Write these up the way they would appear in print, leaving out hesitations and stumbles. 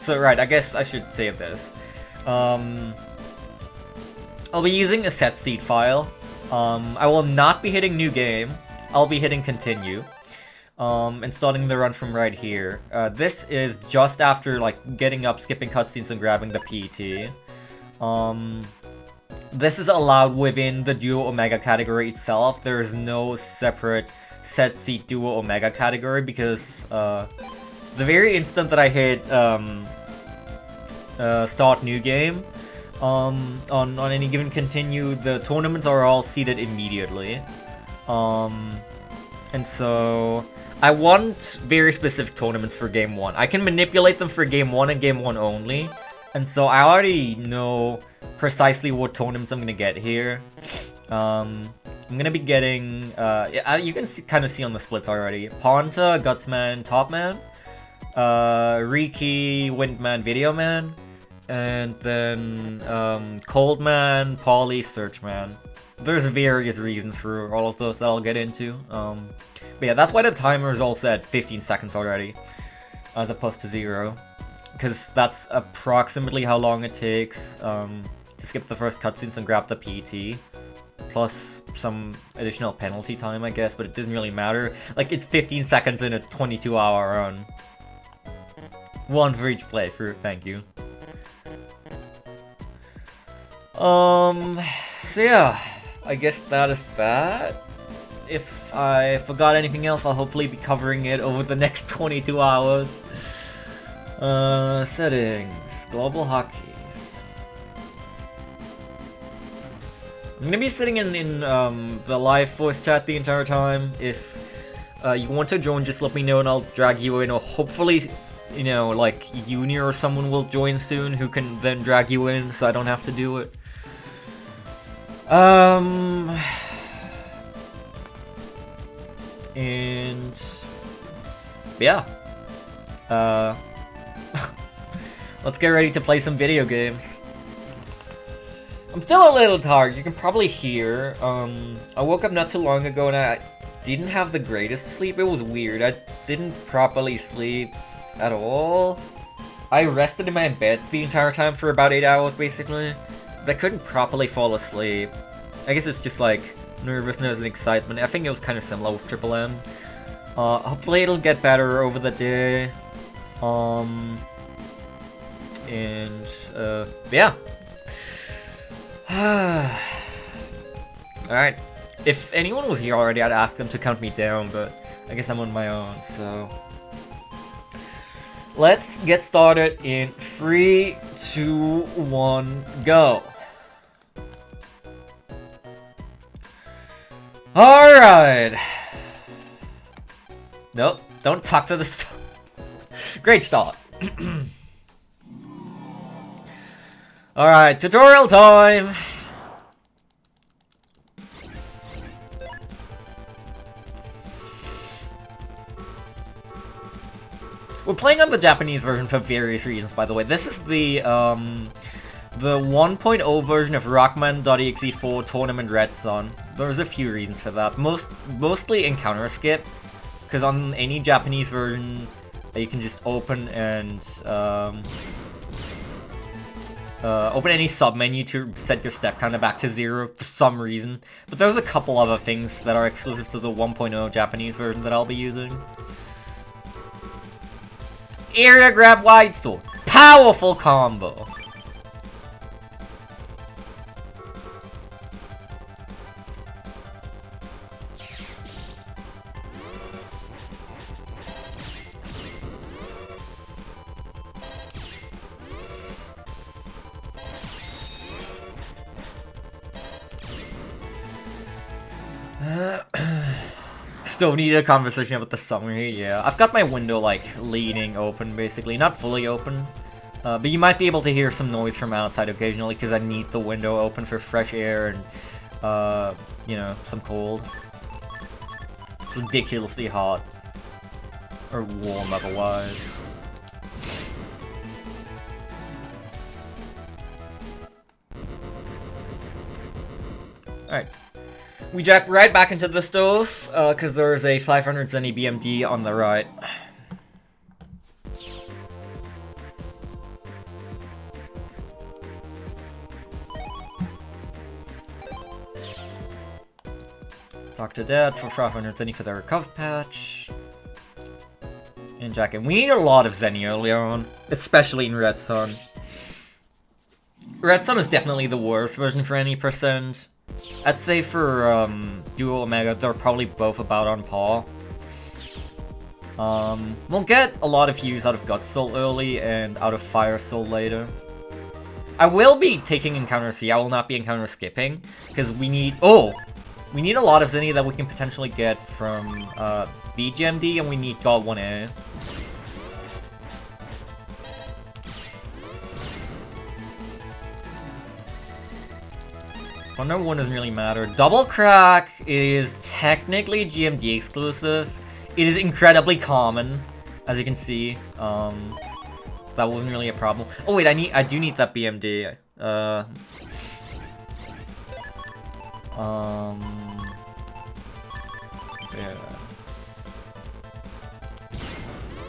So right, I guess I should save this. I'll be using a set seed file. I will not be hitting new game. I'll be hitting continue. And starting the run from right here. This is just after like getting up, skipping cutscenes, and grabbing the PT. This is allowed within the Duo Omega category itself. There is no separate set seat Duo Omega category because the very instant that I hit start new game on any given continue, the tournaments are all seated immediately. And so I want very specific tournaments for game 1. I can manipulate them for game 1 and game 1 only. And so I already know precisely what tournaments I'm gonna get here. I'm gonna be getting, you can kind of see on the splits already. Ponta, Gutsman, Topman, Riki, Windman, Videoman, and then Coldman, Polly, Searchman. There's various reasons for all of those that I'll get into. But yeah, that's why the timer is all set 15 seconds already, as opposed to 0. Because that's approximately how long it takes to skip the first cutscenes and grab the PT. Plus some additional penalty time, I guess, but it doesn't really matter. Like, it's 15 seconds in a 22-hour run. 1 for each playthrough, thank you. So yeah, I guess that is that. If I forgot anything else, I'll hopefully be covering it over the next 22 hours. Settings, global hotkeys. I'm gonna be sitting in the live voice chat the entire time. If you want to join, just let me know and I'll drag you in, or hopefully, you know, like Junior or someone will join soon who can then drag you in so I don't have to do it. And yeah, let's get ready to play some video games. I'm still a little tired, you can probably hear. I woke up not too long ago and I didn't have the greatest sleep. It was weird. I didn't properly sleep at all. I rested in my bed the entire time for about 8 hours, basically. But I couldn't properly fall asleep. I guess it's just like nervousness and excitement. I think it was kind of similar with Triple M. Hopefully it'll get better over the day. Yeah. Alright. If anyone was here already, I'd ask them to count me down, but I guess I'm on my own, so... Let's get started in 3, 2, 1, go! Alright! Nope, don't talk to the Great start. Alright, tutorial time! We're playing on the Japanese version for various reasons, by the way. This is the 1.0 version of Rockman.exe 4 Tournament Red Sun. There's a few reasons for that. Mostly encounter skip, because on any Japanese version, you can just open and open any sub-menu to set your step counter back to 0 for some reason. But there's a couple other things that are exclusive to the 1.0 Japanese version that I'll be using. Area grab wide sword. Powerful combo. Still need a conversation about the summary, yeah. I've got my window, like, leaning open, basically. Not fully open. But you might be able to hear some noise from outside occasionally, because I need the window open for fresh air and, you know, some cold. It's ridiculously hot. Or warm, otherwise. Alright. We jack right back into the stove, because there's a 500 Zenny BMD on the right. Talk to Dad for 500 Zenny for the recover patch. And Jacket. We need a lot of Zenny earlier on, especially in Red Sun. Red Sun is definitely the worst version for any percent. I'd say for Duo Omega, they're probably both about on par. We'll get a lot of use out of Gut Soul early and out of Fire Soul later. I will be taking Encounter C, I will not be Encounter skipping, because we need... Oh! We need a lot of Zenny that we can potentially get from BGMD, and we need God 1A. Wonder 1 doesn't really matter. Double Crack is technically GMD exclusive. It is incredibly common, as you can see. So that wasn't really a problem. Oh wait, I do need that BMD. Yeah.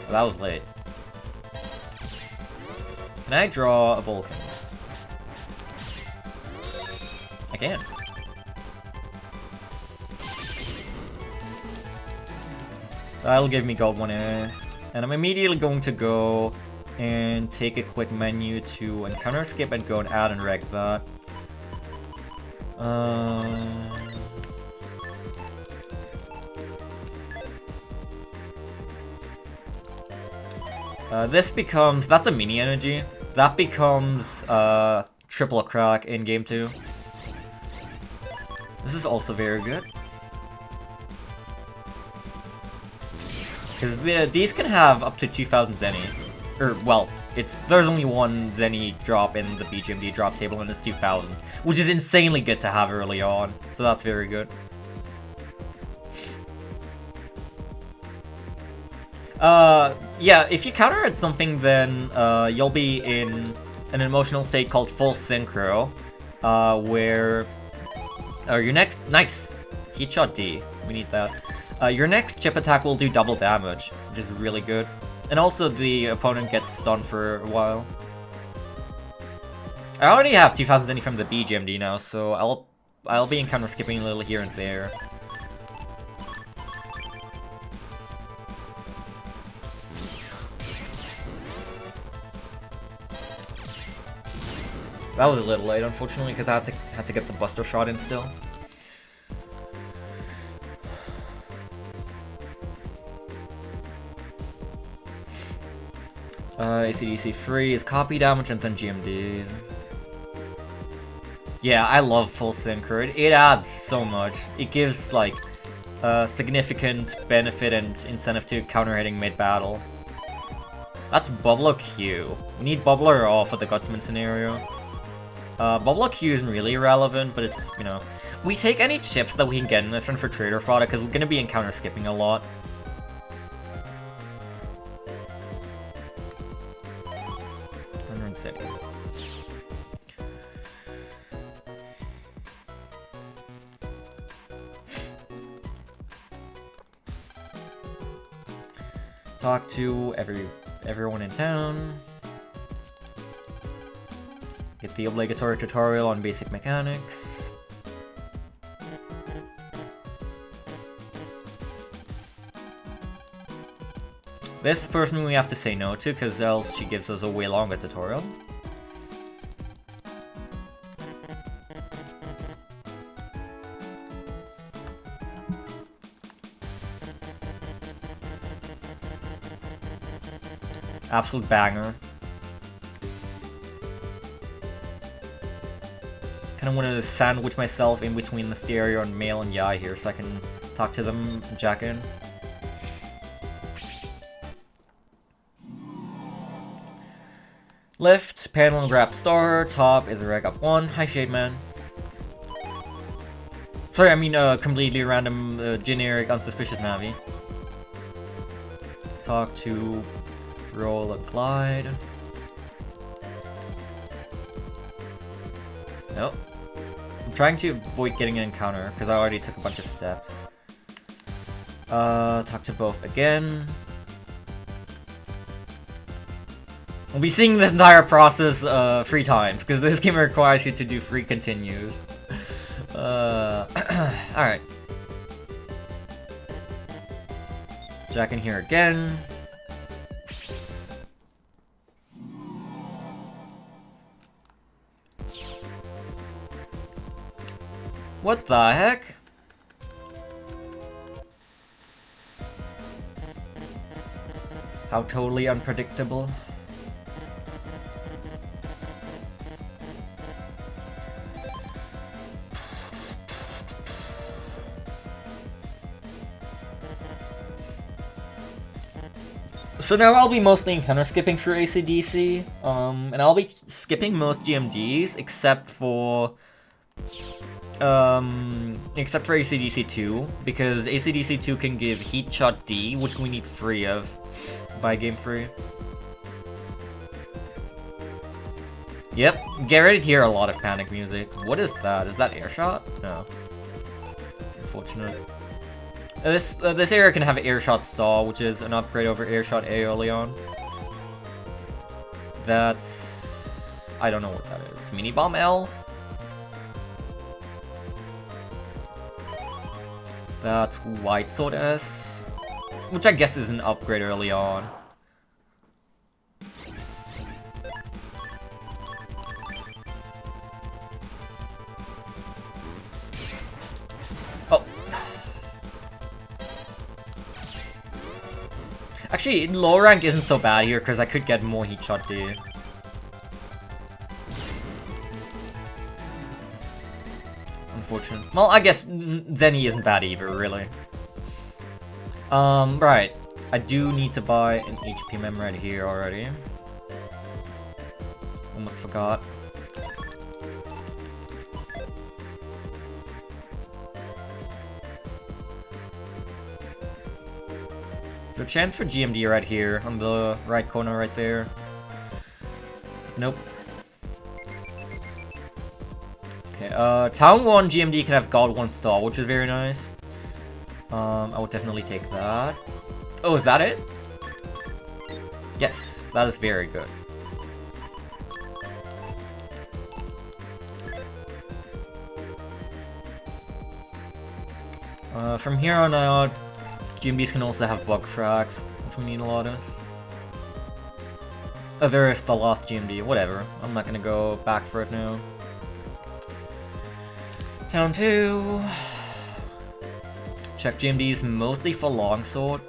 That was late. Can I draw a Vulcan? I can. That'll give me gold 1A. And I'm immediately going to go and take a quick menu to encounter skip and go and add and reg that. This becomes... That's a mini energy. That becomes triple crack in game 2. This is also very good. Because these can have up to 2000 Zenny. Or, well, there's only one Zenny drop in the BGMD drop table and it's 2000. Which is insanely good to have early on. So that's very good. Yeah, if you counter at something, then you'll be in an emotional state called full synchro, where your next... Nice! Headshot D. We need that. Your next chip attack will do double damage, which is really good. And also the opponent gets stunned for a while. I already have 2000 Zenny from the BGMD now, so I'll be encounter skipping a little here and there. That was a little late, unfortunately, because I had to get the Buster Shot in still. ACDC free is copy damage and then GMDs. Yeah, I love full synchro. It adds so much. It gives like significant benefit and incentive to counter hitting mid-battle. That's Bubbler Q. We need Bubbler off for the Gutsman scenario. Bubbler Q isn't really irrelevant, but it's, you know... We take any chips that we can get in this run for Trader Fodder, because we're going to be encounter skipping a lot. City. Talk to everyone in town. Get the obligatory tutorial on basic mechanics. This person we have to say no to, because else she gives us a way longer tutorial. Absolute banger. Kinda want to sandwich myself in between the stereo and Mail and Yai here so I can talk to them, jack in. Lift, panel and grab star, top is a reg up 1. Hi Shade Man. Sorry, I mean completely random, generic, unsuspicious Navi. Talk to roll and glide. Nope. I'm trying to avoid getting an encounter because I already took a bunch of steps. Talk to both again. We'll be seeing this entire process 3 times, because this game requires you to do 3 continues. Alright. Jack in here again. What the heck? How totally unpredictable. So now I'll be mostly encounter skipping through AC/DC, and I'll be skipping most GMDs except for AC/DC 2, because AC/DC 2 can give Heat Shot D, which we need 3 of by game 3. Yep, get ready to hear a lot of panic music. What is that? Is that air shot? No. Unfortunate. This area can have air shot stall, which is an upgrade over air shot A early on. That's... I don't know what that is. Mini bomb L? That's White Sword S, which I guess is an upgrade early on. Oh. Actually, low rank isn't so bad here because I could get more Heat Shot D. Unfortunate. Well, I guess Zenny isn't bad either, really. Right. I do need to buy an HP mem right here already. Almost forgot. So chance for GMD right here, on the right corner right there. Nope. Okay, Town 1 GMD can have God 1 stall, which is very nice. I would definitely take that. Oh, is that it? Yes, that is very good. From here on out, GMDs can also have bug frags, which we need a lot of. Oh, there is the lost GMD, whatever. I'm not gonna go back for it now. Town 2. Check GMDs mostly for longsword.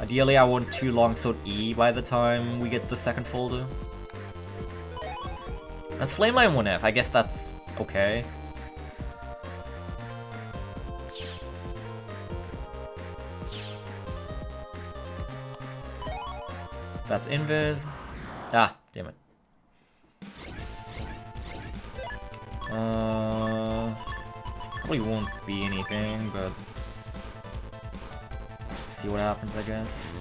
Ideally, I want 2 longsword E by the time we get the second folder. That's Flameline 1F, I guess that's okay. That's Invis. Ah, damn it. Probably won't be anything, but let's see what happens, I guess.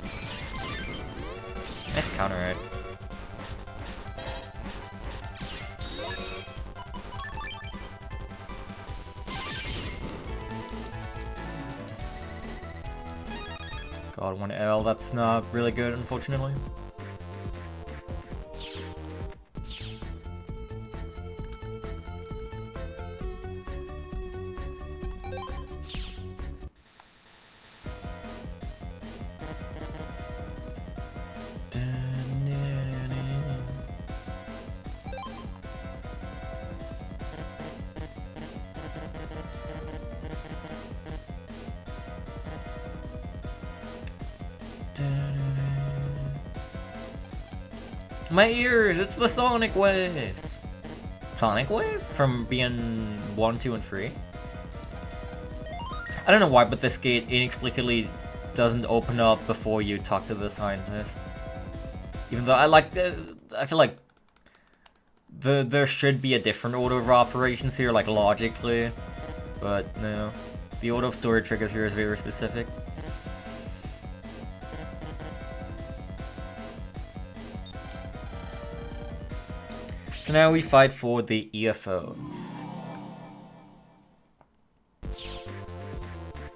Nice counter, right? God, 1L, that's not really good, unfortunately. My ears! It's the Sonic Waves! Sonic Wave? From being 1, 2, and 3? I don't know why, but this gate inexplicably doesn't open up before you talk to the scientist. Even though I feel like there should be a different order of operations here, like logically. But no. The order of story triggers here is very specific. So now we fight for the earphones.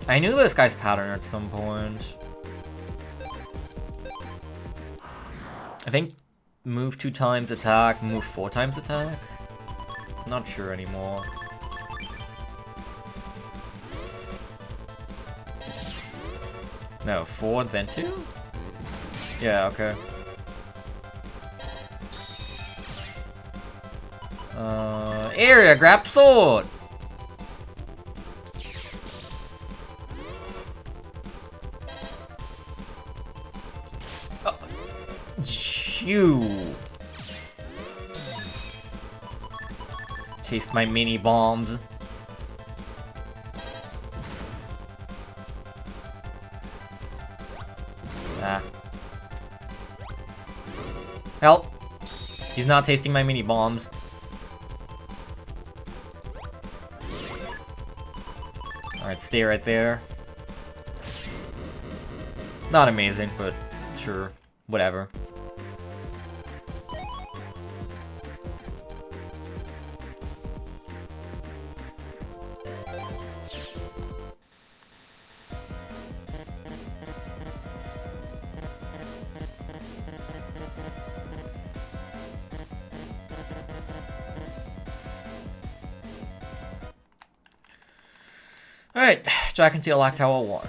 I knew this guy's pattern at some point. I think move 2 times attack, move 4 times attack? Not sure anymore. No, 4 then 2? Yeah, okay. Area, grab sword! Oh. Chew! Taste my mini bombs. Ah. Help! He's not tasting my mini bombs. Alright, stay right there. Not amazing, but sure. Whatever. Alright, Jack and Teal Lock Tower 1.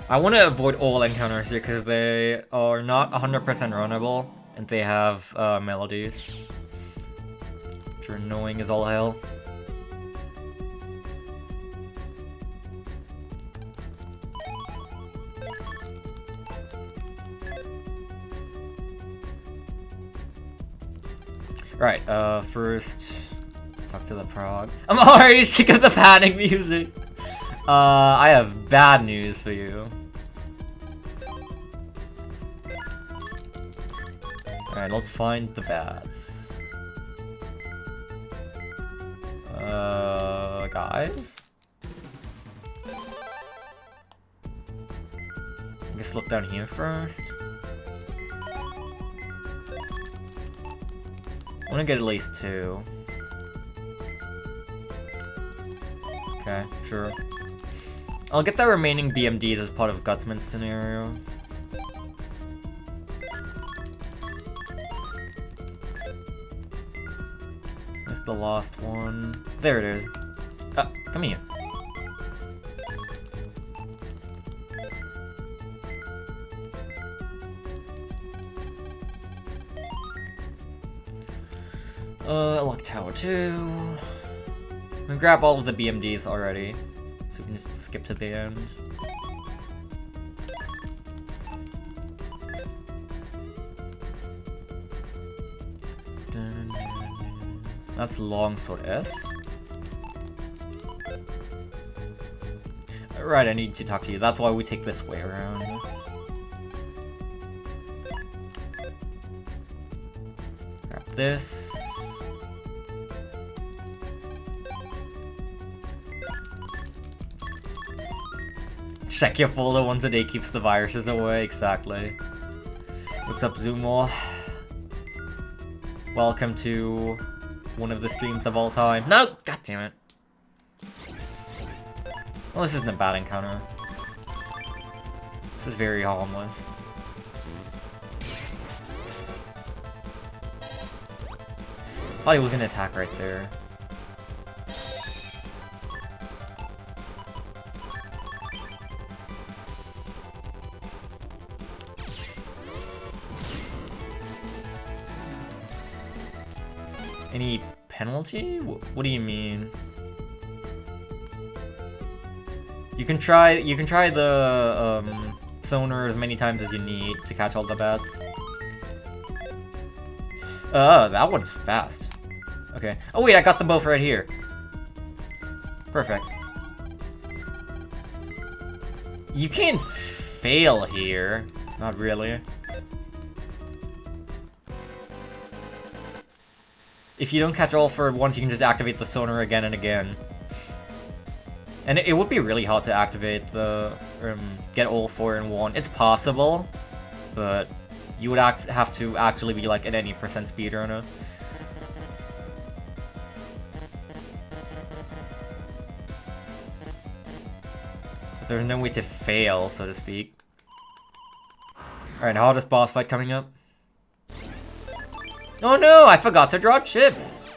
I want to avoid all encounters here because they are not 100% runnable and they have melodies, which are annoying as all hell. Right, first, talk to the prog. I'm already sick of the panic music! I have bad news for you. Alright, let's find the bats. Guys? I guess look down here first. I wanna get at least 2. Okay, sure. I'll get the remaining BMDs as part of Gutsman's scenario. Where's the last one? There it is. Come here. Lock Tower 2. I'm gonna grab all of the BMDs already, so we can just skip to the end. That's Longsword S. Right, I need to talk to you. That's why we take this way around. Grab this. Check your folder once a day keeps the viruses away. Exactly. What's up, Zumo? Welcome to one of the streams of all time. No! God damn it. Well, this isn't a bad encounter. This is very harmless. I thought he was gonna attack right there. Any penalty? What do you mean? You can try the sonar as many times as you need to catch all the bats. That one's fast. Okay. Oh wait, I got them both right here. Perfect. You can't fail here. Not really. If you don't catch all 4 at once, you can just activate the sonar again and again. And it would be really hard to activate the get all 4 in one. It's possible, but you would have to actually be like at any percent speedrunner. There's no way to fail, so to speak. Alright, hardest boss fight coming up. Oh no, I forgot to draw chips!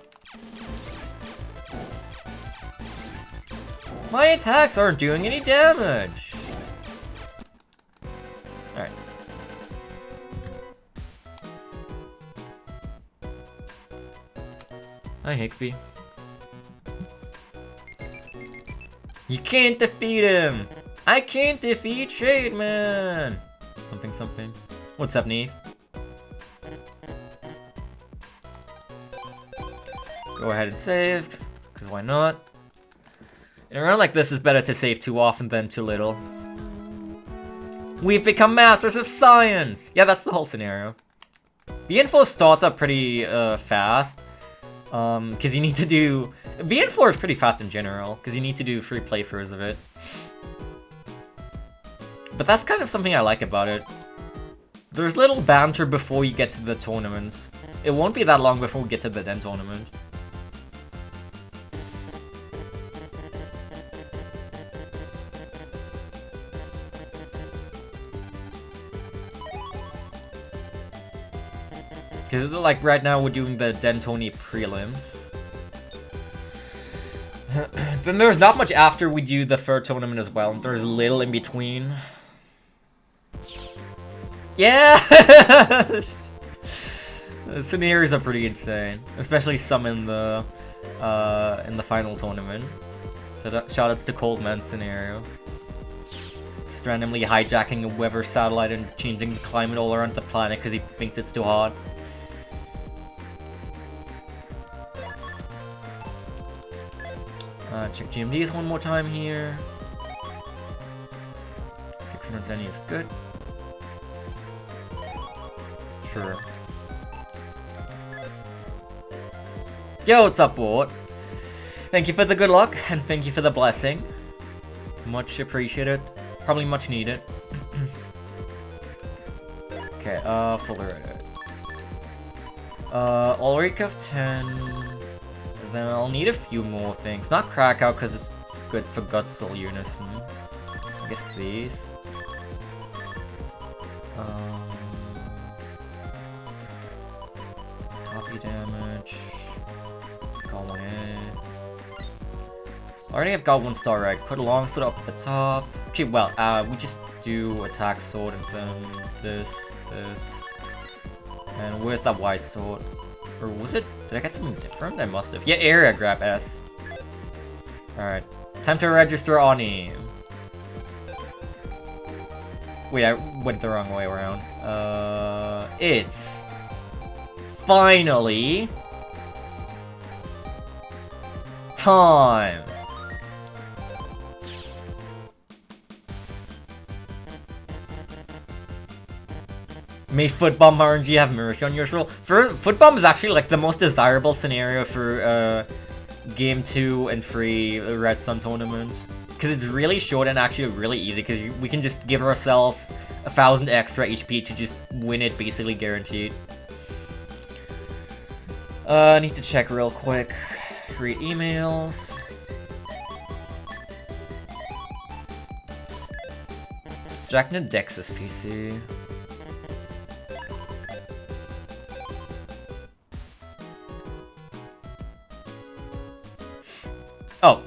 My attacks aren't doing any damage! Alright. Hi, Hixby. You can't defeat him! I can't defeat Shademan! Something, something. What's up, Neve? Go ahead and save, because why not? In a round like this, it's better to save too often than too little. We've become masters of science! Yeah, that's the whole scenario. The info starts up pretty fast. Because you need to do... BN4 is pretty fast in general, because you need to do 3 playthroughs of it. But that's kind of something I like about it. There's little banter before you get to the tournaments. It won't be that long before we get to the Den tournament. Because, like, right now we're doing the Den Tony prelims. Then there's not much after we do the third tournament as well. There's little in between. Yeah! The scenarios are pretty insane. Especially some in the final tournament. Shoutouts to Coldman's scenario. Just randomly hijacking a weather satellite and changing the climate all around the planet because he thinks it's too hot. Check GMDs one more time here. 670 is good. Sure. Yo, what's up, Ward? Thank you for the good luck, and thank you for the blessing. Much appreciated. Probably much needed. Okay, full edit. Ulrich of 10. Then I'll need a few more things. Not Krakow, because it's good for Gutzel Unison. I guess these. Copy damage. Got 1A. Already have got 1 star reg. Put a long sword up at the top. Okay, well, we just do attack sword and then this. And where's that white sword? Or was it? Did I get something different? I must have. Yeah, area grab S. Alright. Time to register Oni. Wait, I went the wrong way around. It's finally time. May Footbomb RNG have mercy on your soul. Footbomb is actually like the most desirable scenario for game 2 and 3 Red Sun tournament. Because it's really short and actually really easy, because we can just give ourselves 1,000 extra HP to just win it, basically guaranteed. I need to check real quick. Read emails. Jack Nadex's PC. Oh,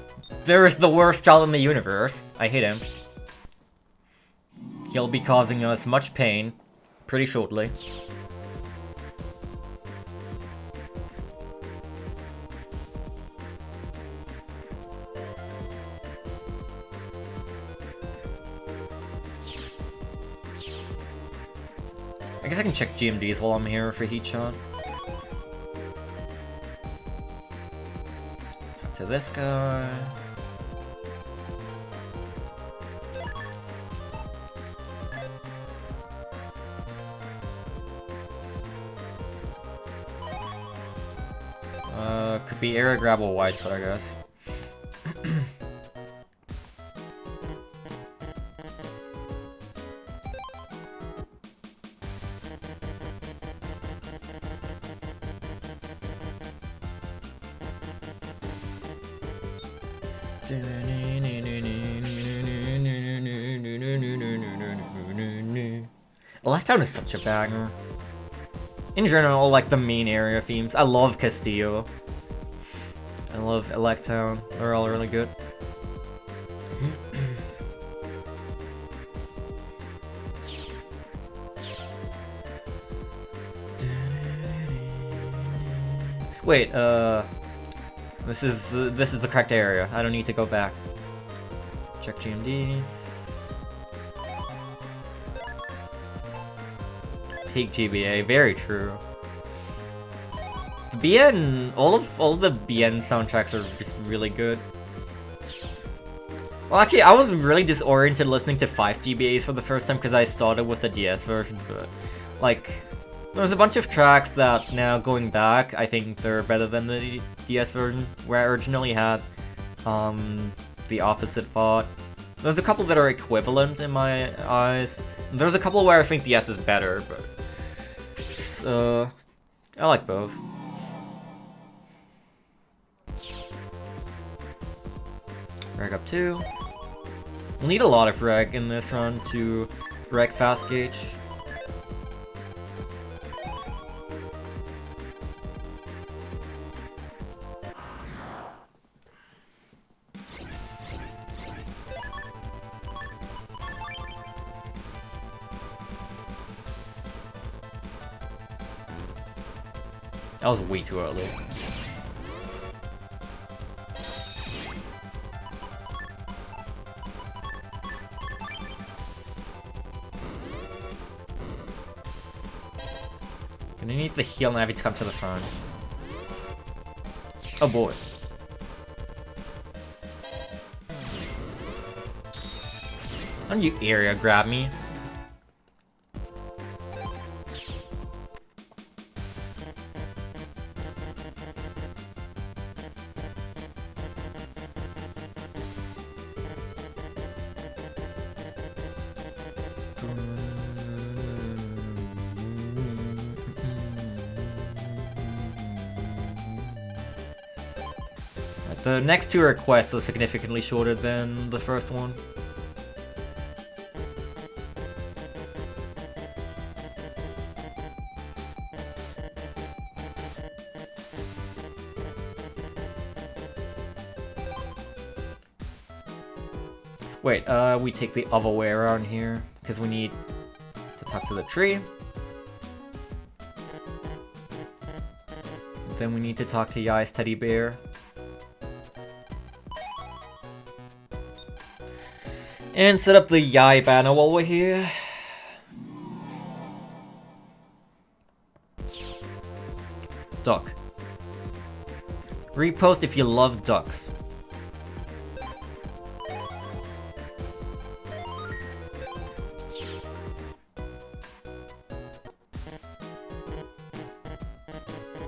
there is the worst child in the universe. I hate him. He'll be causing us much pain pretty shortly. I guess I can check GMDs while I'm here for heat shot. To this guy. Could be area grab or white sword, I guess. Electown is such a banger. In general, like the main area themes. I love Castillo. I love Electown. They're all really good. Wait, this is the correct area. I don't need to go back. Check GMDs. Peak GBA, very true. BN, all of the BN soundtracks are just really good. Well, actually, I was really disoriented listening to 5 GBAs for the first time because I started with the DS version, but like, there's a bunch of tracks that now going back, I think they're better than the DS version, where I originally had the opposite thought. There's a couple that are equivalent in my eyes. There's a couple where I think DS is better, but it's, I like both. Reg up 2. We'll need a lot of reg in this run to reg fast gauge. That was way too early. Gonna need the heal Navi to come to the front. Oh boy. Don't you area grab me? The next two requests are significantly shorter than the first one. Wait, we take the other way around here, because we need to talk to the tree. Then we need to talk to Yai's teddy bear. And set up the Yai banner while we're here. Duck. Repost if you love ducks.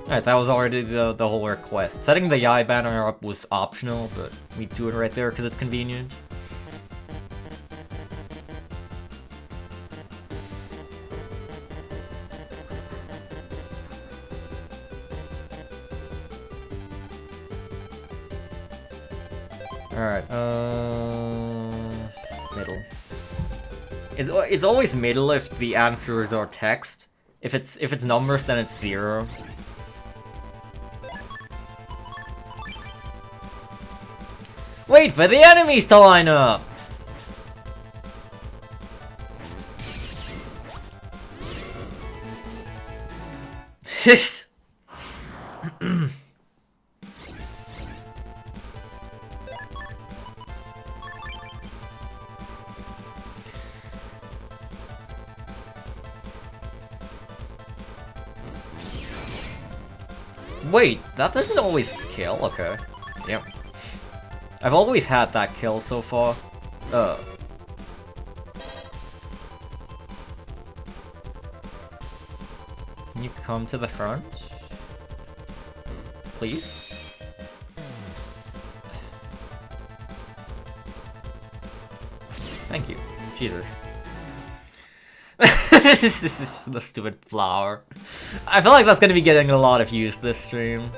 Alright, that was already the whole request. Setting the Yai banner up was optional, but we do it right there because it's convenient. Alright, middle. It's always middle if the answers are text. If it's numbers, then it's 0. Wait for the enemies to line up! Wait, that doesn't always kill? Okay. Yep. I've always had that kill so far. Can you come to the front? Please? Thank you. Jesus. This is just the stupid flower. I feel like that's gonna be getting a lot of use this stream.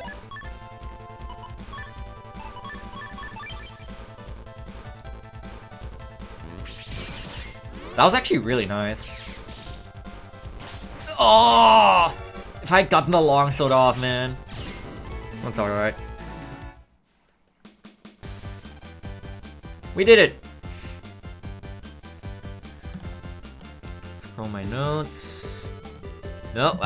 That was actually really nice. Oh! If I'd gotten the longsword off, man. That's alright. We did it! Scroll my notes. No,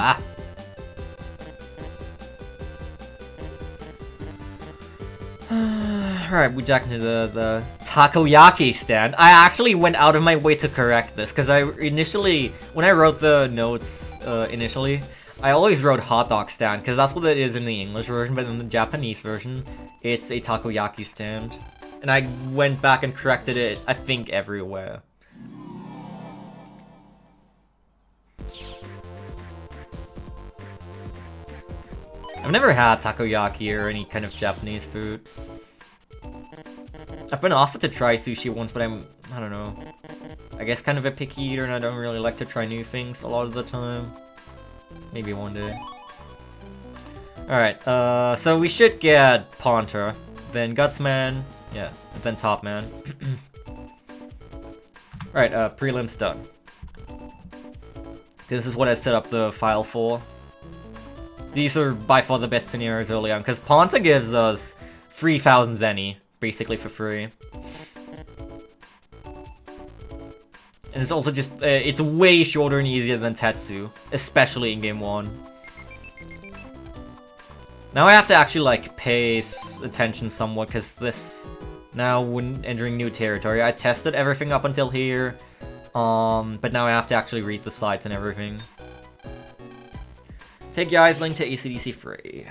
Alright, we jacked into the takoyaki stand. I actually went out of my way to correct this, because I initially, when I wrote the notes initially, I always wrote hot dog stand, because that's what it is in the English version, but in the Japanese version, it's a takoyaki stand. And I went back and corrected it, I think, everywhere. I've never had takoyaki or any kind of Japanese food. I've been offered to try sushi once, but I don't know. I guess kind of a picky eater, and I don't really like to try new things a lot of the time. Maybe one day. Alright, so we should get Ponta, then Gutsman, yeah, and then Topman. Alright, prelims done. This is what I set up the file for. These are by far the best scenarios early on, because Ponta gives us 3,000 Zenny, basically for free. And it's also just, it's way shorter and easier than Tetsu, especially in Game 1. Now I have to actually, like, pay attention somewhat, because this, now when entering new territory, I tested everything up until here, but now I have to actually read the slides and everything. Take your eyes link to AC/DC free.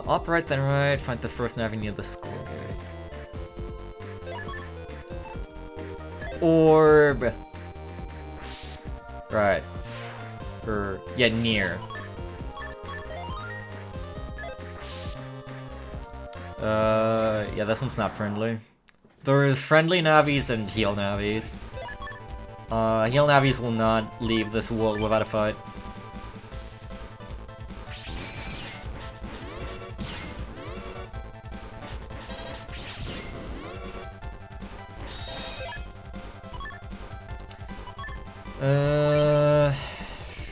Up right then right, find the first navy near the score gate. Orb. Right. Or, yeah, near. Yeah, this one's not friendly. There's friendly navies and heal navies. Heal navies will not leave this world without a fight.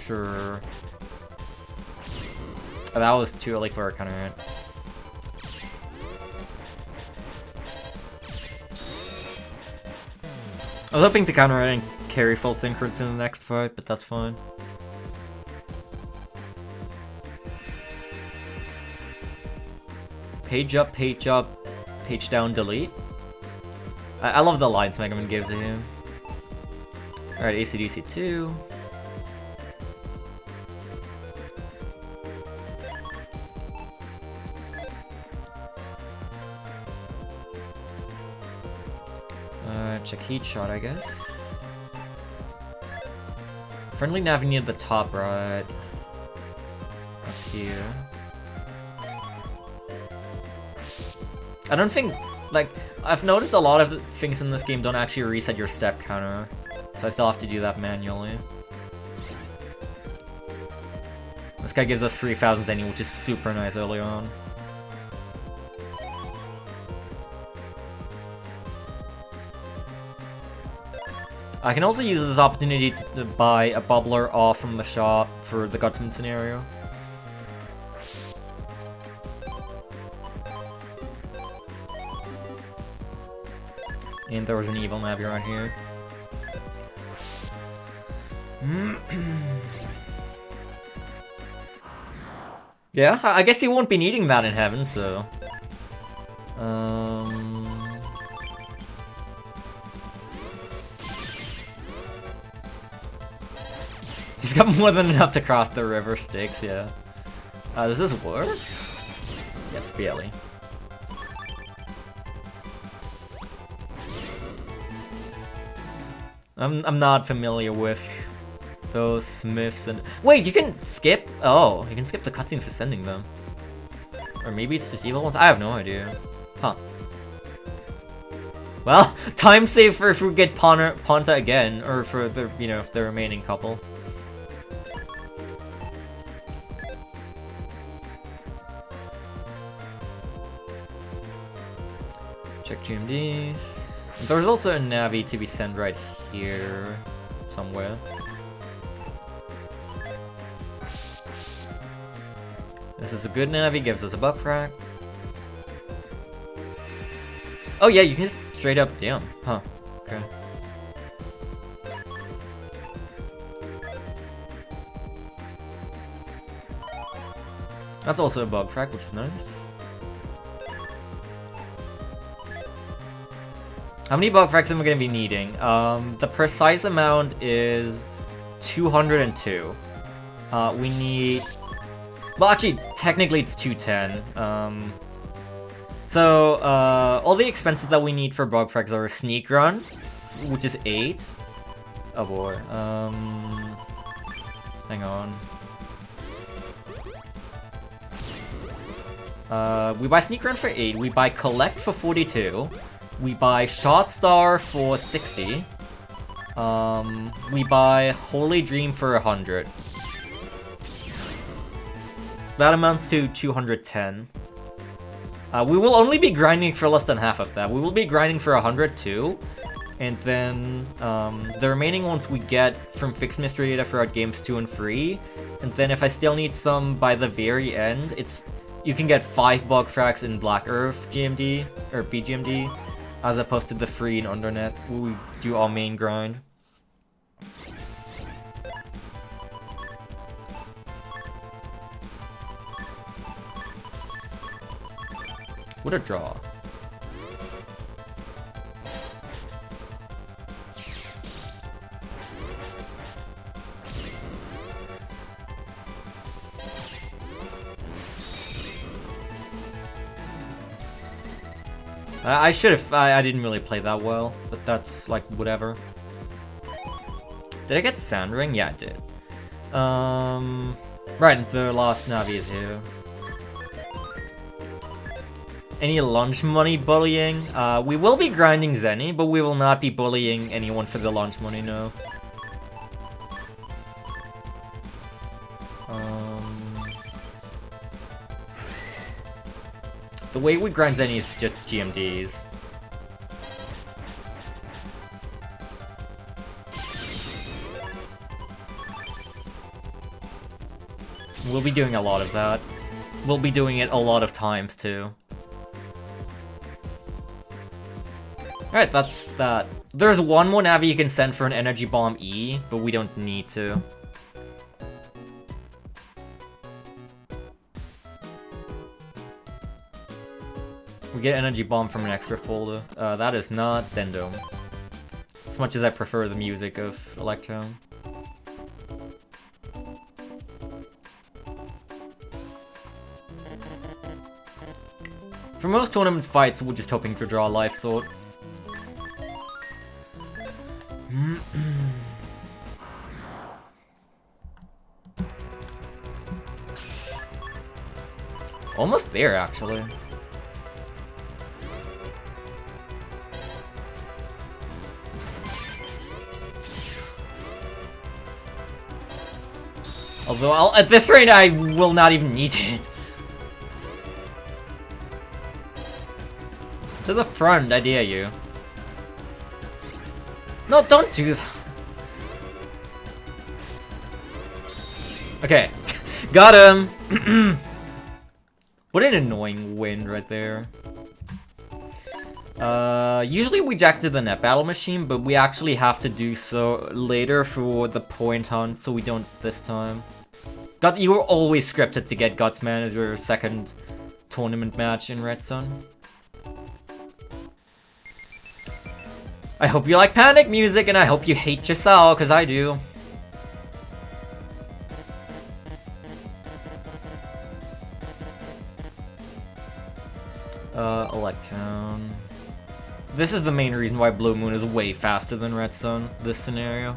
Sure. Oh, that was too early for a counter hit. I was hoping to counter it and carry full synchros in the next fight, but that's fine. Page up, page down, delete. I love the lines Mega Man gives to him. Alright, AC/DC 2. Check heat shot, I guess. Friendly nav near the top right. That's here. I don't think, like, I've noticed a lot of things in this game don't actually reset your step counter, so I still have to do that manually. This guy gives us 3,000 Zenny, which is super nice early on. I can also use this opportunity to buy a bubbler off from the shop for the Gutsman scenario. And there was an evil Navi around here. Yeah, I guess he won't be needing that in heaven, so... He's got more than enough to cross the river Styx, yeah. Does this work? Yes, barely. I'm not familiar with those myths and... Wait, you can skip? Oh, you can skip the cutscenes for sending them. Or maybe it's just evil ones? I have no idea. Huh. Well, time save for if we get Ponta again, or for the, you know, the remaining couple. Check GMDs. There's also a Navi to be sent right here, somewhere. This is a good Navi, gives us a buck frac. Oh yeah, you can just straight up, damn, huh, okay. That's also a bug frag, which is nice. How many bug frags am I going to be needing? The precise amount is 202. We need... Well, actually, technically it's 210. All the expenses that we need for bug frags are a sneak run, which is 8. Oh boy. Hang on. We buy sneak run for 8. We buy collect for 42. We buy Shot Star for 60. We buy Holy Dream for 100. That amounts to 210. We will only be grinding for less than half of that. We will be grinding for 100 too. And then the remaining ones we get from fixed mystery data throughout games 2 and 3. And then if I still need some by the very end, you can get 5 bug frags in Black Earth GMD, or BGMD. As opposed to the 3 in Undernet, where we do our main grind. What a draw. I should have. I didn't really play that well, but that's like whatever. Did I get Sand Ring? Yeah, I did. Right, the last Navi is here. Any lunch money bullying? We will be grinding Zenny, but we will not be bullying anyone for the lunch money, no. The way we grind Zenny is just GMDs. We'll be doing a lot of that. We'll be doing it a lot of times, too. Alright, that's that. There's one more Navi you can send for an Energy Bomb E, but we don't need to. We get Energy Bomb from an extra folder. That is not Dendome. As much as I prefer the music of Electron. For most tournament fights, we're just hoping to draw a Life Sword. Almost there, actually. Although, at this rate, I will not even need it. To the front, I dare you. No, don't do that. Okay, got him. What an annoying wind right there. Usually we jack to the net battle machine, but we actually have to do so later for the point hunt, so we don't this time. You were always scripted to get Gutsman as your second tournament match in Red Sun. I hope you like panic music, and I hope you hate Giselle, because I do. Electone. This is the main reason why Blue Moon is way faster than Red Sun, this scenario.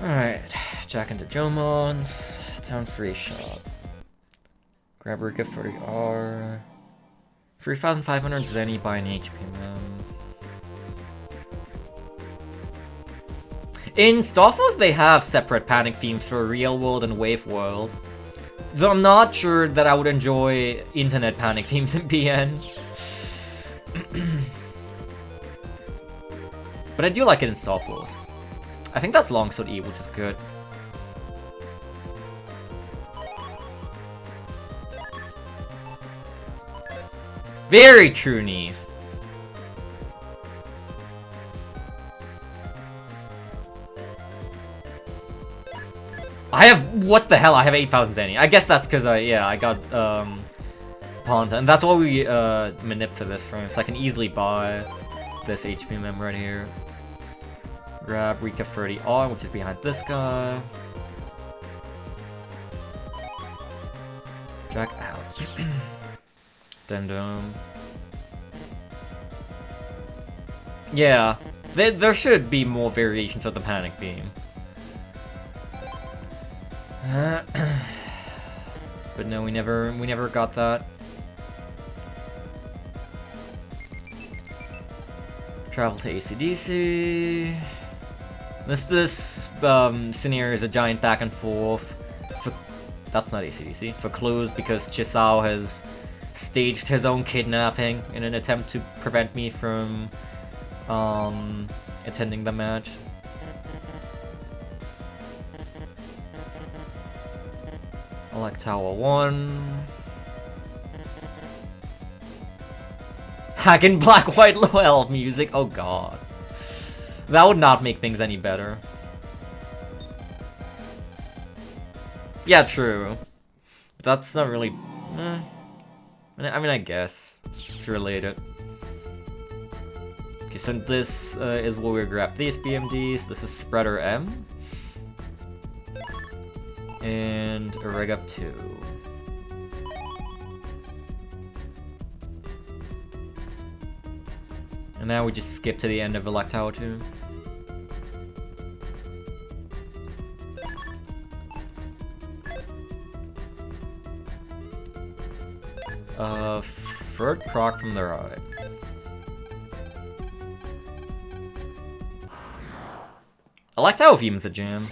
Alright, jack into Jomons, town free shop. Grab Rika 40R. 3,500 Zenny by an HP man. In Starforce they have separate panic themes for Real World and Wave World. Though I'm not sure that I would enjoy internet panic themes in PN. But I do like it in Star Force. I think that's Longsword E, which is good. Very true, Neve. I have, what the hell, I have 8,000 Zenny. I guess that's because I got, Ponta, and that's why we, manip for this frame, so I can easily buy this HP mem right here. Grab Rika 30R, which is behind this guy. Jack out. Dendum. Yeah, there should be more variations of the panic theme. But no, we never got that. Travel to AC/DC. This scenario is a giant back and forth. That's not AC/DC. For clues, because Chisao has staged his own kidnapping in an attempt to prevent me from attending the match. I like Tower 1. Hacking black-white low music. Oh god. That would not make things any better. Yeah, true. But that's not really... I mean, I guess. It's related. Okay, so this is where we grab these BMDs. This is Spreader M. And a Reg Up 2. And now we just skip to the end of Electower 2. Third proc from the right. Electower Fume's a jam.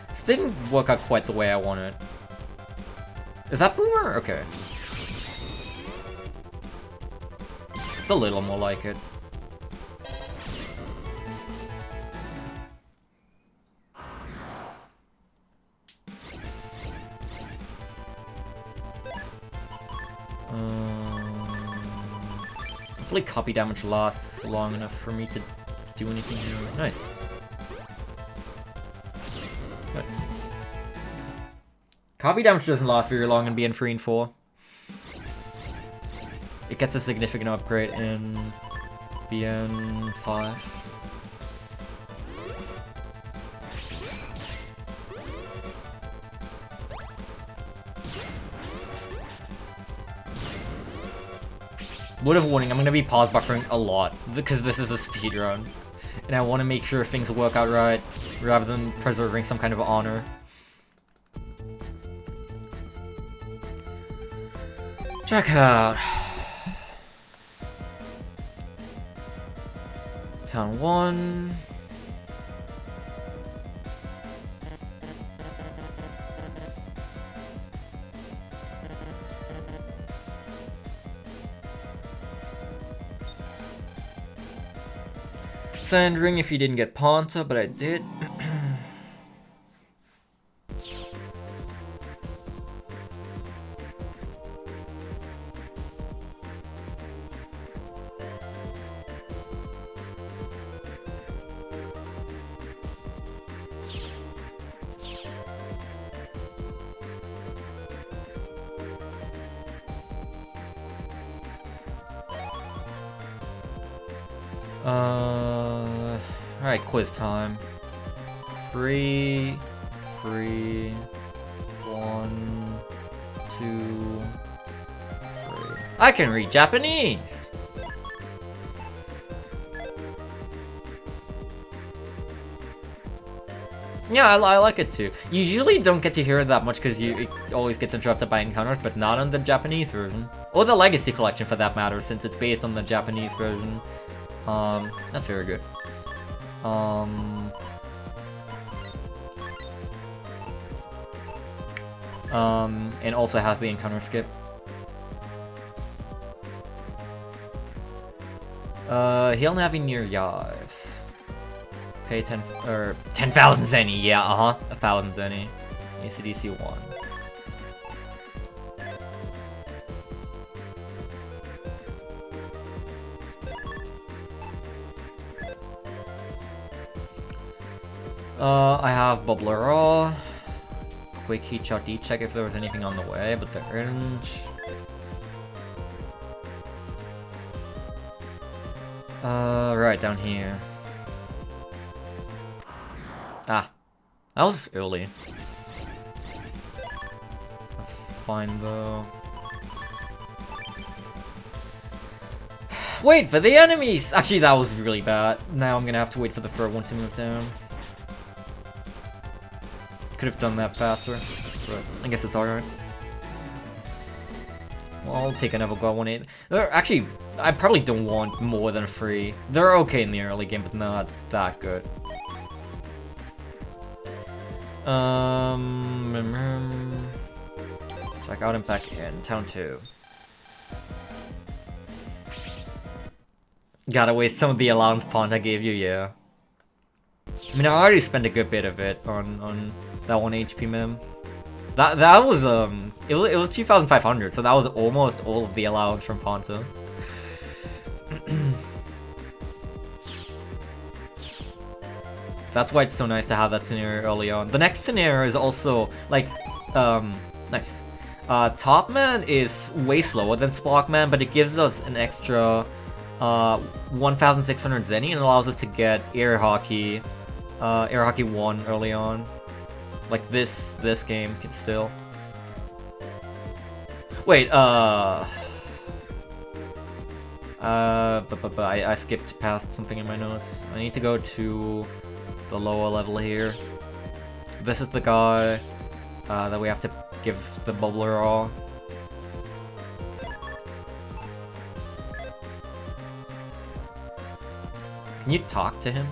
This didn't work out quite the way I wanted. Is that Boomer? Okay. It's a little more like it. Hopefully copy damage lasts long enough for me to do anything here. Nice. Good. Copy damage doesn't last very long in BN3 and 4. It gets a significant upgrade in BN5. Word of warning, I'm gonna be pause buffering a lot because this is a speedrun. And I want to make sure things work out right rather than preserving some kind of honor. Check out. Town 1. Sandring if you didn't get Ponta, but I did. Alright, quiz time. 3, 1, 2, 3. I can read Japanese! Yeah, I like it too. You usually don't get to hear it that much because it always gets interrupted by encounters, but not on the Japanese version. Or the Legacy Collection for that matter, since it's based on the Japanese version. That's very good. And also has the encounter skip. He'll Navi near Yas. Pay 10,000 zenny, yeah, 1,000 zenny. ACDC 1. I have Bubbler Raw. Quick heat shot check if there was anything on the way, but there isn't. Right down here. Ah, that was early. That's fine though. Wait for the enemies! Actually, that was really bad. Now I'm gonna have to wait for the third one to move down. Could have done that faster, but I guess it's alright. Well, I'll take another Guardian. Actually, I probably don't want more than 3. They're okay in the early game, but not that good. Check out and back in Town 2. Gotta waste some of the allowance pond I gave you, yeah. I mean, I already spent a good bit of it on that 1 HP mem. That was it was 2,500, so that was almost all of the allowance from Ponta. That's why it's so nice to have that scenario early on. The next scenario is also like nice. Topman is way slower than SparkMan, but it gives us an extra 1,600 zenny and allows us to get Air Hockey 1 early on. Like this game can still. Wait, I skipped past something in my notes. I need to go to the lower level here. This is the guy that we have to give the bubbler all. Can you talk to him?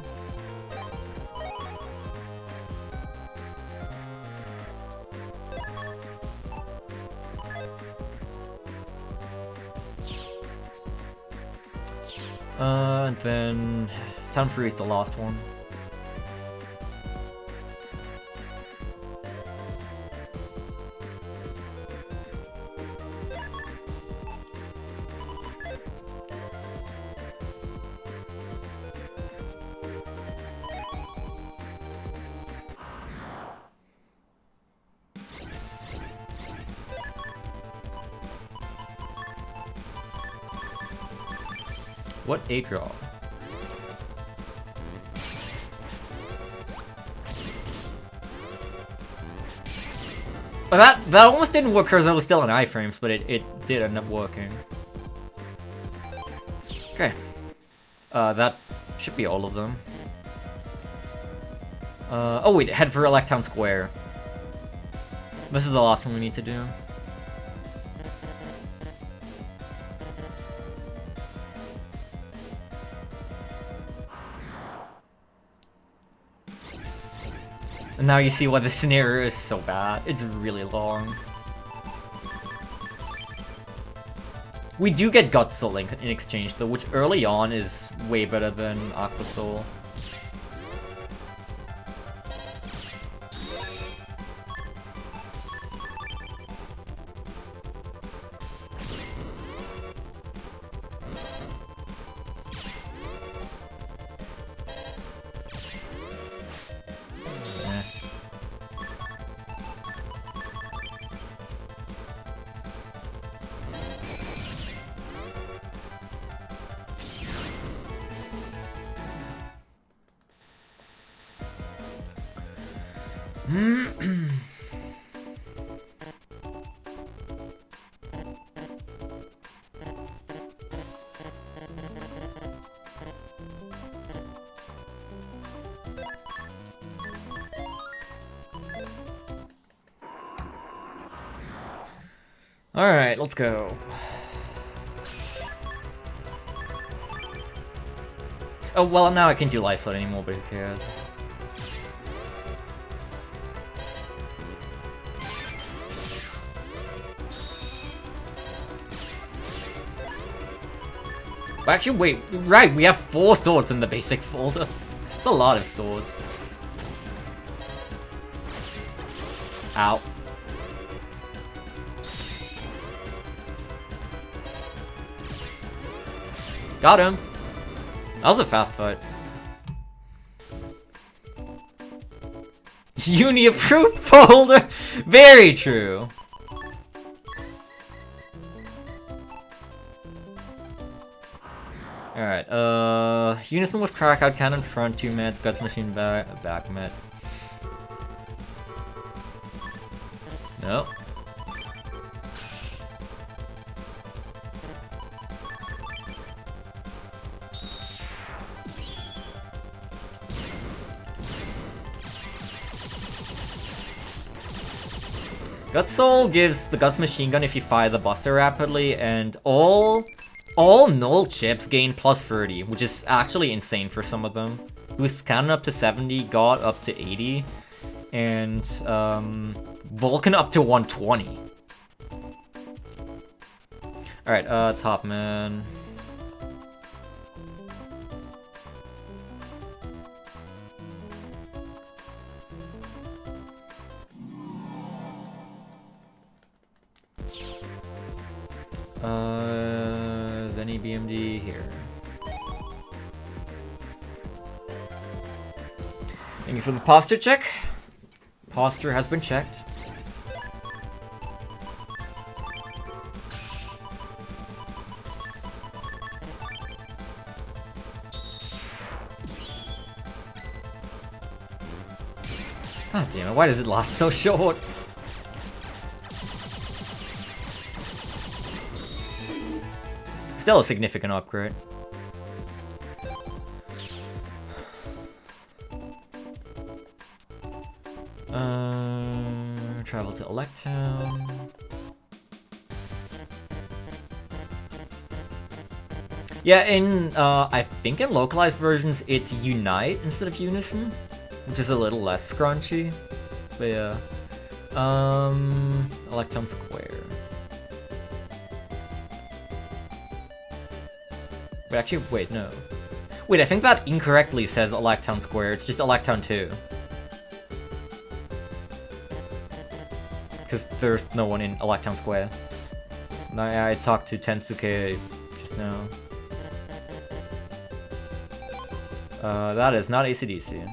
And then Town 3 is the last one. What a draw. But that almost didn't work because I was still in iframes, but it did end up working. Okay. That should be all of them. Oh wait, head for Electown Square. This is the last one we need to do. And now you see why the scenario is so bad. It's really long. We do get Gut Soul in exchange though, which early on is way better than Aqua Soul. Alright, let's go. Oh, well, now I can't do life slot anymore, but who cares? Actually, wait, right, we have 4 swords in the basic folder. It's a lot of swords. Ow. Got him. That was a fast fight. Uni-approved folder! Very true. Alright, Unison with Crackout Cannon front, 2 meds, Guts Machine back med. Nope. Guts Soul gives the Guts Machine Gun if you fire the Buster rapidly, and all null chips gain plus 30, which is actually insane for some of them. Boosts Cannon up to 70, God up to 80, and Vulcan up to 120. Alright, Top Man. Is any BMD here? Thank you for the posture check. Posture has been checked. God damn it, why does it last so short? Still a significant upgrade. Travel to Electown. Yeah, in I think in localized versions it's Unite instead of Unison, which is a little less scrunchy. But yeah. Electown Square. But actually, wait, no. Wait, I think that incorrectly says Electown Square. It's just Electown 2. Because there's no one in Electown Square. And I talked to Tensuke just now. That is not AC/DC.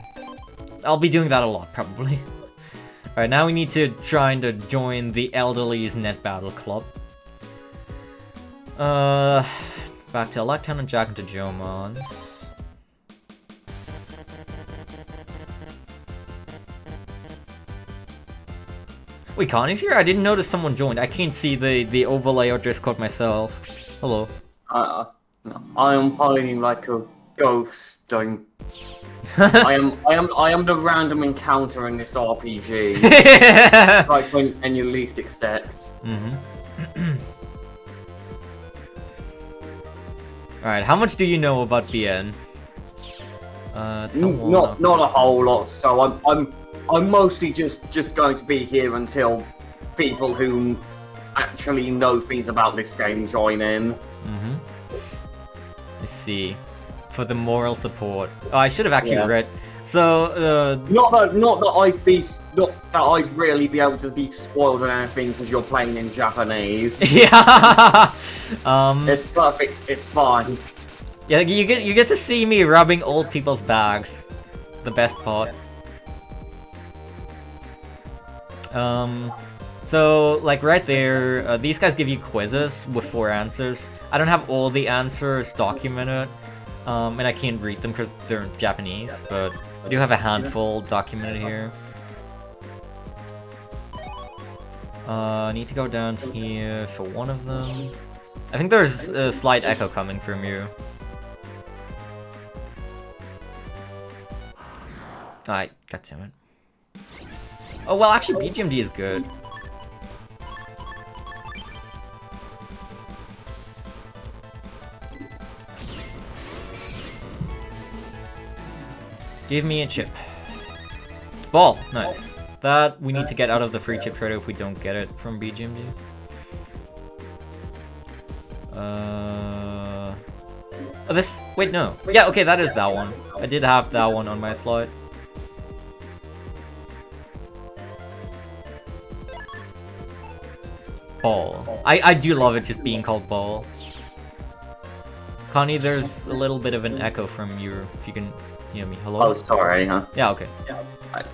I'll be doing that a lot, probably. Alright, now we need to try to join the Elderly's Net Battle Club. Back to Electown and Jack into Jomons. Wait, Connie's here? I didn't notice someone joined. I can't see the overlay or Discord myself. Hello. No. I am hiding like a ghost. I am the random encounter in this RPG. Like when you least expect. Alright, how much do you know about BN? Not a whole lot, so I'm mostly just going to be here until people who actually know things about this game join in. Let's see. For the moral support. Oh, I should have actually read. So, not that I'd really be able to be spoiled or anything because you're playing in Japanese. Yeah. It's perfect. It's fine. Yeah, you get to see me rubbing old people's bags. The best part. So like right there, these guys give you quizzes with 4 answers. I don't have all the answers documented, and I can't read them because they're Japanese, but I do have a handful documented here. I need to go down to here for one of them. I think there's a slight echo coming from you. Alright, goddammit. Oh, well, actually, BGMD is good. Give me a chip. Ball! Nice. That we need to get out of the free chip trader if we don't get it from BGMG. Oh, this? Wait, no. Yeah, okay, that is that one. I did have that one on my slide. Ball. I do love it just being called Ball. Connie, there's a little bit of an echo from you, if you can hear me. Hello? Oh, sorry, huh? Yeah, okay.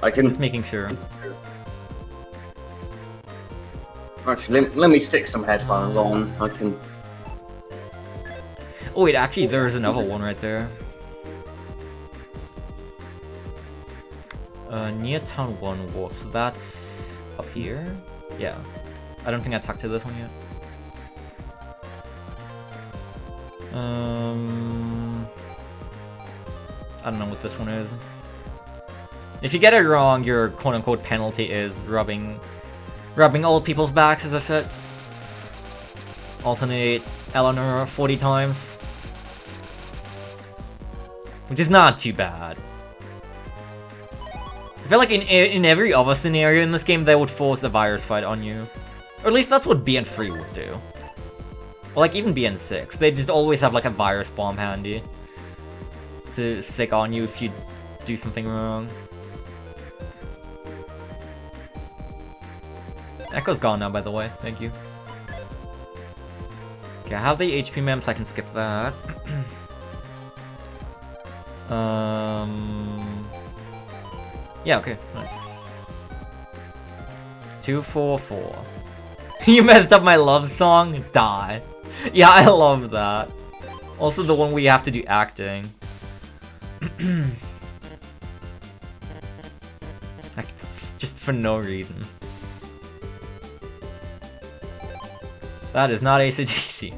I can... Just making sure. Actually, let me stick some headphones on. I can... Oh wait, actually there's another one right there. Near Town 1 Wharf, so that's up here? Yeah. I don't think I talked to this one yet. I don't know what this one is. If you get it wrong, your quote-unquote penalty is rubbing old people's backs, as I said. Alternate Eleanor 40 times. Which is not too bad. I feel like in every other scenario in this game, they would force a virus fight on you. Or at least that's what BN3 would do. Or like even BN6. They just always have like a virus bomb handy to sick on you if you do something wrong. Echo's gone now, by the way. Thank you. Okay, I have the HP mem, so I can skip that. Yeah, okay, nice. 244. You messed up my love song? Die. Yeah, I love that. Also the one where you have to do acting. Just for no reason. That is not AC/DC.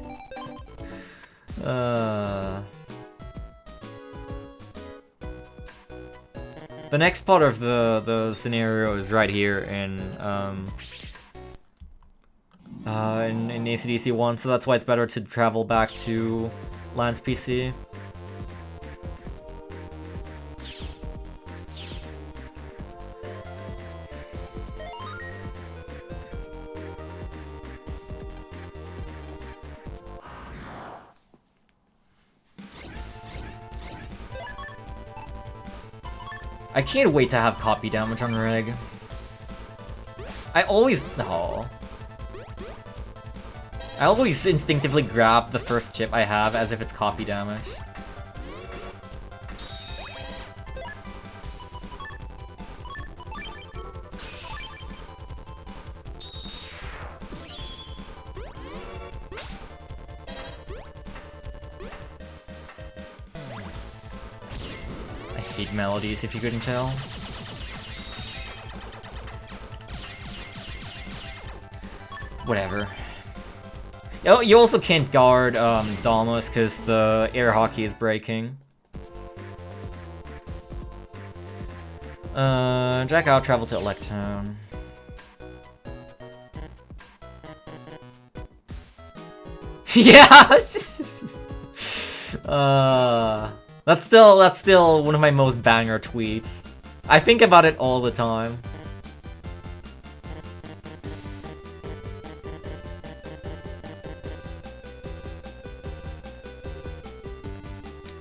The next part of the scenario is right here in AC/DC 1, so that's why it's better to travel back to Lance PC. I can't wait to have copy damage on Reg. I always instinctively grab the first chip I have as if it's copy damage. Melodies, if you couldn't tell. Whatever. You also can't guard Damas because the air hockey is breaking. Jack out, travel to Electown. Yeah. That's still one of my most banger tweets. I think about it all the time.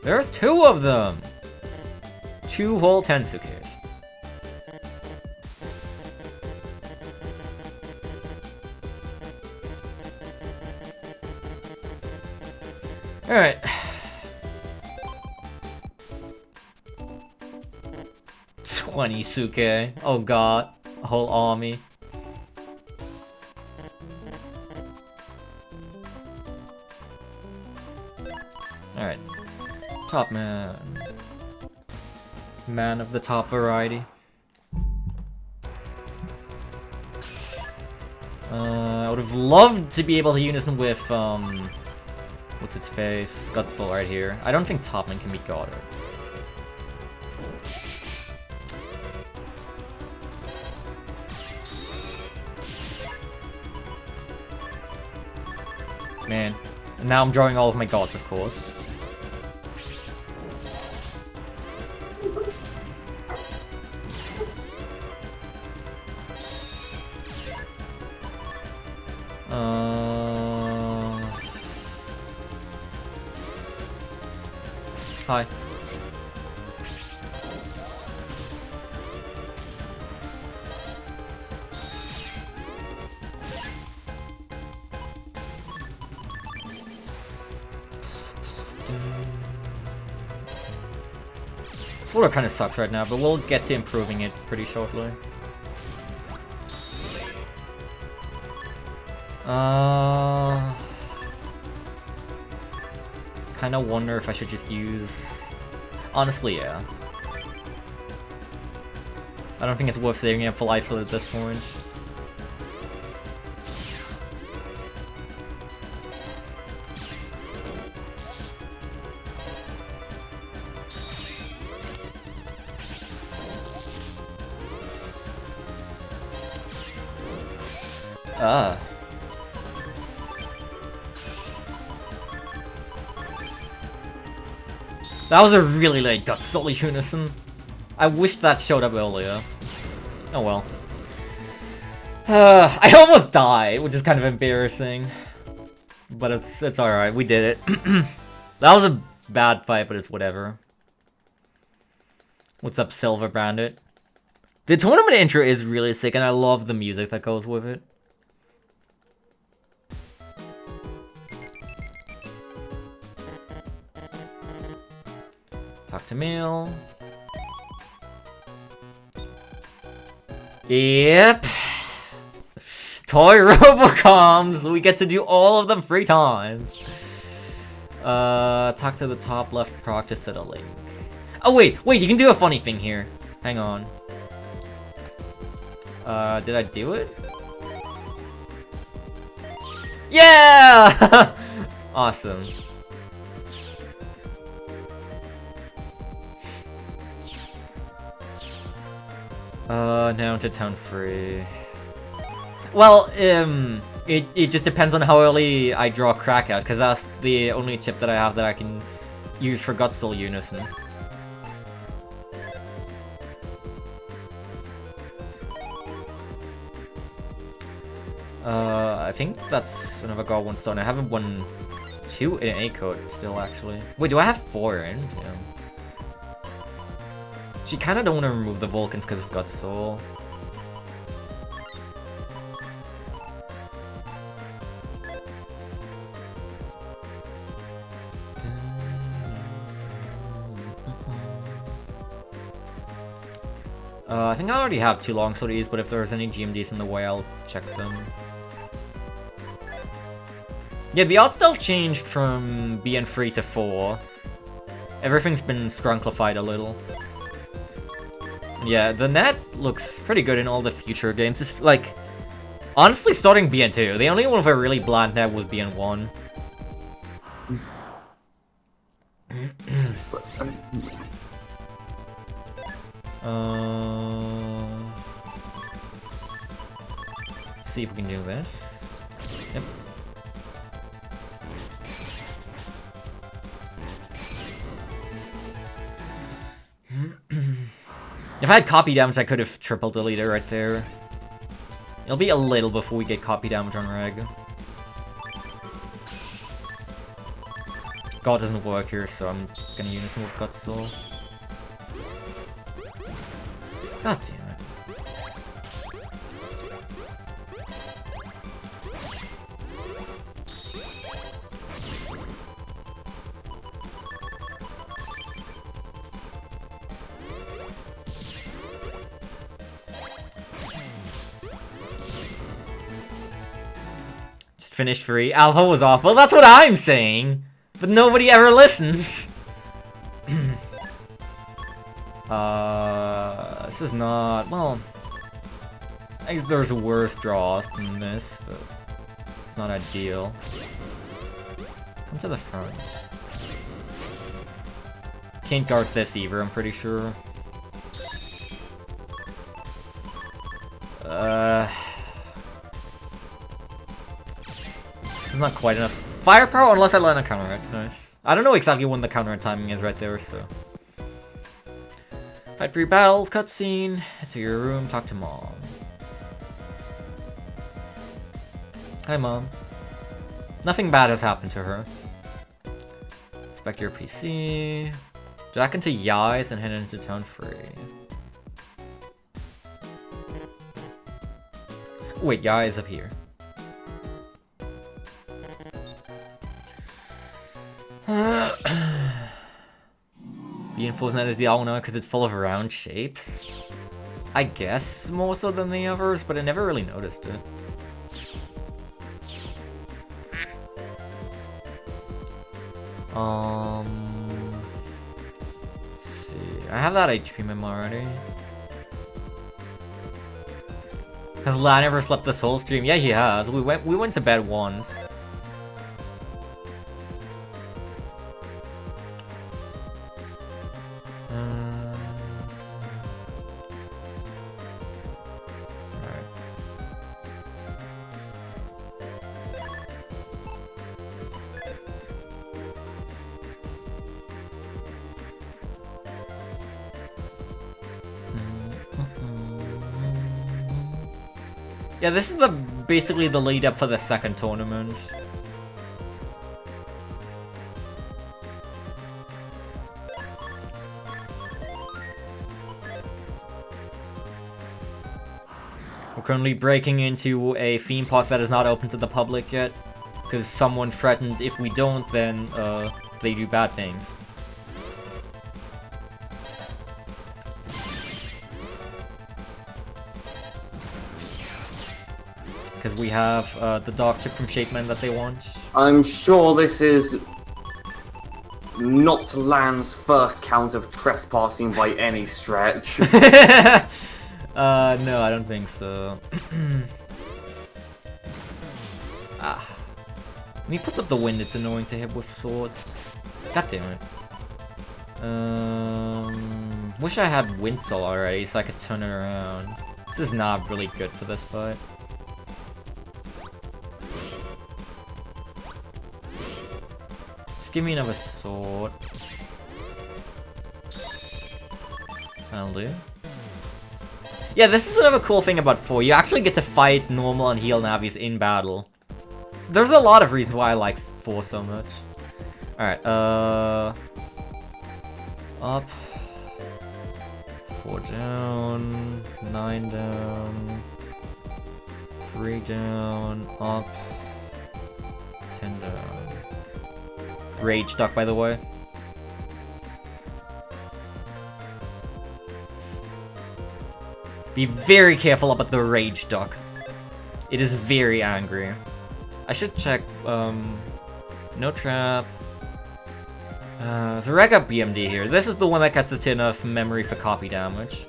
There's 2 of them! 2 whole Tensukes. Alright. Suke. Oh god. A whole army. Alright. Top man. Man of the top variety. I would have loved to be able to unison with, what's its face? Gutsoul right here. I don't think Topman can beat Goddard. Man. And now I'm drawing all of my gods, of course. Hi. Floor kind of sucks right now, but we'll get to improving it pretty shortly. Kind of wonder if I should just use... Honestly, yeah. I don't think it's worth saving up for life at this point. That was a really late gut solely unison. I wish that showed up earlier. Oh well. I almost died, which is kind of embarrassing. But it's alright, we did it. That was a bad fight, but it's whatever. What's up, Silver Bandit? The tournament intro is really sick, and I love the music that goes with it. Talk to Meal. Yep. Toy Robocoms! We get to do all of them 3 times. Talk to the top left proc to set a link. Oh wait, you can do a funny thing here. Hang on. Did I do it? Yeah! Awesome. Now to town free. Well, it just depends on how early I draw Crack out, because that's the only chip that I have that I can use for Gutsoul Unison. I think that's another Goblin Stone. I have 2 in A code still, actually. Wait, do I have 4 in? Yeah. She kind of don't want to remove the Vulcans because of Gutsoul. I think I already have 2 long sorties, but if there's any GMDs in the way, I'll check them. Yeah, the art style changed from being 3 to 4. Everything's been scrunklified a little. Yeah, the net looks pretty good in all the future games. It's like, honestly, starting BN2, the only one with a really bland net was BN1. Let's see if we can do this. Yep. If I had copy damage, I could have triple deleted right there. It'll be a little before we get copy damage on Reg. God doesn't work here, so I'm gonna unison with Gutsoul. God damn it. Just finished free. Alpha was awful. That's what I'm saying! But nobody ever listens! This is not... well... I guess there's worse draws than this, but... it's not ideal. Come to the front. Can't guard this either, I'm pretty sure. This is not quite enough. Firepower unless I land a counter hit. Nice. I don't know exactly when the counter timing is right there, so... Fight 3 battles, cutscene. Head to your room, talk to Mom. Hi, Mom. Nothing bad has happened to her. Inspect your PC. Jack into Yai's and head into town free. Wait, Yai is up here. Reinforcement is the owl now because it's full of round shapes. I guess more so than the others, but I never really noticed it. Let's see. I have that HP memo already. Has Lan ever slept this whole stream? Yeah, he has. We went to bed once. Yeah, this is basically the lead up for the second tournament. We're currently breaking into a theme park that is not open to the public yet, because someone threatened if we don't, then they do bad things. Because we have the dog chip from SharkMan that they want. I'm sure this is not Lan's first count of trespassing by any stretch. No, I don't think so. When he puts up the wind, it's annoying to hit with swords. God damn it. Wish I had wind soul already so I could turn it around. This is not really good for this fight. Give me another sword. That'll do. Yeah, this is another cool thing about 4. You actually get to fight normal and heal Navis in battle. There's a lot of reasons why I like 4 so much. Alright, up. 4 down. 9 down. 3 down. Up. 10 down. Rage duck, by the way. Be very careful about the rage duck. It is very angry. I should check, no trap. So reg up BMD here. This is the one that gets us to enough memory for copy damage.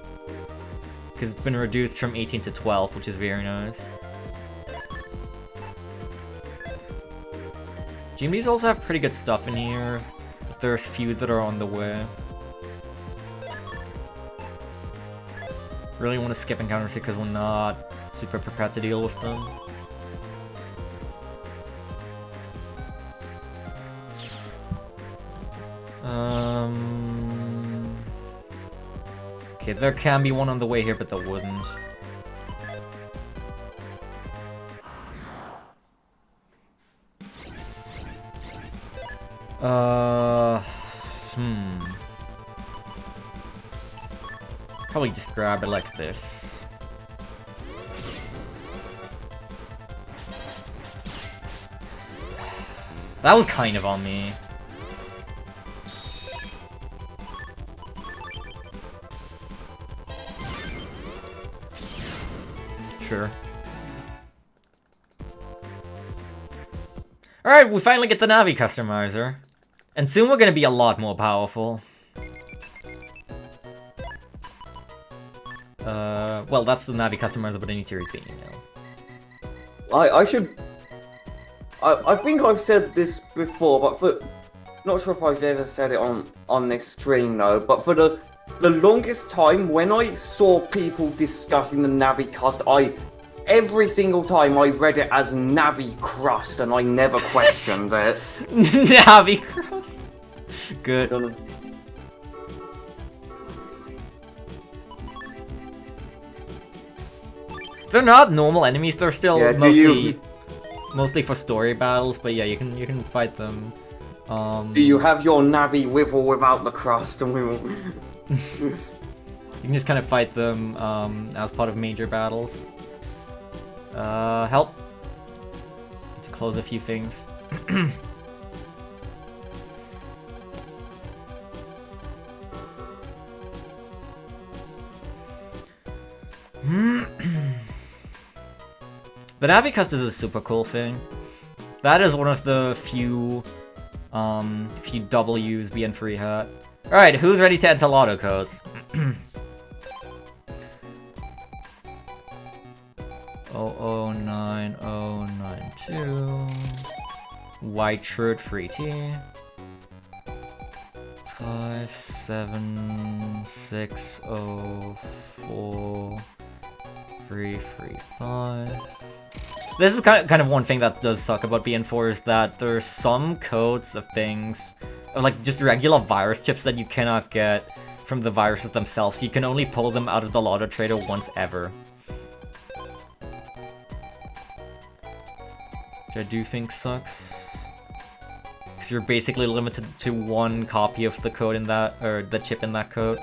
Because it's been reduced from 18 to 12, which is very nice. GMDs also have pretty good stuff in here, but there's few that are on the way. Really want to skip encounters because we're not super prepared to deal with them. Okay, there can be one on the way here, but there wasn't. Probably just grab it like this. That was kind of on me. Sure. Alright, we finally get the Navi customizer. And soon we're gonna be a lot more powerful. Well, that's the Navi customizer, but I need to read the email. I think I've said this before, but not sure if I've ever said it on this stream though, but for the longest time, when I saw people discussing the Navi cust, every single time I read it as Navi crust, and I never questioned it. Navi crust? Good. They're not normal enemies, they're still mostly mostly for story battles, but yeah, you can fight them. Do you have your Navi with or without the crust? And we will. You can just kind of fight them as part of major battles. Help. To close a few things. The Navicast is a super cool thing. That is one of the few W's BN3 had. Alright, who's ready to enter lotto codes? 009092 White shirt 3T 57604 This is kind of one thing that does suck about BN4 is that there's some codes of things, like just regular virus chips that you cannot get from the viruses themselves. You can only pull them out of the lotto trader once ever. Which I do think sucks. Because you're basically limited to one copy of the code in that, or the chip in that code.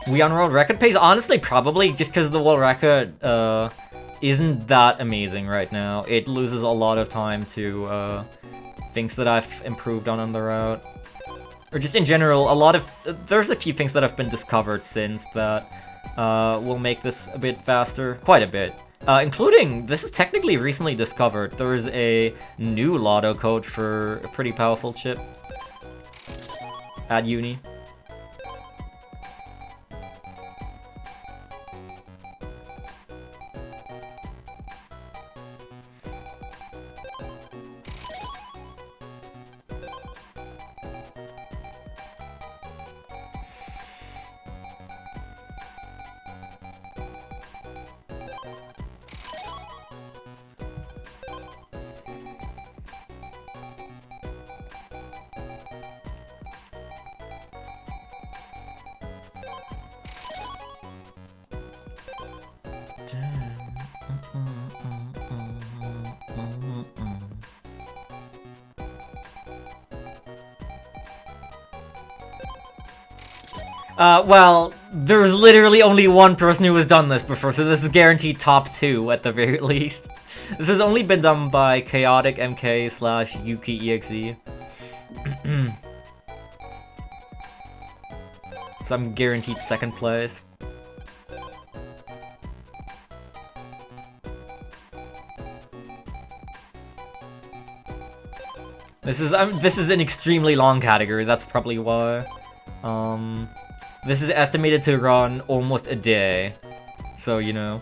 We on world record pace? Honestly, probably just because the world record isn't that amazing right now. It loses a lot of time to things that I've improved on the route. Or just in general, there's a few things that have been discovered since that will make this a bit faster. Quite a bit. Including, this is technically recently discovered, there is a new lotto code for a pretty powerful chip at uni. Well, there's literally only one person who has done this before, so this is guaranteed top 2 at the very least. This has only been done by Chaotic MK / Yuki EXE. So I'm guaranteed second place. This is an extremely long category, that's probably why. This is estimated to run almost a day, so you know.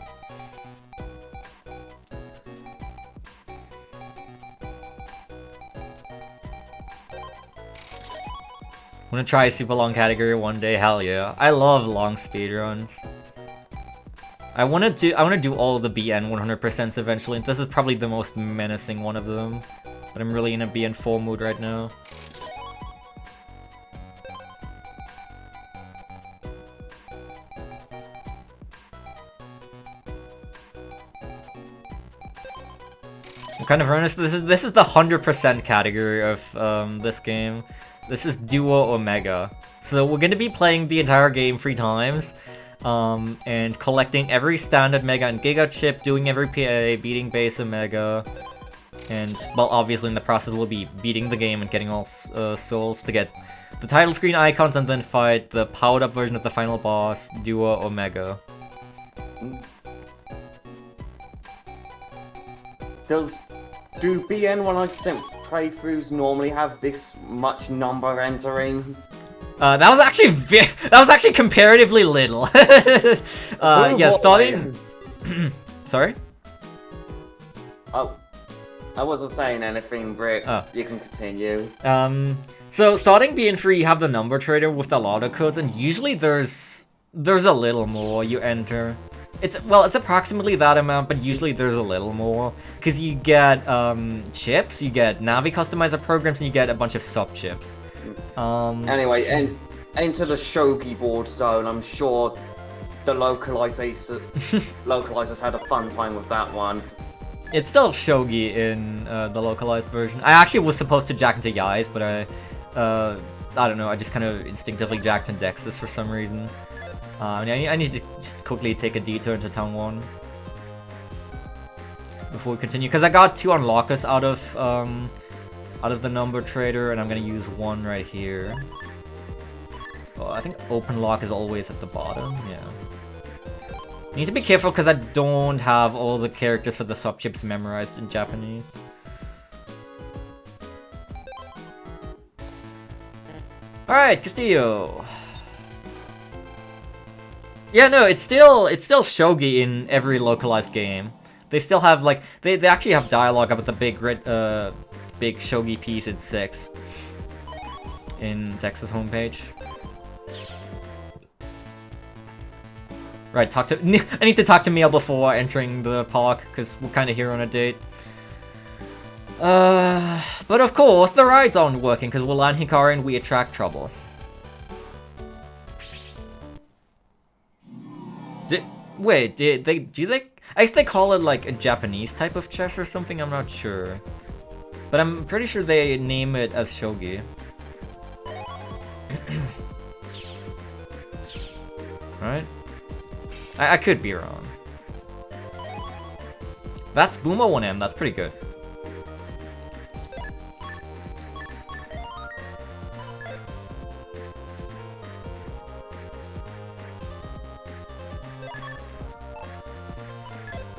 I'm gonna try a super long category one day, hell yeah. I love long speedruns. I wanna do all of the BN 100% eventually, and this is probably the most menacing one of them. But I'm really in a BN full mood right now. I'm kind of earnest. This is the 100% category of this game. This is Duo Omega. So we're gonna be playing the entire game 3 times, and collecting every standard Mega and Giga chip, doing every PA, beating base Omega, and well, obviously in the process we'll be beating the game and getting all souls to get the title screen icons, and then fight the powered up version of the final boss, Duo Omega. Do BN 100% playthroughs normally have this much number entering? That was actually comparatively little. Yeah, starting. Sorry. Oh, I wasn't saying anything, Rick. Oh. You can continue. So starting BN3, you have the number trader with the lotto codes, and usually there's there's a little more you enter. It's approximately that amount, but usually there's a little more. Because you get chips, you get Navi customizer programs, and you get a bunch of sub-chips. Anyway, enter the Shogi board zone. I'm sure the localizers had a fun time with that one. It's still Shogi in the localized version. I actually was supposed to jack into Yai's, but I don't know, I just kind of instinctively jacked in Dexys for some reason. I need to just quickly take a detour into Town 1 before we continue, because I got 2 unlockers out of the number trader, and I'm gonna use 1 right here. Oh, I think open lock is always at the bottom, yeah. I need to be careful because I don't have all the characters for the sub-chips memorized in Japanese. Alright, Castillo. Yeah, no, it's still Shogi in every localized game. They still have, like, they actually have dialogue about the big Shogi piece in 6 in Texas homepage. Right, I need to talk to Miel before entering the park, because we're kind of here on a date. But of course, the rides aren't working, because we're land Hikari and we attract trouble. Wait, do they? I guess they call it like a Japanese type of chess or something, I'm not sure. But I'm pretty sure they name it as Shogi. Right? I could be wrong. That's Boomo 1M, that's pretty good.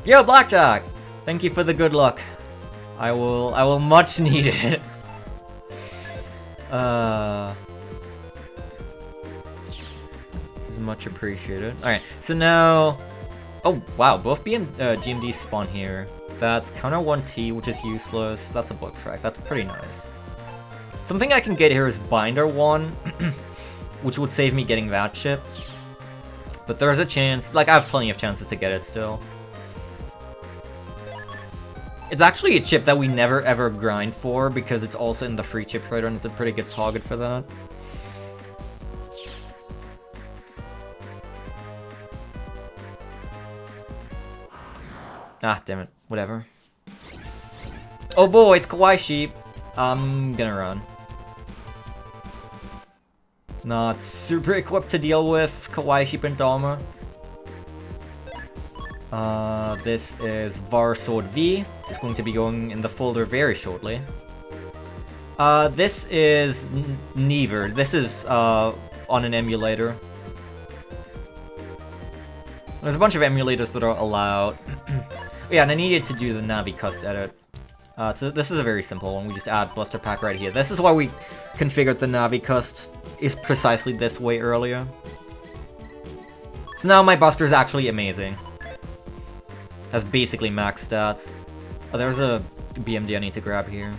Yo, Blackjack! Thank you for the good luck. I will much need it. Much appreciated. Alright, so now... Oh, wow, both B and GMD spawn here. That's counter 1T, which is useless. That's a book frag. That's pretty nice. Something I can get here is Binder 1, which would save me getting that chip. But there's a chance, like, I have plenty of chances to get it still. It's actually a chip that we never ever grind for, because it's also in the free chip trader, and it's a pretty good target for that. Ah, damn it. Whatever. Oh boy, it's Kawaii Sheep. I'm gonna run. Not super equipped to deal with Kawaii Sheep and Dharma. This is Varsword V. It's going to be going in the folder very shortly. This is Never. This is on an emulator. There's a bunch of emulators that are allowed. Yeah, and I needed to do the Navi Cust edit. So this is a very simple one. We just add Bluster Pack right here. This is why we configured the Navi Cust is precisely this way earlier. So now my Buster is actually amazing. Has basically max stats. Oh, there's a BMD I need to grab here.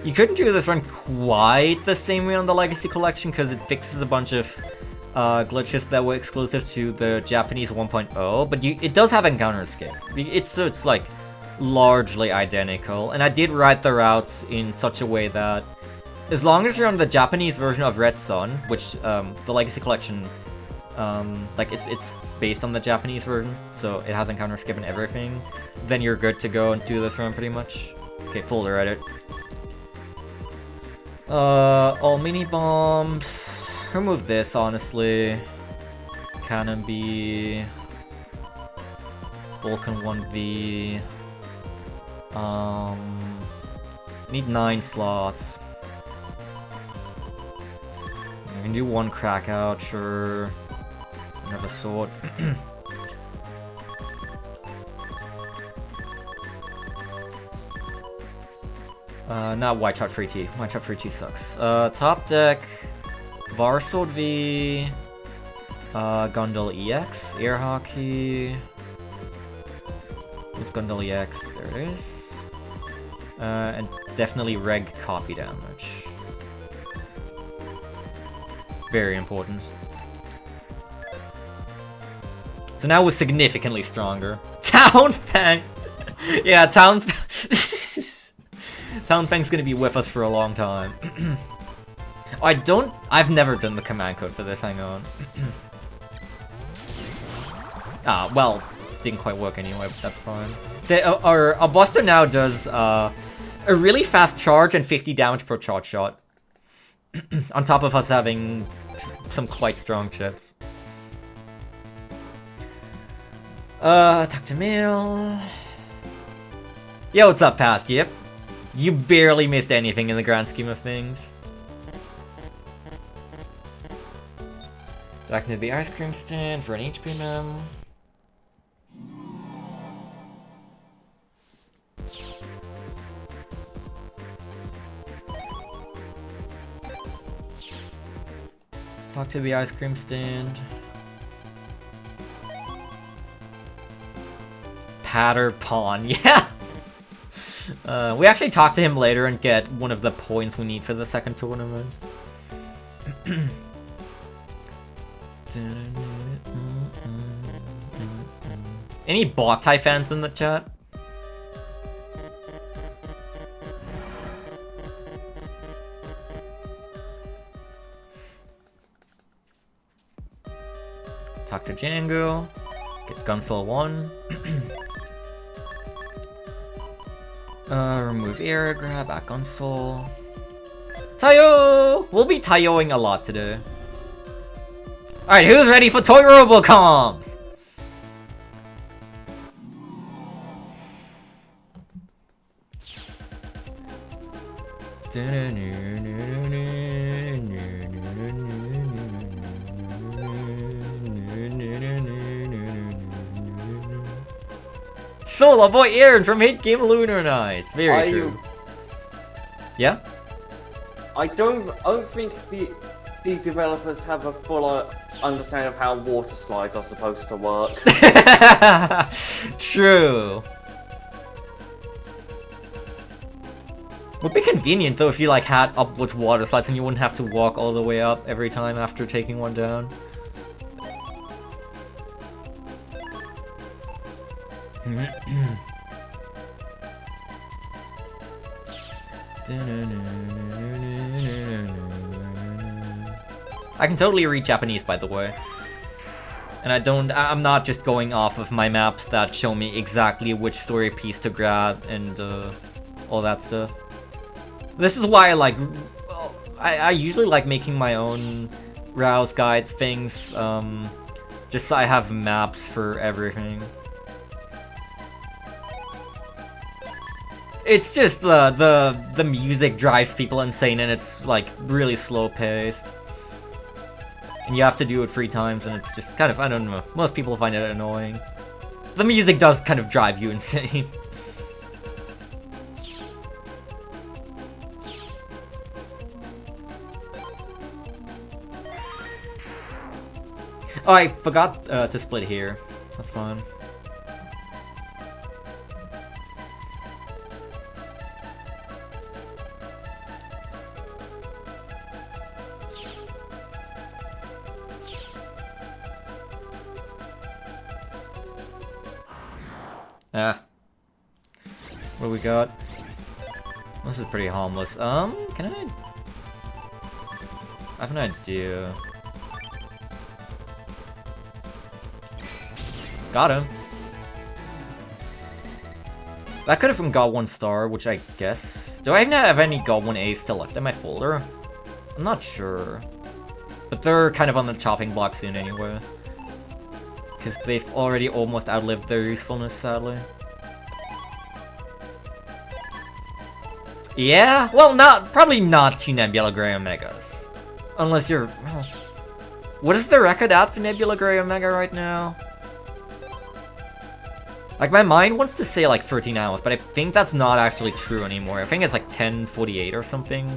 You couldn't do this run quite the same way on the Legacy Collection because it fixes a bunch of glitches that were exclusive to the Japanese 1.0, but it does have encounter escape. It's like largely identical, and I did write the routes in such a way that as long as you're on the Japanese version of Red Sun, which the Legacy Collection, like it's based on the Japanese version, so it has encounter escape and everything, then you're good to go and do this run pretty much. Okay, folder edit. All mini bombs. Remove this, honestly. Cannon B. Vulcan 1V. Need 9 slots. I can do 1 crack out, sure. Have a sword. Not White Shot Free T. White Shot Free T sucks. Top deck. Varsword V. Gundle EX. Air Hockey. It's Gundle EX. There it is. And definitely Reg copy damage. Very important. So now we're significantly stronger. Town Fang! Yeah, Town Fang's gonna be with us for a long time. I've never done the command code for this, hang on. Well, didn't quite work anyway, but that's fine. So, our Buster now does, a really fast charge and 50 damage per charge shot. On top of us having some quite strong chips. Talk to Mill. Yo, what's up, Past? Yep. You barely missed anything in the grand scheme of things. Back into the ice cream stand for an HP mem. Talk to the ice cream stand. Patter Pawn, yeah! We actually talk to him later and get one of the points we need for the second tournament. Any Boktai fans in the chat? Talk to Django. Get Gunsel 1. Remove Air Grab, back Gunsel. Tayo! We'll be Tayoing a lot today. Alright, who's ready for Toy Robocoms? Solar Boy Aaron from Hit Game Lunar Nights. Very true. Yeah? I don't think the developers have a full understanding of how water slides are supposed to work. True. Would be convenient though if you like had upwards water slides and you wouldn't have to walk all the way up every time after taking one down. I can totally read Japanese, by the way. And I'm not just going off of my maps that show me exactly which story piece to grab and all that stuff. This is why I usually like making my own routes, guides, things, just so I have maps for everything. It's just the music drives people insane and it's like really slow paced. And you have to do it 3 times and it's just kind of, I don't know, most people find it annoying. The music does kind of drive you insane. Oh, I forgot to split here. That's fine. What do we got? This is pretty harmless. Can I have an idea. Got him. That could have been got 1 star, which I guess... Do I even have any got 1A still left in my folder? I'm not sure. But they're kind of on the chopping block soon anyway. Because they've already almost outlived their usefulness, sadly. Yeah? Well, probably not 2 Nebula Grey Omegas. Unless you're... Well, what is the record at for Nebula Grey Omega right now? Like, my mind wants to say, like, 13 hours, but I think that's not actually true anymore. I think it's, like, 10:48 or something.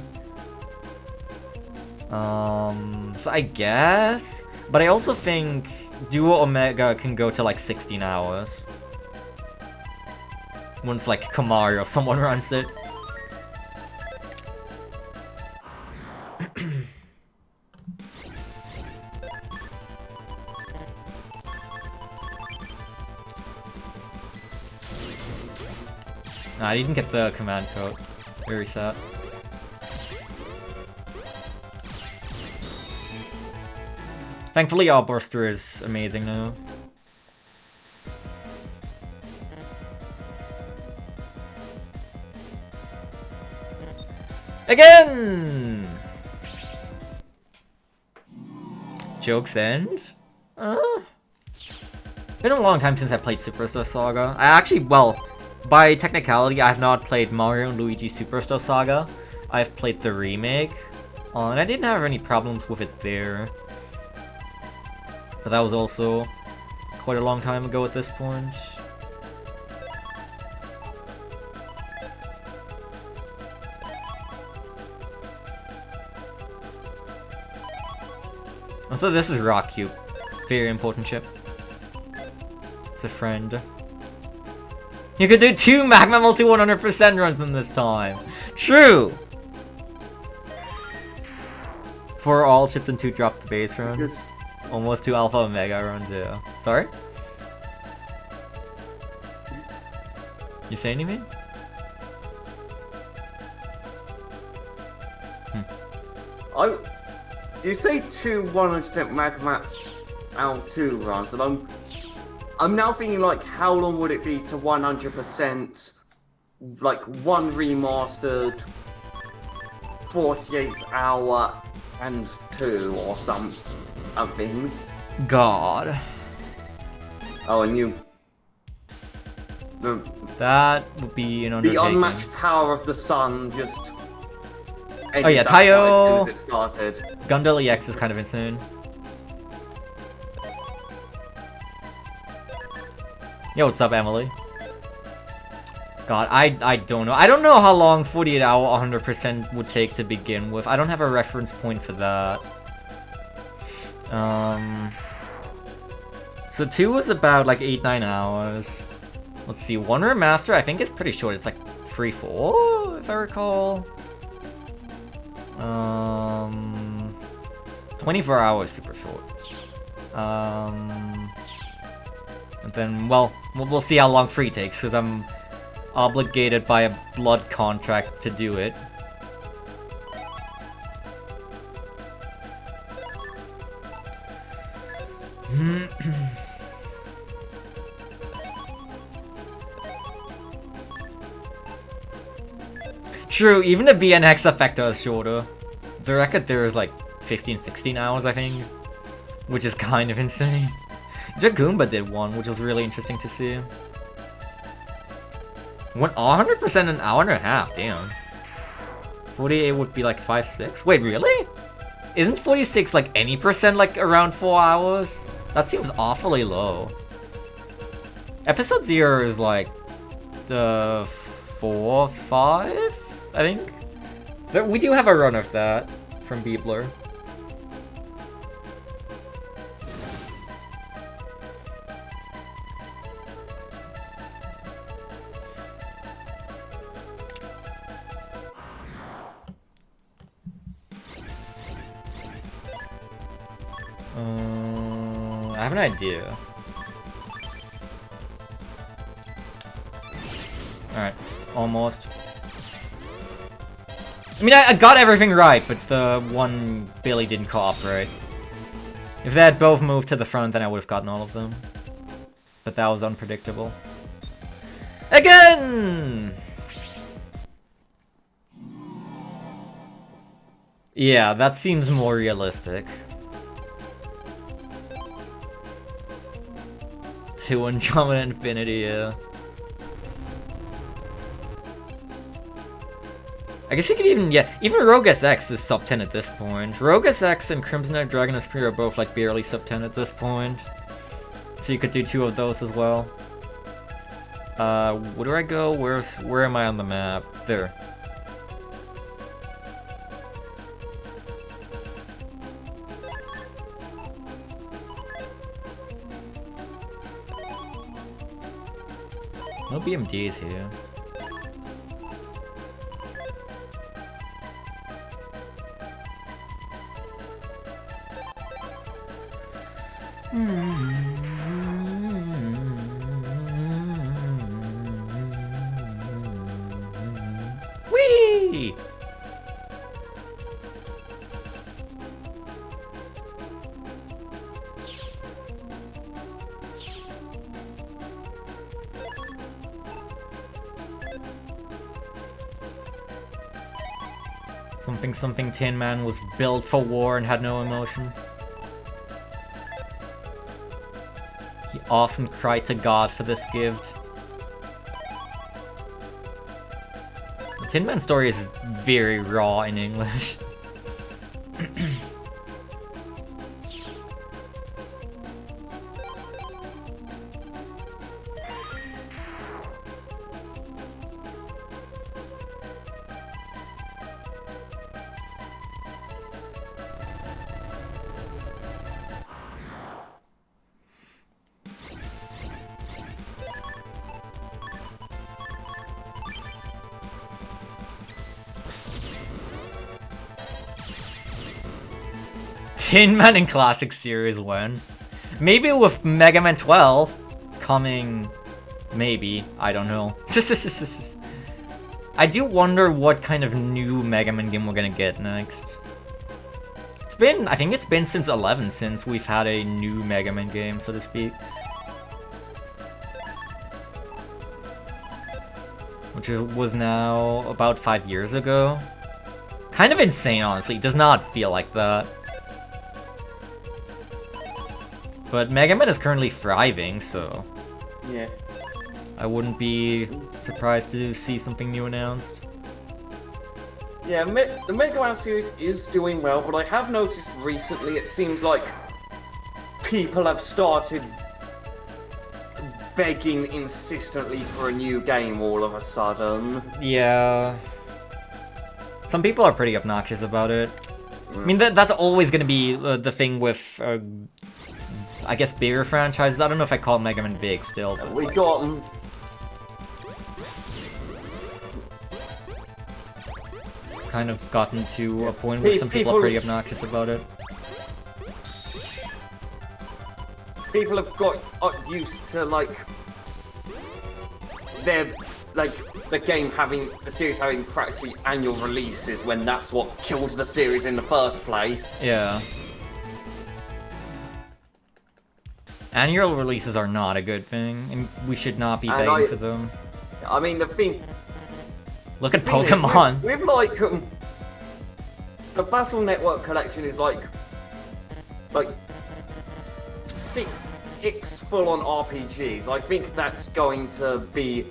So I guess? But I also think Duo Omega can go to, like, 16 hours. Once, like, Kamari or someone runs it. I didn't get the command code. Very sad. Thankfully, our burster is amazing now. Again! Joke's end? Been a long time since I played Superstar Saga. I actually, well, by technicality, I have not played Mario and Luigi Superstar Saga. I've played the remake, and I didn't have any problems with it there. But that was also quite a long time ago at this point. Also, this is Rock Cube. Very important chip. It's a friend. You could do 2 Magma Multi 100% runs in this time. True! 4 all chips and 2 drop the base runs. Almost 2 Alpha Omega runs, yeah. Sorry? You say anything? You say 2 100% Magma L2 runs, and I'm now thinking like, how long would it be to 100%, like 1 remastered, 48 hour and 2 or something. God. Oh, and that would be an undertaking. The unmatched power of the sun just. Oh yeah, Tayo. As soon as it started. Gundam EX is kind of insane. Yo, what's up, Emily? God, I don't know. I don't know how long 48 hour 100% would take to begin with. I don't have a reference point for that. So 2 was about like 8-9 hours. Let's see, 1 remaster I think it's pretty short. It's like 3-4 if I recall. 24 hours super short. And then, well, we'll see how long free takes, because I'm obligated by a blood contract to do it. True, even the BNX Effector is shorter. The record there is like 15-16 hours, I think, which is kind of insane. Jagoomba did one, which was really interesting to see. Went 100% an hour and a half, damn. 48 would be like 5-6? Wait, really? Isn't 46 like any percent like around 4 hours? That seems awfully low. Episode 0 is like 4, 5, I think. We do have a run of that from Beebler. I have an idea. Alright, almost. I mean, I got everything right, but the one Billy didn't cooperate. If they had both moved to the front, then I would have gotten all of them. But that was unpredictable. Again! Yeah, that seems more realistic. 2 Andromeda Infinity, yeah. I guess you could even, yeah, even Rogue SX is sub 10 at this point. Rogue SX and Crimson Knight Dragon Esprit are both like barely sub 10 at this point. So you could do 2 of those as well. Where do I go? Where am I on the map? There. No BMDs here. Something something Tin Man was built for war and had no emotion. He often cried to God for this gift. The Tin Man story is very raw in English. Tin Man in Classic Series when? Maybe with Mega Man 12 coming, maybe, I don't know. I do wonder what kind of new Mega Man game we're gonna get next. I think it's been since 11 since we've had a new Mega Man game, so to speak. Which was now about 5 years ago. Kind of insane, honestly. It does not feel like that. But Mega Man is currently thriving, so... Yeah. I wouldn't be surprised to see something new announced. Yeah, the Mega Man series is doing well, but I have noticed recently it seems like people have started begging insistently for a new game all of a sudden. Yeah. Some people are pretty obnoxious about it. I mean, that's always going to be the thing with... I guess bigger franchises. I don't know if I call Mega Man big still. But We got it's kind of gotten to a point where some people are pretty obnoxious about it. People have got used to like the series having practically annual releases when that's what killed the series in the first place. Yeah. Annual releases are not a good thing, and we should not be begging for them. I mean, the thing... Look at Pokémon! With like, the Battle Network collection is like 6 full-on RPGs. I think that's going to be,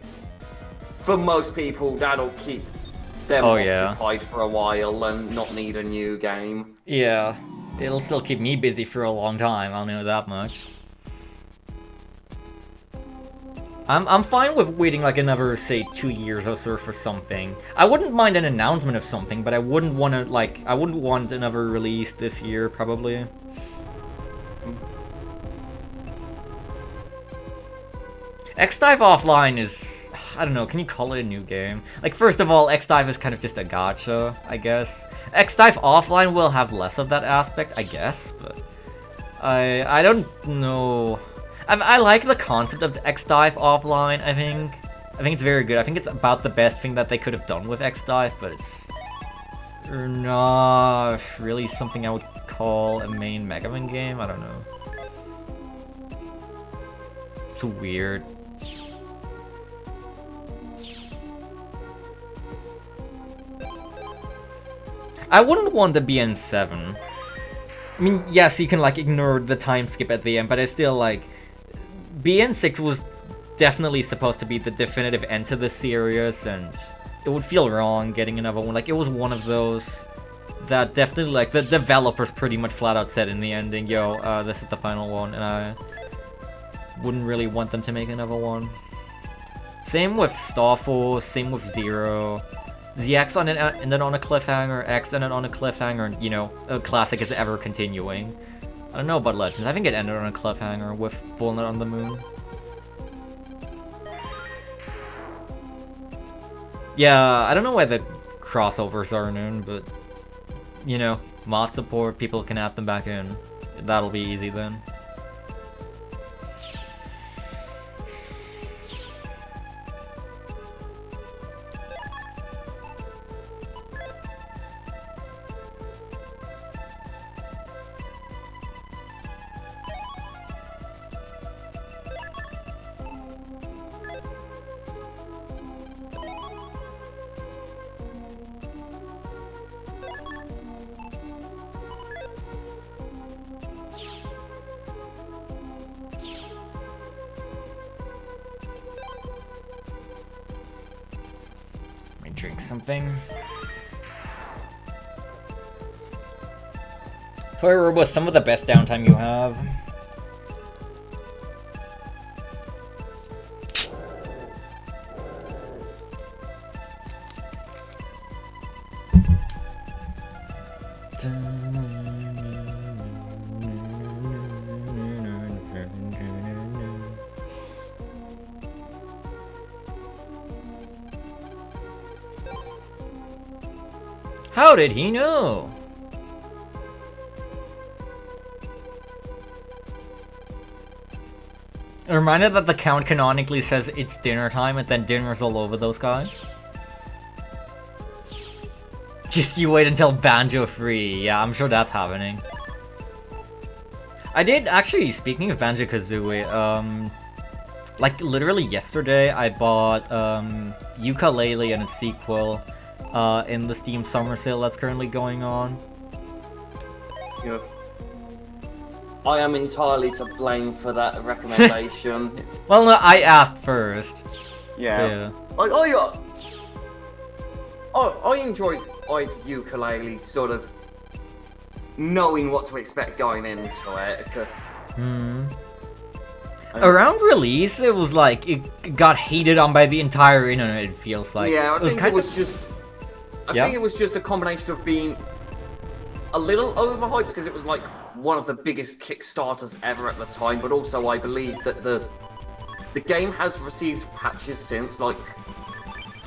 for most people, that'll keep them occupied for a while and not need a new game. Yeah, it'll still keep me busy for a long time, I'll know that much. I'm fine with waiting like another, say, 2 years or so for something. I wouldn't mind an announcement of something, but I wouldn't want to, like, I wouldn't want another release this year, probably. X-Dive Offline is, I don't know, can you call it a new game? Like, first of all, X-Dive is kind of just a gacha, I guess. X-Dive Offline will have less of that aspect, I guess, but I don't know. I like the concept of the X-Dive Offline, I think. I think it's very good. I think it's about the best thing that they could have done with X-Dive, but it's not really something I would call a main Mega Man game. I don't know. It's weird. I wouldn't want the BN7. I mean, yes, you can, like, ignore the time skip at the end, but it's still, like... BN6 was definitely supposed to be the definitive end to the series, and it would feel wrong getting another one. Like, it was one of those that definitely, like, the developers pretty much flat out said in the ending, yo, this is the final one, and I wouldn't really want them to make another one. Same with Star Force, same with Zero. ZX ended on a cliffhanger, X ended on a cliffhanger, and, you know, a classic is ever continuing. I don't know about Legends, I think it ended on a cliffhanger with Bullet on the Moon. Yeah, I don't know why the crossovers are known, but, you know, mod support, people can add them back in. That'll be easy then. something. Toy Robo, some of the best downtime you have. How did he know? I'm reminded that the count canonically says it's dinner time and then dinner's all over those guys. Just you wait until Banjo free. Yeah, I'm sure that's happening. I did actually, speaking of Banjo-Kazooie, like literally yesterday I bought Yooka-Laylee and its sequel in the Steam Summer Sale that's currently going on. Yeah. I am entirely to blame for that recommendation. Well, no, I asked first. Yeah. I enjoyed Yooka-Laylee, sort of knowing what to expect going into it. Around release, it was like it got hated on by the entire internet. It feels like. Yeah, I think it was just a combination of being a little overhyped because it was like one of the biggest Kickstarters ever at the time, but also I believe that the game has received patches since. Like,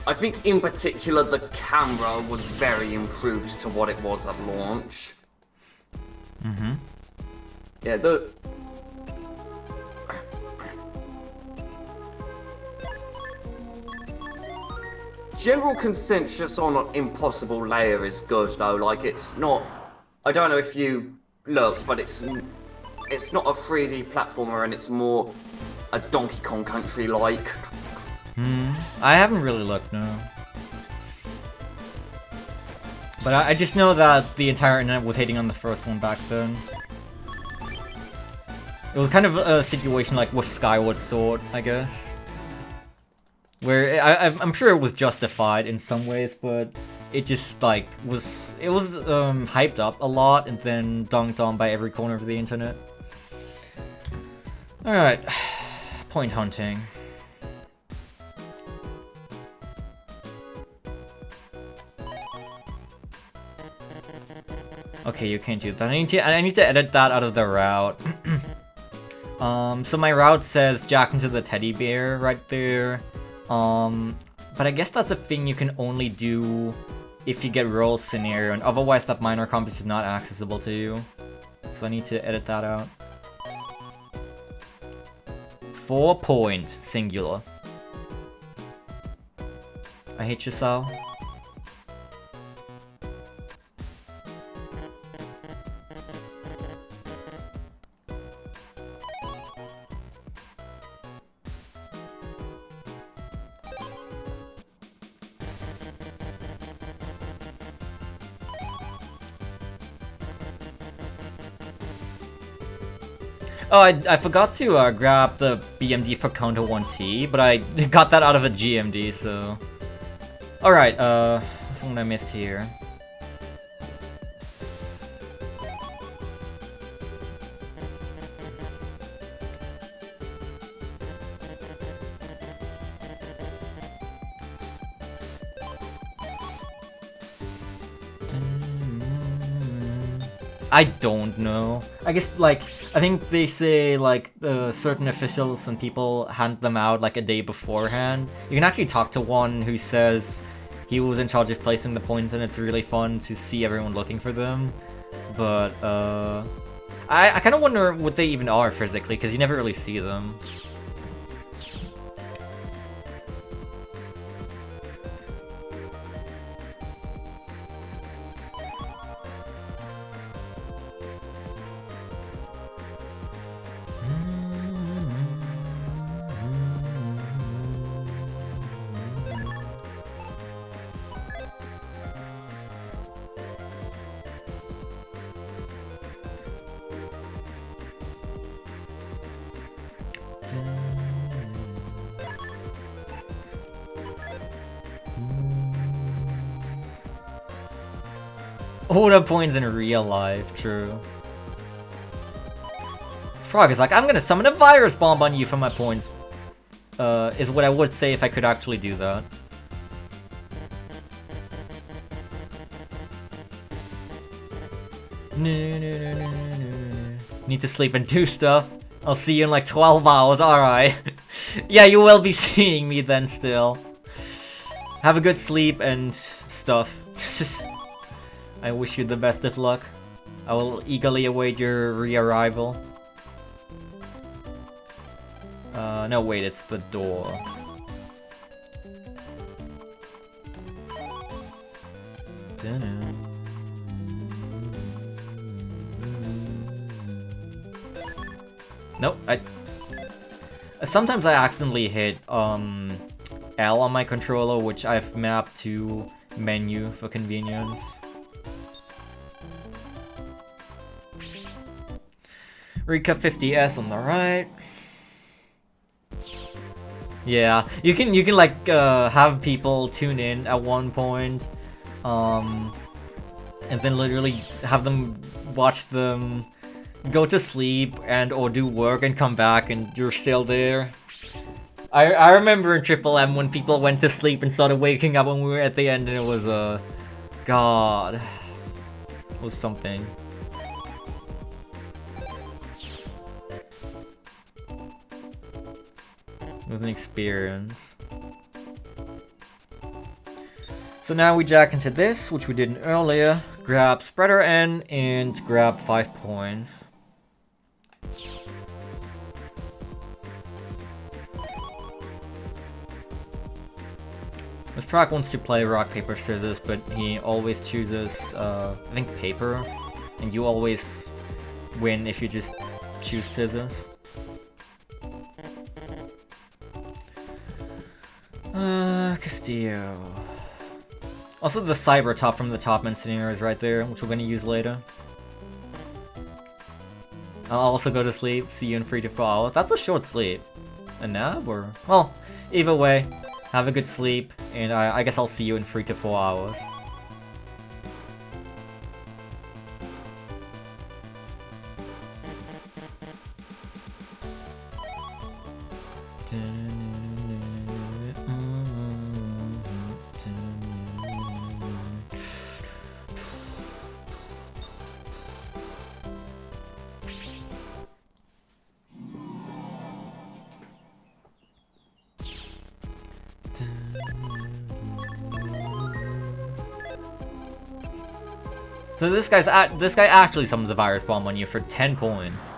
I think in particular the camera was very improved to what it was at launch. Yeah, the general consensus on Impossible Layer is good though. Like, it's not. I don't know if you looked, but it's not a 3D platformer, and it's more a Donkey Kong Country like. I haven't really looked, no. But I just know that the entire internet was hating on the first one back then. It was kind of a situation like with Skyward Sword, I guess. Where I'm sure it was justified in some ways, but it just like was hyped up a lot and then dunked on by every corner of the internet. Alright. Point hunting. Okay, you can't do that. I need to edit that out of the route. So my route says jack into the teddy bear right there. But I guess that's a thing you can only do if you get roll scenario, and otherwise that minor comp is not accessible to you. So I need to edit that out. 4 point singular. I hate you so. Oh, I forgot to grab the BMD for Counter 1T, but I got that out of a GMD, so... Alright, what's what I missed here? I don't know. I guess, like, I think they say, like, certain officials and people hand them out, like, a day beforehand. You can actually talk to one who says he was in charge of placing the points, and it's really fun to see everyone looking for them. But, I kind of wonder what they even are physically, because you never really see them. Hold up points in real life, true. Frog is like, I'm gonna summon a virus bomb on you for my points. Is what I would say if I could actually do that. Need to sleep and do stuff. I'll see you in like 12 hours, alright. Yeah, you will be seeing me then still. Have a good sleep and stuff. I wish you the best of luck. I will eagerly await your re-arrival. No wait, it's the door. Nope, sometimes I accidentally hit L on my controller, which I've mapped to menu for convenience. Rika 50S on the right. Yeah, you can like have people tune in at one point, and then literally have them watch them go to sleep and or do work and come back and you're still there. I remember in Triple M when people went to sleep and started waking up when we were at the end, and it was God, it was something. It was an experience. So now we jack into this, which we did earlier. Grab Spreader N and grab 5 points. This proc wants to play rock, paper, scissors, but he always chooses, I think paper. And you always win if you just choose scissors. Castillo. Also, the Cyber Top from the Topman scenario is right there, which we're gonna use later. I'll also go to sleep. See you in 3 to 4 hours. That's a short sleep. A nap, or... Well, either way, have a good sleep, and I guess I'll see you in 3 to 4 hours. So this guy actually summons a virus bomb on you for 10 points.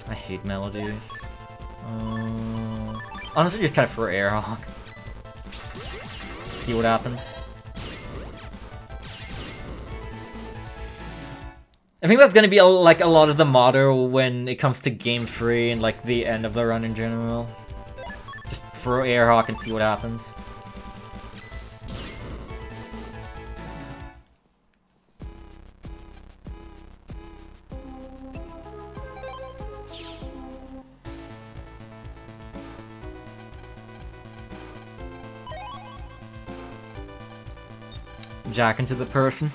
I hate melodies. Honestly, just kind of for air hawk. See what happens. I think that's gonna be like a lot of the motto when it comes to Game 3 and like the end of the run in general. Just throw Airhawk and see what happens. Jack into the person.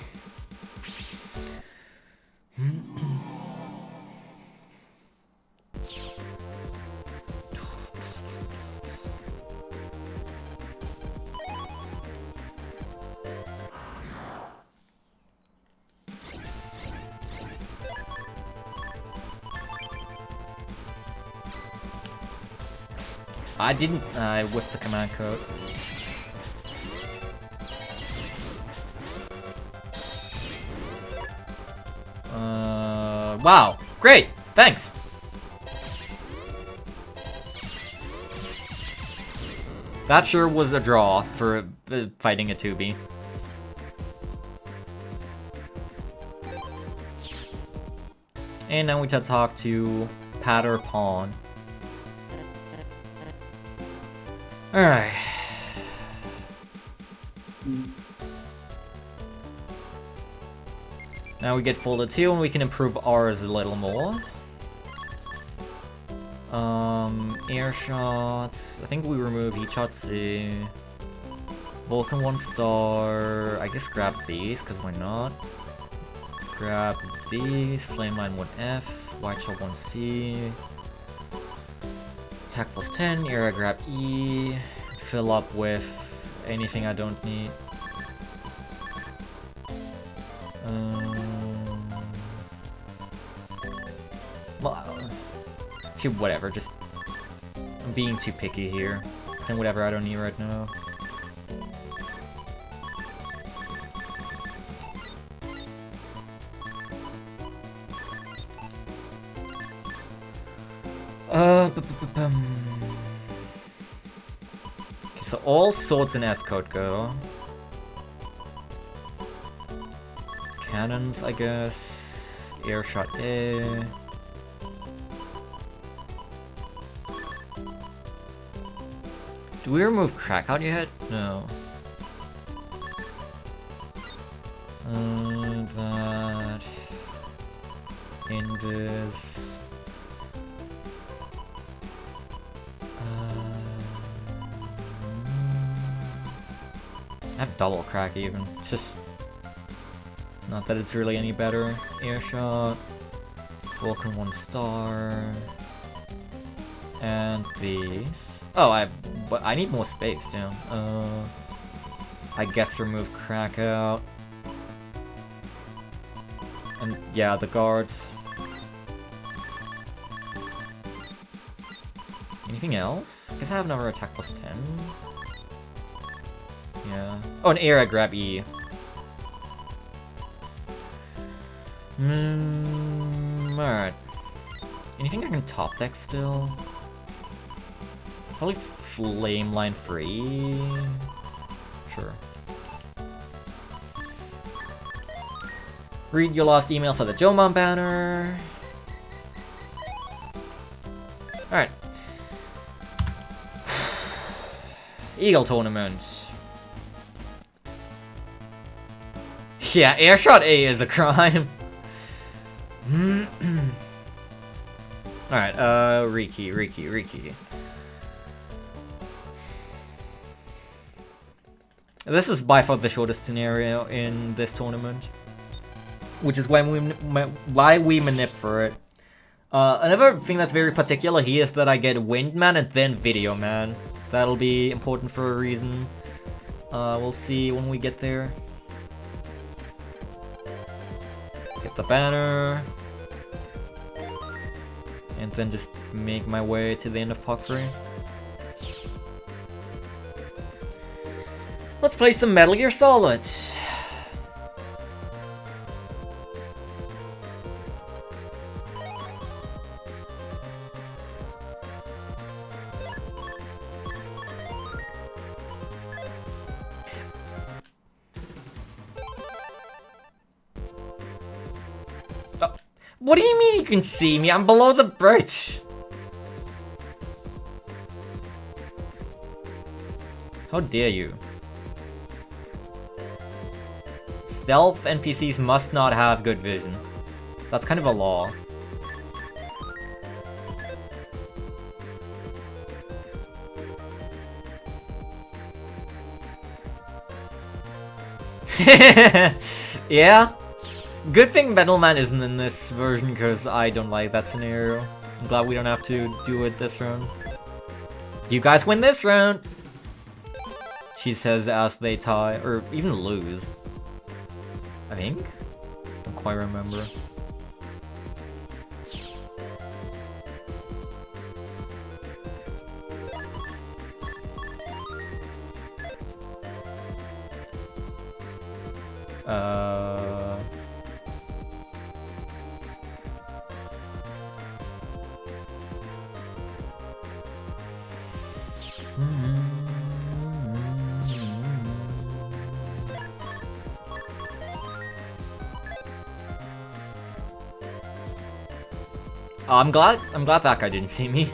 I whiffed the command code. Wow, great, thanks. That sure was a draw for fighting a 2B. And now we talk to Patter Pawn. Alright. Now we get folder 2 and we can improve ours a little more. Air shots. I think we remove Ichotsu. Vulcan 1 star. I guess grab these, because why not? Grab these. Flame Line 1F. White Shot 1C. Attack plus 10. Era grab E. Fill up with anything I don't need. Well, okay, whatever, just... I'm being too picky here. And whatever I don't need right now. Okay, so all swords in S-code go. Cannons, I guess. Air shot A. Do we remove crack out yet? No. That. In this. I have double crack even. It's just not that it's really any better. Air shot. Vulcan 1 star. And these. Oh, but I need more space, damn. I guess remove crack out. And yeah, the guards. Anything else? I guess I have another attack plus 10. Yeah. Oh, an air I grab E. Alright. Anything I can top deck still? Probably flame line free. Sure. Read your last email for the Jomon banner. Alright. Eagle tournament. Yeah, airshot A is a crime. Alright, Riki. This is by far the shortest scenario in this tournament. Which is why we manip for it. Another thing that's very particular here is that I get Windman and then Video Man. That'll be important for a reason. We'll see when we get there. Get the banner. And then just make my way to the end of Park 3. Let's play some Metal Gear Solid. What do you mean you can see me? I'm below the bridge. How dare you? Stealth NPCs must not have good vision. That's kind of a law. Yeah? Good thing Metalman isn't in this version, because I don't like that scenario. I'm glad we don't have to do it this round. You guys win this round! She says as they tie, or even lose. I think? Don't quite remember. Oh, I'm glad that guy didn't see me.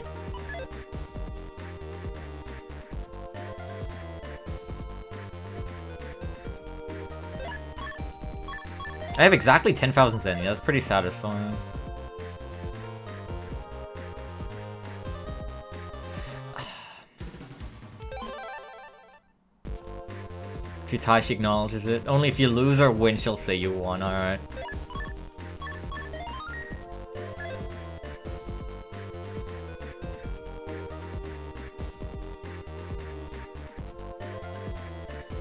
I have exactly 10,000 Zenny, that's pretty satisfying. If you tie, she acknowledges it. Only if you lose or win, she'll say you won, alright.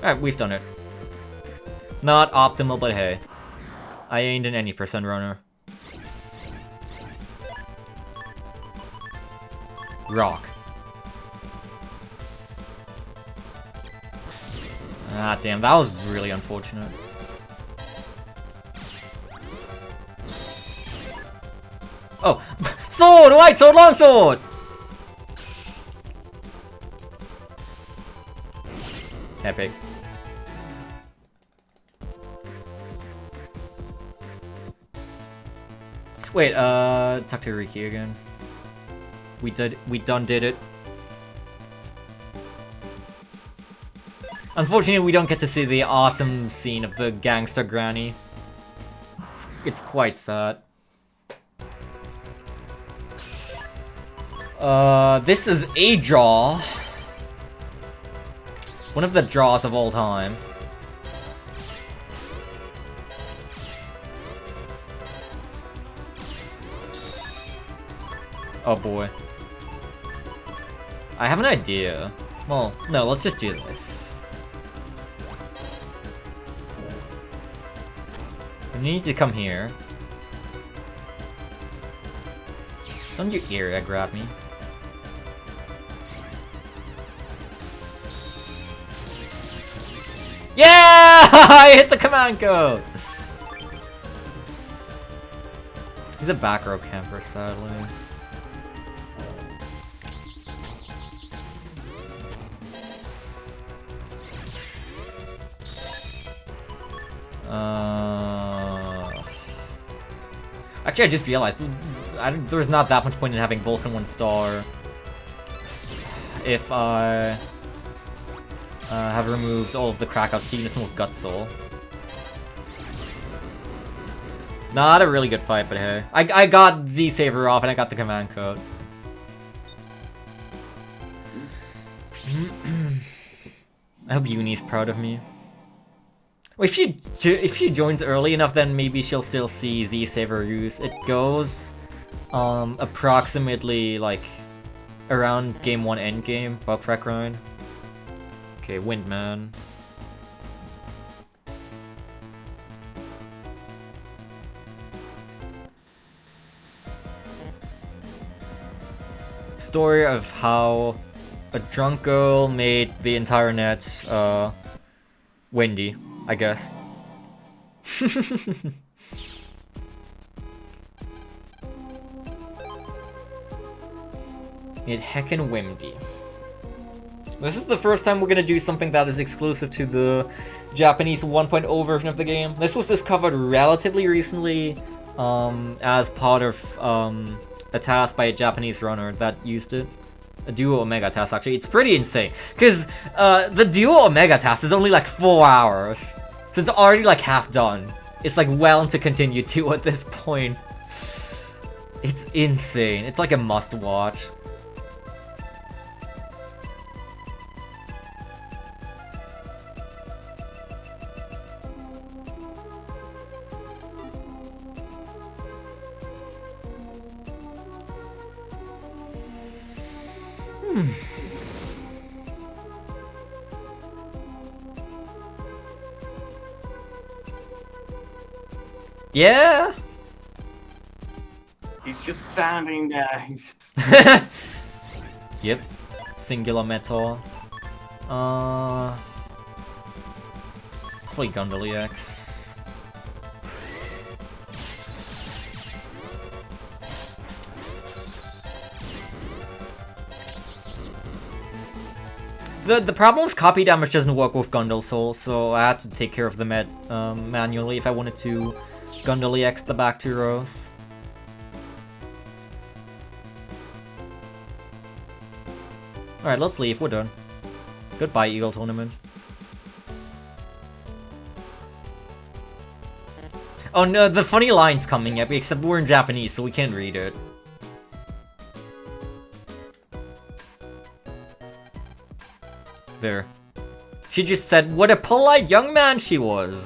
Alright, we've done it. Not optimal, but hey. I ain't an any percent runner. Rock. Ah, damn, that was really unfortunate. Oh! Sword! White sword, long sword! Epic. Wait, talk to Riki again. We done did it. Unfortunately, we don't get to see the awesome scene of the gangster granny. It's quite sad. This is a draw. One of the draws of all time. Oh boy. I have an idea. Well, no, let's just do this. You need to come here. Don't you area grab me. Yeah! I hit the command code! He's a back row camper, sadly. Actually, I just realized there's not that much point in having Vulcan 1 star if I have removed all of the Krakow Seedness with Gut Soul. Not a really good fight, but hey. I got Z-Saver off and I got the command code. I hope Uni's proud of me. Well, if she joins early enough, then maybe she'll still see Z-Saver use. It goes approximately like around game 1 endgame, bug frag grind. Okay, Windman. Story of how a drunk girl made the entire net windy, I guess. Made heckin' windy. This is the first time we're gonna do something that is exclusive to the Japanese 1.0 version of the game. This was discovered relatively recently as part of a task by a Japanese runner that used it. A Duo Omega task, actually. It's pretty insane. Because the Duo Omega task is only like 4 hours. So it's already like half done. It's like well into continue 2 at this point. It's insane. It's like a must watch. Yeah. He's just standing there. Yep. Singular metal. Probably Gundam EX. The problem is copy damage doesn't work with Gundam Soul, so I had to take care of the med manually if I wanted to Gundam EX the back 2 rows. Alright, let's leave. We're done. Goodbye, Eagle Tournament. Oh no, the funny line's coming up, except we're in Japanese, so we can't read it. There. She just said, what a polite young man she was.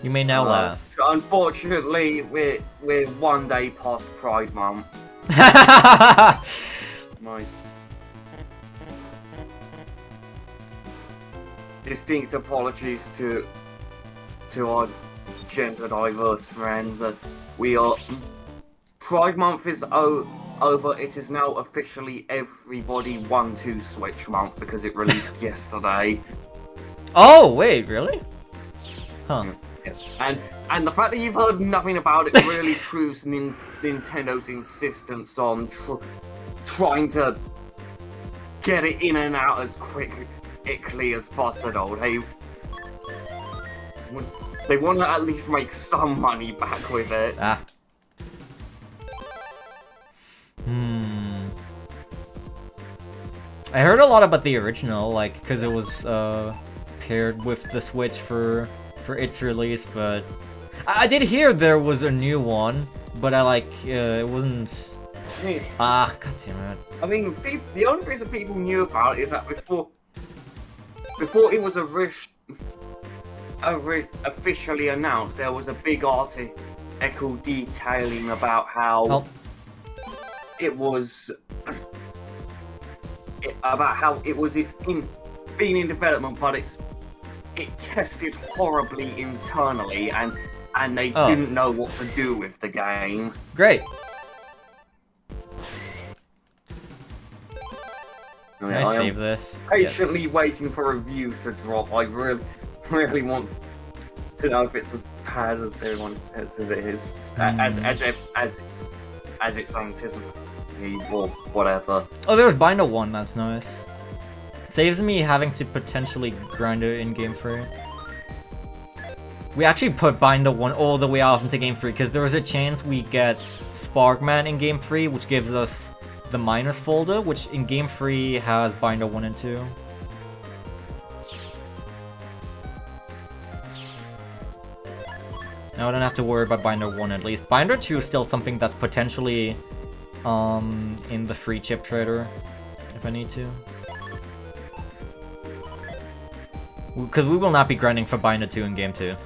You may now laugh. Unfortunately, we're 1 day past Pride Month. My distinct apologies to our gender diverse friends. We are Pride Month is over. It is now officially everybody 1-2 Switch month because it released yesterday. Oh wait, really? Huh. And the fact that you've heard nothing about it really proves Nintendo's insistence on trying to get it in and out as quickly as possible. They want to at least make some money back with it. Ah. I heard a lot about the original, like, because it was paired with the Switch for its release, but I did hear there was a new one, but it wasn't. Ah, god damn it. I mean, the only reason people knew about it is that before it was officially announced, there was a big article detailing about how it was being in development, but it tested horribly internally, and they didn't know what to do with the game. Great. I I save this. Patiently waiting for reviews to drop. I really want to know if it's as bad as everyone says it is, as it's anticipated or whatever. Oh, there's Binder 1. That's nice. Saves me having to potentially grind it in Game 3. We actually put Binder 1 all the way off into Game 3 because there was a chance we get SparkMan in Game 3, which gives us the minus folder, which in Game 3 has Binder 1 and 2. Now I don't have to worry about Binder 1 at least. Binder 2 is still something that's potentially in the free chip trader if I need to. Because we will not be grinding for Binder 2 in Game 2.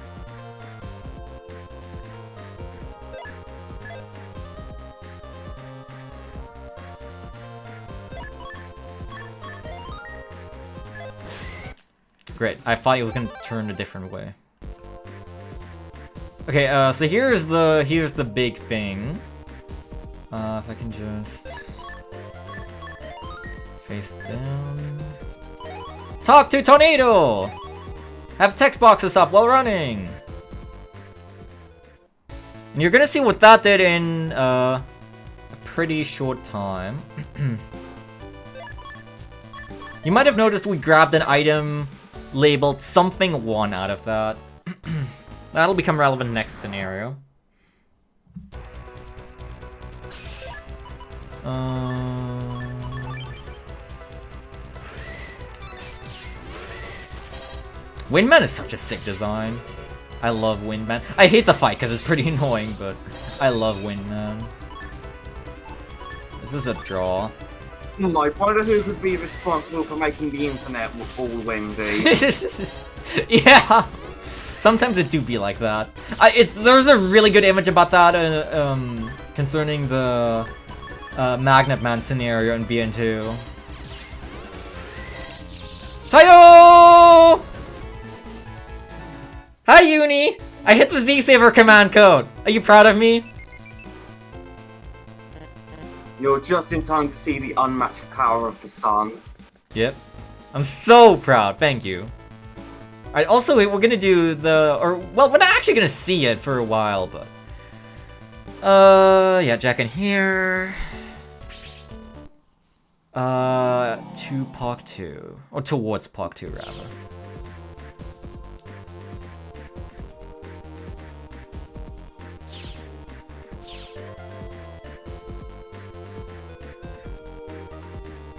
Great, I thought it was gonna turn a different way. Okay, so here's the big thing. If I can just face down. Talk to Tornado! Have text boxes up while running! And you're gonna see what that did in a pretty short time. You might have noticed we grabbed an item labeled something 1 out of that. That'll become relevant next scenario. Windman is such a sick design. I love Windman. I hate the fight because it's pretty annoying, but I love Windman. This is a draw. I wonder who could be responsible for making the internet all windy. Yeah! Sometimes it do be like that. There's a really good image about that concerning the Magnet Man scenario in BN2. Tayo! Hi, Uni! I hit the Z-Saver command code! Are you proud of me? You're just in time to see the unmatched power of the sun. Yep. I'm so proud, thank you. Alright, also, we're gonna do well, we're not actually gonna see it for a while, but... yeah, Jack in here... to Park 2. Or towards Park 2, rather.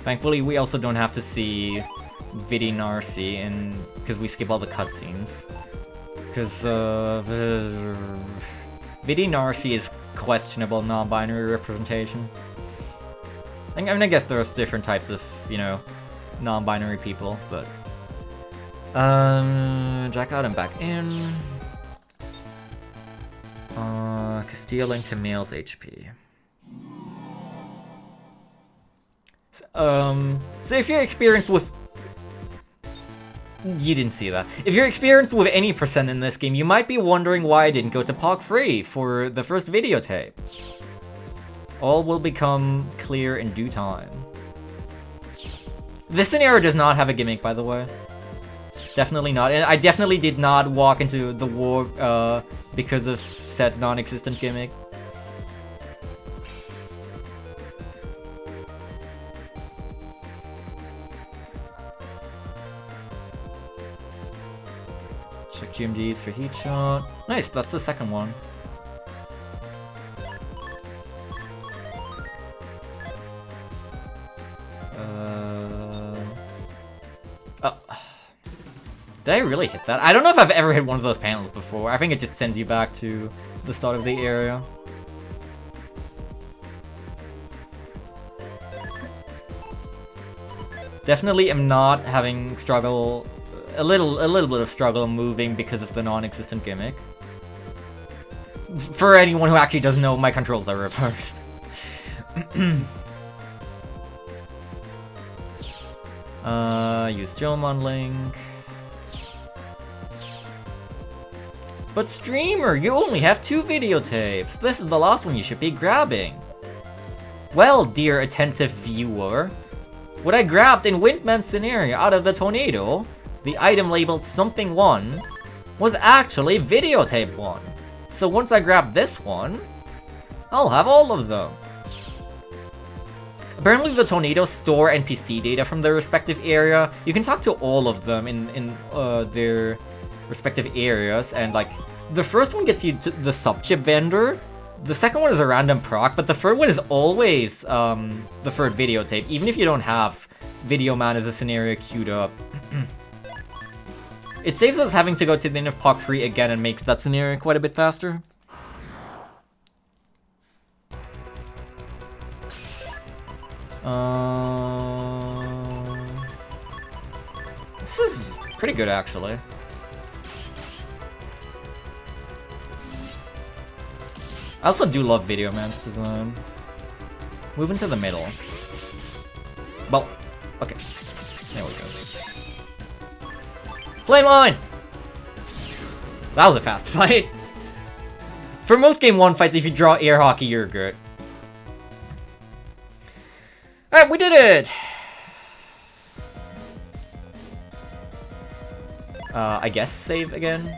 Thankfully, we also don't have to see Vidi Narcy because we skip all the cutscenes. Because, Vidi Narcy is questionable non-binary representation. I mean, I guess there's different types of, you know, non-binary people, but... Jack out and back in. Castile link to male's HP. So if you're experienced with... You didn't see that. If you're experienced with any percent in this game, you might be wondering why I didn't go to POC free for the first videotape. All will become clear in due time. This scenario does not have a gimmick, by the way. Definitely not. And I definitely did not walk into the war because of said non-existent gimmick. Check GMGs for heat shot. Nice, that's the second one. Oh. Did I really hit that? I don't know if I've ever hit one of those panels before. I think it just sends you back to the start of the area. Definitely am not having struggle, a little bit of struggle moving because of the non-existent gimmick. For anyone who actually doesn't know, my controls are reversed. Use Jomon link. But streamer, you only have 2 videotapes. This is the last one you should be grabbing. Well, dear attentive viewer, what I grabbed in Windman's scenario out of the tornado, the item labeled something 1, was actually videotape 1. So once I grab this one, I'll have all of them. Apparently the tornadoes store NPC data from their respective area. You can talk to all of them in their respective areas, and like the first one gets you to the sub-chip vendor, the second one is a random proc, but the third one is always the third videotape, even if you don't have Video Man as a scenario queued up. It saves us having to go to the end of POC 3 again and makes that scenario quite a bit faster. This is pretty good, actually. I also do love Video Man's design. Move into the middle. Well, okay. There we go. Flame line! That was a fast fight. For most Game 1 fights, if you draw air hockey, you're good. Alright, we did it! I guess save again.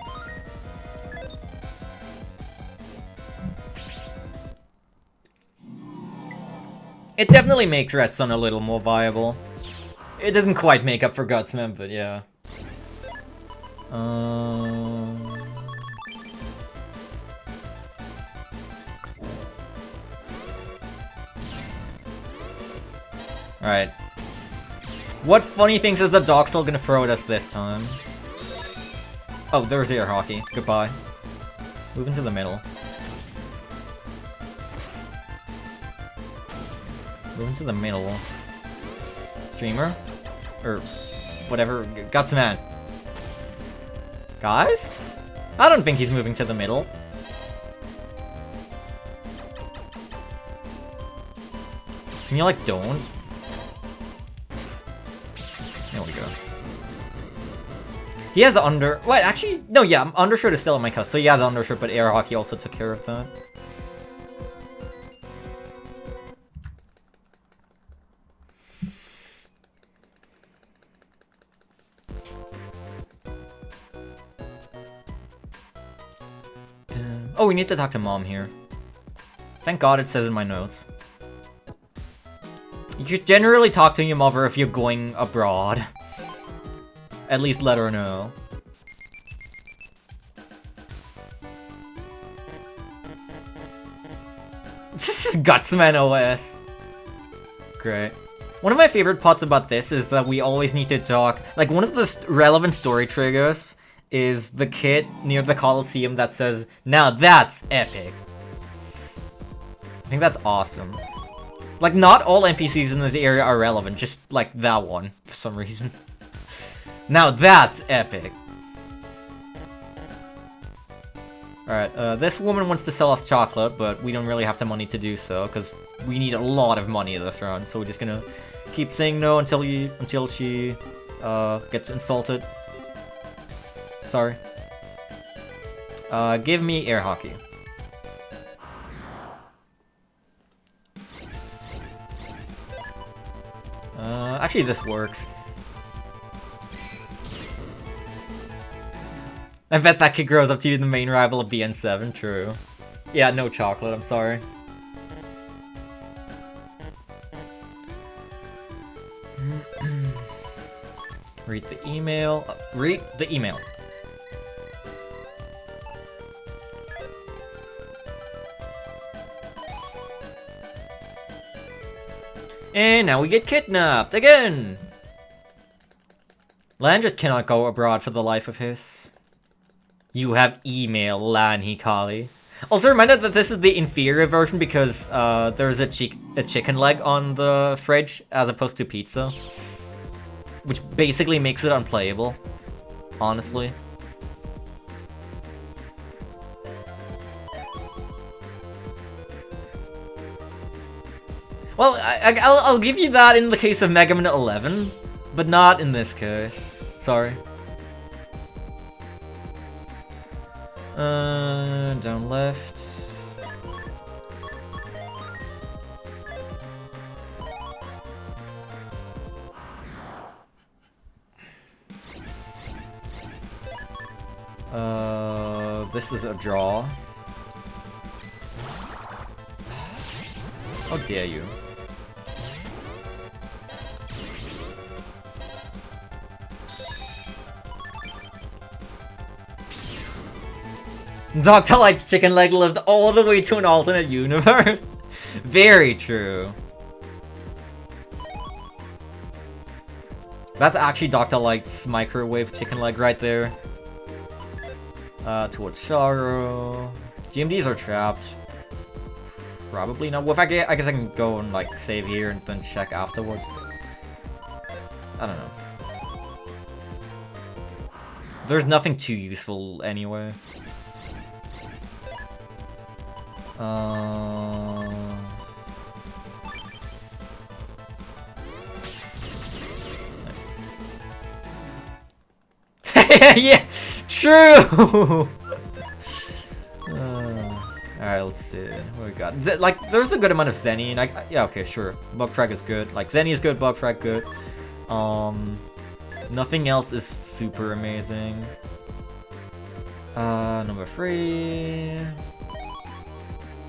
It definitely makes Red Sun a little more viable. It doesn't quite make up for Gutsman, but yeah. Alright. What funny things is the dog still gonna throw at us this time? Oh, there's air hockey. Goodbye. Move into the middle. Move into the middle. Streamer? Or whatever. Gutsman. Guys? I don't think he's moving to the middle. Can you like don't? There we go. He has under... Wait, actually... No, yeah, undershirt is still in my cuss, so he has undershirt, but air hockey also took care of that. Oh, we need to talk to Mom here. Thank God it says in my notes. You should generally talk to your mother if you're going abroad. At least let her know. This is Gutsman OS. Great. One of my favorite parts about this is that we always need to talk... Like, one of the relevant story triggers is the kid near the Coliseum that says, "Now that's epic." I think that's awesome. Like, not all NPCs in this area are relevant, just, like, that one, for some reason. Now that's epic. Alright, this woman wants to sell us chocolate, but we don't really have the money to do so, because we need a lot of money this round, so we're just gonna keep saying no until she, gets insulted. Sorry. Give me air hockey. Actually this works. I bet that kid grows up to be the main rival of BN7, true. Yeah, no chocolate, I'm sorry. Read the email. Read the email. And now we get kidnapped again! Lan just cannot go abroad for the life of his. You have email, Lan Hikari. Also reminded that this is the inferior version because there's a chicken leg on the fridge as opposed to pizza. Which basically makes it unplayable, honestly. Well, I'll give you that in the case of Mega Man 11, but not in this case. Sorry. Down left. This is a draw. How dare you? Dr. Light's chicken leg lived all the way to an alternate universe. Very true. That's actually Dr. Light's microwave chicken leg right there. Towards Sharo. GMDs are trapped. Probably not. Well, if I guess I can go and like save here and then check afterwards. I don't know. There's nothing too useful anyway. Nice. Yeah, true. Alright, let's see. What we got? Like, there's a good amount of Zenny, and yeah, okay, sure. Bugfrag is good. Like, Zenny is good, Bugfrag good. Nothing else is super amazing. Number 3.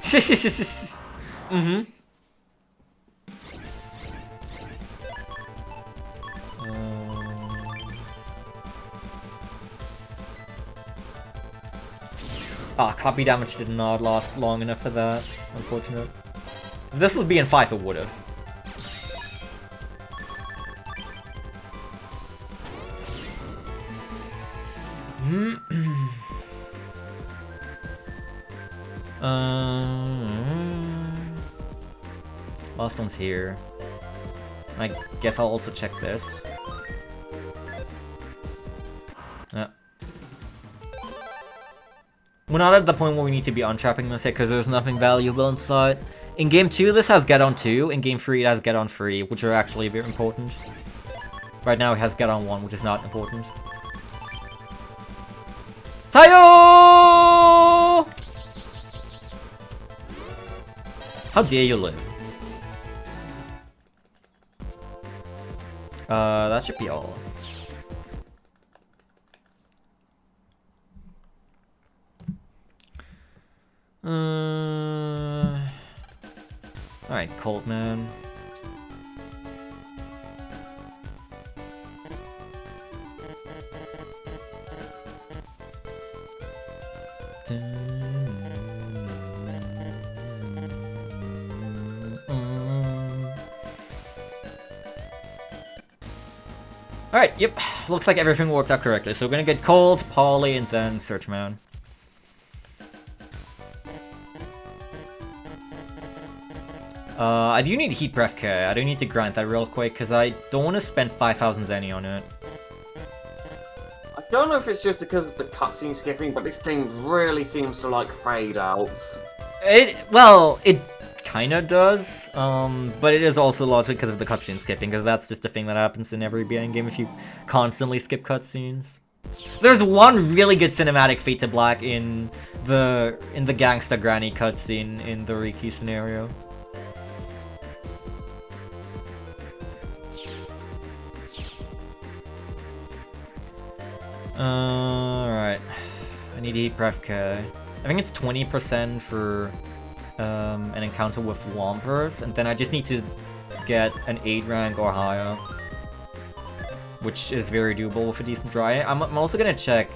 Mm-hmm. Copy damage did not last long enough for that. Unfortunate. If this was BN5, it would have. Last one's here. I guess I'll also check this. We're not at the point where we need to be untrapping this yet because there's nothing valuable inside. In Game 2, this has Get On 2. In Game 3, it has Get On 3, which are actually very important. Right now, it has Get On 1, which is not important. Tayo! How dare you live? That should be all. Alright, Cold Man. Alright, yep. Looks like everything worked out correctly. So we're gonna get Cold, Polly, and then SparkMan. I do need Heat Breath K. I do need to grant that real quick, because I don't want to spend 5,000 Zenny on it. I don't know if it's just because of the cutscene skipping, but this game really seems to like fade out. Well, it kind of does, but it is also largely because of the cutscene skipping, because that's just a thing that happens in every BN game if you constantly skip cutscenes. There's one really good cinematic Fade to Black in the Gangsta Granny cutscene in the Riki scenario. Alright. I need Heat Breath K. I think it's 20% for an encounter with Whompers, and then I just need to get an 8 rank or higher, which is very doable with a decent try. I'm also gonna check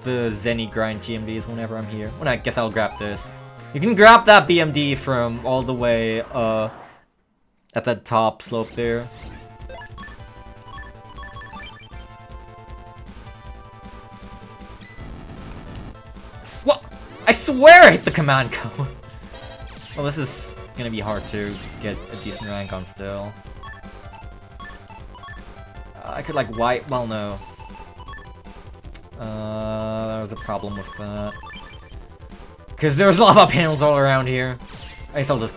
the Zenny grind GMDs whenever I'm here. Well, I guess I'll grab this. You can grab that BMD from all the way at the top slope there. What? I swear I hit the command code! Well, this is gonna be hard to get a decent rank on still. I could like wipe. Well, no. There was a problem with that. Because there's lava panels all around here. I guess I'll just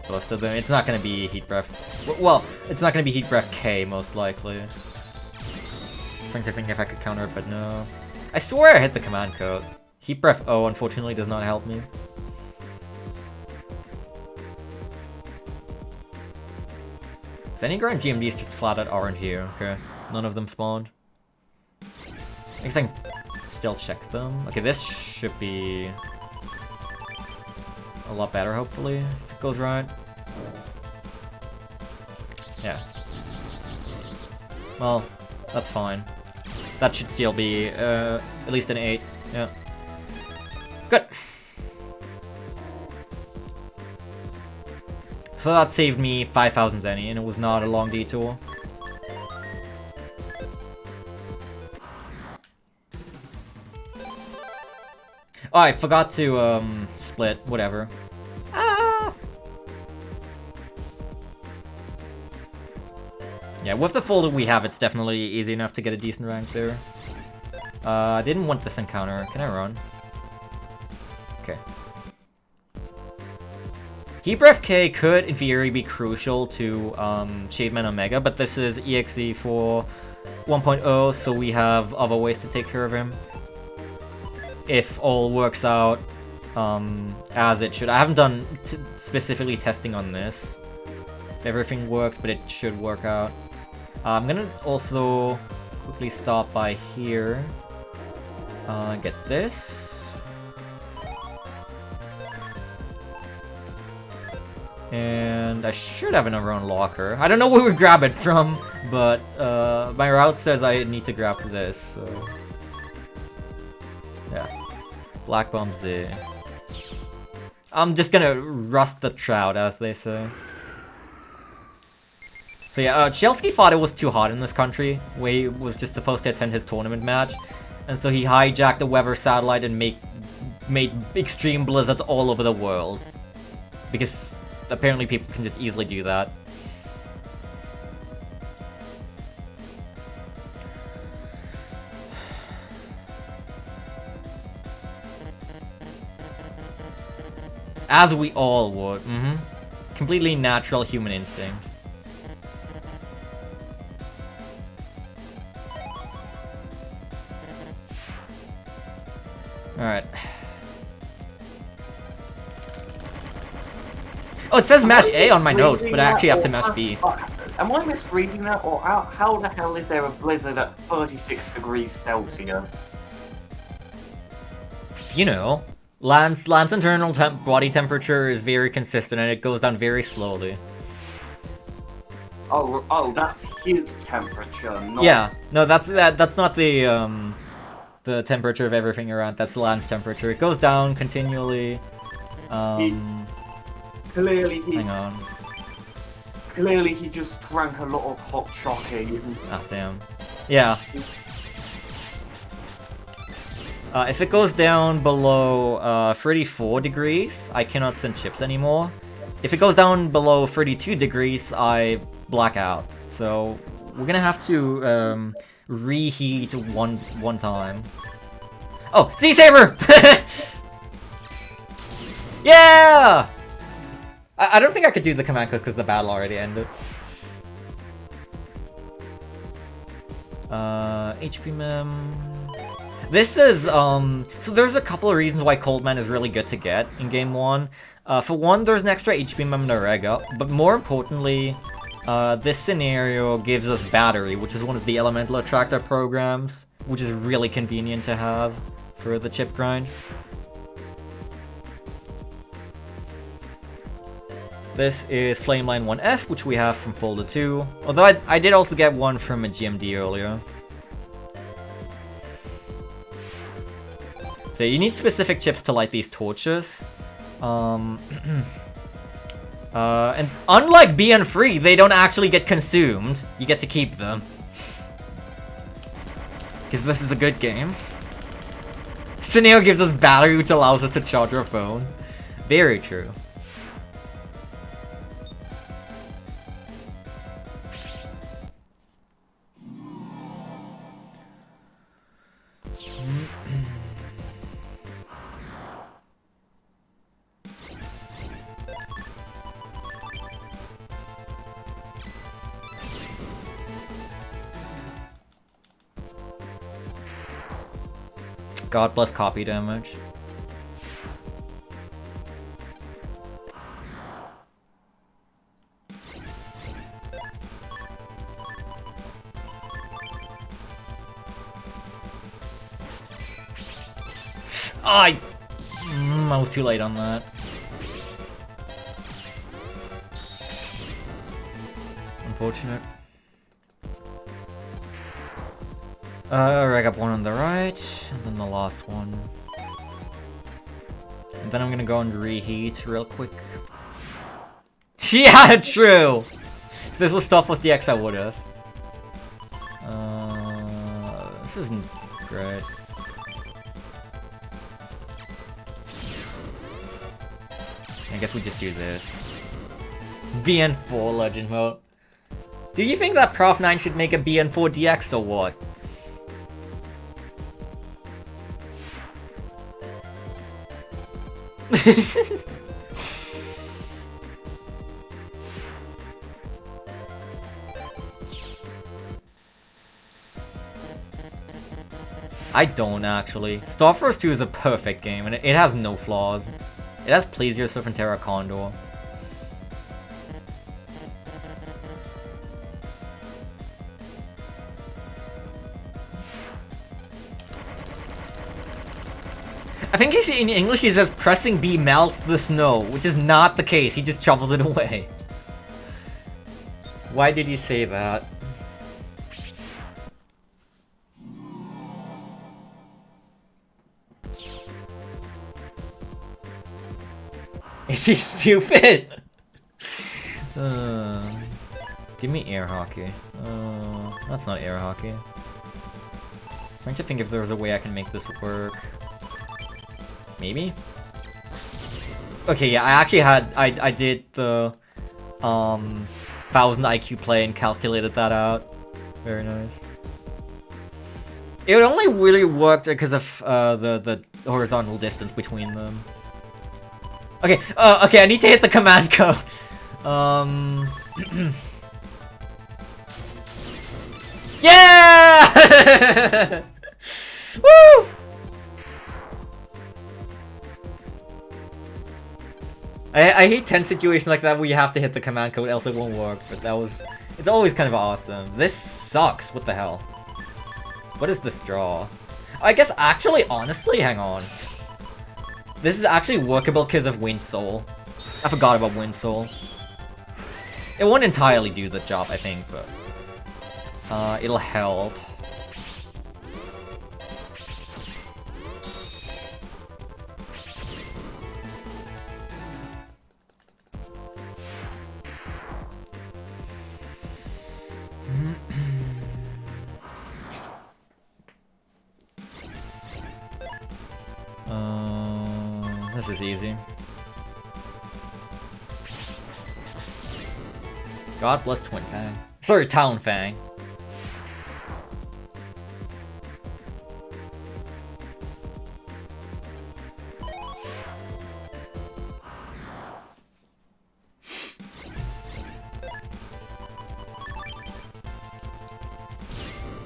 bust them. It's not gonna be Heat Breath. Well, it's not gonna be Heat Breath K, most likely. I think if I could counter it, but no. I swear I hit the command code. Heat Breath O, unfortunately, does not help me. So any grind GMDs just flat out aren't here, okay. None of them spawned. I guess I can still check them. Okay, this should be a lot better, hopefully, if it goes right. Yeah. Well, that's fine. That should still be at least an 8. Yeah. Good. So that saved me 5,000 Zenny, and it was not a long detour. Oh, I forgot to split. Whatever. Ah! Yeah, with the folder we have, it's definitely easy enough to get a decent rank there. I didn't want this encounter. Can I run? Okay. Heat Breath K could, in theory, be crucial to Shademan Omega, but this is EXE for 1.0, so we have other ways to take care of him. If all works out as it should. I haven't done specifically testing on this. If everything works, but it should work out. I'm gonna also quickly stop by here. Get this. And I should have another on locker. I don't know where we grab it from, but my route says I need to grab this, so... Yeah. Black Bomb Z. I'm just gonna rust the trout, as they say. So yeah, Chelsky thought it was too hot in this country. Wei was just supposed to attend his tournament match. And so he hijacked the weather satellite and made extreme blizzards all over the world. Because apparently people can just easily do that. As we all would. Completely natural human instinct. Alright. Oh, it says mash A on my notes, but I actually have to mash B. Am I misreading that, or how the hell is there a blizzard at 36 degrees Celsius? You know, Lance's internal body temperature is very consistent, and it goes down very slowly. Oh, that's his temperature, not... Yeah, no, that's not the temperature of everything around. That's Lance's temperature. It goes down continually. Clearly, hang on. Clearly, he just drank a lot of hot chocolate. Ah, damn. Yeah. If it goes down below 34 degrees, I cannot send chips anymore. If it goes down below 32 degrees, I black out. So we're gonna have to reheat one time. Oh, Sea Saber! Yeah! I don't think I could do the command code because the battle already ended. HP mem. This is, so there's a couple of reasons why Coldman is really good to get in Game 1. For one, there's an extra HP mem to reg up, but more importantly, this scenario gives us Battery, which is one of the Elemental Attractor programs, which is really convenient to have for the chip grind. This is Flameline 1F, which we have from Folder 2, although I did also get one from a GMD earlier. So you need specific chips to light these torches. And unlike BN Free, they don't actually get consumed. You get to keep them. Because this is a good game. Scenario gives us battery, which allows us to charge our phone. Very true. God bless copy damage. I was too late on that. Unfortunate. Reg up one on the right, and then the last one. And then I'm gonna go and reheat real quick. Yeah, true! If this was Stoffless DX, I would've. This isn't great. I guess we just do this. BN4 Legend Mode. Do you think that Prof 9 should make a BN4 DX or what? I don't actually. Star Force 2 is a perfect game and it has no flaws. It has Plesiosaur and Terra Condor. I think in English he says pressing B melts the snow, which is not the case, he just shovels it away. Why did he say that? Is he stupid? Give me air hockey. That's not air hockey. I'm trying to think if there's a way I can make this work. Maybe? Okay, yeah, I actually had, I did the, 1000 IQ play and calculated that out. Very nice. It only really worked because of, the horizontal distance between them. Okay, okay, I need to hit the command code. Yeah! Woo! I hate tense situations like that where you have to hit the command code, else it won't work, but that was... It's always kind of awesome. This sucks, what the hell? What is this draw? I guess actually, honestly, hang on. This is actually workable because of Wind Soul. I forgot about Wind Soul. It won't entirely do the job, I think, but... it'll help. This is easy. God bless Twin Fang. Sorry, Town Fang.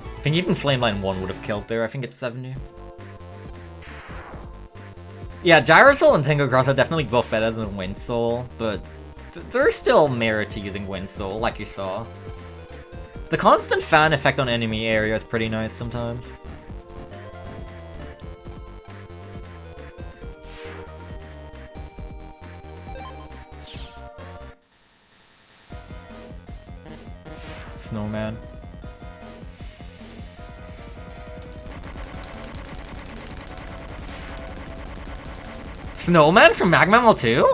I think even Flameline 1 would have killed there. I think it's 70. Yeah, Gyrosol and Tango Cross are definitely both better than Wind Soul, but there's still merit to using Wind Soul, like you saw. The constant fan effect on enemy area is pretty nice sometimes. Snowman. Snowman from Magmammal 2?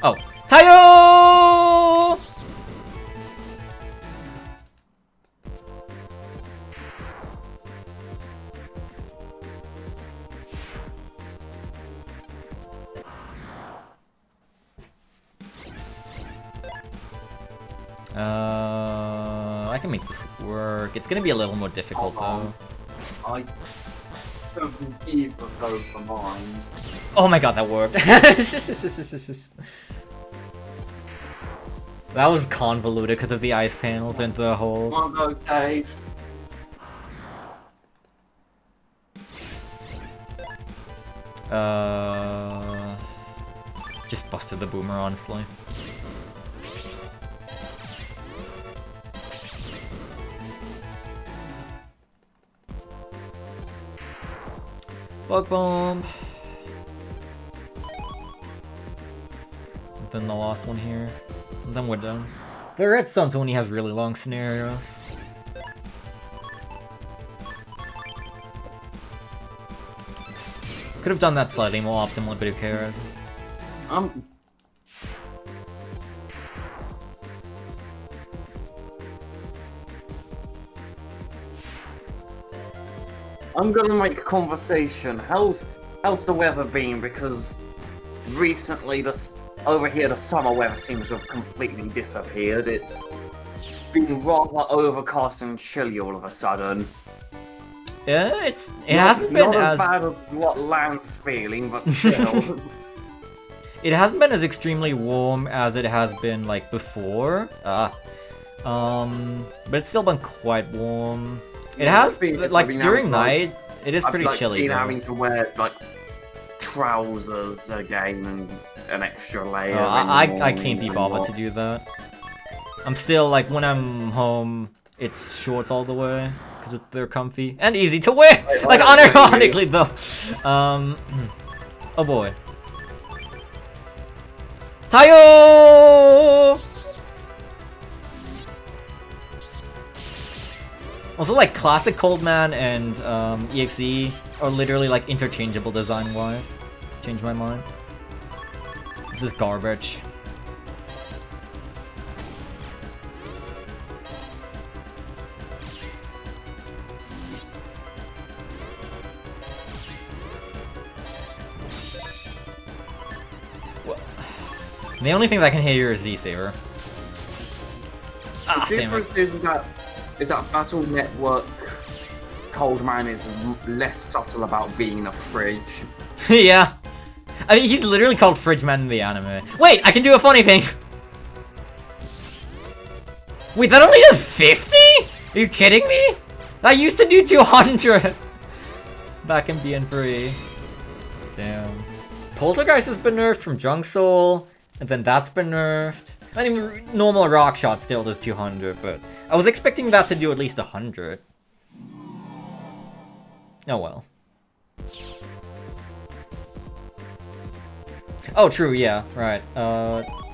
Oh, Tayo! I can make this work. It's gonna be a little more difficult though. I don't even go for mine. Oh my god, that worked. That was convoluted because of the ice panels and the holes. Okay. Just busted the boomer, honestly. Bug bomb. Then the last one here. And then we're done. The redstone only has really long scenarios. Could have done that slightly more optimally, but who cares? I'm gonna make a conversation. How's the weather been? Because recently, over here, the summer weather seems to have completely disappeared. It's been rather overcast and chilly all of a sudden. Yeah, it hasn't been not as bad as what land's feeling, but still. it hasn't been as extremely warm as it has been like before. But it's still been quite warm. It has like during night. It is pretty chilly. I've been having to wear like trousers again and an extra layer. I can't be bothered to do that. I'm still like when I'm home, it's shorts all the way because they're comfy and easy to wear. Like unironically though. Oh boy. Tayo! Also, like, classic Coldman and EXE are literally, like, interchangeable design-wise. Change my mind. This is garbage. The only thing that I can hear here is Z-Saber. Ah, the damn it. difference is that Battle Network Coldman is less subtle about being a fridge. Yeah. I mean, he's literally called Fridge Man in the anime. Wait, I can do a funny thing! Wait, that only does 50? Are you kidding me? That used to do 200! Back in BN3. Damn. Poltergeist has been nerfed from Junk Soul, and then that's been nerfed. I mean, normal Rock Shot still does 200, but I was expecting that to do at least 100. Oh well. Oh, true, yeah, right.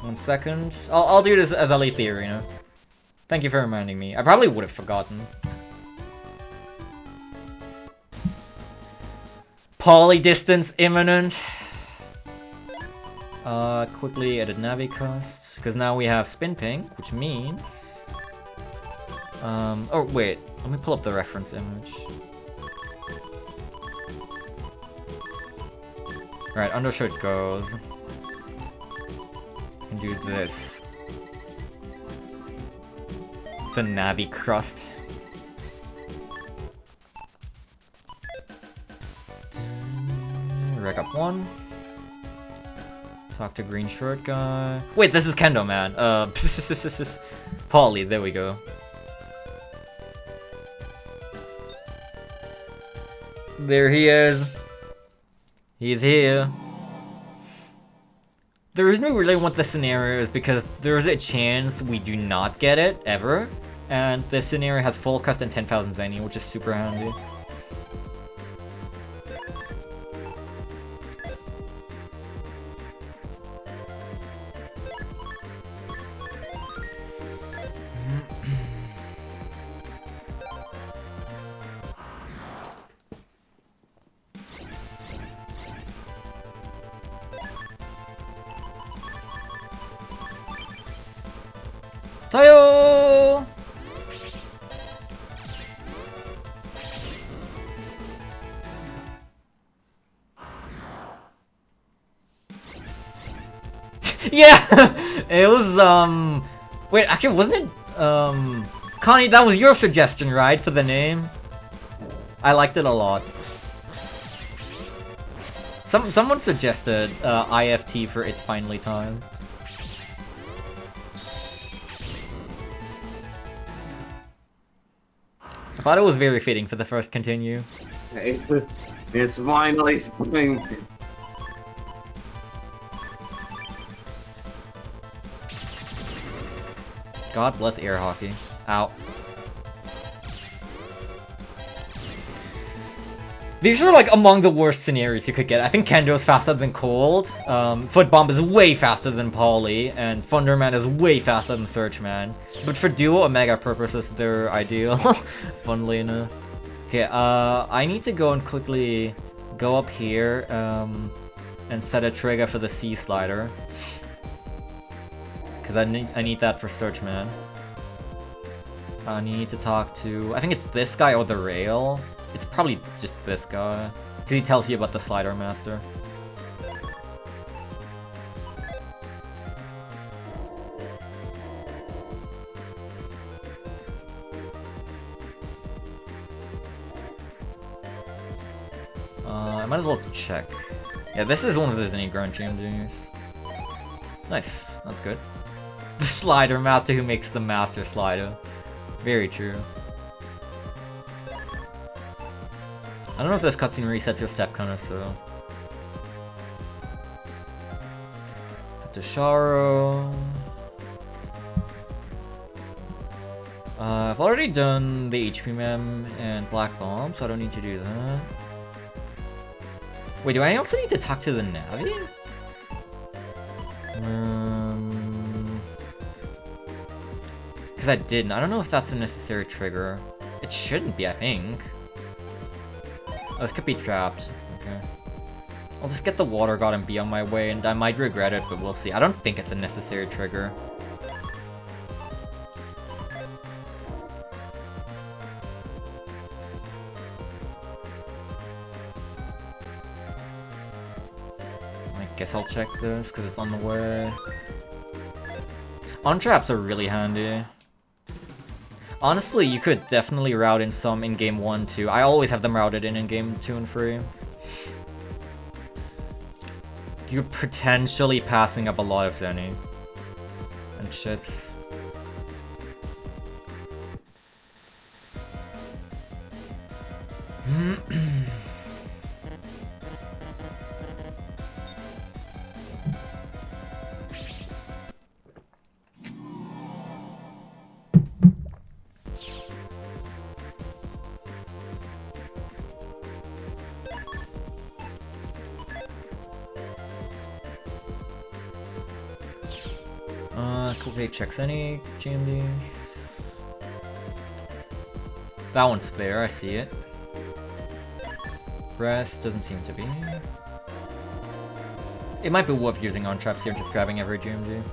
1 second. I'll do this as I leave the arena. Thank you for reminding me. I probably would have forgotten. Poly distance imminent. Quickly edit Navi cost, because now we have spin ping, which means... oh wait, let me pull up the reference image. Alright, undershirt goes. Can do this. The Navi crust. Reg up 1. Talk to green shirt guy. Wait, this is Kendo Man. Polly, there we go. There he is. He's here. The reason we really want this scenario is because there's a chance we do not get it, ever. And this scenario has full cust and 10,000 Zenny, which is super handy. Tayo! Yeah! It was, wait, actually, wasn't it, Connie, that was your suggestion, right, for the name? I liked it a lot. Someone suggested, IFT for It's Finally Time. I thought it was very fitting for the first continue. It's finally spring. God bless air hockey. Ow. These are like among the worst scenarios you could get. I think Kendo is faster than Cold. Foot Bomb is way faster than Polly, and Thunderman is way faster than Searchman. But for duo Omega purposes, they're ideal. Funnily enough. Okay, I need to go and quickly go up here and set a trigger for the C slider. Because I need that for Searchman. I need to talk to... I think it's this guy or the rail. It's probably just this guy. Because he tells you about the slider master. I might as well check. Yeah, this is one of the Zenny Grunt GMDs. Nice, that's good. The slider master who makes the master slider. Very true. I don't know if this cutscene resets your step counter, so... Tasharo... I've already done the HP Mem and Black Bomb, so I don't need to do that. Wait, do I also need to talk to the Navi? Because I didn't. I don't know if that's a necessary trigger. It shouldn't be, I think. Oh, this could be trapped. Okay. I'll just get the Water God and be on my way, and I might regret it, but we'll see. I don't think it's a necessary trigger. I guess I'll check this, because it's on the way. On-traps are really handy. Honestly, you could definitely route in some in game 1, too. I always have them routed in game 2 and 3. You're potentially passing up a lot of Zenny. And chips. Quickly checks any GMDs. That one's there, I see it. Press doesn't seem to be. It might be worth using on traps here, just grabbing every GMG.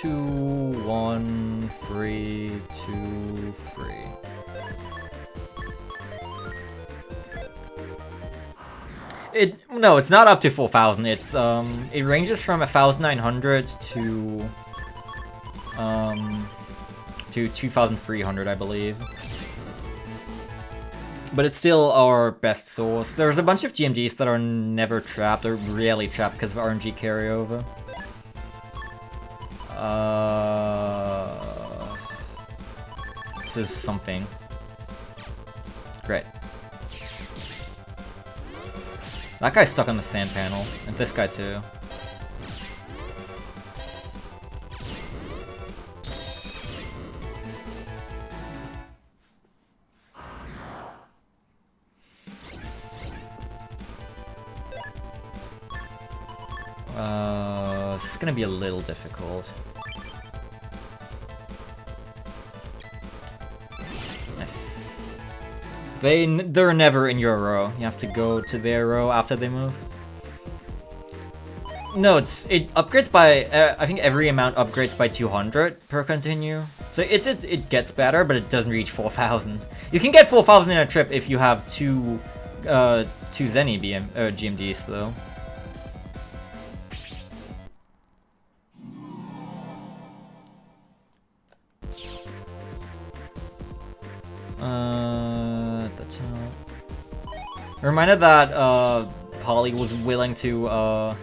Two, 1, 3, 2, 3. No, it's not up to 4,000. It's it ranges from 1,900 to 2,300, I believe. But it's still our best source. There's a bunch of GMGs that are never trapped or rarely trapped because of RNG carryover. This is something. Great. That guy's stuck on the sand panel, and this guy too. This is gonna be a little difficult. Nice. They're never in your row. You have to go to their row after they move. No, it upgrades by I think every amount upgrades by 200 per continue. So it gets better, but it doesn't reach 4,000. You can get 4,000 in a trip if you have two Zenny GMDs though. Reminded that Polly was willing to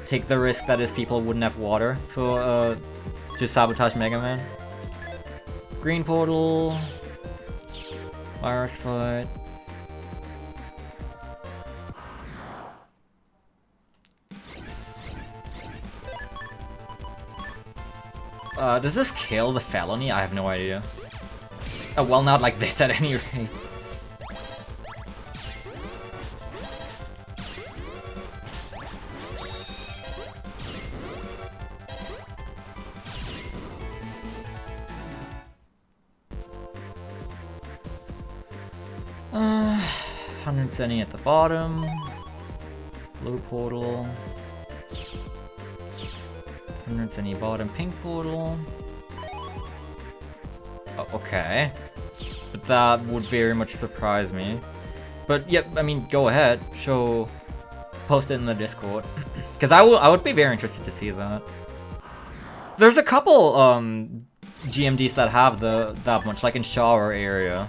take the risk that his people wouldn't have water for to sabotage Mega Man. Green portal, virus foot. Does this kill the felony? I have no idea. Oh, well, not like this at any rate. Zenny at the bottom. Blue portal. 100 Zenny bottom. Pink portal. Oh, okay. But that would very much surprise me. But yep, I mean, go ahead. Post it in the Discord. Because I would be very interested to see that. There's a couple GMDs that have that much, like in shower area.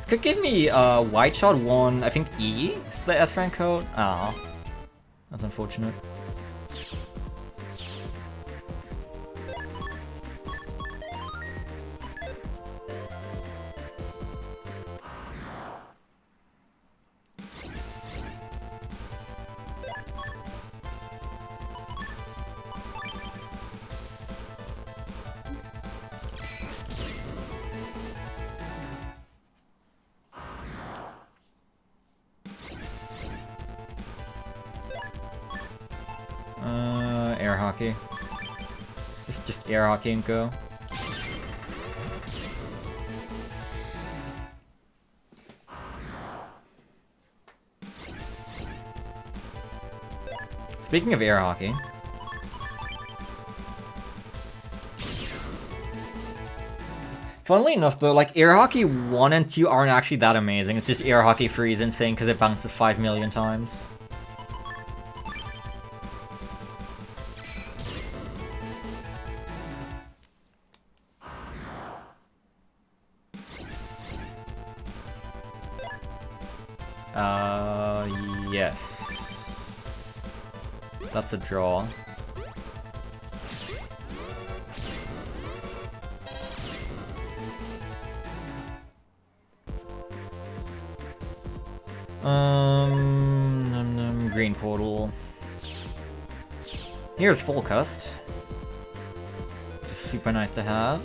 Could give me White Shot 1, I think E is the S rank code. Ah, that's unfortunate. Air hockey. Just air hockey and go. Speaking of air hockey. Funnily enough though, like air hockey 1 and 2 aren't actually that amazing. It's just air hockey 3 is insane because it bounces 5 million times. Yes. That's a draw. Green portal. Here's full cust. Just super nice to have.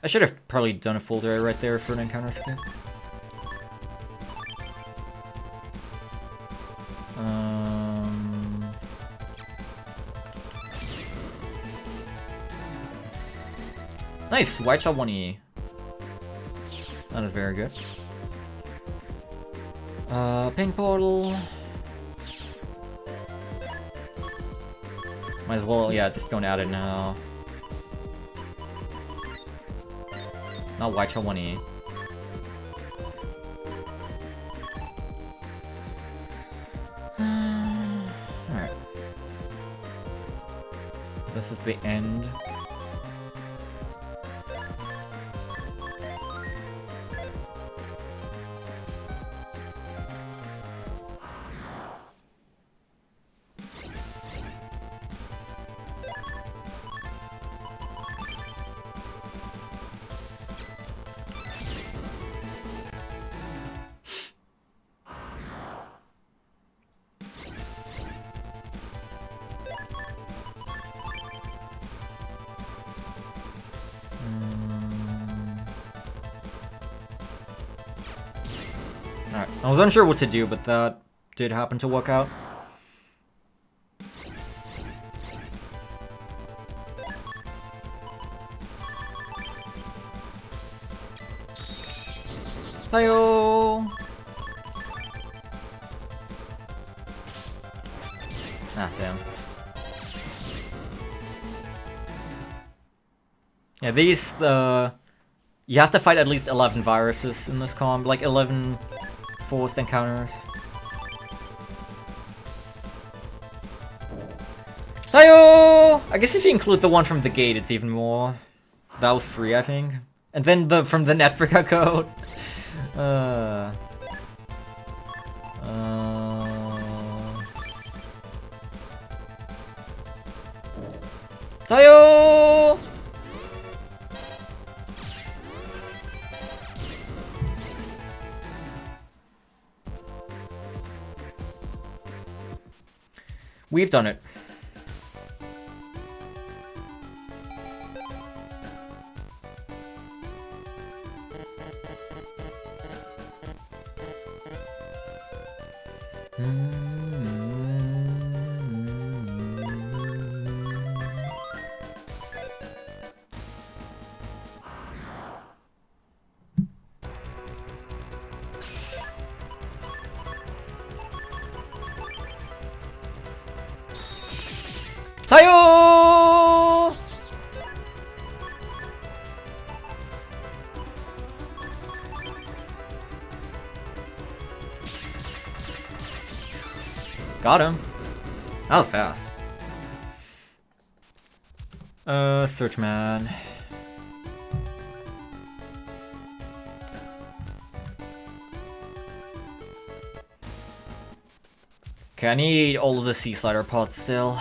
I should have probably done a full dare right there for an encounter skip. Nice! White shot 1E. That is very good. Pink portal. Might as well, yeah, just don't add it now. Not white shot 1E. Alright. This is the end. Alright, I was unsure what to do, but that did happen to work out. Tayo! Ah, damn. Yeah, these, you have to fight at least 11 viruses in this comp, like 11 forced encounters. Tayo! I guess if you include the one from the gate, it's even more. That was free, I think. And then the from the Netflix code. Tayo! We've done it. Tayo! Got him. That was fast. Search man. Okay, I need all of the sea slider pods still.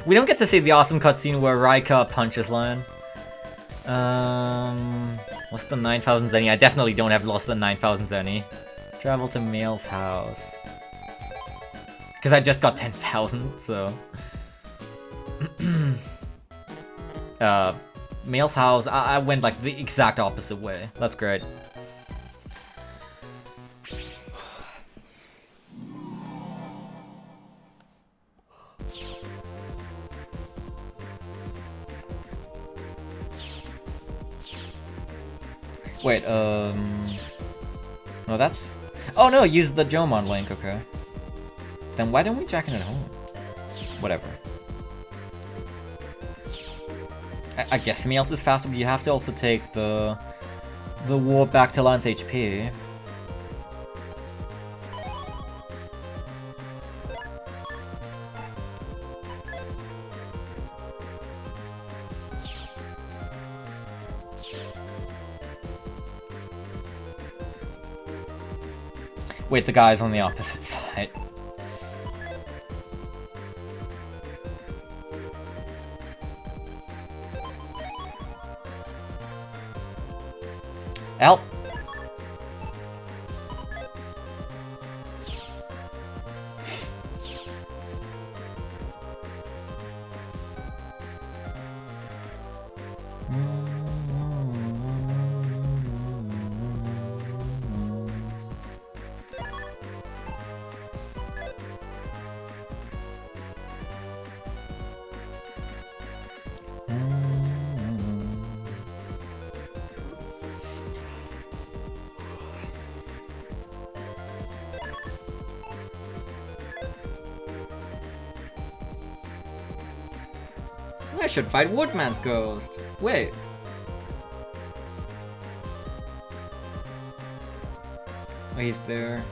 We don't get to see the awesome cutscene where Raika punches Lion. What's the 9,000 zenny? I definitely don't have lost the 9,000 zenny. Travel to Mail's house. Because I just got 10,000, so... Mail's house, I went like the exact opposite way. That's great. Wait, no, that's... Oh no, use the Jomon link, okay. Then why don't we jack it at home? Whatever. I guess something else is faster, but you have to also take the warp back to Lance HP. Wait, the guy's on the opposite side. Help! I should fight Woodman's ghost. Wait. Oh, he's there.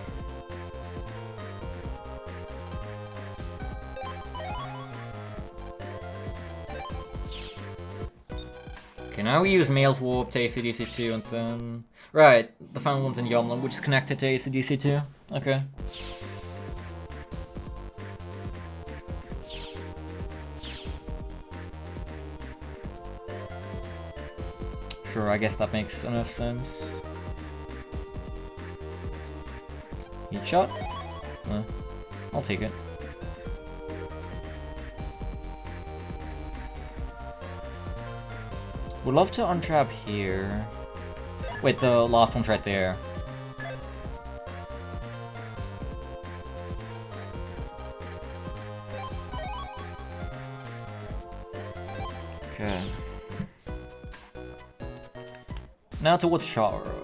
Okay, now we use Mail to Warp to AC/DC2 and then... Right, the final one's in Yomlin, which is connected to AC/DC2. Okay. Sure, I guess that makes enough sense. Heat shot? I'll take it. Would love to untrap here. Wait, the last one's right there. Okay. Now towards Sharo.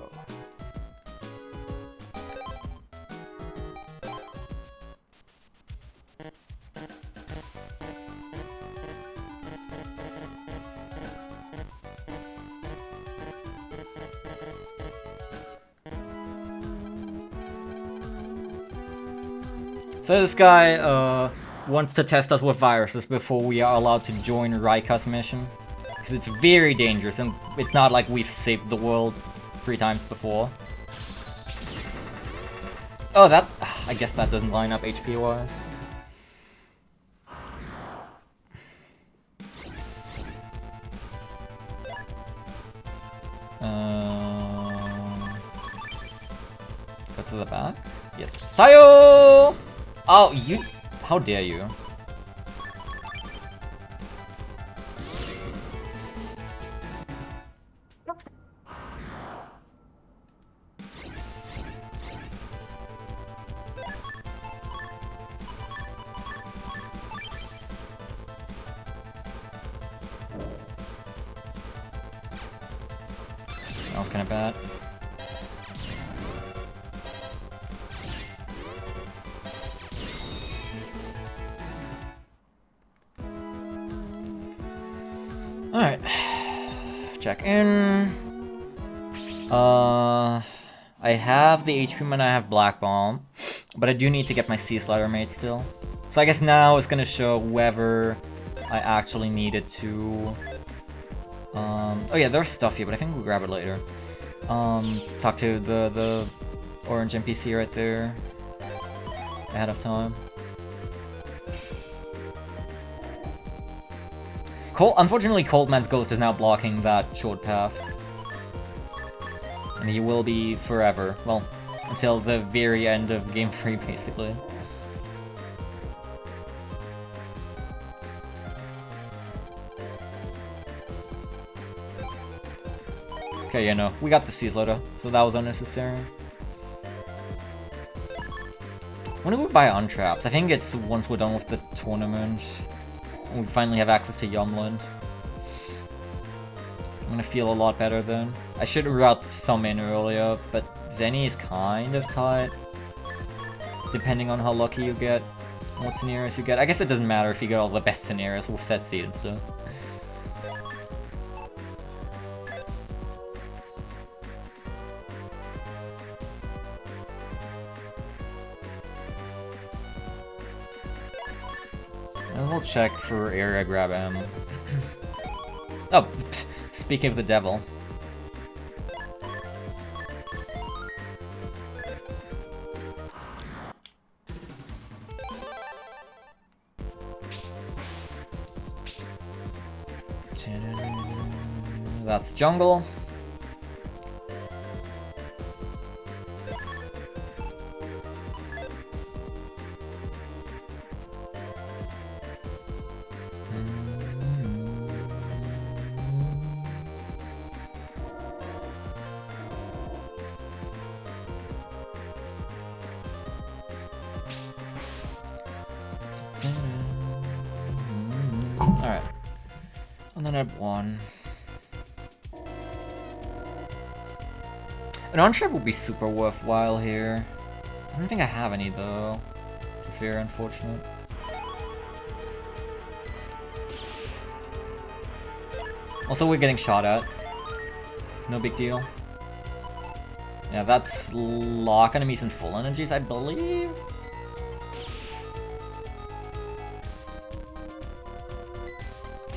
So this guy wants to test us with viruses before we are allowed to join Raika's mission. Because it's very dangerous and it's not like we've saved the world 3 times before. Oh, that... I guess that doesn't line up HP-wise. Go to the back? Yes. Tayo! Oh, you... How dare you? That was kind of bad. Alright. Check in. I have the HP when I have Black Bomb, but I do need to get my Sea Slider made still. So I guess now it's gonna show whether I actually needed to... oh yeah, there's stuff here, but I think we'll grab it later. Talk to the orange NPC right there ahead of time. Unfortunately, Coldman's Ghost is now blocking that short path. And he will be forever. Well, until the very end of Game 3, basically. Okay, yeah, no. We got the Sea Slider, so that was unnecessary. When do we buy Untraps? I think it's once we're done with the tournament. And we finally have access to Yumland. I'm gonna feel a lot better then. I should route some in earlier, but Zenny is kind of tight. Depending on how lucky you get, what scenarios you get. I guess it doesn't matter if you get all the best scenarios with set seed and stuff. And we'll check for area grab M. Oh, speaking of the devil. That's jungle. Alright. And then I'd one. An on-trap would be super worthwhile here. I don't think I have any though. It's very unfortunate. Also, we're getting shot at. No big deal. Yeah, that's lock enemies in full energies, I believe.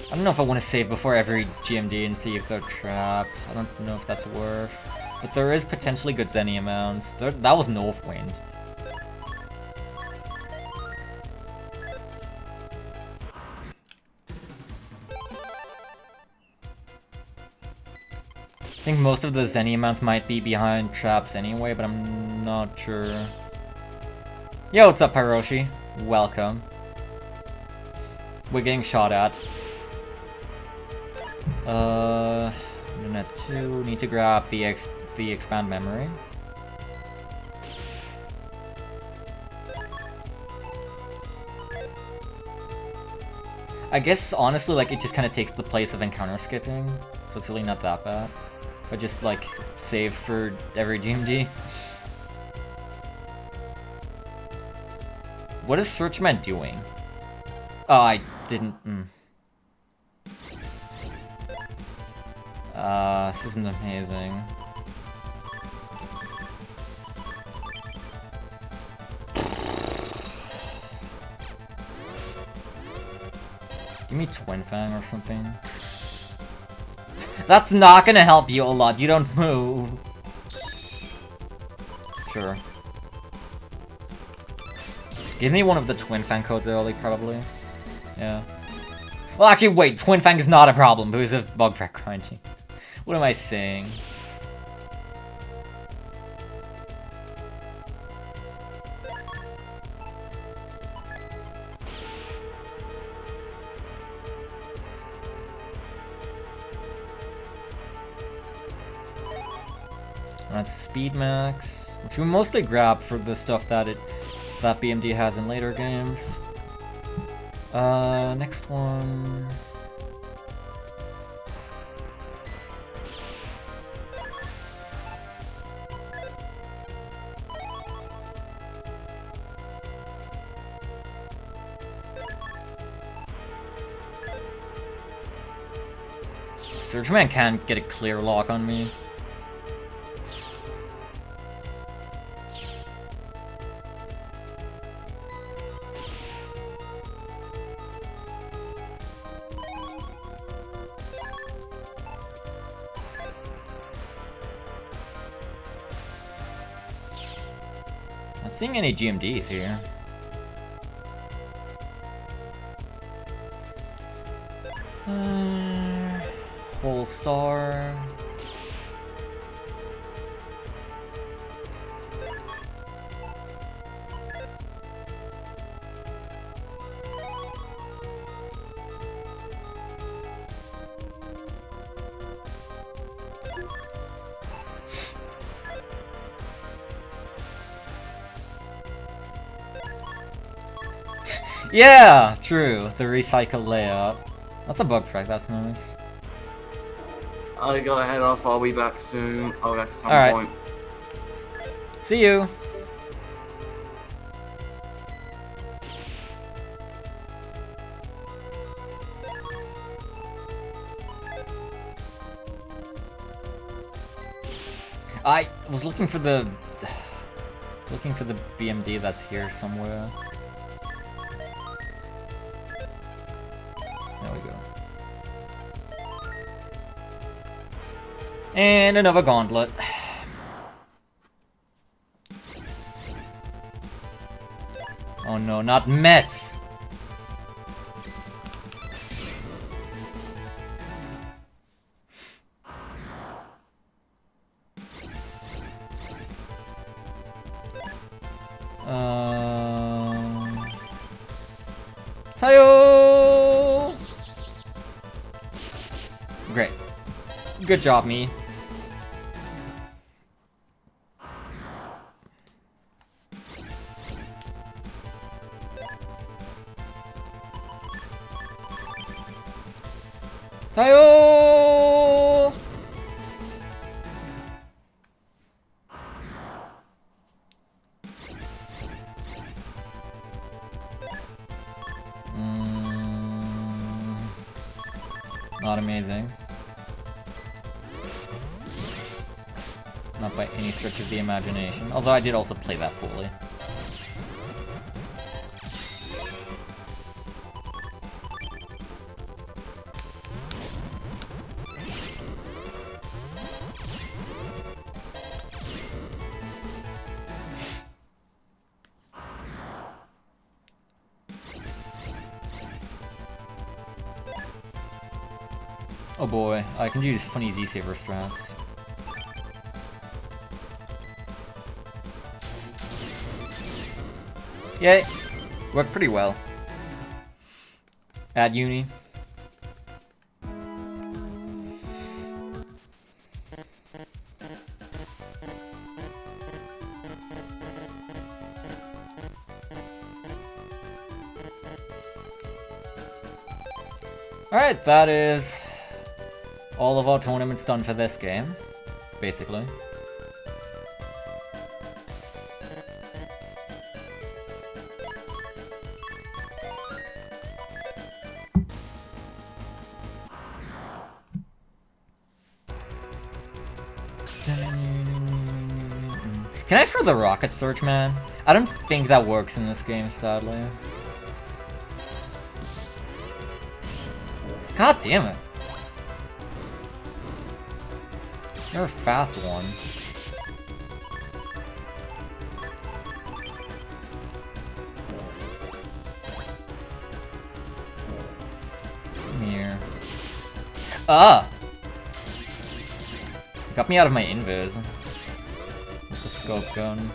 I don't know if I want to save before every GMD and see if they're trapped. I don't know if that's worth. But there is potentially good Zenny amounts. That was Northwind. I think most of the Zenny amounts might be behind traps anyway, but I'm not sure. Yo, what's up, Hiroshi? Welcome. We're getting shot at. Internet 2, need to grab the expand memory. I guess, honestly, like, it just kind of takes the place of encounter skipping, so it's really not that bad. If I just, like, save for every GMD. What is SparkMan doing? Oh, I didn't... This isn't amazing. Give me Twin Fang or something. That's not gonna help you a lot. You don't move. Sure. Give me one of the Twin Fang codes early, probably. Yeah. Well, actually, wait. Twin Fang is not a problem because of bug frag grinding. What am I saying? That's Speed Max, which we mostly grab for the stuff that BMD has in later games. Next one. SparkMan can't get a clear lock on me. Not seeing any GMDs here. Whole star. Yeah, true. The recycle layout. That's a bug frag, that's nice. I gotta head off, I'll be back soon. I'll be back at some point. See you! I was looking for the BMD that's here somewhere. There we go. And another gauntlet. Oh no, not Mets! Tayo! Great. Good job, me. Tayo! Not amazing. Not by any stretch of the imagination. Although I did also play that poorly. Oh boy, I can use funny Z-Saver strats. Yay! Worked pretty well. At uni. Alright, that is all of our tournaments done for this game, basically. Can I throw the rocket search, man? I don't think that works in this game, sadly. God damn it. You're a fast one. Come here. Ah! Got me out of my invis. With the scope gun.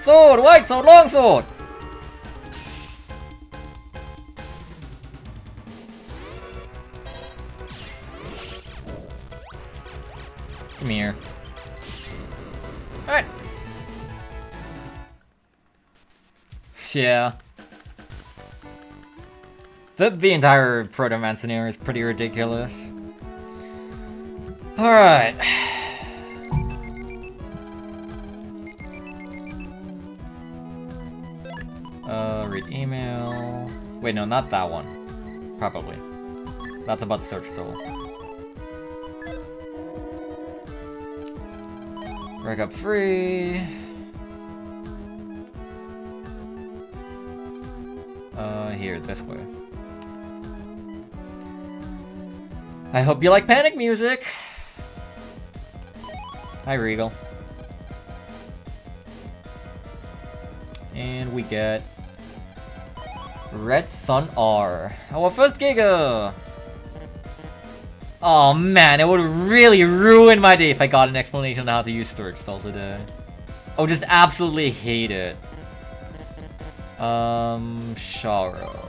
Sword! White sword! Long sword! Come here. Alright. Yeah. The entire Proto-Man scenario is pretty ridiculous. Alright. Read email. Wait, no, not that one. Probably. That's about search soul. Break up free. Here, this way. I hope you like panic music! Hi, Regal. And we get Red Sun R. Our first Giga! Oh man, it would really ruin my day if I got an explanation on how to use Search Soul today. I would just absolutely hate it. Sharo.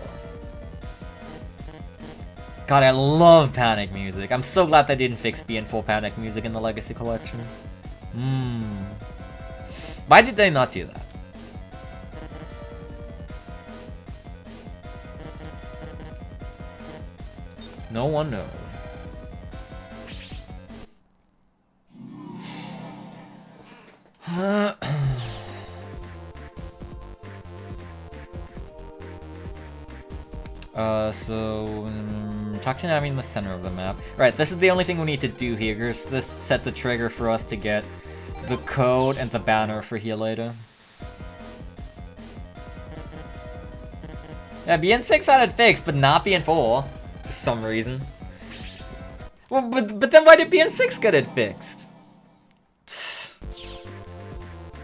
God, I love panic music. I'm so glad they didn't fix BN4 panic music in the Legacy Collection. Why did they not do that? No one knows. Talk to Navi in the center of the map. Right, this is the only thing we need to do here, because this sets a trigger for us to get the code and the banner for here later. Yeah, BN6 had it fixed, but not BN4, for some reason. Well, but then why did BN6 get it fixed?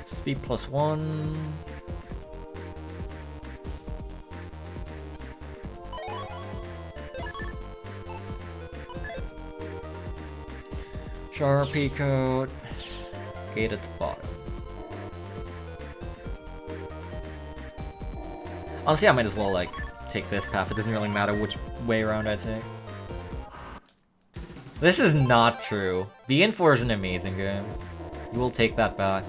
Speed +1. Sharpie code. Gate at the bottom. Honestly, I might as well, like, take this path. It doesn't really matter which way around I take. This is not true. BN4 is an amazing game. You will take that back.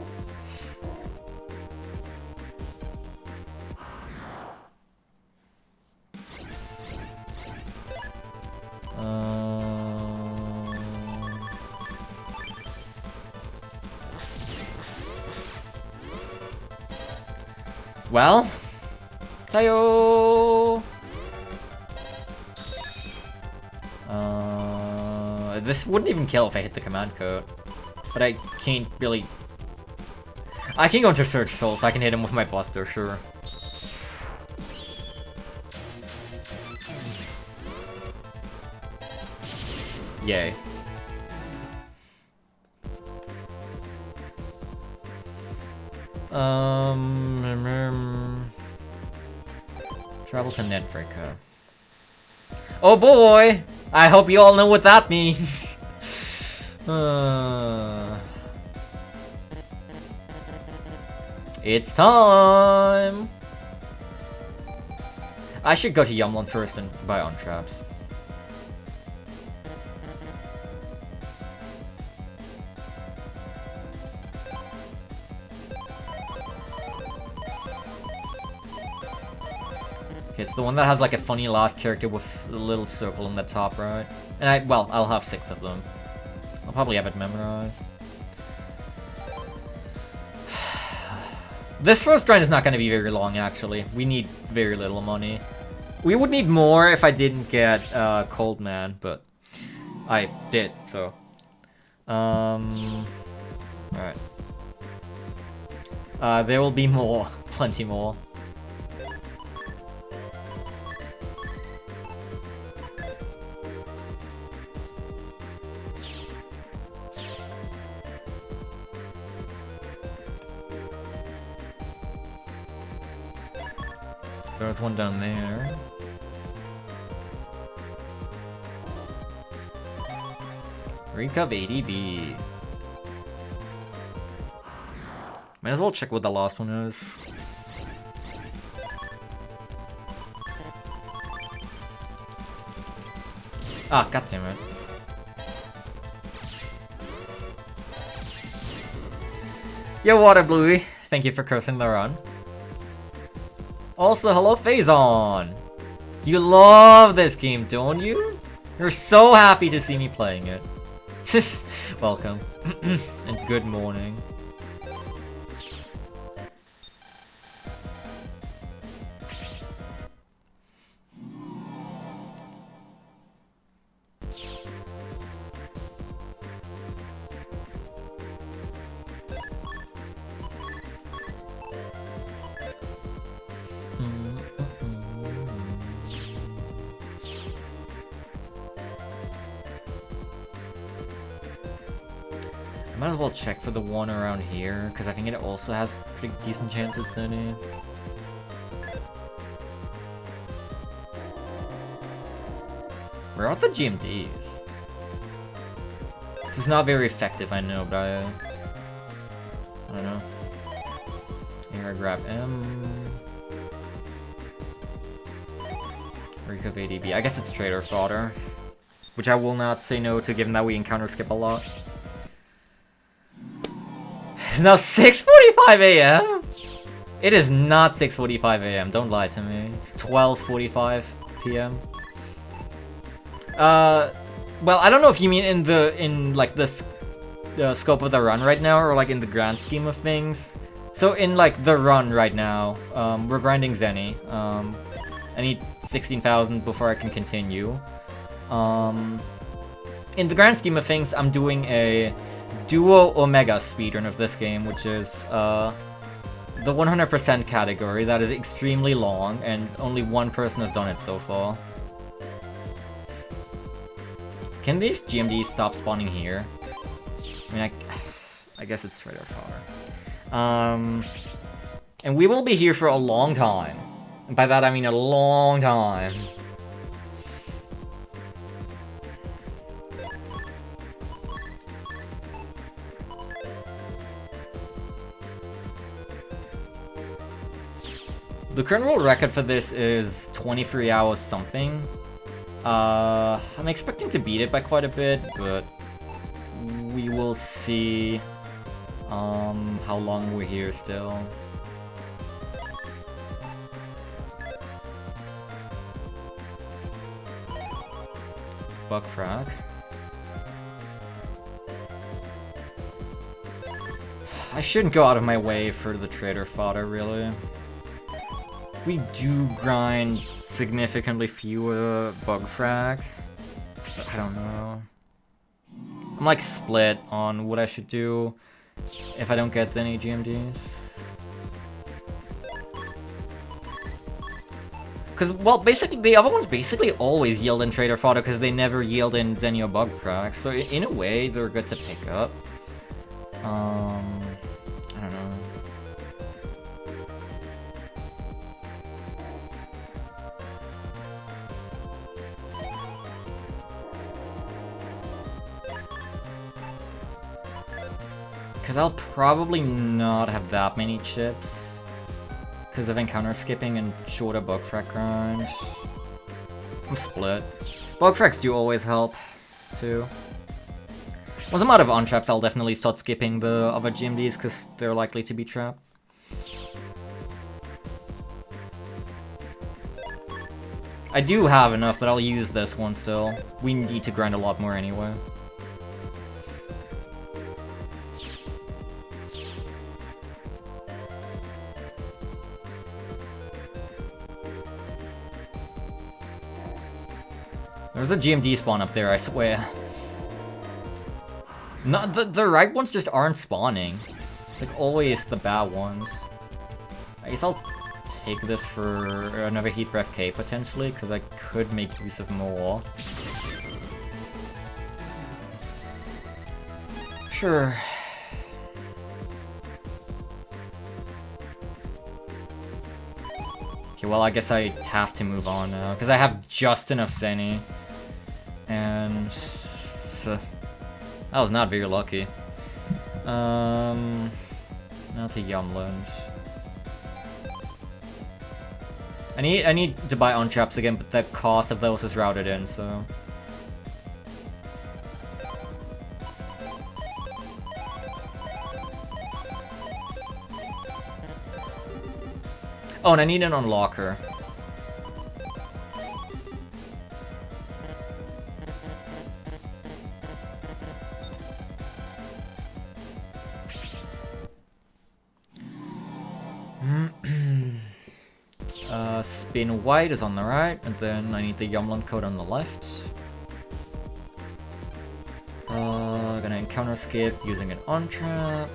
Well, Heyo! This wouldn't even kill if I hit the command code. But I can't really... I can go into Surge Soul, so I can hit him with my Buster, sure. Yay. Travel to Nedfrika. Oh boy! I hope you all know what that means. It's time! I should go to Yumlon first and buy on traps. Okay, it's the one that has like a funny last character with a little circle in the top right. And I'll have 6 of them. I'll probably have it memorized. This first grind is not going to be very long, actually. We need very little money. We would need more if I didn't get Cold Man, but I did, so. Alright. There will be more. Plenty more. There's one down there. Recov ADB. Might as well check what the last one is. Ah, goddammit. Yo, Water Bluey. Thank you for cursing the run. Also, hello Phazon! You love this game, don't you? You're so happy to see me playing it. Welcome. And good morning. Might as well check for the one around here, because I think it also has pretty decent chances in it. Where are the GMDs? This is not very effective, I know, but I don't know. Here I grab M. Recov ADB. I guess it's Trader Fodder, which I will not say no to, given that we encounter skip a lot. It's now 6:45 a.m. It is not 6:45 a.m. Don't lie to me. It's 12:45 p.m. Well, I don't know if you mean in the scope of the run right now, or like in the grand scheme of things. So in like the run right now, we're grinding Zenny. I need 16,000 before I can continue. In the grand scheme of things, I'm doing a Duo Omega speedrun of this game, which is the 100% category. That is extremely long, and only one person has done it so far. Can these GMDs stop spawning here? I mean, I guess it's Trader Fodder. And we will be here for a long time. And by that I mean a long time. The current world record for this is 23 hours something. I'm expecting to beat it by quite a bit, but we will see how long we're here still. Bug frag. I shouldn't go out of my way for the Trader Fodder, really. we do grind significantly fewer bug frags. But I don't know. I'm like split on what I should do if I don't get any GMDs. Because, well, basically, the other ones basically always yield in Trader Fodder because they never yield in Zenio bug frags. So in a way, they're good to pick up. I don't know. Because I'll probably not have that many chips. Because of encounter skipping and shorter bug frag grind. I'm split. Bug frags do always help, too. Once I'm out of on-traps, I'll definitely start skipping the other GMDs, because they're likely to be trapped. I do have enough, but I'll use this one still. We need to grind a lot more anyway. There's a GMD spawn up there, I swear. Not the right ones just aren't spawning. It's like always the bad ones. I guess I'll take this for another Heat Breath K potentially, because I could make use of more. Sure. Okay, well I guess I have to move on now, because I have just enough Zenny. And that was not very lucky. Now to Yumland. I need to buy on traps again, but the cost of those is routed in, so. Oh, and I need an unlocker. Spin white is on the right, and then I need the Yumland code on the left. Gonna encounter skip using an on trap.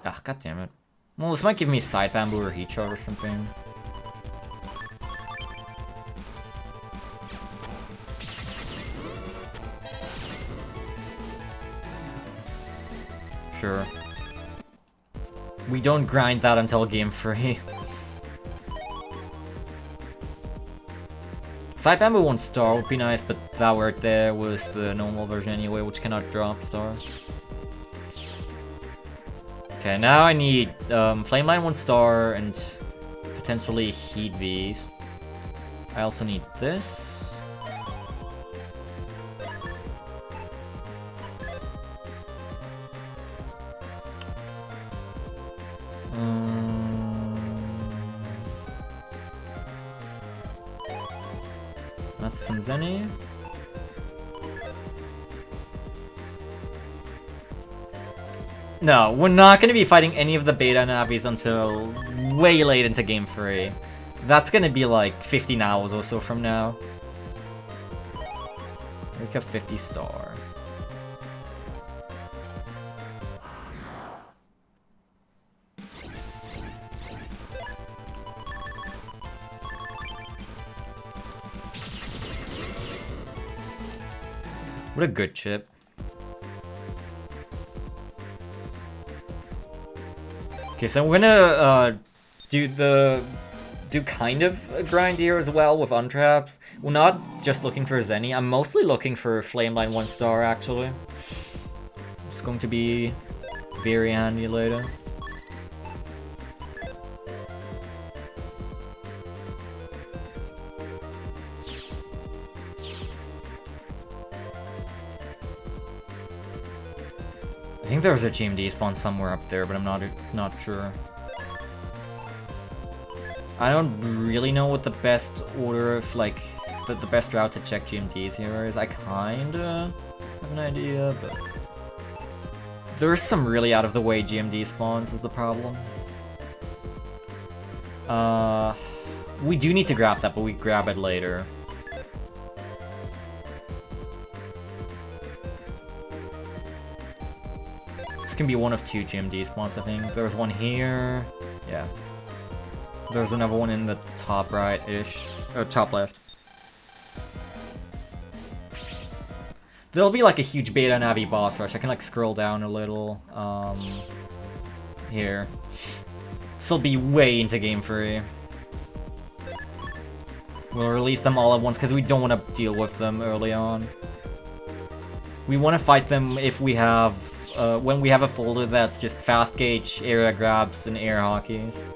Ah, god damn it. Well, this might give me side bamboo or heat shot or something. Sure. We don't grind that until game 3. Side bamboo 1 star would be nice, but that word there was the normal version anyway, which cannot drop stars. Okay, now I need Flame Line 1 star and potentially Heat Vs. I also need this. That's some Zenny. No, we're not going to be fighting any of the beta navis until way late into game 3. That's going to be like 15 hours or so from now. Make a 50 star. What a good chip. Okay, so we're gonna do kind of a grind here as well with untraps. We're not just looking for Zenny. I'm mostly looking for Flameline 1 star actually. It's going to be very handy later. I think there's a GMD spawn somewhere up there, but I'm not sure. I don't really know what the best order of, like, the best route to check GMDs here is. I kinda have an idea, but There's some really out-of-the-way GMD spawns is the problem. We do need to grab that, but we grab it later. This can be one of 2 GMD spawns, I think. There's one here. Yeah. There's another one in the top right-ish. Or top left. There'll be like a huge beta Navi boss rush. I can like scroll down a little. Here. This will be way into game 3. We'll release them all at once because we don't want to deal with them early on. We want to fight them if we have, when we have a folder that's just fast gauge, area grabs, and air hockeys.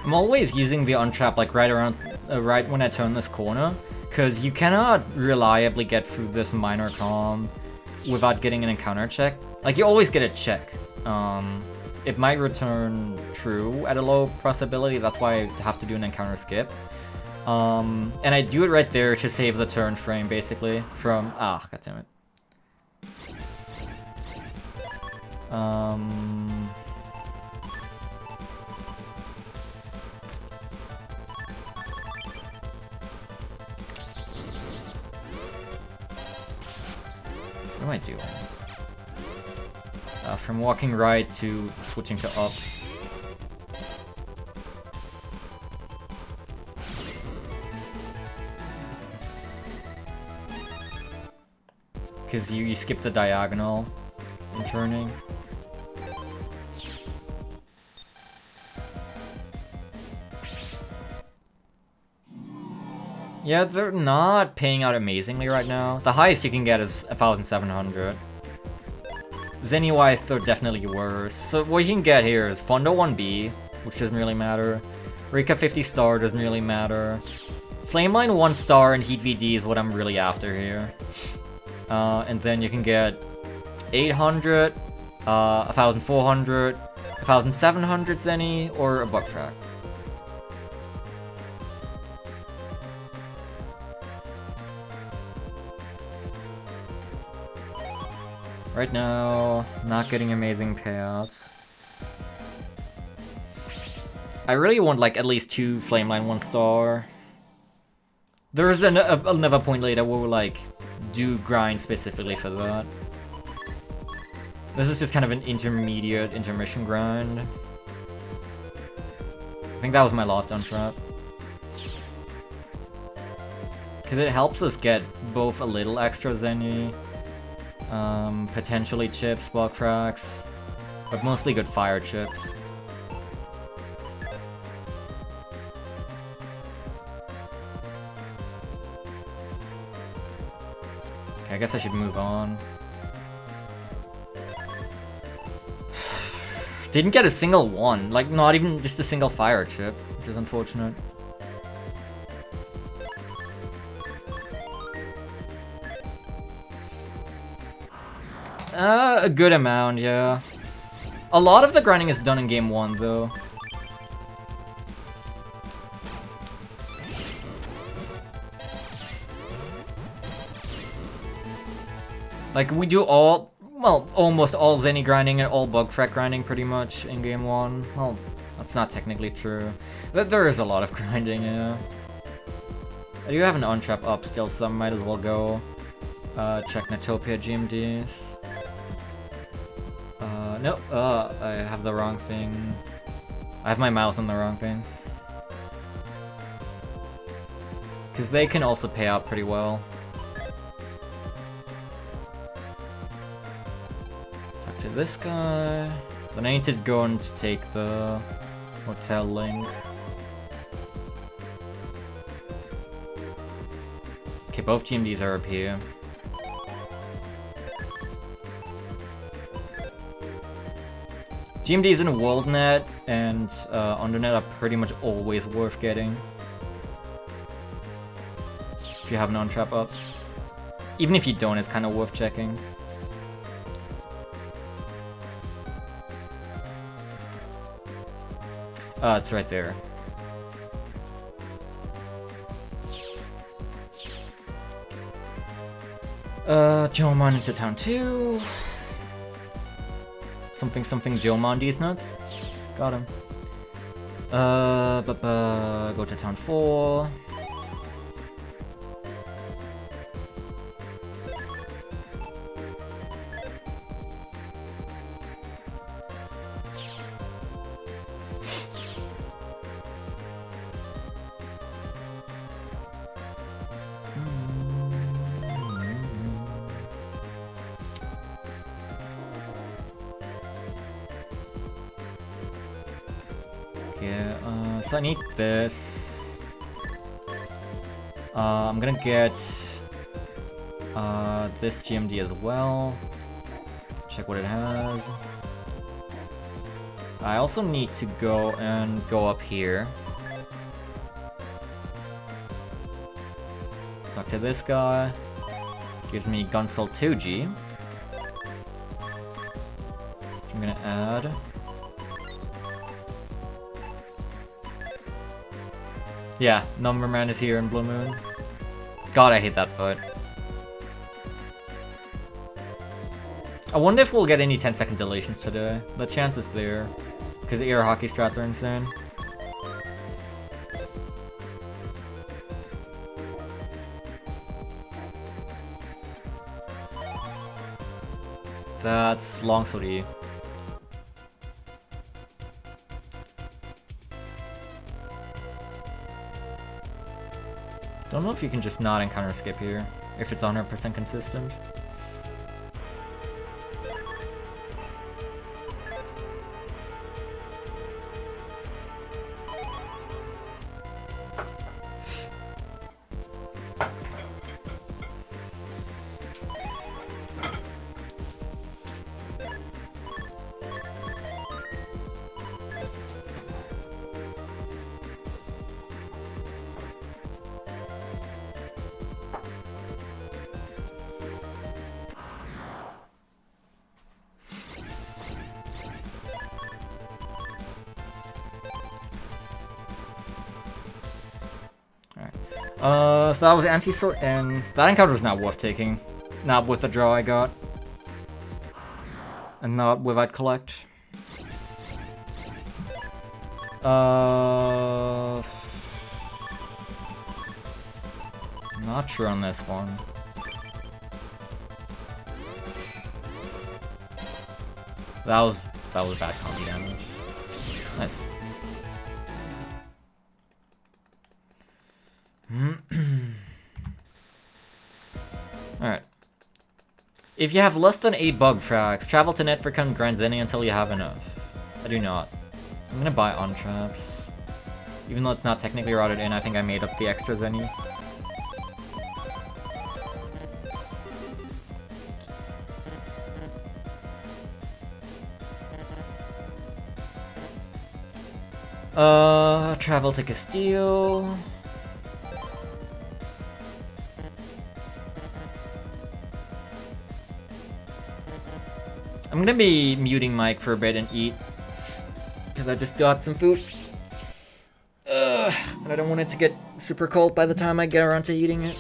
I'm always using the untrap like right around, right when I turn this corner, because you cannot reliably get through this minor calm without getting an encounter check. Like, you always get a check. It might return true at a low possibility, that's why I have to do an encounter skip. And I do it right there to save the turn frame, basically, from... Ah, goddammit. What am I doing? From walking right to switching to up. Because you skip the diagonal in turning. Yeah, they're not paying out amazingly right now. The highest you can get is 1,700. Zenny-wise, they're definitely worse. So what you can get here is Fondo 1B, which doesn't really matter. Rika 50 star doesn't really matter. Flameline 1 star and Heat VD is what I'm really after here. And then you can get 800, 1,400, 1,700 Zenny, or a Bug Track. Right now, not getting amazing payouts. I really want like at least 2 Flameline 1 star. There's another point later where we'll like do grind specifically for that. This is just kind of an intermediate intermission grind. I think that was my last untrap. Because it helps us get both a little extra Zenny, potentially chips, bug cracks, but mostly good fire chips. Okay, I guess I should move on. Didn't get a single one, like not even just a single fire chip, which is unfortunate. A good amount, yeah. A lot of the grinding is done in game 1, though. Like, we do all, well, almost all Zenny grinding and all bug frack grinding pretty much in game 1. Well, that's not technically true. But there is a lot of grinding, yeah. I do have an untrap up still, so I might as well go check Natopia GMDs. Nope, I have the wrong thing. I have my mouse on the wrong thing. Because they can also pay out pretty well. Talk to this guy. Then I need to go and take the hotel link. Okay, both GMDs are up here. GMDs in WorldNet and Undernet are pretty much always worth getting. If you have an on-trap up. Even if you don't, it's kind of worth checking. It's right there. Jomon into town 2. Something Jomon these nuts. Got him. Go to town 4. So I need this. I'm gonna get this GMD as well. Check what it has. I also need to go up here. Talk to this guy. Gives me Gunsalt 2G. I'm gonna add. Yeah, Numberman is here in Blue Moon. God, I hate that fight. I wonder if we'll get any 10-second deletions today. The chance is there, because air hockey strats are insane. That's Longsword E. Don't know if you can just not encounter skip here, if it's 100% consistent. So that was anti-sword, and that encounter was not worth taking. Not with the draw I got. And not with I'd collect. Not sure on this one. That was bad combi damage. Nice. Alright. If you have less than 8 bug tracks, travel to Netfrika and grind Zenny until you have enough. I do not. I'm gonna buy on-traps. Even though it's not technically routed in, I think I made up the extra Zenny. Travel to Castile. I'm gonna be muting Mike for a bit and eat, because I just got some food. And I don't want it to get super cold by the time I get around to eating it.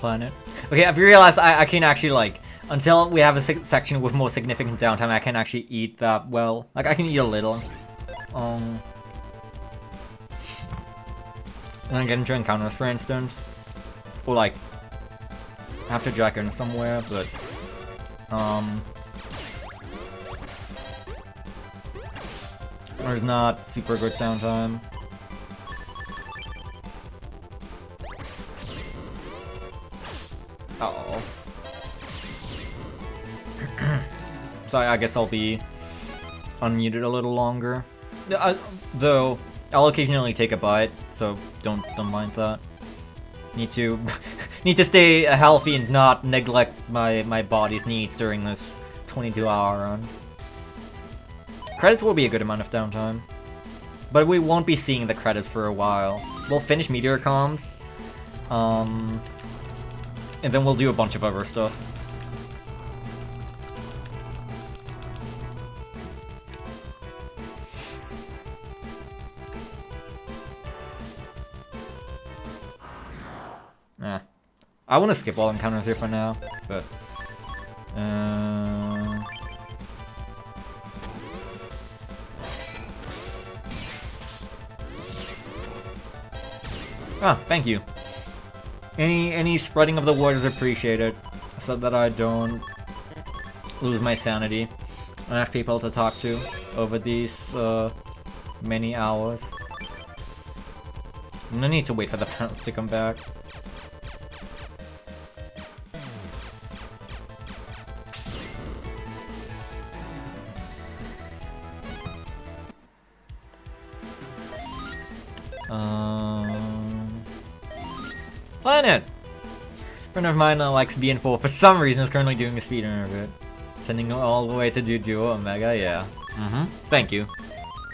Planet. Okay, I've realized I can actually, like, until we have a section with more significant downtime, I can actually eat that well. Like, I can eat a little. And then get into encounters, for instance. Or, like, after Dragon somewhere, but... there's not super good downtime. Uh-oh. So I guess I'll be unmuted a little longer. Though, I'll occasionally take a bite, so don't mind that. Need to need to stay healthy and not neglect my body's needs during this 22-hour run. Credits will be a good amount of downtime. But we won't be seeing the credits for a while. We'll finish Meteor Comms. And then we'll do a bunch of other stuff. I want to skip all encounters here for now, but... thank you. Any spreading of the word is appreciated, so that I don't lose my sanity and have people to talk to over these many hours. I'm gonna need to wait for the parents to come back. Planet! A friend of mine likes BN4 for some reason is currently doing a speedrun of it. Sending all the way to do Duo Omega, yeah. Thank you.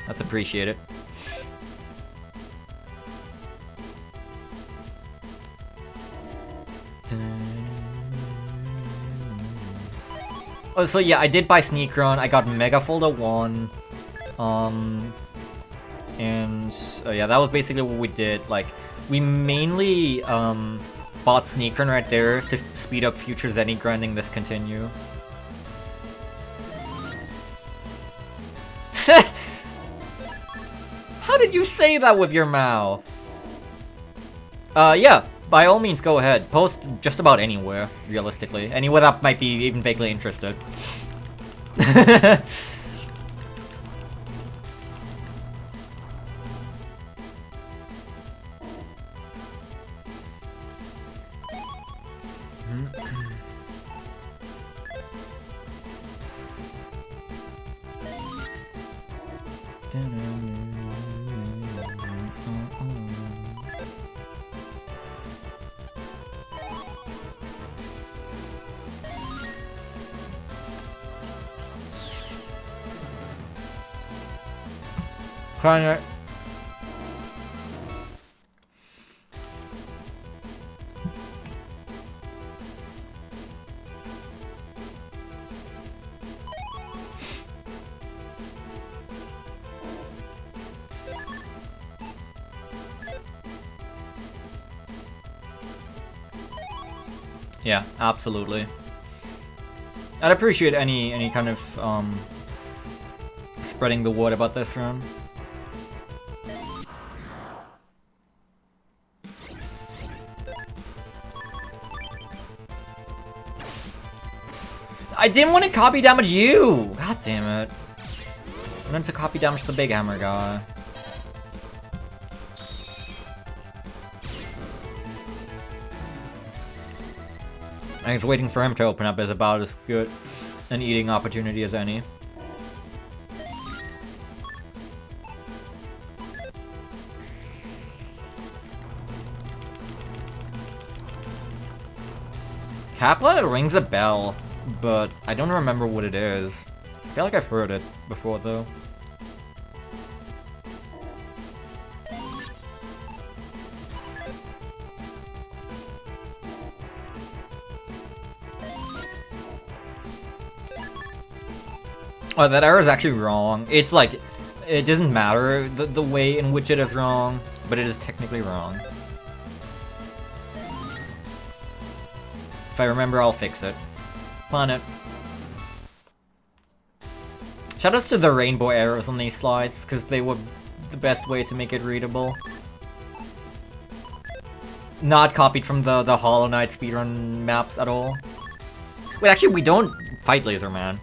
That's appreciated. Oh, so yeah, I did buy Sneak Run. I got Mega Folder 1. And yeah, that was basically what we did. Like, we mainly bought Sneak Run right there to speed up future Zenny grinding this continue. How did you say that with your mouth? Yeah, by all means go ahead. Post just about anywhere, realistically. Anywhere that might be even vaguely interested. Crying. Yeah, absolutely. I'd appreciate any kind of spreading the word about this run. I didn't want to copy damage you! God damn it. I wanted to copy damage the big hammer guy. I was waiting for him to open up is about as good an eating opportunity as any. Kapla rings a bell, but I don't remember what it is. I feel like I've heard it before though. Oh, that error is actually wrong. It's like, it doesn't matter the way in which it is wrong, but it is technically wrong. If I remember, I'll fix it. Plan it. Shoutouts to the rainbow arrows on these slides, because they were the best way to make it readable. Not copied from the Hollow Knight speedrun maps at all. Wait, actually, we don't fight Laser Man.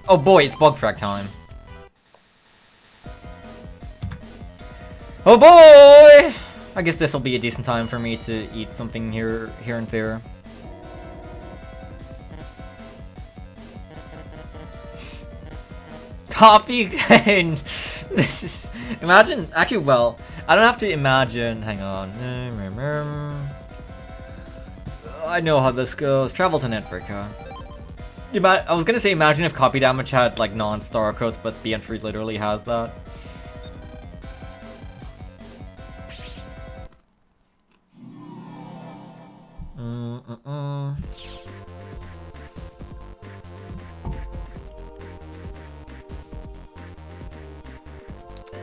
Oh boy, it's bug frag time. Oh boy! I guess this will be a decent time for me to eat something here and there. Copy again! This is... Imagine... Actually, well, I don't have to imagine... Hang on. I know how this goes. Travel to Netflix. I was gonna say, imagine if copy damage had, like, non-star codes, but BN3 literally has that.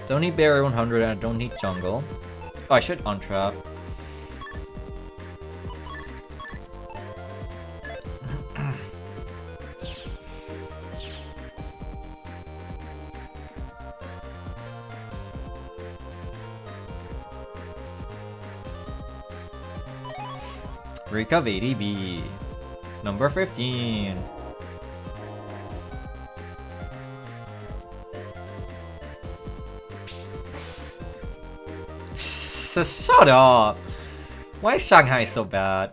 Don't need Barrier 100 and I don't need Jungle. Oh, I should untrap. Break of ADB. Number 15. Shut up! Why is Shanghai so bad?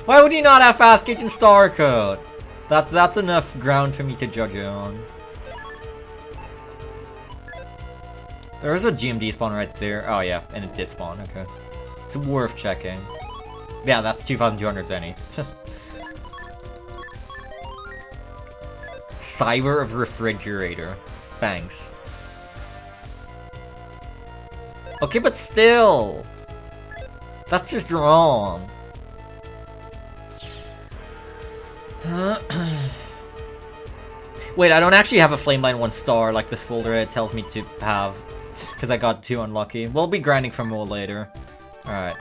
Why would he not have fast kitchen star code? That's enough ground for me to judge it on. There is a GMD spawn right there. Oh yeah, and it did spawn, okay. It's worth checking. Yeah, that's 2,200 Zenny. Cyber of Refrigerator. Thanks. Okay, but still! That's just wrong. Wait, I don't actually have a Flameline 1 star like this folder tells me to have. Because I got too unlucky. We'll be grinding for more later. Alright.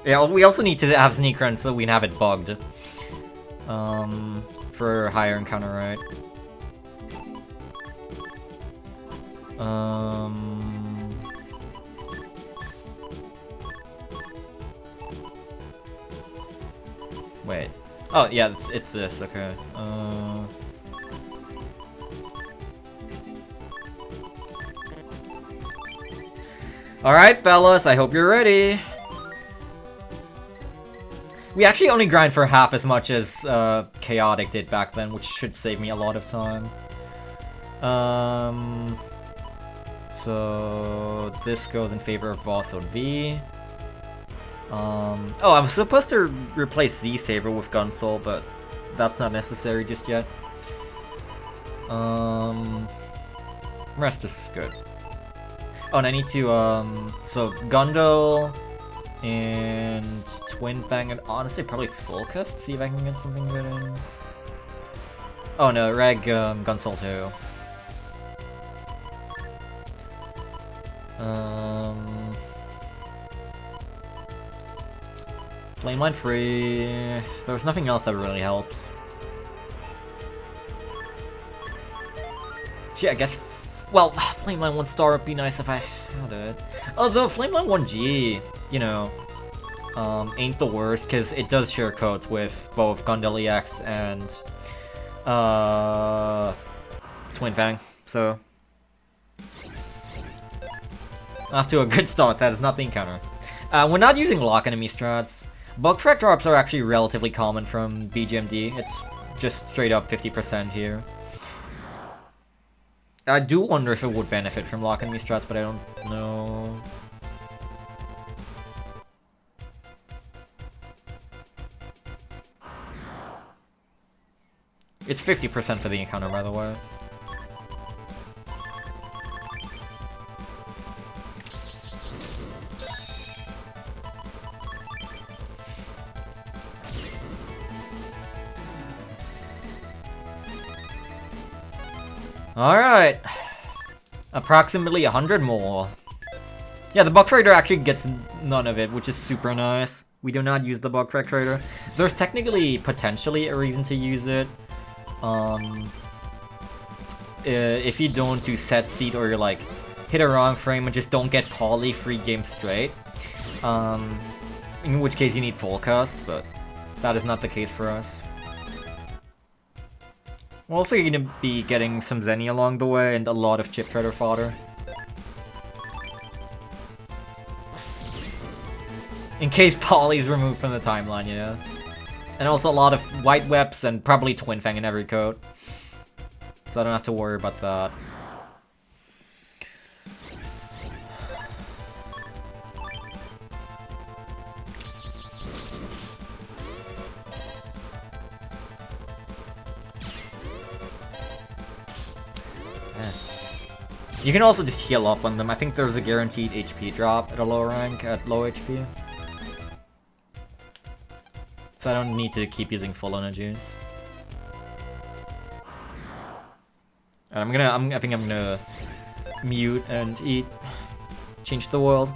Yeah, we also need to have Sneak Run so we can have it bugged. For higher encounter, right? Wait. Oh, yeah, it's this, okay. Alright, fellas, I hope you're ready. We actually only grind for half as much as Chaotic did back then, which should save me a lot of time. So this goes in favor of Boss on V. Oh, I'm supposed to replace Z-Saber with Gunsoul, but that's not necessary just yet. Rest is good. Oh, and I need to, so Gundle and Twin Fang, and honestly, probably Full Cast, see if I can get something good in. Oh no, Reg, Gunsoul too. Flameline free. There's nothing else that really helps. Gee, I guess... Well, Flameline 1 star would be nice if I had it. Although Flameline 1G, you know, ain't the worst, because it does share codes with both Gundel EX and Twin Fang, so... Off to a good start, that is not the encounter. We're not using lock enemy strats. Bug track drops are actually relatively common from BGMD. It's just straight up 50% here. I do wonder if it would benefit from lock enemy strats, but I don't know. It's 50% for the encounter, by the way. Alright. Approximately 100 more. Yeah, the Bug Trader actually gets none of it, which is super nice. We do not use the Bug Trader. There's technically, potentially, a reason to use it. If you don't do set seat or you're like, hit a wrong frame and just don't get poly 3 games straight. In which case you need full cast, but that is not the case for us. We're also going to be getting some Zenny along the way and a lot of Chip Treader fodder. In case Poly is removed from the timeline, yeah. And also a lot of White Weps and probably Twin Fang in every code. So I don't have to worry about that. You can also just heal up on them. I think there's a guaranteed HP drop at a low rank at low HP. So I don't need to keep using full energies. And I think I'm gonna mute and eat. Change the world.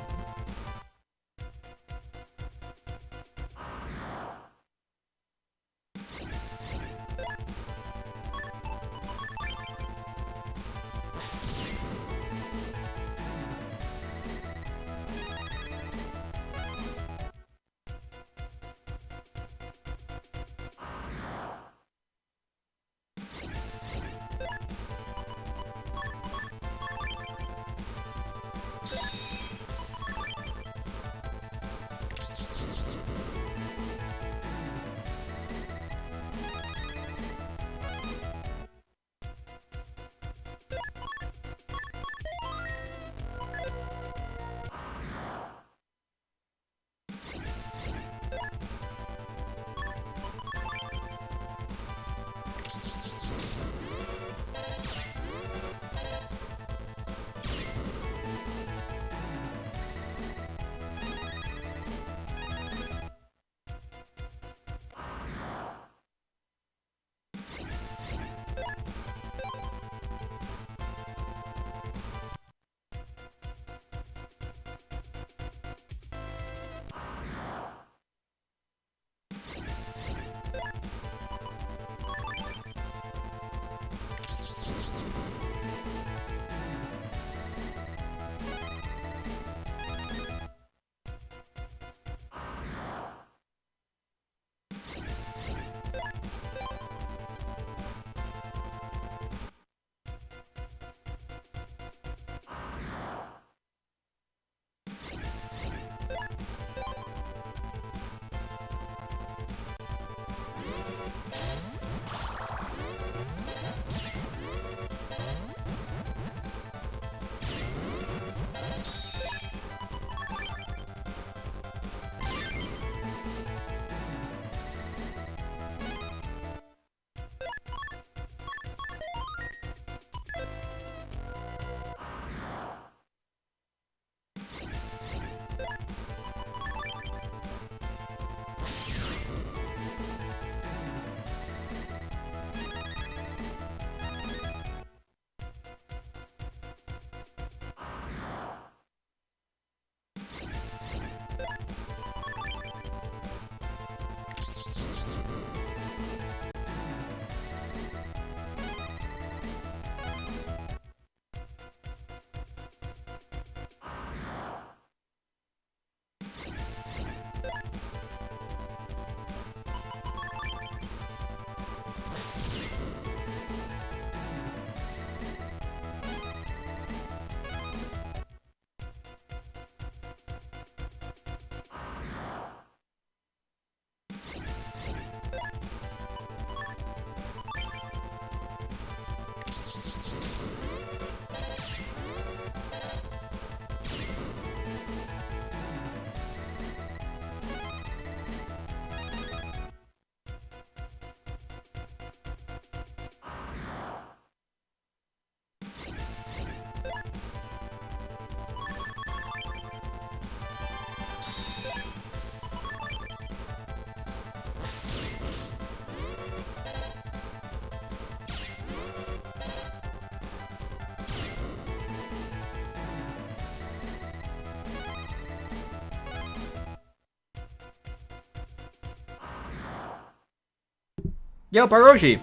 Yo, Baroshi!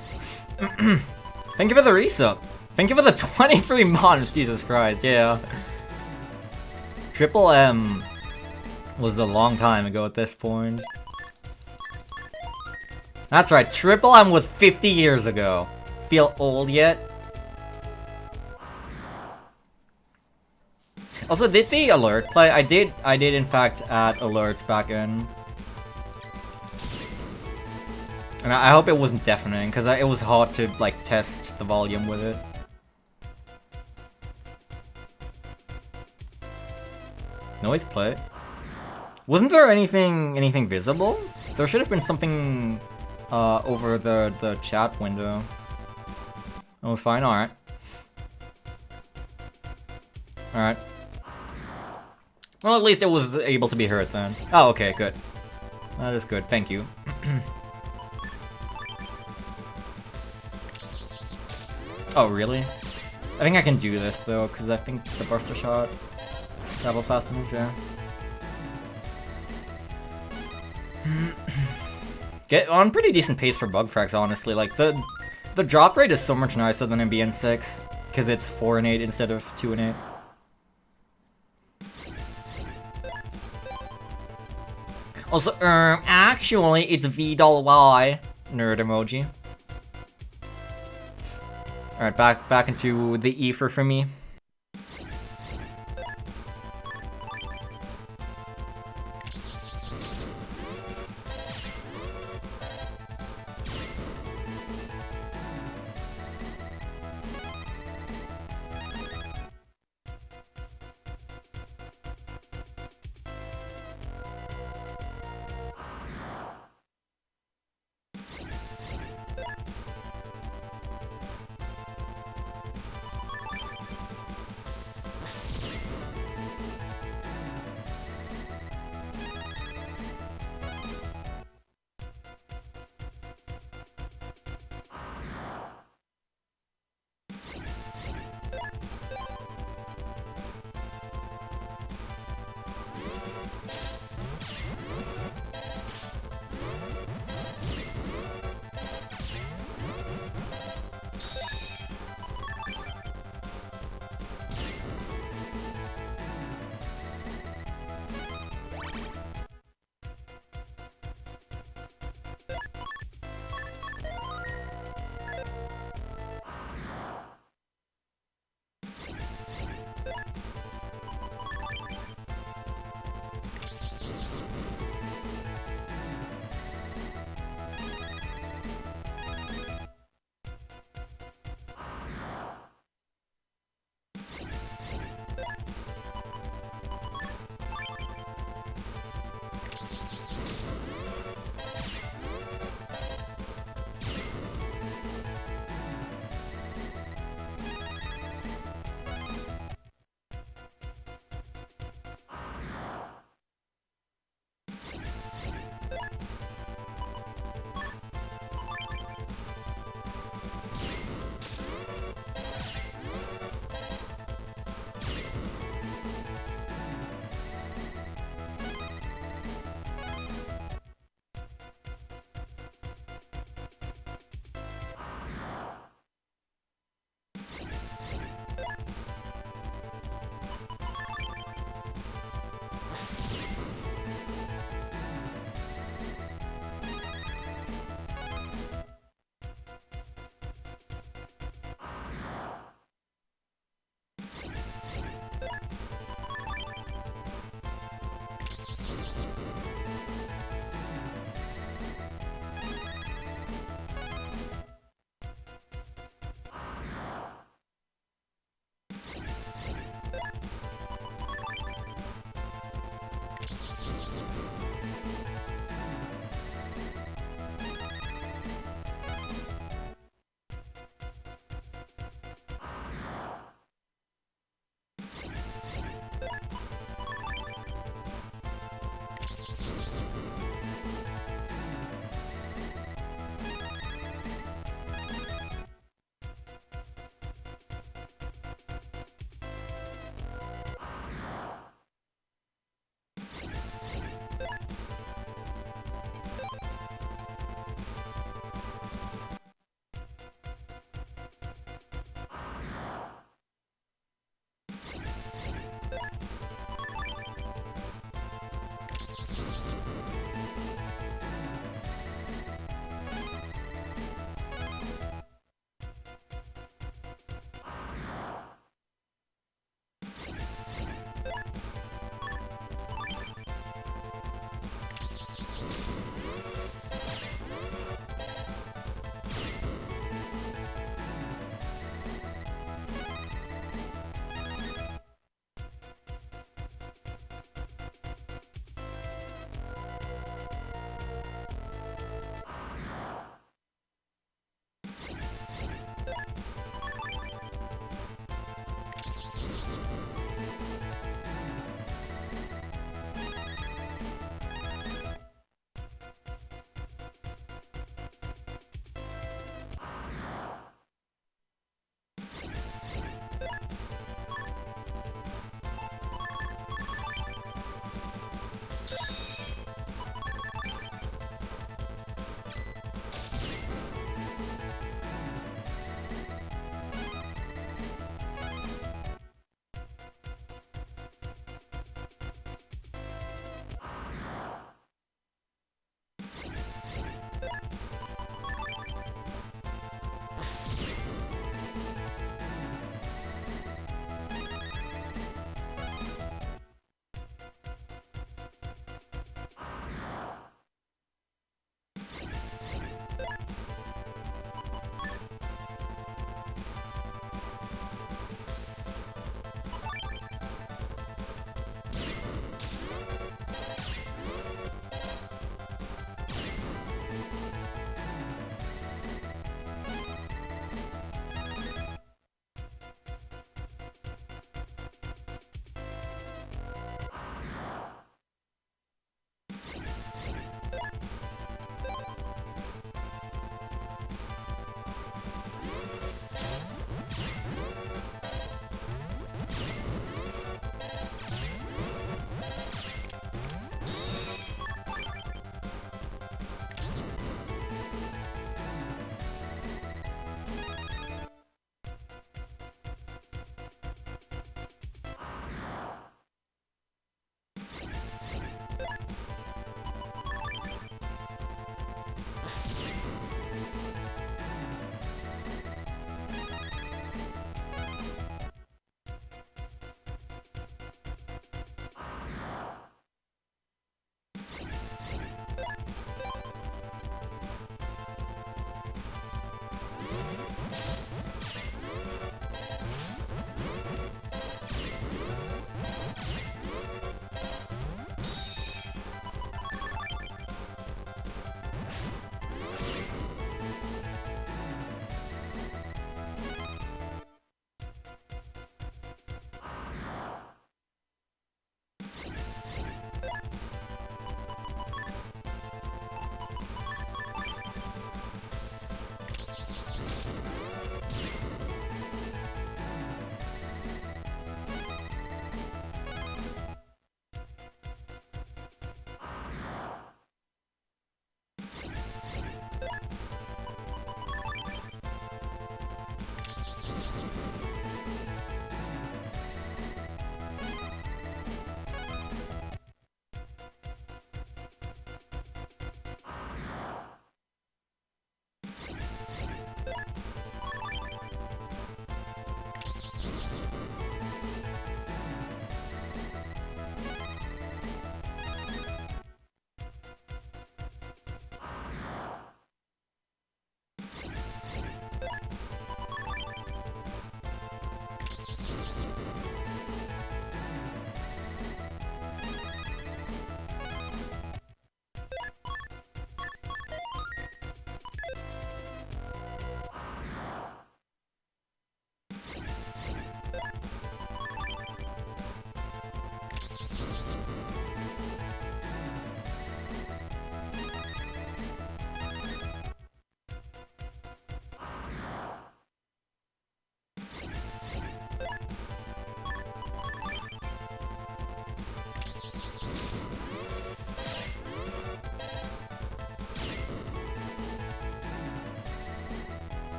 Thank you for the resub. Thank you for the 23 months, Jesus Christ, yeah. Triple M was a long time ago at this point. That's right, Triple M was 50 years ago. Feel old yet? Also, did the alert play? I did in fact add alerts back in. And I hope it wasn't deafening, because it was hard to, like, test the volume with it. Noise play? Wasn't there anything visible? There should have been something over the chat window. Oh, fine, alright. Alright. Well, at least it was able to be heard then. Oh, okay, good. That is good, thank you. Oh, really? I think I can do this, though, because I think the Buster Shot travels fast enough, yeah. Get on pretty decent pace for bug frags, honestly. Like, the drop rate is so much nicer than in BN6, because it's 4 and 8 instead of 2 and 8. Also, actually, it's V$Y. Nerd emoji. Alright, back into the ether for me.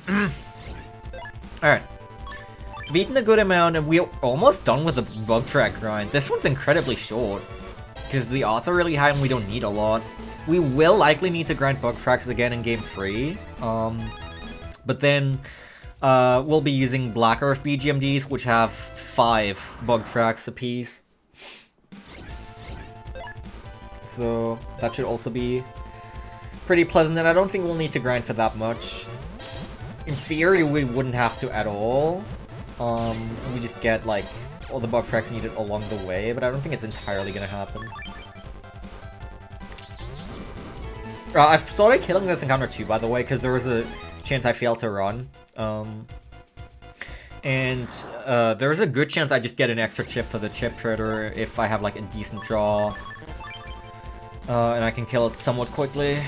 Alright. We've eaten a good amount and we're almost done with the bug track grind. This one's incredibly short, because the odds are really high and we don't need a lot. We will likely need to grind bug tracks again in Game 3. But then we'll be using Black Earth BGMDs, which have 5 bug tracks apiece. So that should also be pretty pleasant, and I don't think we'll need to grind for that much. In theory, we wouldn't have to at all. We just get, like, all the bug tracks needed along the way, but I don't think it's entirely gonna happen. I've started killing this encounter too, by the way, because there was a chance I failed to run. And there's a good chance I just get an extra chip for the chip trader if I have, like, a decent draw. And I can kill it somewhat quickly.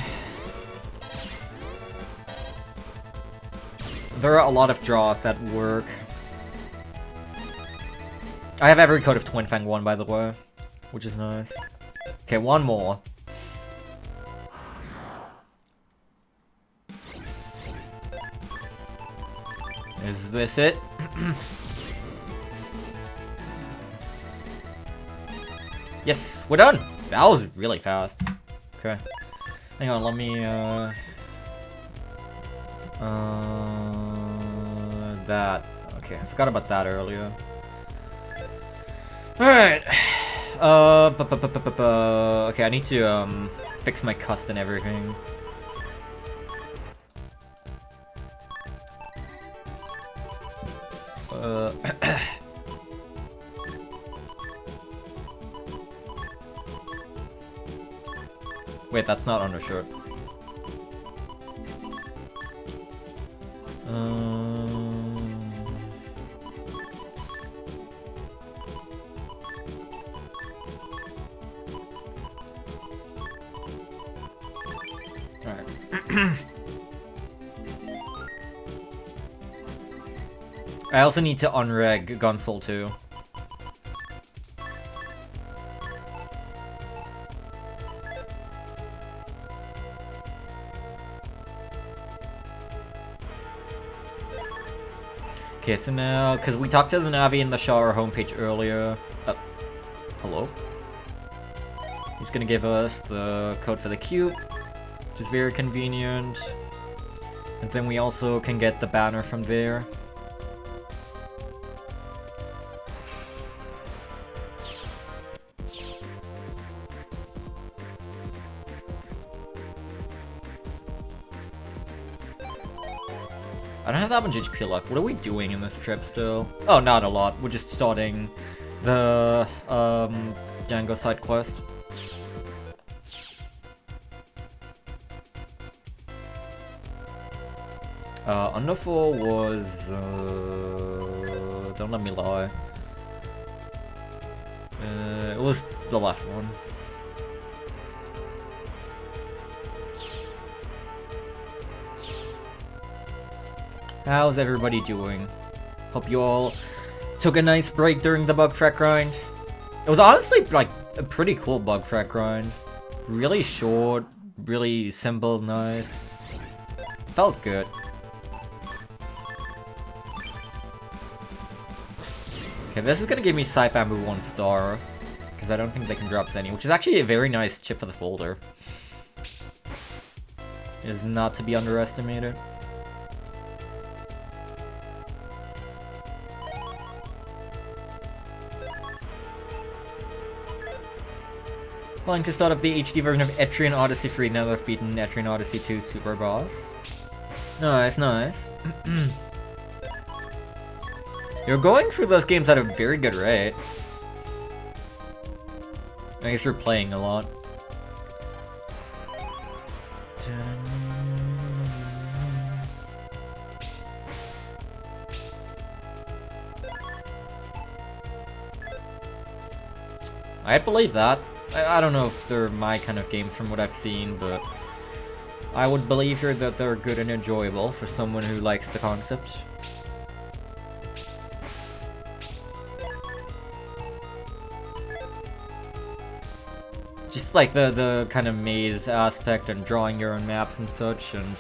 There are a lot of draws that work. I have every code of Twin Fang 1, by the way, which is nice. Okay, one more. Is this it? Yes, we're done! That was really fast. Okay. Hang on, let me, that. Okay, I forgot about that earlier. Alright. Okay, I need to, fix my cust and everything. Wait, that's not undershirt. Alright. I also need to unreg Gunsel too. Okay, so now, because we talked to the Navi in the shower homepage earlier. Hello? He's gonna give us the code for the cube, which is very convenient. And then we also can get the banner from there. I don't have that much HP left. What are we doing in this trip still? Oh, not a lot. We're just starting the Django side quest. Underfall was don't let me lie. It was the left one. How's everybody doing? Hope you all took a nice break during the bug track grind. It was honestly like a pretty cool bug track grind. Really short, really simple, nice. Felt good. Okay, this is gonna give me Side Bamboo 1 star, because I don't think they can drop any, which is actually a very nice chip for the folder. It is not to be underestimated. Planning to start up the HD version of Etrian Odyssey 3 now that I've beaten Etrian Odyssey 2 Super Boss. Nice, nice. You're going through those games at a very good rate. I guess you're playing a lot. I'd believe that. I don't know if they're my kind of games from what I've seen, but I would believe here that they're good and enjoyable for someone who likes the concept. Just like the kind of maze aspect and drawing your own maps and such, and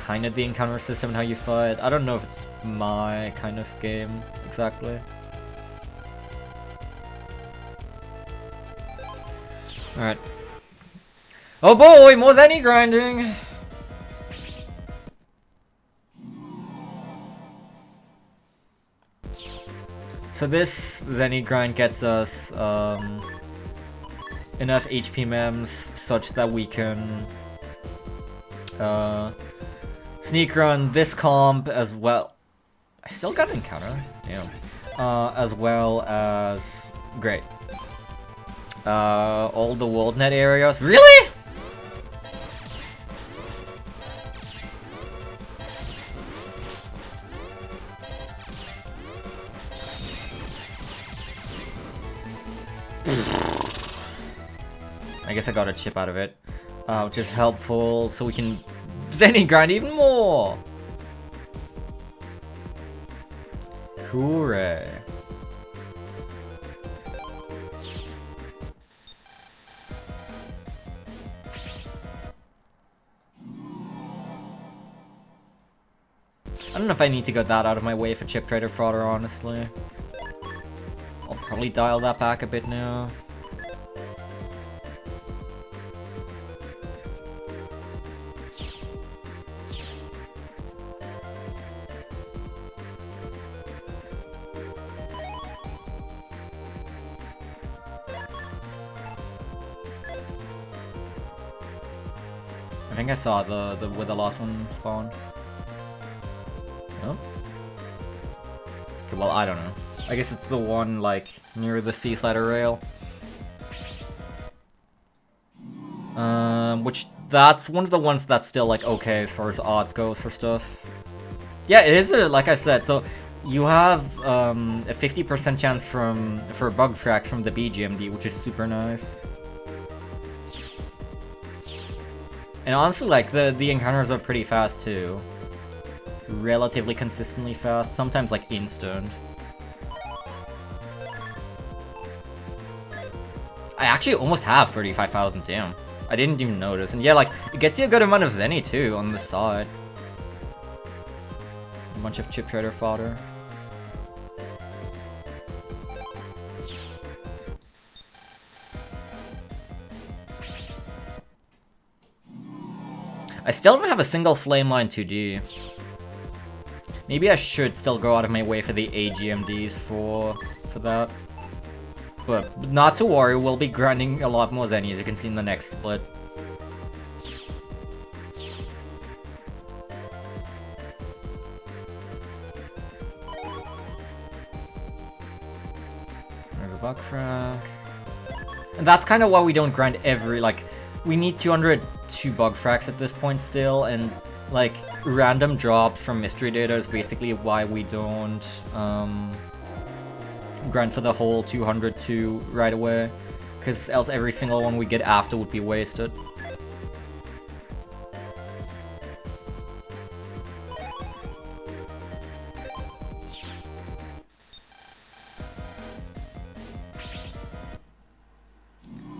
kind of the encounter system and how you fight. I don't know if it's my kind of game exactly. Alright. Oh boy, more Zenny grinding! So this Zenny grind gets us enough HP mems such that we can sneak run this comp as well. I still got an encounter, yeah. As well as great. All the world net areas. Really? I guess I got a chip out of it, which is helpful, so we can Zenny grind even more! Hooray. I don't know if I need to get that out of my way for Chip Trader Fodder, honestly. I'll probably dial that back a bit now. I think I saw the where the last one spawned. No? Okay, well, I don't know. I guess it's the one, like, near the sea slider rail. Which, that's one of the ones that's still, like, okay as far as odds goes for stuff. Yeah, it is, like I said, so you have a 50% chance for bug tracks from the BGMD, which is super nice. And honestly, like, the encounters are pretty fast, too. Relatively consistently fast, sometimes, like, instant. I actually almost have 35,000, damn. I didn't even notice. And yeah, like, it gets you a good amount of Zenny, too, on the side. A bunch of Chip Trader fodder. I still don't have a single Flame Line 2D. Maybe I should still go out of my way for the AGMDs for that. But not to worry, we'll be grinding a lot more Zenny, as you can see in the next split. There's a bug frag. And that's kind of why we don't grind every, like, we need 202 bug frags at this point still, and, like, random drops from mystery data is basically why we don't grind for the whole 202 right away, because else every single one we get after would be wasted.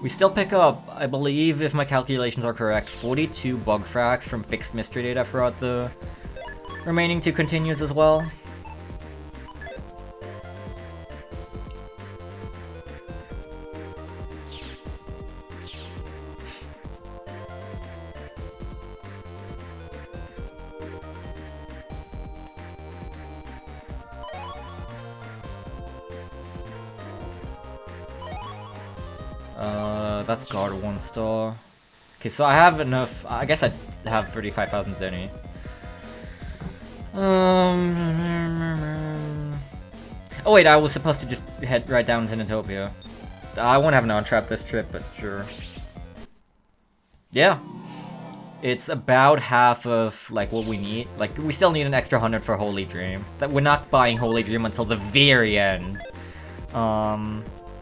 We still pick up, I believe, if my calculations are correct, 42 bug frags from fixed mystery data throughout the remaining 2 continues as well. That's guard 1 star. Okay, so I have enough. I guess I have 35,000 Zenny. Oh wait, I was supposed to just head right down to Notopia. I won't have an on-trap this trip, but sure. Yeah. It's about half of, like, what we need. Like, we still need an extra 100 for Holy Dream. That we're not buying Holy Dream until the very end.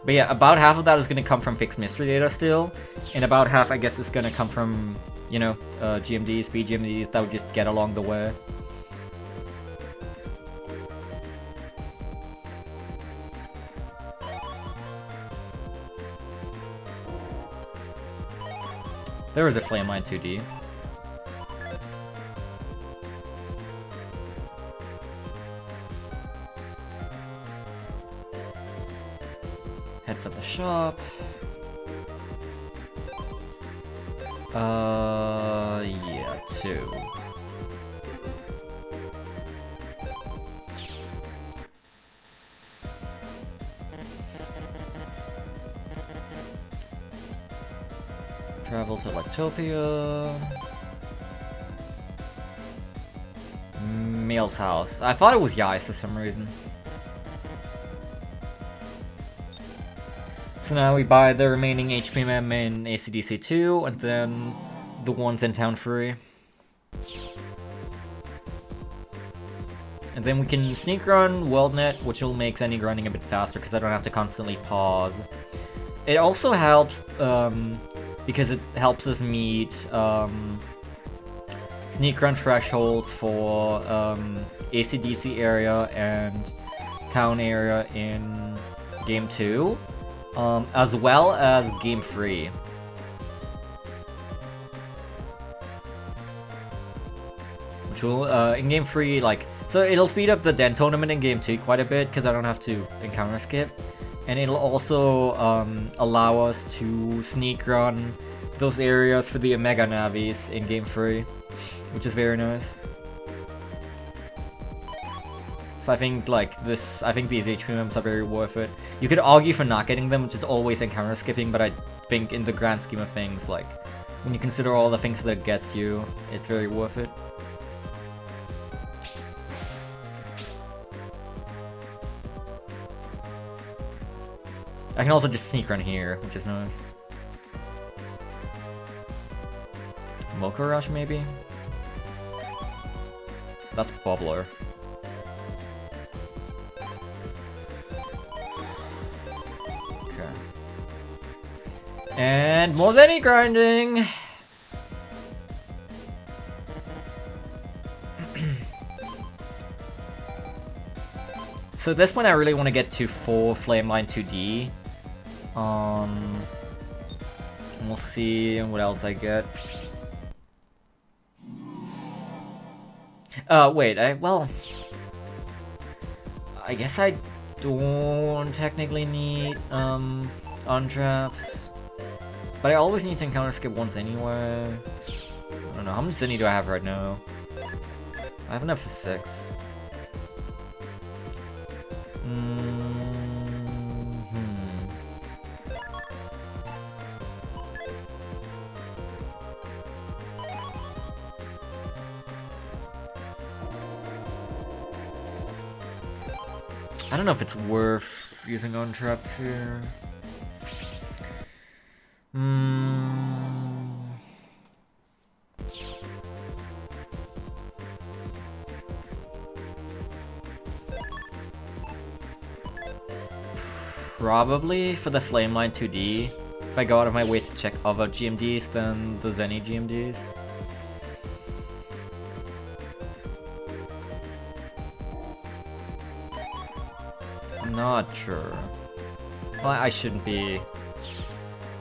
But yeah, about half of that is going to come from fixed mystery data still, and about half, I guess, is going to come from, you know, GMDs, BGMDs that would just get along the way. There was a Flame Line 2D. Head for the shop. Yeah, 2. Travel to Lectopia. Mail's house. I thought it was Yai's for some reason. So now we buy the remaining HPMM in ACDC 2, and then the ones in town free. And then we can sneak run WorldNet, which will make any grinding a bit faster because I don't have to constantly pause. It also helps because it helps us meet sneak run thresholds for ACDC area and town area in Game 2, as well as Game 3. Which will, in Game 3, like, so it'll speed up the Den tournament in Game 2 quite a bit because I don't have to encounter skip. And it'll also allow us to sneak run those areas for the Omega Navis in Game 3, which is very nice. So I think like these HPMMs are very worth it. You could argue for not getting them, just always encounter skipping, but I think in the grand scheme of things, like when you consider all the things that it gets you, it's very worth it. I can also just sneak run here, which is nice. Mocha Rush, maybe? That's Bubbler. Okay. And more Zenny grinding! So at this point I really want to get to full Flameline 2D. And we'll see what else I get. Wait, well, I guess I don't technically need, on-traps. But I always need to encounter skip once anyway. I don't know, how much Zenny do I have right now? I have enough for 6. I don't know if it's worth using on traps here. Probably for the Flameline 2D, if I go out of my way to check other GMDs than the Zenny GMDs. I'm not sure. Well, I shouldn't be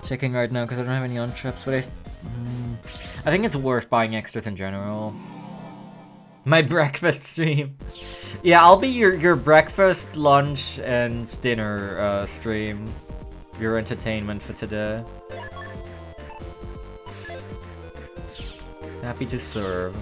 checking right now because I don't have any on-traps, but I think it's worth buying extras in general. My breakfast stream. Yeah, I'll be your breakfast, lunch, and dinner stream. Your entertainment for today. Happy to serve.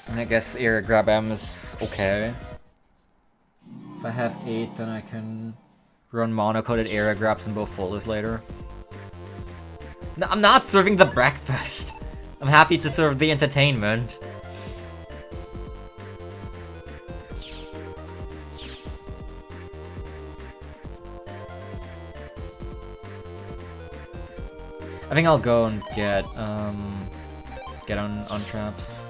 And I guess Area Grab M is okay. If I have 8, then I can run mono-coded area grabs in both folders later. No, I'm not serving the breakfast. I'm happy to serve the entertainment. I think I'll go and get on traps.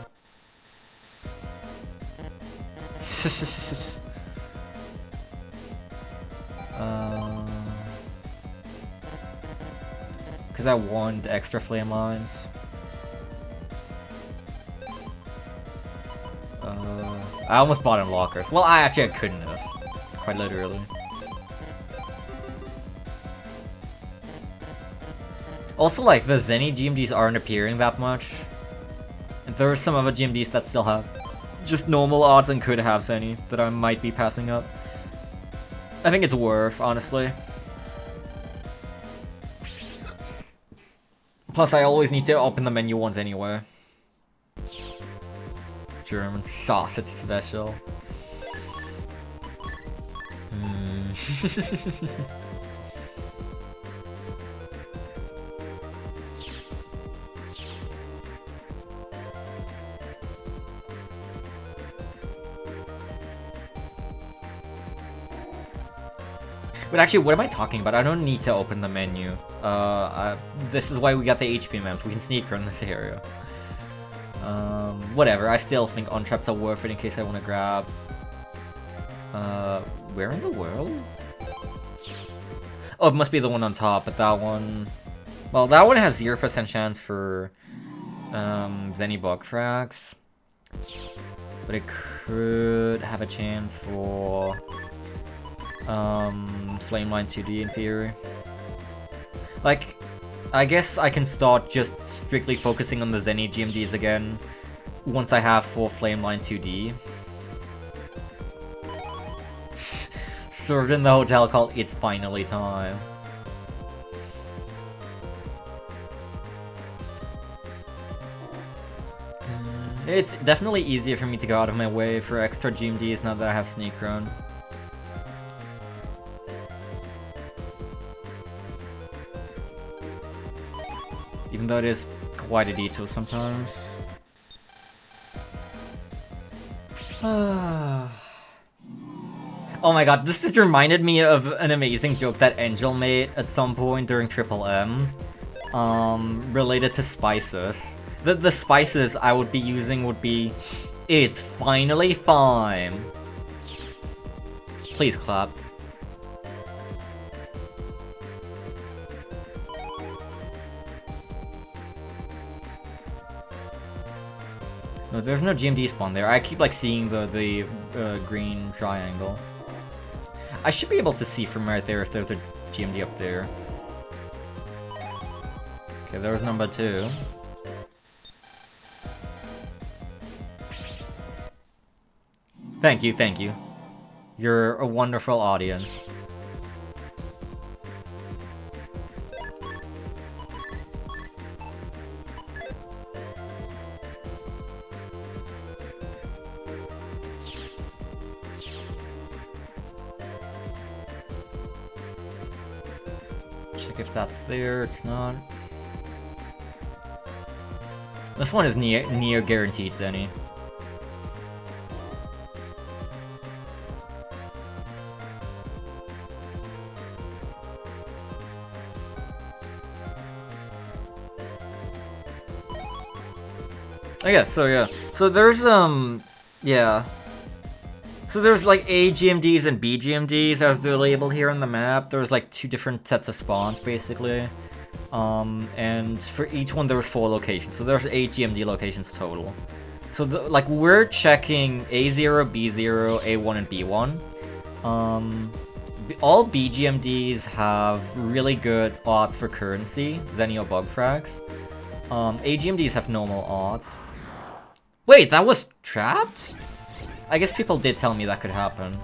Because I want extra flame lines. I almost bought in lockers. Well, I couldn't have. Quite literally. Also, like, the Zenny GMDs aren't appearing that much. And there are some other GMDs that still have just normal odds and could have Zenny that I might be passing up. I think it's worth, honestly. Plus, I always need to open the menu once anyway. German sausage special. But actually, what am I talking about? I don't need to open the menu. This is why we got the HP maps. We can sneak run this area. Whatever. I still think on-traps are worth it in case I want to grab. Where in the world? Oh, it must be the one on top, but that one... Well, that one has 0% chance for, Zenny bug frags. But it could have a chance for... Flameline 2D in theory. Like, I guess I can start just strictly focusing on the Zenny GMDs again once I have full Flameline 2D. Served in the hotel called It's Finally Time. It's definitely easier for me to go out of my way for extra GMDs now that I have Sneak Run. Even though it is quite a detail sometimes. Oh my god, this just reminded me of an amazing joke that Angel made at some point during Triple M. Related to spices. The spices I would be using would be... It's finally fine. Please clap. No, there's no GMD spawn there. I keep like seeing the green triangle. I should be able to see from right there if there's a GMD up there. Okay, there was number 2. Thank you, thank you. You're a wonderful audience. Check if that's there, it's not. This one is near guaranteed, Zenny. Oh yeah, so there's yeah. So there's like A GMDs and B GMDs as they're labeled here on the map. There's like 2 different sets of spawns basically. And for each one there was 4 locations. So there's 8 GMD locations total. So like we're checking A0, B0, A1 and B1. All B GMDs have really good odds for currency, Zenny bug frags. A GMDs have normal odds. Wait, that was trapped? I guess people did tell me that could happen.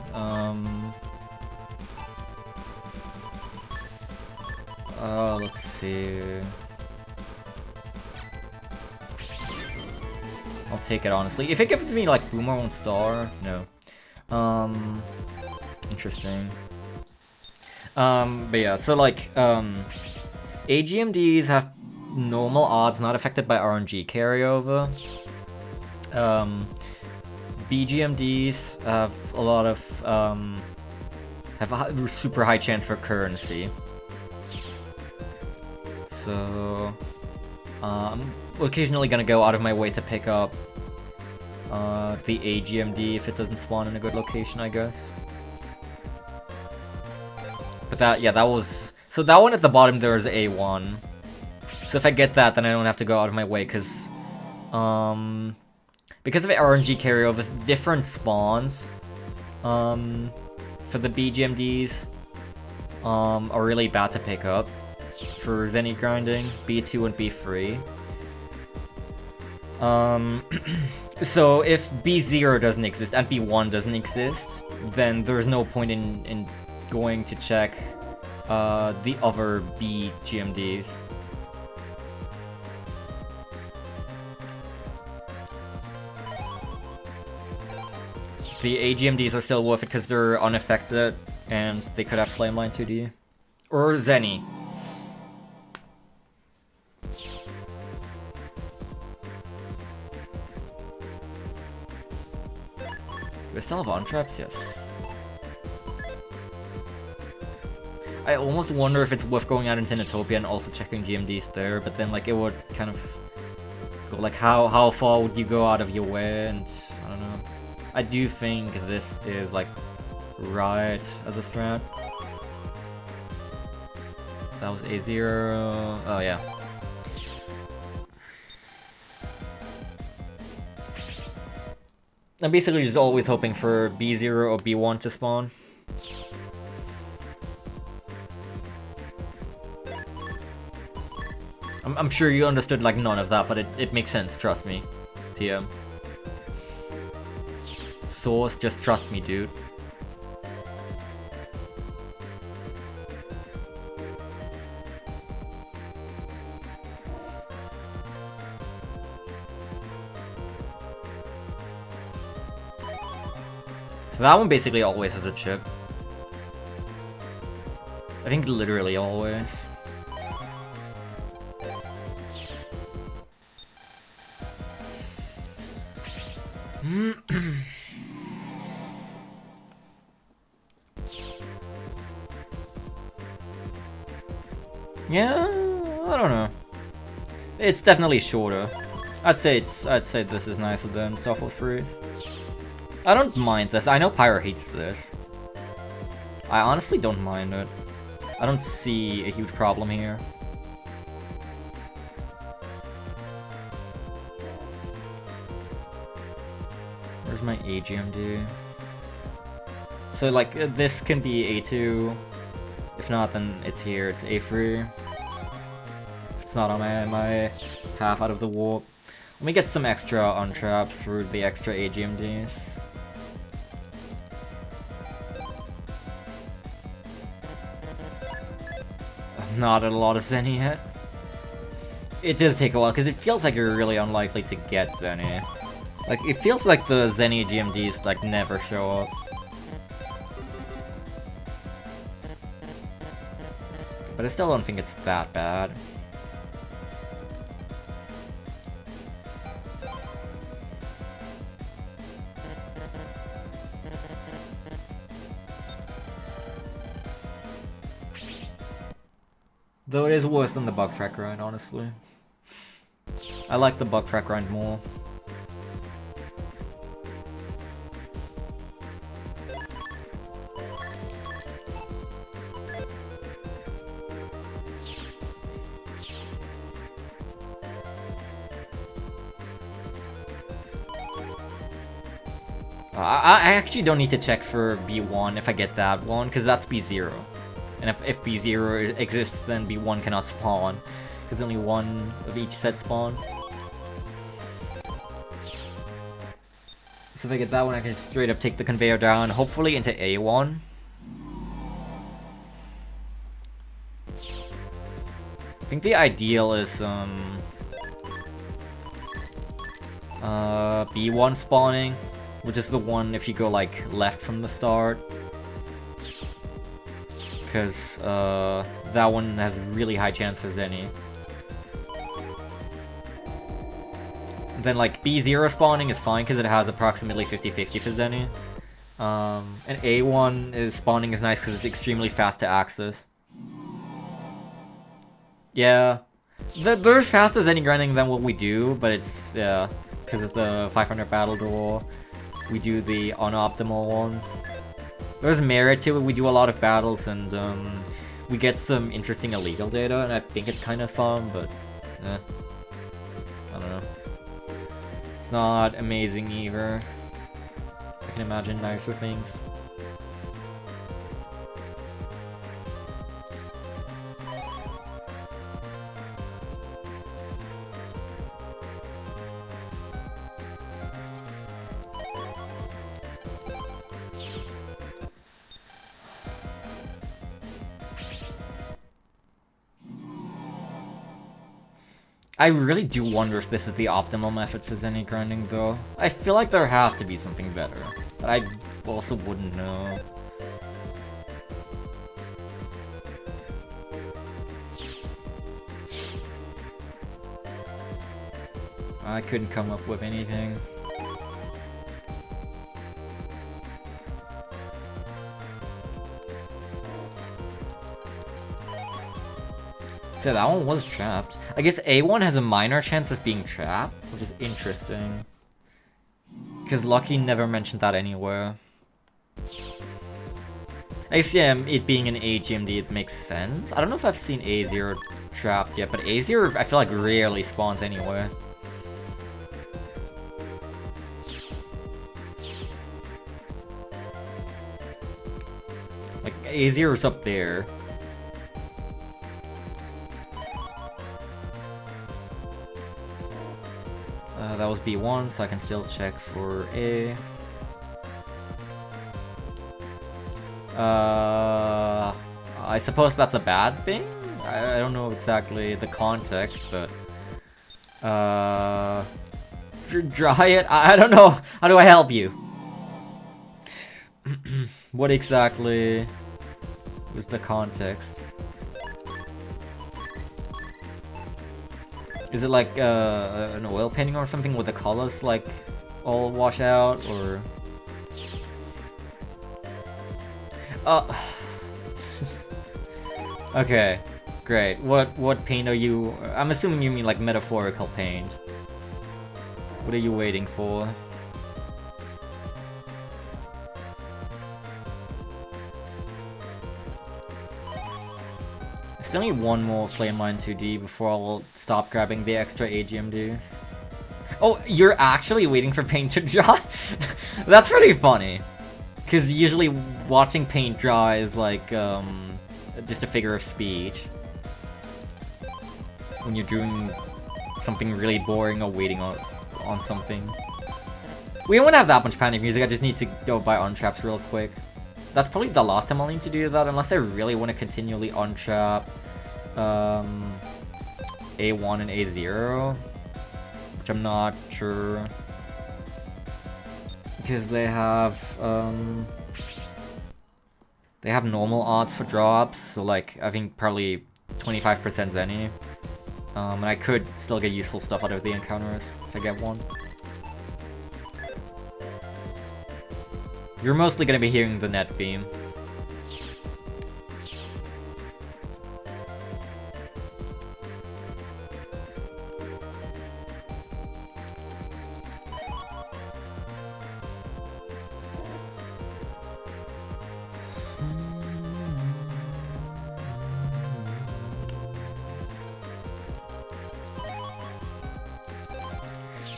Let's see. I'll take it honestly. If it gives me like Boomer 1 star, no. Interesting. But yeah, so like, AGMDs have normal odds not affected by RNG carryover. BGMDs have a lot of, have a super high chance for currency. So, I'm occasionally gonna go out of my way to pick up the AGMD if it doesn't spawn in a good location, I guess. But that, yeah, that was... So that one at the bottom there is A1. So if I get that, then I don't have to go out of my way, because of the RNG carryovers, different spawns for the BGMDs are really bad to pick up. for Zenny grinding, B2 and B3. So if B0 doesn't exist and B1 doesn't exist, then there's no point in going to check the other B GMDs. The A GMDs are still worth it because they're unaffected and they could have Flameline 2D. Or Zenny. Do I still have on-traps? Yes. I almost wonder if it's worth going out into Natopia and also checking GMDs there, but then like it would kind of go like how far would you go out of your way, and I don't know. I do think this is like right as a strat. So that was A0. Oh yeah. I'm basically just always hoping for B0 or B1 to spawn. I'm sure you understood like none of that, but it makes sense, trust me. TM. Source, just trust me, dude. So that one basically always has a chip. I think literally always. Yeah, I don't know. It's definitely shorter. I'd say this is nicer than Software Freeze. I don't mind this. I know Pyro hates this. I honestly don't mind it. I don't see a huge problem here. Where's my AGMD? So like this can be A2. If not, then it's here. It's A3. If it's not on my half out of the warp. Let me get some extra on traps through the extra AGMDs. Not a lot of Zenny yet. It does take a while, because it feels like you're really unlikely to get Zenny. Like, it feels like the Zenny GMDs, like, never show up. But I still don't think it's that bad. Though it is worse than the bug frack grind, honestly. I like the bug frack grind more. I actually don't need to check for B1 if I get that one, because that's B0. And if B0 exists, then B1 cannot spawn, because only one of each set spawns. So if I get that one, I can straight up take the conveyor down, hopefully into A1. I think the ideal is B1 spawning, which is the one if you go like left from the start. Because that one has really high chance for Zenny. Then like B0 spawning is fine because it has approximately 50-50 for Zenny. And A1 is spawning is nice because it's extremely fast to access. Yeah, there's faster Zenny grinding than what we do, but it's because of the 500 battle door. We do the unoptimal one. There's merit to it. We do a lot of battles and we get some interesting illegal data, and I think it's kind of fun, but I don't know. It's not amazing either. I can imagine nicer things. I really do wonder if this is the optimal method for Zenny grinding, though. I feel like there has to be something better, but I also wouldn't know. I couldn't come up with anything. So that one was trapped. I guess A1 has a minor chance of being trapped, which is interesting. Because Lucky never mentioned that anywhere. I guess, yeah, it being an AGMD, it makes sense. I don't know if I've seen A0 trapped yet, but A0 I feel like rarely spawns anywhere. Like, A0's up there. That was B1, so I can still check for A. I suppose that's a bad thing? I don't know exactly the context, but... Dry it? I don't know! How do I help you? What exactly is the context? Is it like an oil painting or something with the colors like all wash out, or? Okay, great. What paint are you? I'm assuming you mean like metaphorical paint. What are you waiting for? I still need one more Flame Line 2D before I'll stop grabbing the extra AGMDs. Oh, you're actually waiting for paint to dry? That's pretty funny. Because usually watching paint dry is like, just a figure of speech. When you're doing something really boring or waiting on something. We don't have that much panic music, I just need to go buy untraps real quick. That's probably the last time I'll need to do that, unless I really want to continually untrap A1 and A0, which I'm not sure. Because they have normal odds for drops, so like, I think probably 25% Zenny. And I could still get useful stuff out of the encounters if I get one. You're mostly gonna be hearing the net beam.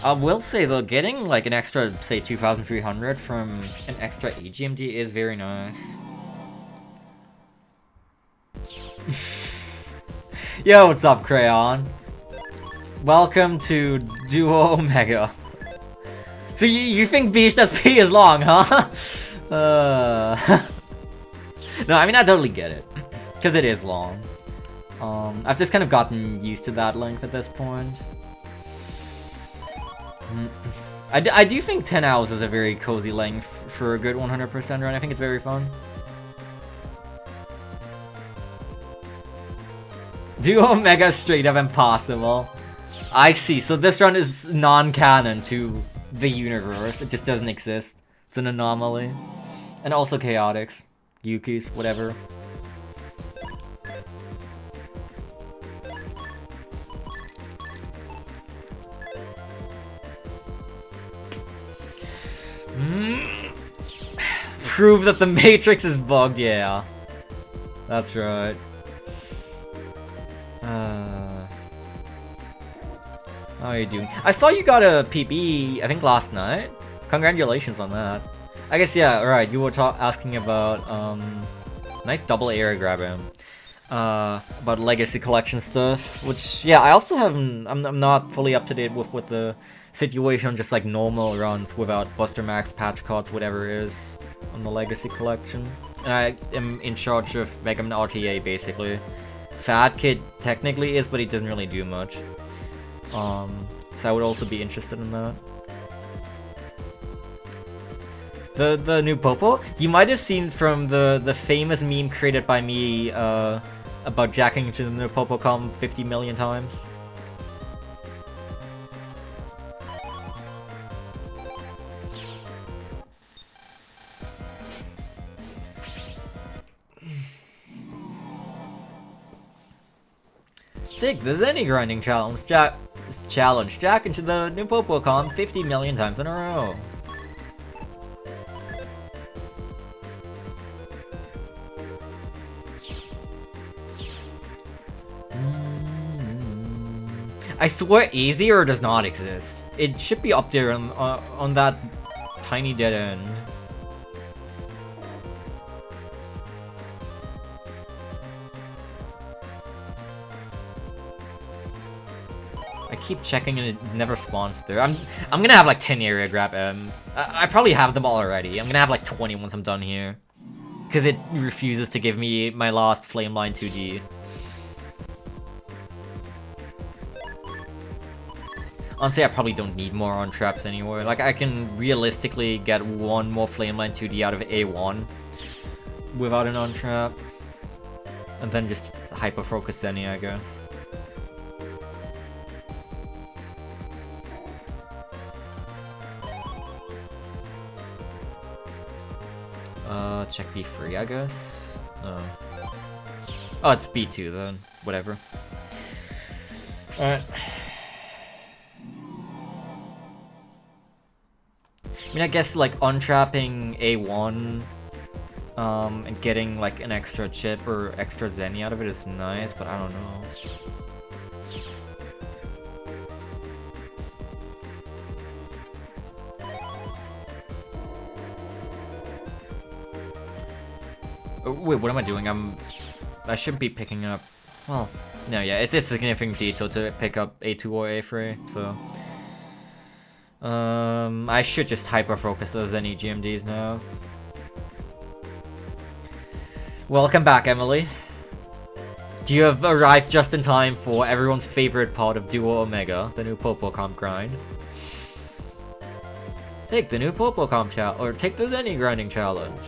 I will say though, getting like an extra, say 2,300 from an extra AGMD is very nice. Yo, what's up, Crayon? Welcome to Duo Omega. So you think Beast SP is long, huh? No, I mean, I totally get it. Because it is long. I've just kind of gotten used to that length at this point. I do think 10 hours is a very cozy length for a good 100% run. I think it's very fun. Duo Omega straight up impossible. I see, so this run is non-canon to the universe. It just doesn't exist. It's an anomaly. And also chaotics. Yukis, whatever. Prove that the Matrix is bugged, yeah. That's right. How are you doing? I saw you got a PB, I think last night. Congratulations on that. I guess, yeah, alright, you were asking about, nice double area grab him. About legacy collection stuff, which, yeah, I also haven't, I'm not fully up to date with the situation on just like normal runs without Buster Max, patch cards, whatever it is on the legacy collection. And I am in charge of Mega Man RTA basically. Fat Kid technically is, but he doesn't really do much. So I would also be interested in that. The new Popo? You might have seen from the famous meme created by me about jacking into the new Popocom 50 million times. Take the Zenny grinding challenge, jack into the new Popocom 50 million times in a row. I swear easier does not exist. It should be up there on that tiny dead end. I keep checking and it never spawns through. I'm gonna have like 10 area grab M. I probably have them all already. I'm gonna have like 20 once I'm done here. Because it refuses to give me my last flame line 2D. Honestly, I probably don't need more on traps anyway. Like, I can realistically get one more Flameline 2D out of A1 without an on-trap. And then just hyper-focus Zenny, I guess. Check B3, I guess? Oh, it's B2 then. Whatever. Alright. I mean, I guess, like, untrapping A1, and getting, like, an extra chip or extra Zenny out of it is nice, but I don't know. Oh, wait, what am I doing? I should be picking up... Well, no, yeah, it's a significant detail to pick up A2 or A3, so... I should just hyper-focus those any GMDs now. Welcome back, Emily. You have arrived just in time for everyone's favorite part of Duo Omega, the new Popocom grind. Take the new Popocom challenge, or take the Zenny grinding challenge.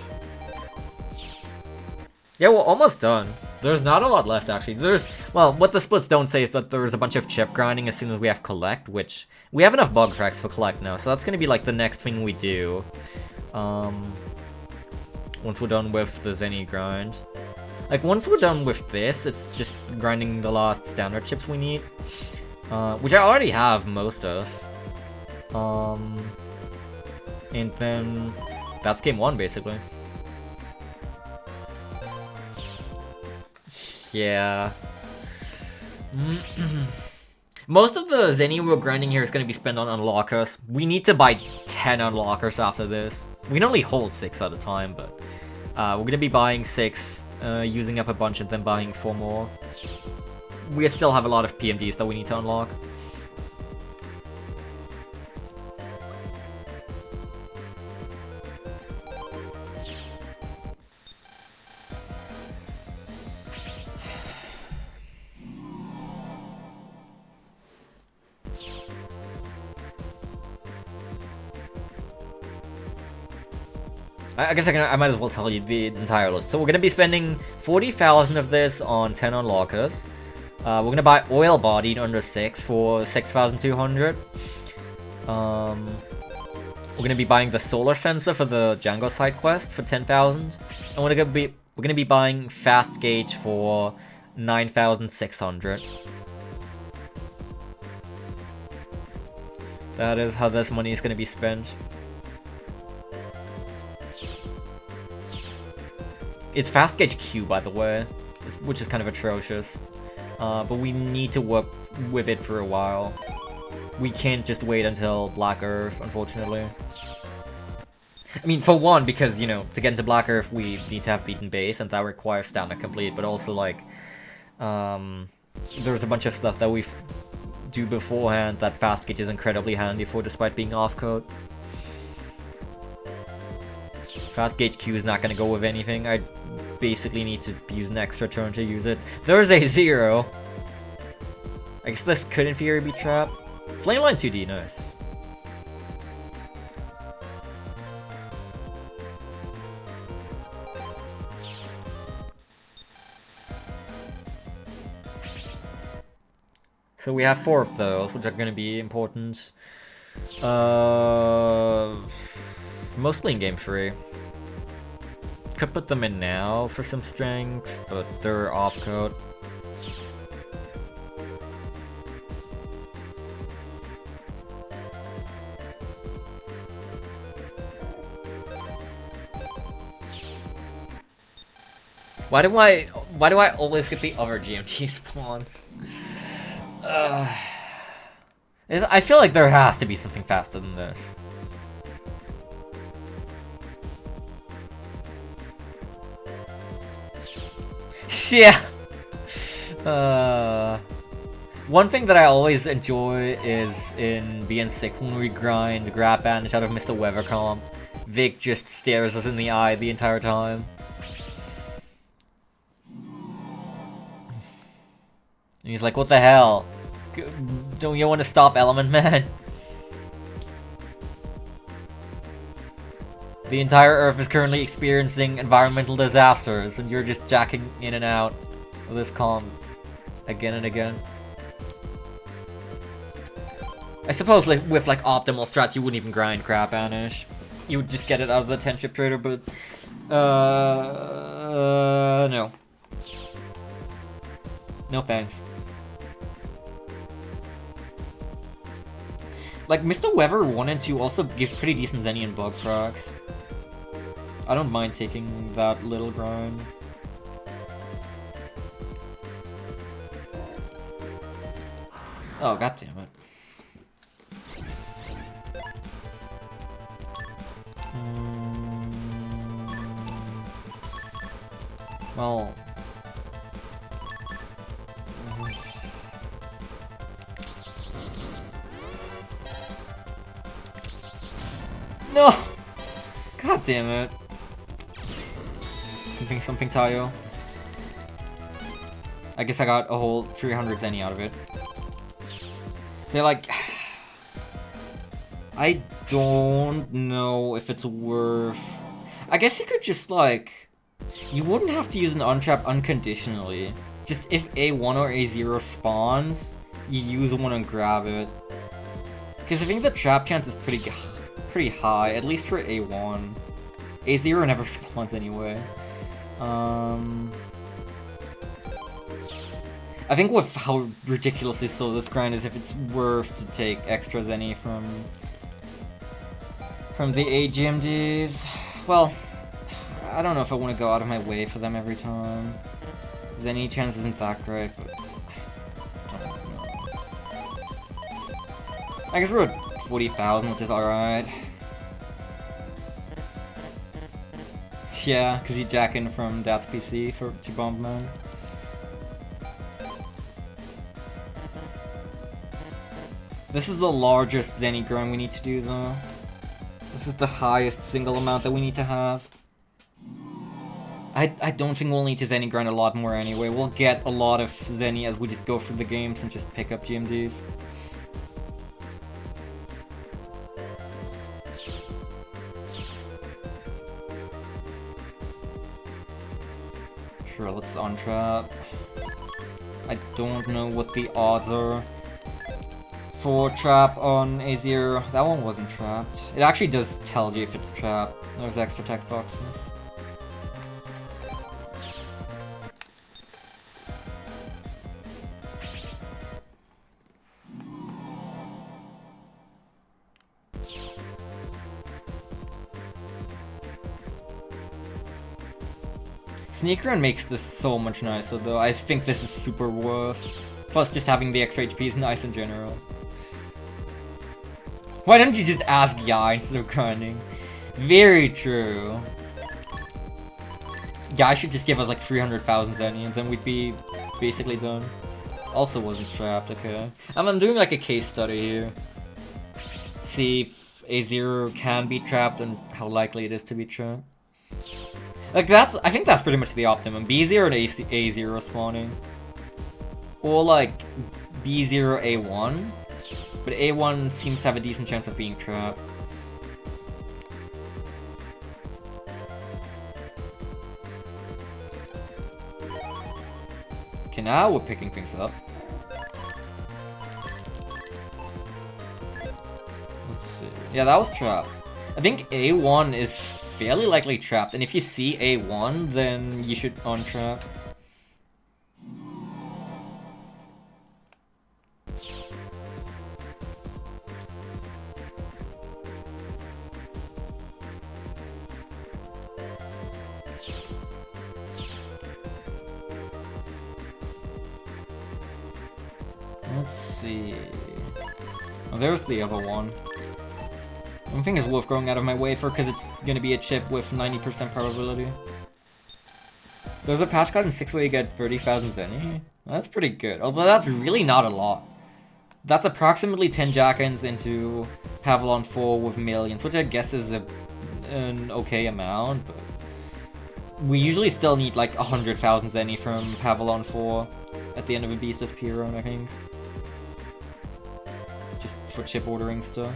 Yeah, we're almost done. There's not a lot left, actually. Well, what the splits don't say is that there's a bunch of chip grinding as soon as we have Collect, which... We have enough bug tracks for Collect now, so that's gonna be, like, the next thing we do. Once we're done with the Zenny grind. Like, once we're done with this, it's just grinding the last standard chips we need. Which I already have most of. And then... That's game 1, basically. Yeah. Most of the Zenny we're grinding here is going to be spent on unlockers. We need to buy 10 unlockers after this. We can only hold 6 at a time, but we're going to be buying 6, using up a bunch and then buying 4 more. We still have a lot of PMDs that we need to unlock. I guess I might as well tell you the entire list. So we're going to be spending 40,000 of this on 10 unlockers. We're going to buy Oil Bodied under 6 for 6,200. We're going to be buying the Solar Sensor for the Django side quest for 10,000. And we're going to be buying Fast Gauge for 9,600. That is how this money is going to be spent. It's Fast Gauge Q, by the way, which is kind of atrocious. But we need to work with it for a while. We can't just wait until Black Earth, unfortunately. I mean, for one, because, you know, to get into Black Earth, we need to have beaten base, and that requires stamina complete, but also, like, there's a bunch of stuff that we do beforehand that Fast Gauge is incredibly handy for, despite being off-code. Fast Gauge Q is not going to go with anything. I basically need to use an extra turn to use it. There's a 0! I guess this could in theory be trapped. Flameline 2D, nice. So we have 4 of those, which are going to be important. Mostly in game 3. Could put them in now for some strength, but they're off code. Why do I always get the other GMT spawns? I feel like there has to be something faster than this. Yeah. One thing that I always enjoy is in BN6 when we grind grab bandage out of Mr. Weather comp. Vic just stares us in the eye the entire time. And he's like, what the hell? Don't you want to stop Element Man? The entire Earth is currently experiencing environmental disasters, and you're just jacking in and out of this comp again and again. I suppose like with like optimal strats, you wouldn't even grind crap banish. You would just get it out of the 10-chip trader, but no. No thanks. Like, Mr. Weather 1 and 2 also give pretty decent Zenny and bug procs. I don't mind taking that little grind. Oh, goddammit. Well... No! God damn it. Something Tayo. I guess I got a whole 300 Zenny out of it. So like... I don't know if it's worth... I guess you could just like... You wouldn't have to use an untrap unconditionally. Just if A1 or A0 spawns, you use one and grab it. Because I think the trap chance is pretty high, at least for A1. A0 never spawns anyway. I think with how ridiculously slow this grind is, if it's worth to take extra Zenny from the AGMDs, well, I don't know if I want to go out of my way for them every time. Zenny chance isn't that great, but I don't know. I guess we're at 40,000, which is alright. Yeah, because you jack in from Dad's PC to Bombman. This is the largest Zenny grind we need to do, though. This is the highest single amount that we need to have. I don't think we'll need to Zenny grind a lot more anyway. We'll get a lot of Zenny as we just go through the games and just pick up GMDs. Sure, let's untrap. I don't know what the odds are for trap on A0. That one wasn't trapped. It actually does tell you if it's trapped. There's extra text boxes. Sneaker Run makes this so much nicer though. I think this is super worth. Plus just having the extra HP is nice in general. Why don't you just ask Yai instead of grinding? Very true. Yai should just give us like 300,000 Zenny and then we'd be basically done. Also wasn't trapped, okay. I'm doing like a case study here. See if A0 can be trapped and how likely it is to be trapped. Like I think that's pretty much the optimum. B0 and A0 spawning. Or like B0, A1. But A1 seems to have a decent chance of being trapped. Okay, now we're picking things up. Let's see. Yeah, that was trapped. I think A1 is fairly likely trapped, and if you see A1, then you should untrap. Let's see. Oh, there's the other one. I don't think it's worth going out of my way for because it's gonna be a chip with 90% probability. There's a patch card in 6 where you get 30,000 zenny. That's pretty good, although that's really not a lot. That's approximately 10 Jackins into Pavlon 4 with millions, which I guess is an okay amount, but we usually still need like 100,000 zenny from Pavlon 4 at the end of a Beast SP run, I think. Just for chip ordering stuff.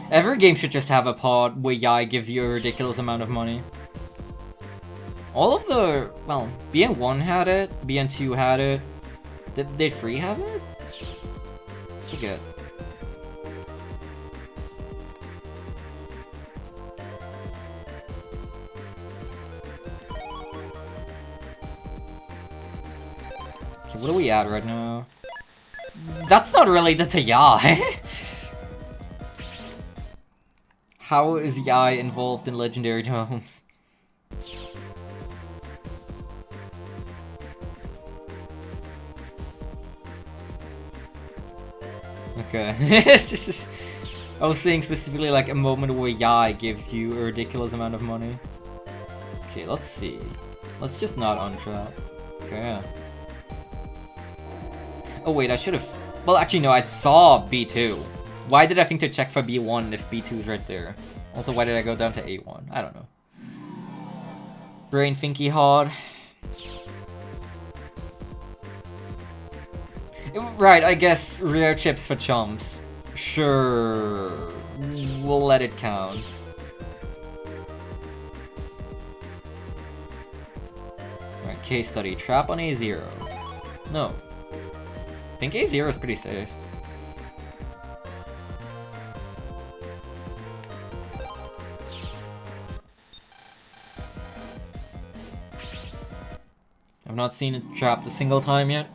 Every game should just have a pod where Yai gives you a ridiculous amount of money. All of the... well, BN1 had it, BN2 had it. Did 3 have it? I forget. Okay, what are we at right now? That's not related to Yai. How is Yai involved in Legendary Domes? Okay. It's just... I was saying specifically like a moment where Yai gives you a ridiculous amount of money. Okay, let's see. Let's just not untrap. Okay. Oh wait, I should have... well, actually no, I saw B2. Why did I think to check for B1 if B2 is right there? Also, why did I go down to A1? I don't know. Brain thinky hard. Right, I guess rare chips for chumps. Sure. We'll let it count. Alright, case study. Trap on A0. No. I think A0 is pretty safe. I've not seen it trapped a single time yet.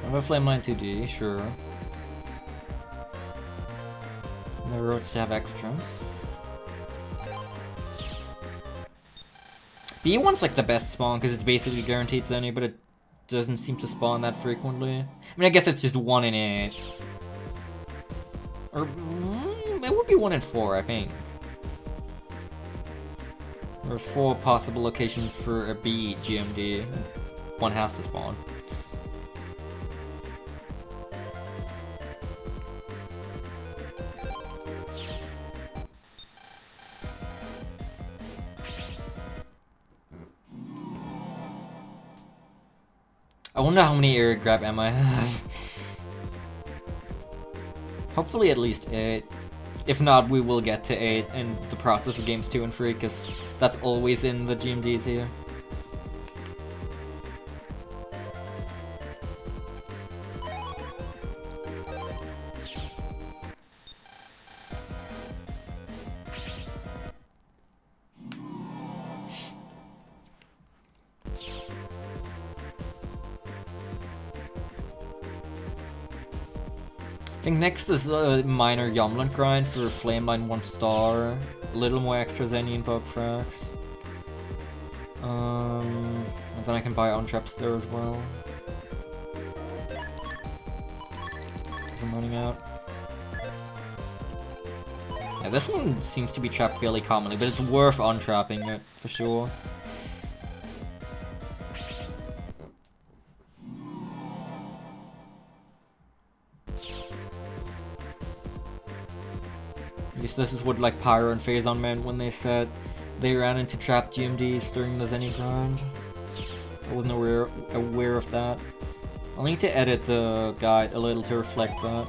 I have a Flameline 2D, sure. The roads to have extras. B1's like the best spawn because it's basically guaranteed zenny, but it doesn't seem to spawn that frequently. I mean, I guess it's just 1 in 8. Or, it would be 1 in 4, I think. There's 4 possible locations for a B GMD, and 1 has to spawn. I wonder how many air grab ammo I have. Hopefully at least 8. If not, we will get to 8 in the process of games 2 and 3, because that's always in the GMDs here. think next is a minor Yomlant grind for Flameline 1 star. A little more extra Zenny and bug frags. And then I can buy on-traps there as well. I'm running out. Yeah, this one seems to be trapped fairly commonly, but it's worth on-trapping it, for sure. At least this is what like Pyro and Phazon meant when they said they ran into trapped GMDs during the Zenny grind. I wasn't aware of that. I'll need to edit the guide a little to reflect that.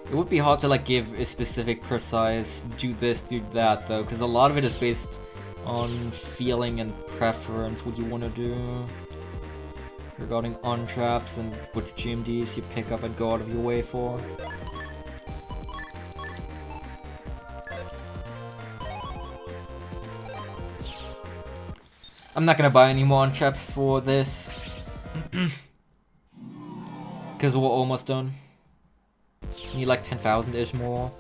It would be hard to like give a specific precise do this, do that though, because a lot of it is based on feeling and preference, what you want to do regarding on-traps and which GMDs you pick up and go out of your way for. I'm not gonna buy any more on-traps for this because we're almost done. Need like 10,000-ish more.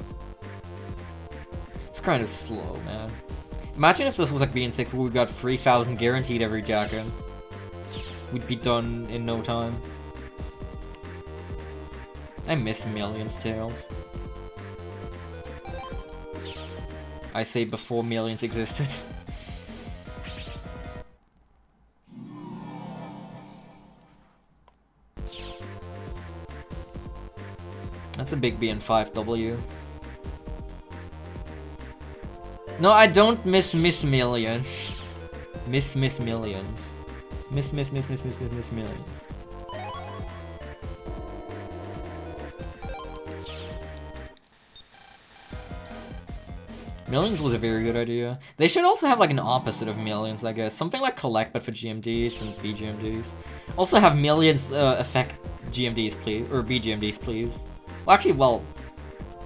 It's kind of slow, man. Imagine if this was like BN6 where we got 3,000 guaranteed every jacket. We'd be done in no time. I miss Millions Tales. I say before Millions existed. That's a big BN5W. No, I don't miss Millions. Miss Millions. Miss Millions. Millions was a very good idea. They should also have like an opposite of Millions, I guess. Something like Collect but for GMDs and BGMDs. Also have Millions affect GMDs, please. Or BGMDs, please. Well, actually, well,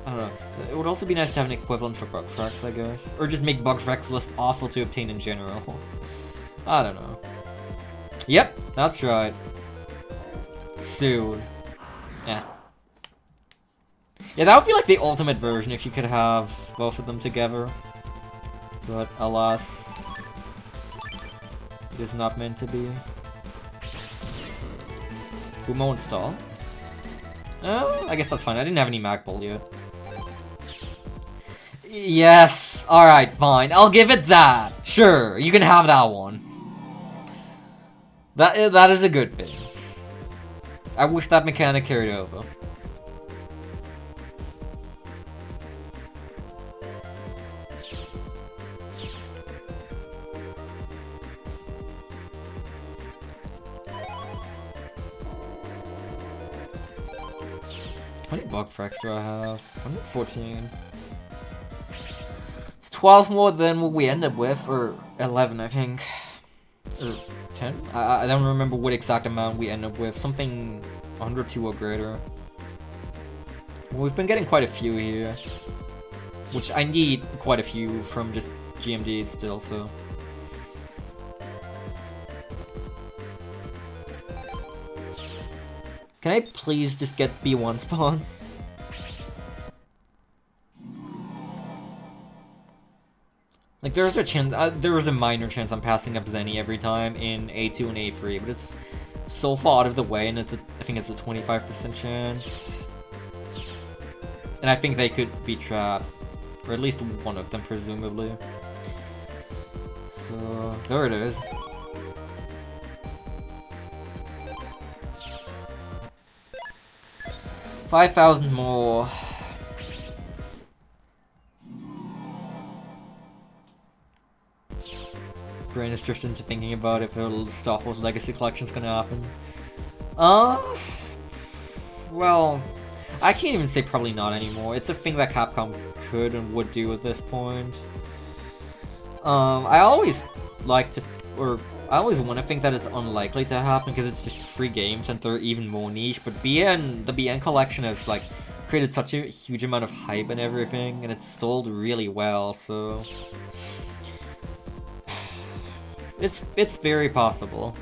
I don't know. It would also be nice to have an equivalent for bug frags, I guess. Or just make bug frags less awful to obtain in general. I don't know. Yep, that's right. Soon. Yeah. Yeah, that would be like the ultimate version if you could have both of them together. But alas, it is not meant to be. Bumo install. Oh, I guess that's fine. I didn't have any Mag Ball yet. Yes. Alright, fine. I'll give it that. Sure, you can have that one. That is a good thing. I wish that mechanic carried over. How many bug frags do I have? 114. It's 12 more than what we ended with, or 11, I think. Or 10? I don't remember what exact amount we ended up with. Something 102 or greater. Well, we've been getting quite a few here. Which I need quite a few from just GMDs still, so. Can I please just get B1 spawns? Like, there's a chance, there is a minor chance I'm passing up Zenny every time in A2 and A3, but it's so far out of the way, and I think it's a 25% chance. And I think they could be trapped, or at least one of them, presumably. So, there it is. $5,000 more. Brain is drifting into thinking about if a Star Wars Legacy Collection's gonna happen. Well, I can't even say probably not anymore. It's a thing that Capcom could and would do at this point. I always like to, or I always want to think that it's unlikely to happen because it's just free games and they're even more niche, but the BN collection is like created such a huge amount of hype and everything, and it's sold really well, so... It's very possible.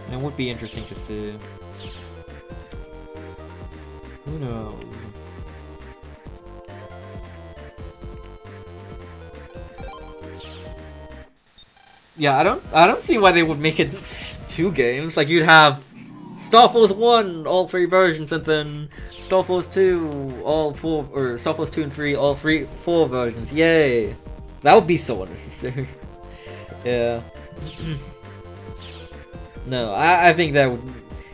And it would be interesting to see. Who knows? Yeah, I don't see why they would make it 2 games. Like, you'd have Star Force 1, all 3 versions, and then Star Force 2, all 4, or Star Force 2 and 3, all 4 versions. Yay! That would be so unnecessary. Yeah. No, I think that would...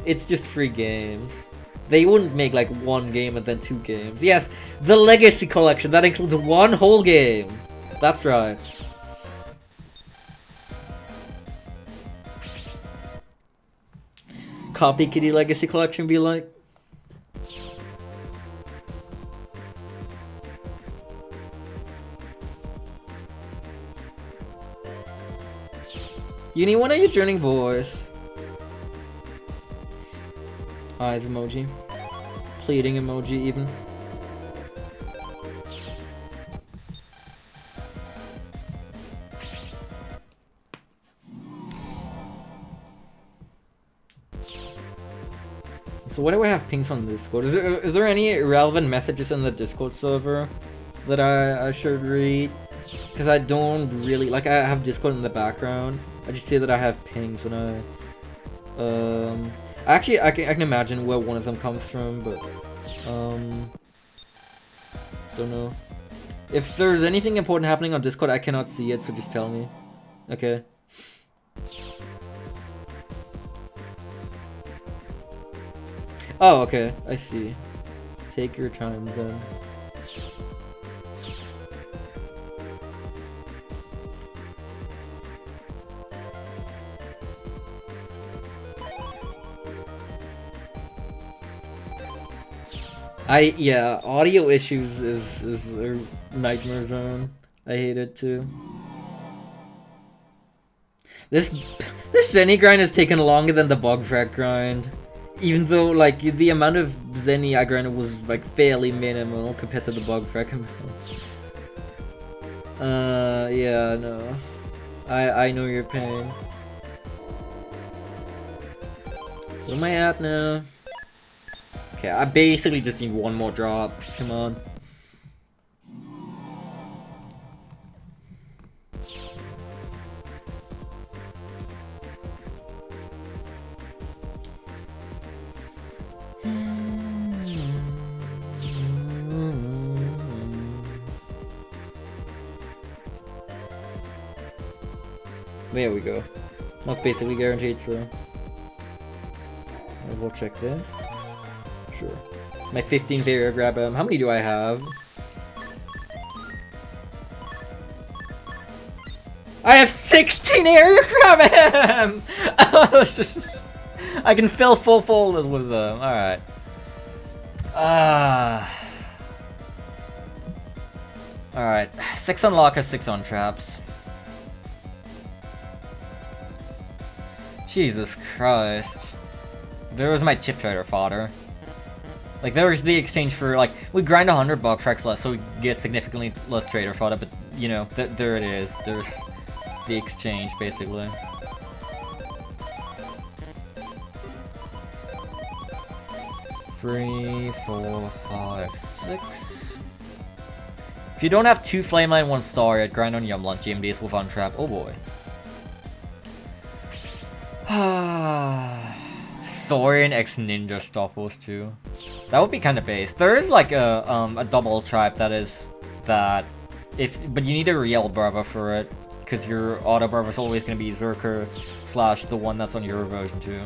It's just 3 games. They wouldn't make like 1 game and then 2 games. Yes, the Legacy Collection, that includes 1 whole game. That's right. Copy Kitty Legacy Collection be like... You need one of your journeying boys. Eyes emoji. Pleading emoji even. So why do I have pings on Discord? Is there any relevant messages in the Discord server that I should read? Because I don't really... Like, I have Discord in the background. I just see that I have pings and I... Actually, I can imagine where one of them comes from, but... Don't know. If there's anything important happening on Discord, I cannot see it, so just tell me. Okay. Oh, okay. I see. Take your time, then. Yeah, audio issues is a nightmare zone. I hate it too. This Zenny grind has taken longer than the bug frag grind. Even though, like, the amount of Zenny I grinded was, like, fairly minimal compared to the bug frag amount. Yeah, no. I know your pain. Where am I at now? Okay, I basically just need 1 more drop. Come on. There we go. That's basically guaranteed, so... I will check this. Sure. My 15th area grab him. How many do I have? I have 16 area grab him! I can fill full folders with them. Alright. Alright. 6 on locker, 6 on traps. Jesus Christ. There was my chip trader fodder. Like, there was the exchange for, like, we grind 100 bug tracks less, so we get significantly less trader fodder, but, you know, there it is. There's the exchange, basically. Three, 4, 5, 6. If you don't have 2 flame line, 1 star yet, grind on Yumlunt GMDs with untrap. Oh boy. Saurian X Ninja Star Force 2. That would be kind of base. There is like a double tribe that is that but you need a real brother for it, because your auto brother is always going to be Zerker / the one that's on your version too.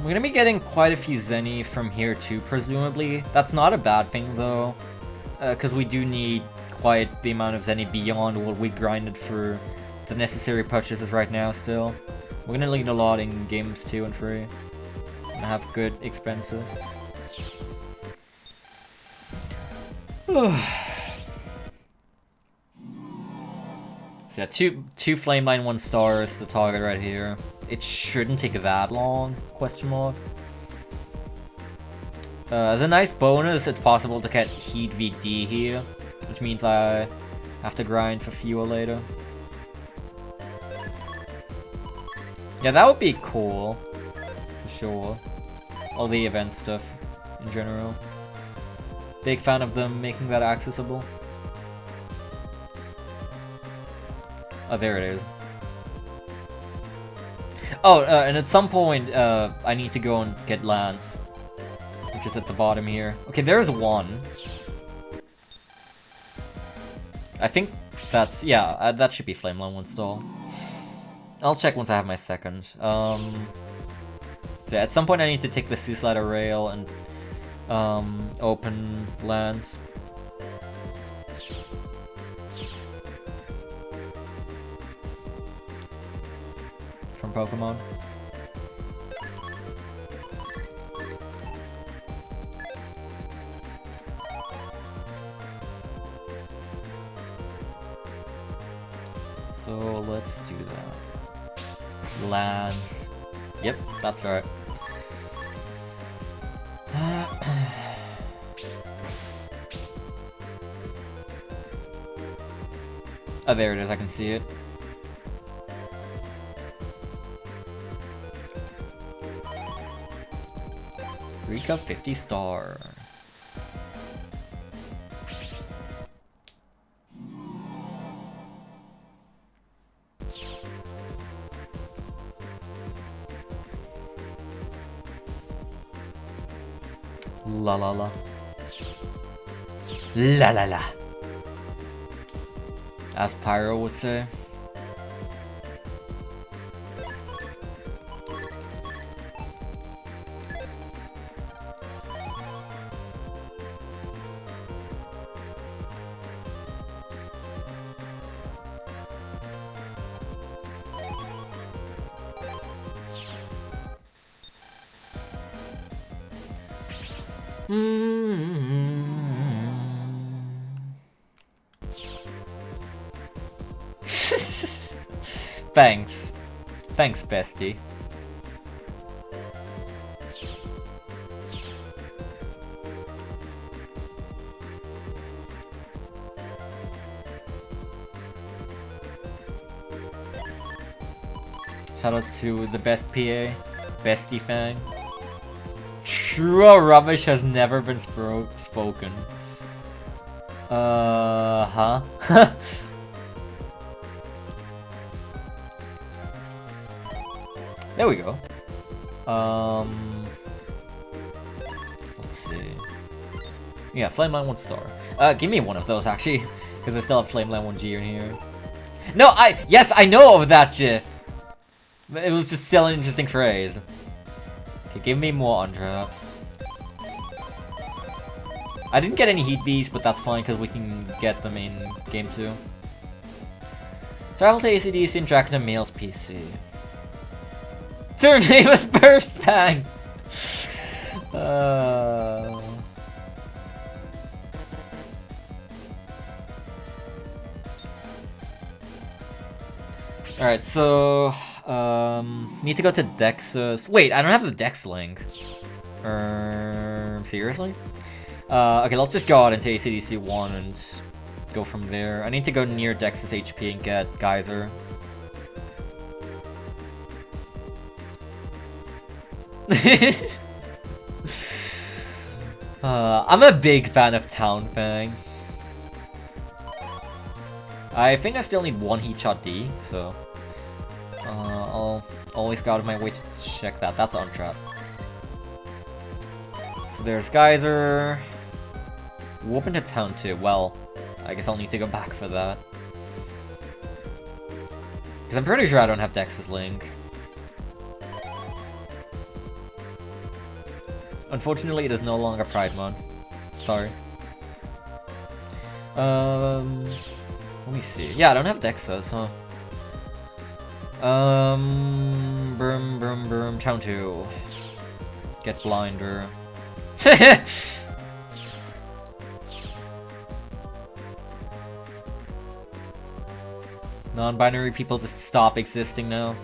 We're gonna be getting quite a few Zenny from here too, presumably. That's not a bad thing though, because we do need quite the amount of Zenny beyond what we grinded for the necessary purchases right now still. We're gonna lead a lot in games 2 and 3. Gonna have good expenses. So yeah, two flame line 1 stars, the target right here. It shouldn't take that long, question mark. As a nice bonus, it's possible to get Heat VD here, which means I have to grind for fuel later. Yeah, that would be cool, for sure. All the event stuff, in general. Big fan of them making that accessible. Oh, there it is. Oh, and at some point, I need to go and get Lance, which is at the bottom here. Okay, there's one. I think that's, yeah, that should be Flame Line 1 stall. I'll check once I have my second. So yeah, at some point I need to take the Sea Slider rail and open Lance. From Pokémon. So let's do that. Lance. Yep, that's right. Oh, there it is, I can see it. Rika 50 star. La la la. La la la. As Pyro would say. Thanks. Thanks, bestie. Shoutouts to the best PA, Bestie Fang. True rubbish has never been spoken. Huh? There we go. Let's see. Yeah, Flameline 1 star. Give me one of those actually, because I still have Flameline 1G in here. No, yes, I know of that GIF. It was just still an interesting phrase. Okay, give me more untraps. I didn't get any Heat Vs, but that's fine because we can get them in Game 2. Travel to ACDC and track to Mail's PC. Their name is Burst Bang! Alright, so... need to go to Dex's... Wait, I don't have the Dex link. Seriously? Okay, let's just go out into ACDC 1 and go from there. I need to go near Dex's HP and get Geyser. I'm a big fan of Town Fang. I think I still need one Heat Shot D, so I'll always go out of my way to check that. That's untrapped. So there's Geyser. Whoop into Town 2. Well, I guess I'll need to go back for that. Because I'm pretty sure I don't have Dex's link. Unfortunately, it is no longer Pride Month. Sorry. Let me see. Yeah, I don't have Dex's, huh? Broom, broom, broom. Town 2. Get Blinder. Non-binary people just stop existing now.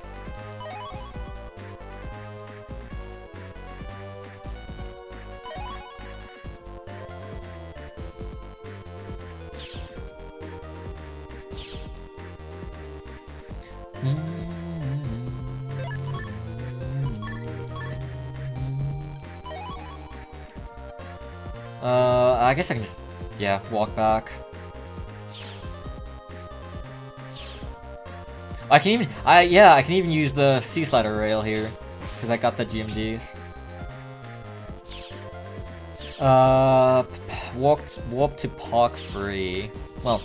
I guess I can just, yeah, walk back. I can even, I can even use the sea slider rail here, because I got the GMDs. Warp to Park 3. Well,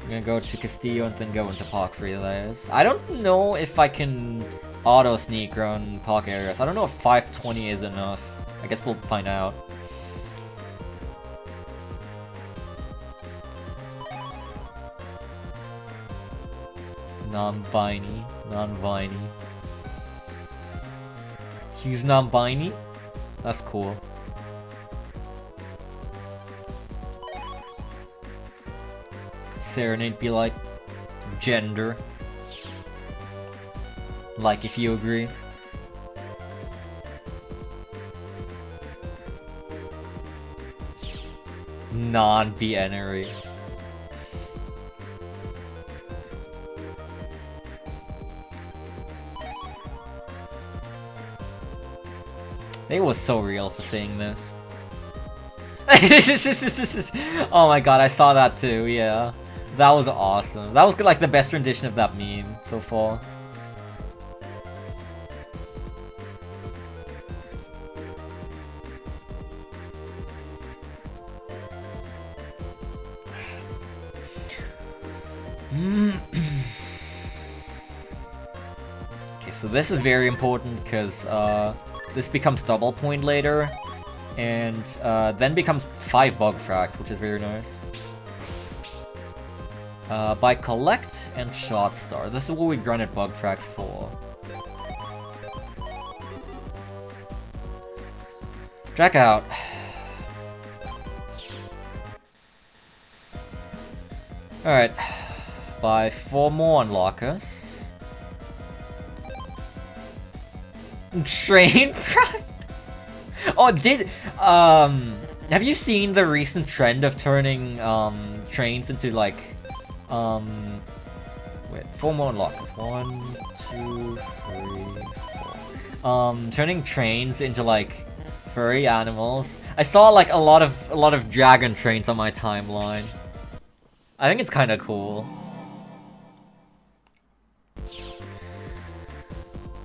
I'm gonna go to Castillo and then go into Park 3, that is. I don't know if I can auto sneak around park areas. I don't know if 520 is enough. I guess we'll find out. Non-binary. He's non-binary? That's cool. Serenade be like gender. Like if you agree. Non-binary. It was so real for saying this. Oh my god, I saw that too, yeah. That was awesome. That was like the best rendition of that meme so far. Okay, so this is very important because this becomes double point later, and then becomes 5 bug frags, which is very nice. By Collect and Shot Star. This is what we granted bug frags for. Check out. Alright. Buy 4 more unlockers. Train frag? Oh, have you seen the recent trend of turning trains into like wait, 4 more unlockers. 1, 2, 3, 4. Turning trains into like furry animals. I saw like a lot of dragon trains on my timeline. I think it's kind of cool.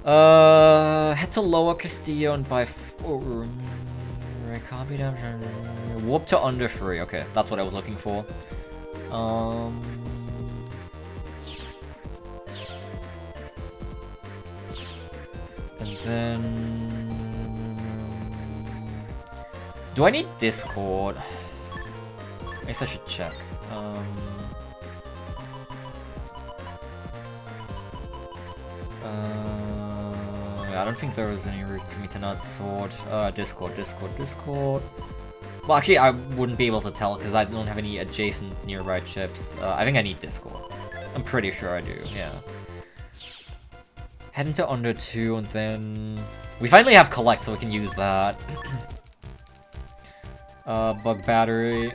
Head to Lower Castillo and buy 4. Copy that. Warp to under 3. Okay, that's what I was looking for. And then... do I need Discord? I guess I should check. I don't think there was any reason for me to not sort. Discord. Well, actually, I wouldn't be able to tell because I don't have any adjacent nearby chips. I think I need Discord. I'm pretty sure I do, yeah. Head into under 2 and then... we finally have Collect, so we can use that. Bug battery.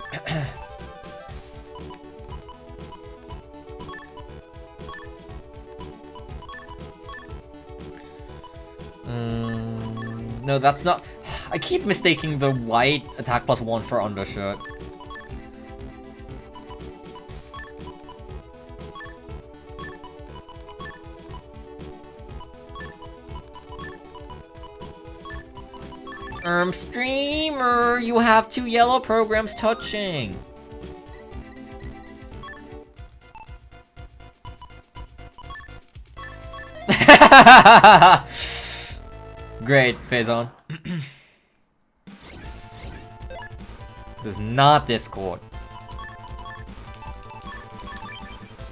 No, that's not... I keep mistaking the white attack +1 for undershirt. Streamer, you have 2 yellow programs touching. Great, Faison. This is not Discord.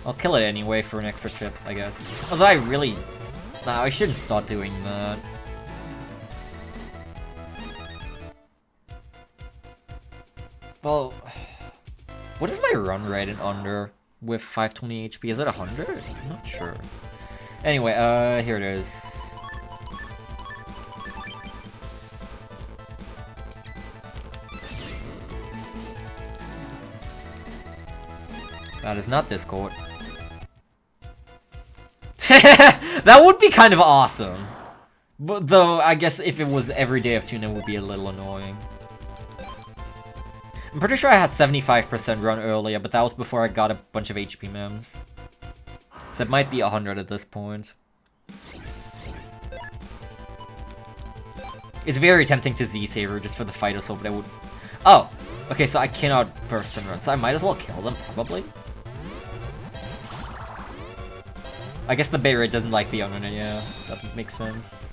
I'll kill it anyway for an extra chip, I guess. Although I really... nah, I shouldn't start doing that. Well... what is my run rate in under? with 520 HP. Is it 100? I'm not sure. Anyway, here it is. That is not Discord. That would be kind of awesome. But though, I guess if it was every day of tune, it would be a little annoying. I'm pretty sure I had 75% run earlier, but that was before I got a bunch of HP mems. So it might be 100 at this point. It's very tempting to Z-Saver just for the fight or so, but I would... Oh! Okay, so I cannot burst and run, so I might as well kill them, probably. I guess the bait rate doesn't like the young runner, yeah. That makes sense.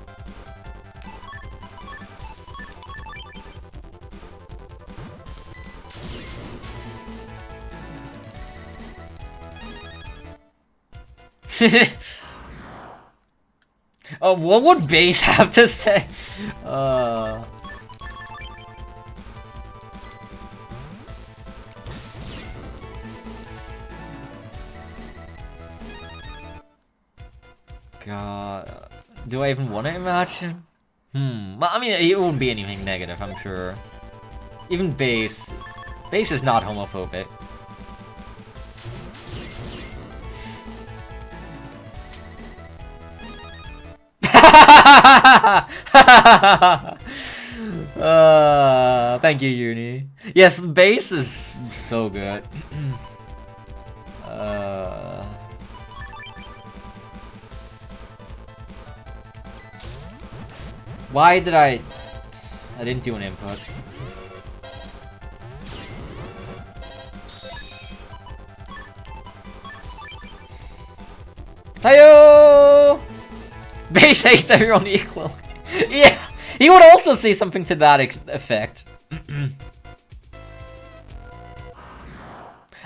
Oh, what would base have to say? God, do I even want to imagine? Well, I mean, it wouldn't be anything negative, I'm sure. Even base is not homophobic. Thank you, Uni. Yes, base is so good. Why did I didn't do an input. Hiyo! Base hates everyone equally. Yeah, he would also say something to that effect.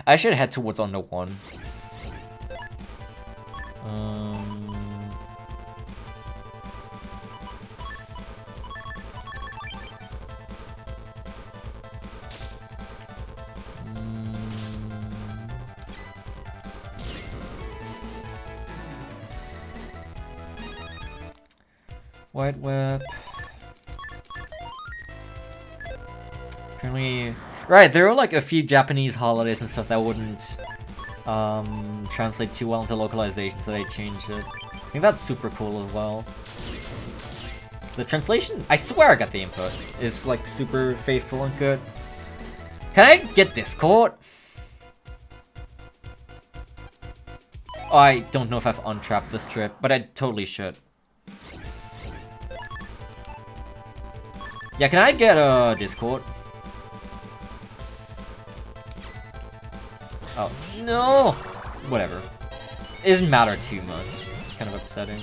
I should head towards under 1. White whip. Apparently, right, there are like a few Japanese holidays and stuff that wouldn't translate too well into localization, so they changed it. I think that's super cool as well. The translation, I swear I got the input, is like super faithful and good. Can I get Discord? Oh, I don't know if I've untrapped this trip, but I totally should. Yeah, can I get a Discord? Oh, no! Whatever. It doesn't matter too much. It's kind of upsetting.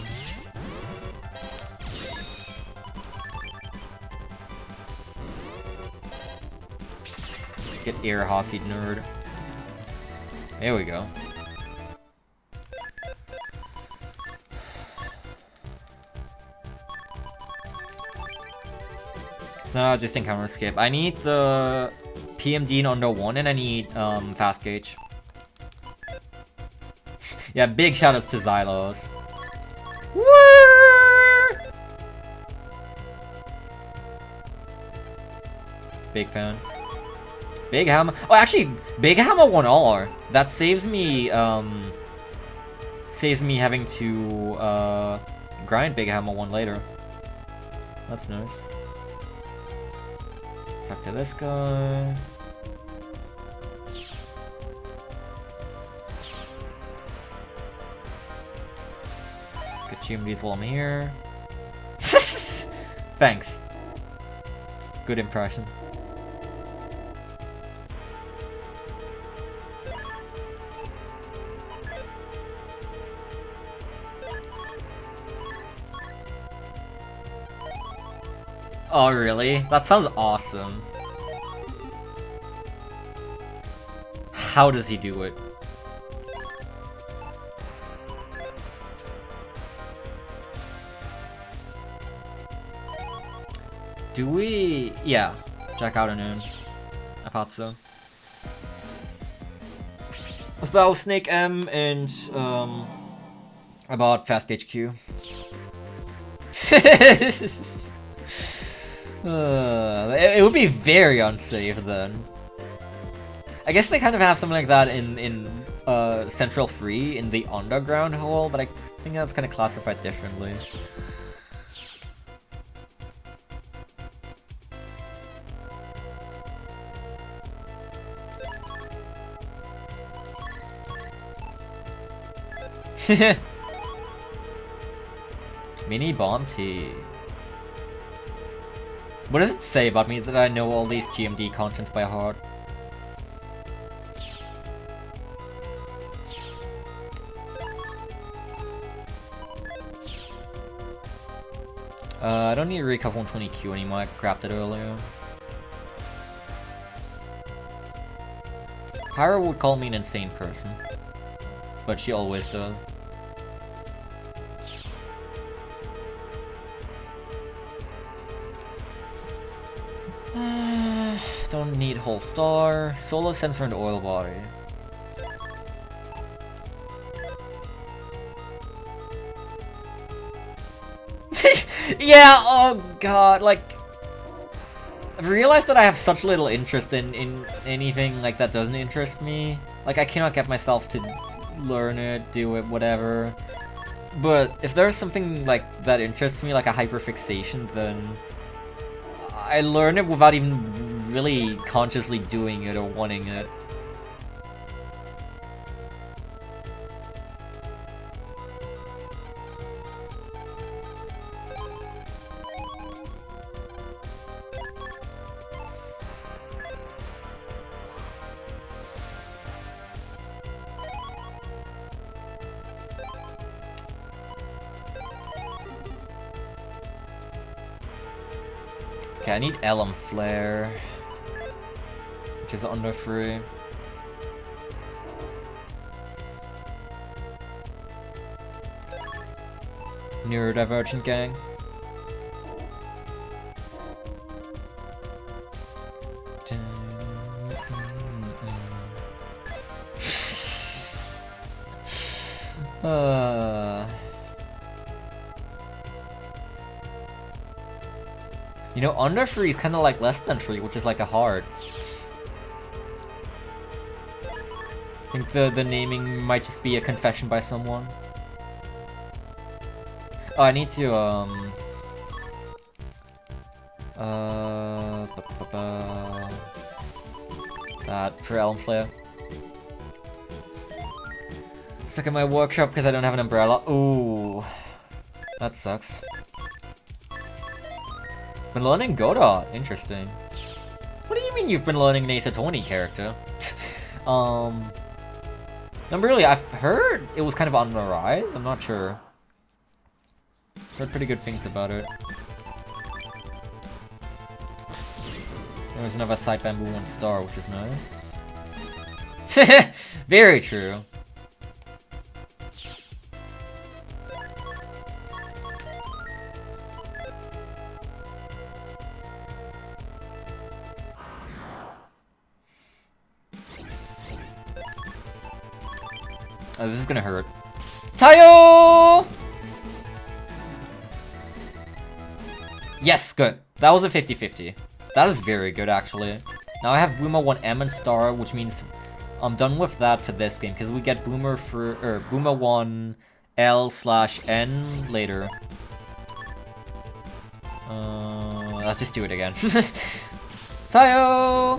Get air hockey, nerd. There we go. No, just encounter skip. I need the PMD in under 1 and I need fast gauge. Yeah, big shoutouts to Xylos. Woo! Big fan. Big Hammer. Oh, actually, Big Hammer 1R. That saves me having to grind Big Hammer 1 later. That's nice. Talk to this guy. Get GMDs while I'm here. Thanks. Good impression. Oh, really? That sounds awesome. How does he do it? Do we... Yeah. Jack out and in. I thought so. So Snake M and about Fast HQ. It would be very unsafe then. I guess they kind of have something like that in Central Free in the underground hole, but I think that's kind of classified differently. Mini Bounty. What does it say about me that I know all these GMD contents by heart? I don't need Recap 120Q anymore, I grabbed it earlier. Pyro would call me an insane person, but she always does. Don't need whole star, solar sensor and oil body. Yeah, oh god, like I've realized that I have such little interest in anything like that doesn't interest me. Like I cannot get myself to learn it, do it, whatever. But if there's something like that interests me, like a hyperfixation, then I learn it without even really consciously doing it or wanting it. Okay, I need Elm Flare, which is under free. Neurodivergent gang. You know, under free is kind of like less than free, which is like a heart. I think the naming might just be a confession by someone. Oh, I need to, that for Elm Flare. Stuck in my workshop because I don't have an umbrella. Ooh, that sucks. Been learning Godot. Interesting. What do you mean you've been learning an Ace Attorney character? No, really, I've heard it was kind of on the rise. I'm not sure. Heard pretty good things about it. There was another Side Bamboo 1 star, which is nice. Very true. Oh, this is gonna hurt. Tayo! Yes, good. That was a 50-50. That is very good, actually. Now I have Boomer 1M and Star, which means I'm done with that for this game, because we get Boomer for Boomer 1L/N later. Let's just do it again. Tayo!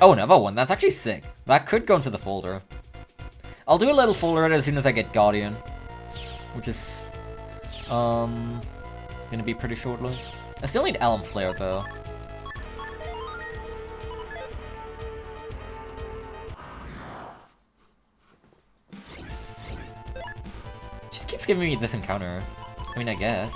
Oh, another one. That's actually sick. That could go into the folder. I'll do a little folder as soon as I get Guardian, which is gonna be pretty shortly. I still need Elm Flare though. Just keeps giving me this encounter. I mean, I guess.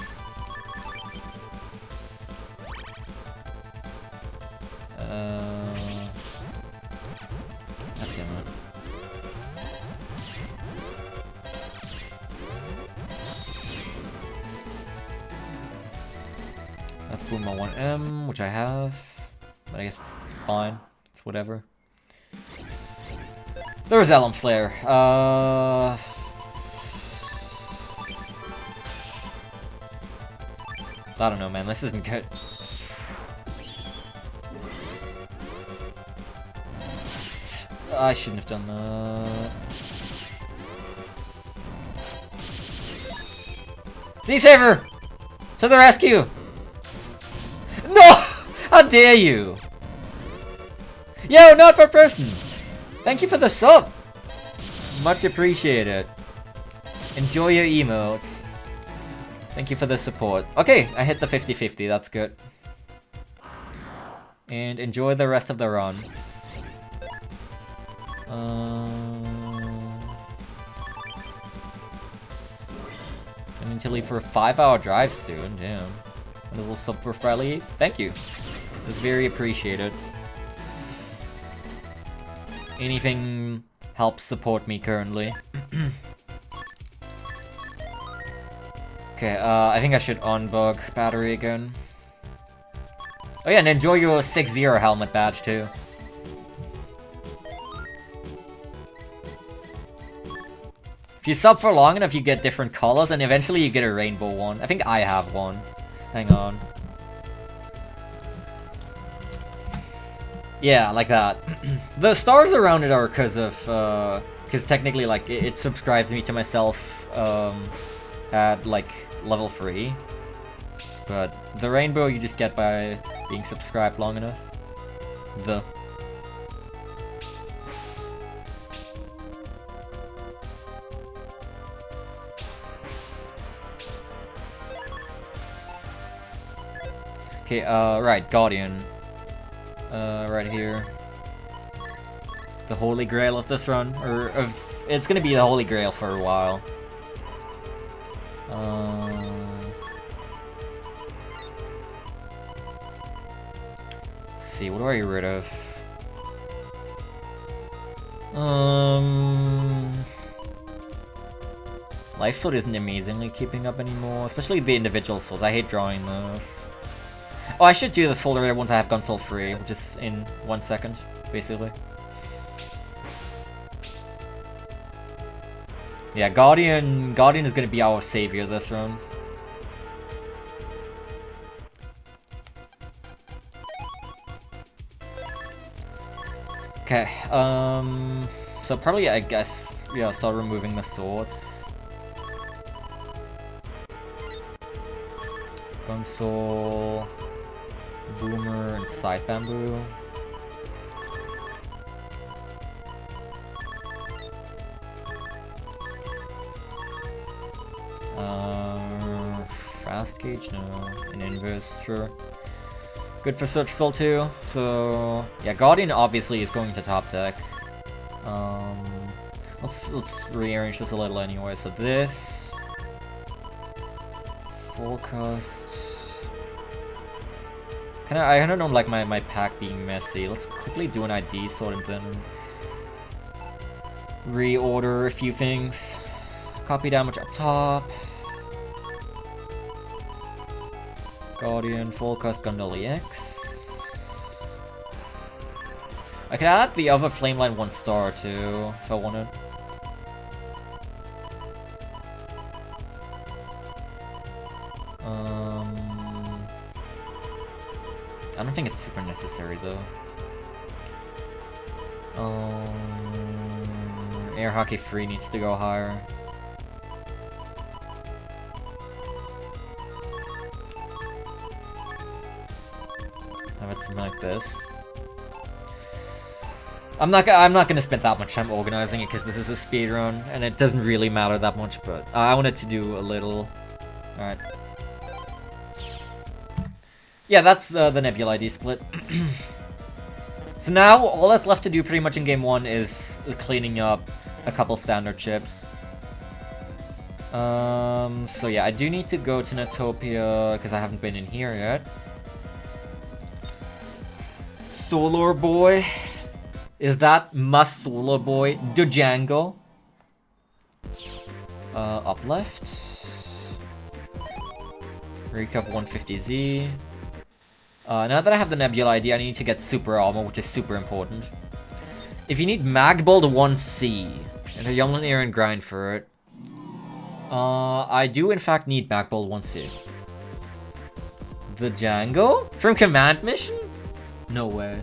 That's Boomer 1M, which I have, but I guess it's fine. It's whatever. There's Ellen Flare. I don't know, man. This isn't good. I shouldn't have done that. Sea Saver! To the rescue! No! How dare you! Yo, not for person! Thank you for the sub! Much appreciated. Enjoy your emotes. Thank you for the support. Okay, I hit the 50-50, that's good. And enjoy the rest of the run. I need to leave for a 5-hour drive soon, damn. A little sub for Friday. Thank you. It's very appreciated. Anything helps support me currently. Okay, I think I should unbug battery again. Oh yeah, and enjoy your 6-0 helmet badge too. If you sub for long enough, you get different colors, and eventually you get a rainbow one. I think I have one. Hang on. Yeah, like that. The stars around it are because of, because technically, like, it subscribes me to myself, at, like, level 3. But the rainbow you just get by being subscribed long enough. Okay, right, Guardian. Right here. The holy grail of this run, or it's gonna be the holy grail for a while. Let's see, what do I get rid of? Life Sword isn't amazingly keeping up anymore, especially the individual souls. I hate drawing those. Oh, I should do this folder once I have Gun Soul free, which is in 1 second, basically. Yeah, Guardian is gonna be our savior this run. Okay, so probably, I guess, yeah, I'll start removing the swords. Gun Soul, Boomer, and Side Bamboo. Fast Gauge? No. An Invis? Sure. Good for Search Soul too. So yeah, Guardian obviously is going to top deck. Let's rearrange this a little anyway. So this Forecast. I kinda don't like my pack being messy. Let's quickly do an ID sort and then reorder a few things. Copy damage up top. Guardian, Forecast, Gundle EX. I could add the other Flameline 1-star too, if I wanted. I don't think it's super necessary though. Air Hockey Free needs to go higher. Have it something like this. I'm not gonna spend that much time organizing it because this is a speedrun and it doesn't really matter that much, but I wanted to do a little. Alright. Yeah, that's the Nebula ID split. So now, all that's left to do pretty much in Game 1 is cleaning up a couple standard chips. So yeah, I do need to go to Natopia, because I haven't been in here yet. Solar Boy. Is that must Solar Boy? Django. Up left. Recap 150Z. Now that I have the Nebula ID, I need to get Super Armor, which is super important. If you need Magbold 1C, and a Youngling Air and grind for it, I do in fact need Magbold 1C. The Django? From Command Mission? No way.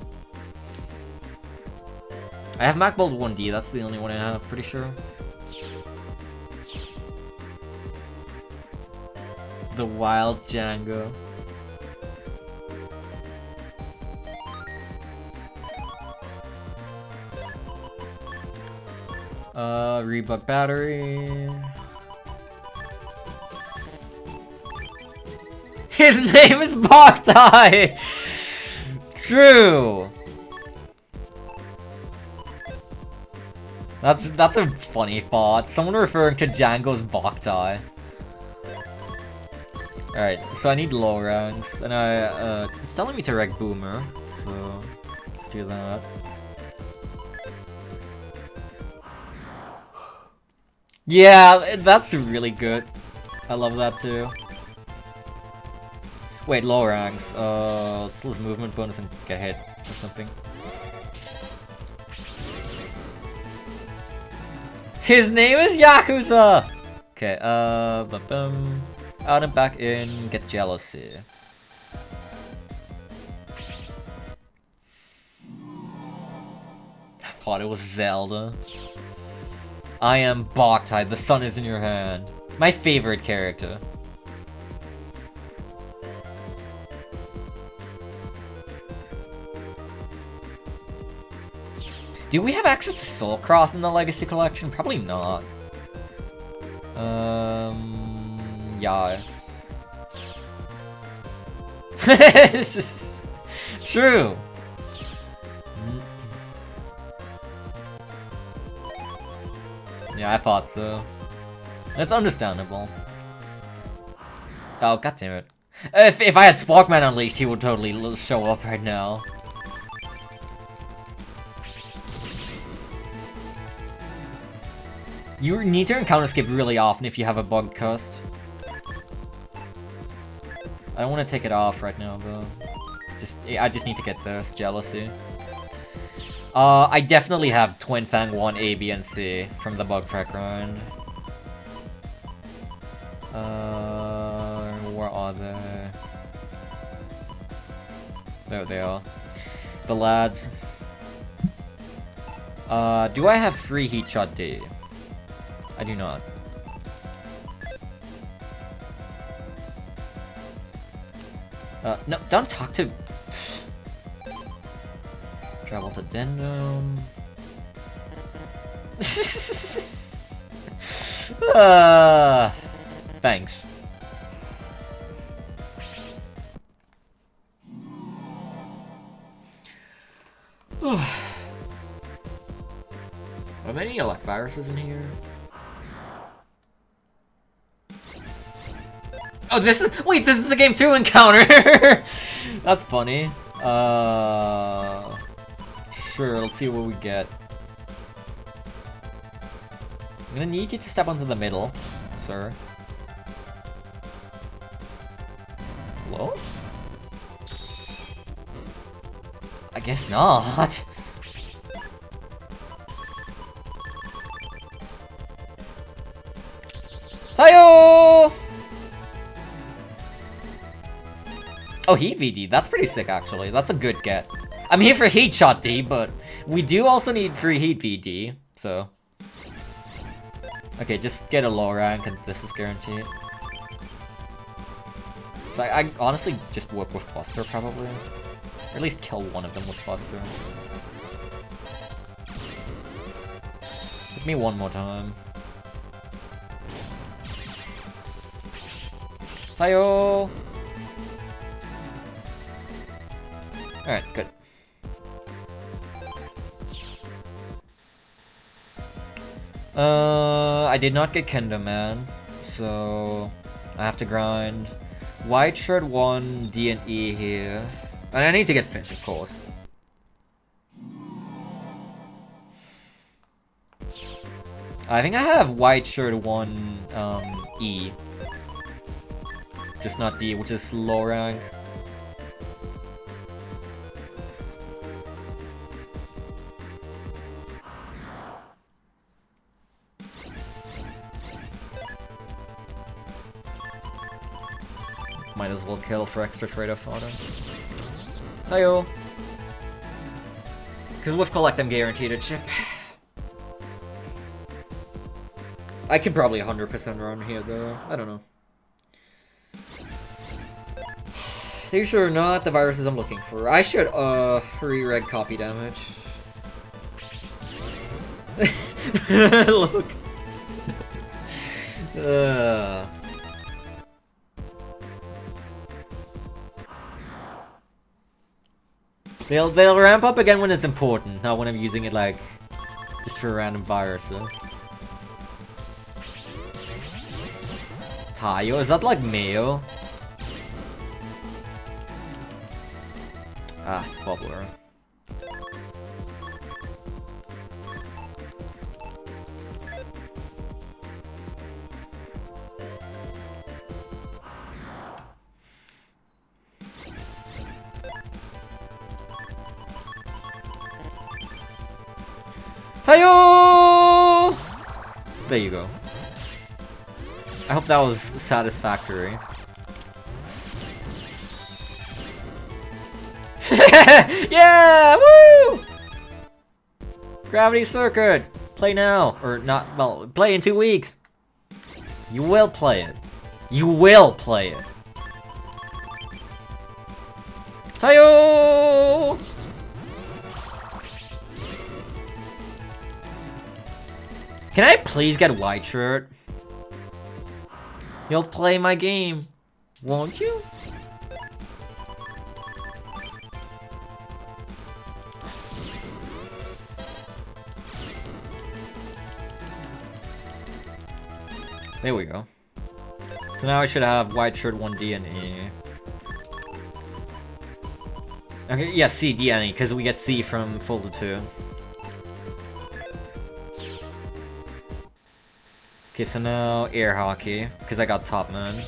I have Magbold 1D, that's the only one I have, pretty sure. The Wild Django. Rebug battery. His name is Boktai! True! That's a funny thought. Someone referring to Django's Boktai. Alright, so I need low ranks, and it's telling me to reg Boomer, so let's do that. Yeah, that's really good. I love that too. Wait, low ranks. Let's lose movement bonus and get hit or something. His name is Yakuza! Okay, out and back in, get jealousy. I thought it was Zelda. I am Boktai, the sun is in your hand. My favorite character. Do we have access to Soulcroft in the Legacy Collection? Probably not. Yeah. It's just true. Yeah, I thought so. That's understandable. Oh, goddammit. If I had SparkMan unleashed, he would totally show up right now. You need to encounter skip really often if you have a bugged cust. I don't want to take it off right now, though. I just need to get this jealousy. I definitely have Twin Fang 1, A, B, and C from the bug track grind. Where are they? There they are. The lads. Do I have free heat shot D? I do not. No, don't talk to... Travel to Dendom. Thanks. Are there any elect viruses in here? Oh, this is- wait, this is a game 2 encounter! That's funny. Sure, let's see what we get. I'm gonna need you to step onto the middle, sir. Hello? I guess not. Tayo! Oh, Heat VD. That's pretty sick, actually. That's a good get. I'm here for Heat Shot D, but we do also need free Heat VD, so... Okay, just get a low rank, and this is guaranteed. So I honestly just work with Buster, probably. Or at least kill one of them with Buster. Hit me one more time. Hiyo! Alright, good. I did not get Kendo Man, so I have to grind White Shirt 1, D and E here. And I need to get Fish, of course. I think I have White Shirt 1, E. Just not D, which is low rank. might as well kill for extra trade-off fodder. Hiyo! Because with collect, I'm guaranteed a chip. I could probably 100% run here, though. I don't know. These are not the viruses I'm looking for. I should, re-reg copy damage. Look. They'll ramp up again when it's important, not when I'm using it like just for random viruses. Tayo, is that like Mayo? Ah, it's popular. Tayo! There you go. I hope that was satisfactory. Yeah! Woo! Gravity Circuit! Play now! Or not, well, play in 2 weeks! You will play it. You will play it. Tayo! Can I please get white shirt? You'll play my game, won't you? There we go. So now I should have white shirt 1D and E. Okay, yeah, C, D, and E, because we get C from folder 2. Okay, so now air hockey, because I got top man.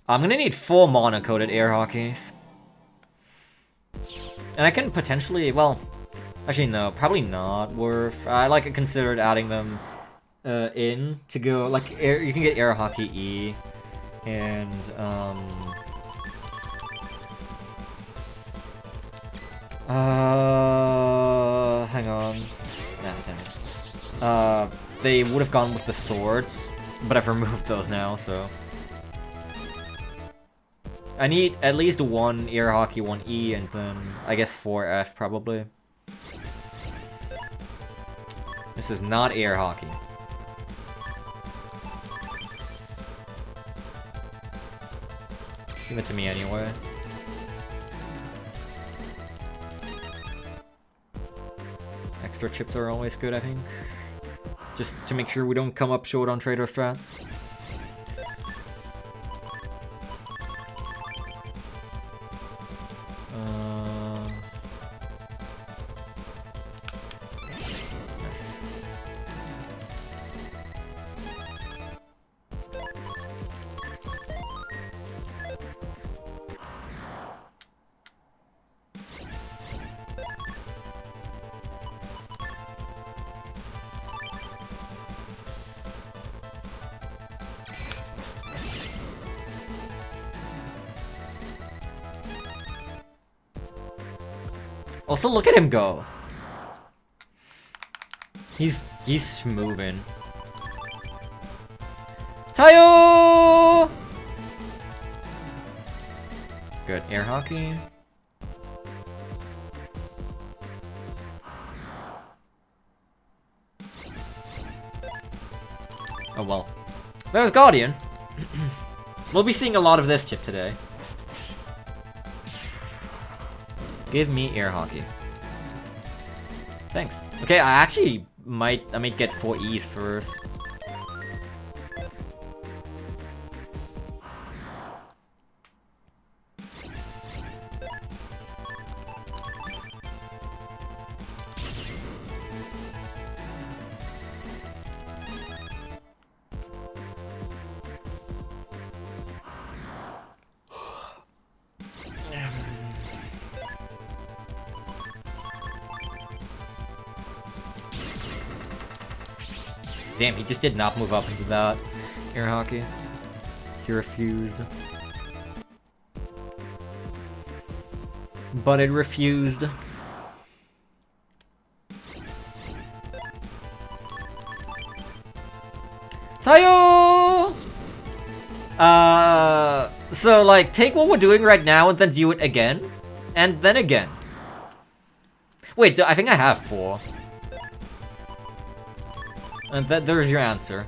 I'm gonna need 4 mono-coded air hockeys. And I can potentially, well, actually no, probably not worth. I like considered adding them in to go, like, air, you can get air hockey E, and hang on. Nah, damn it. They would have gone with the swords, but I've removed those now, so... I need at least 1 air hockey, 1 E, and then I guess 4 F probably. This is not air hockey. Give it to me anyway. Extra chips are always good, I think. Just to make sure we don't come up short on trader strats. Nice. Also, look at him go. He's moving. Tayo! Good. Air hockey. Oh well. There's Guardian. We'll be seeing a lot of this chip today. Give me air hockey. Thanks. Okay, I might get 4 E's first. Damn, he just did not move up into that air hockey. He refused. but it refused. Tayo! So like, take what we're doing right now and then do it again. And then again. Wait, I think I have 4. And there's your answer.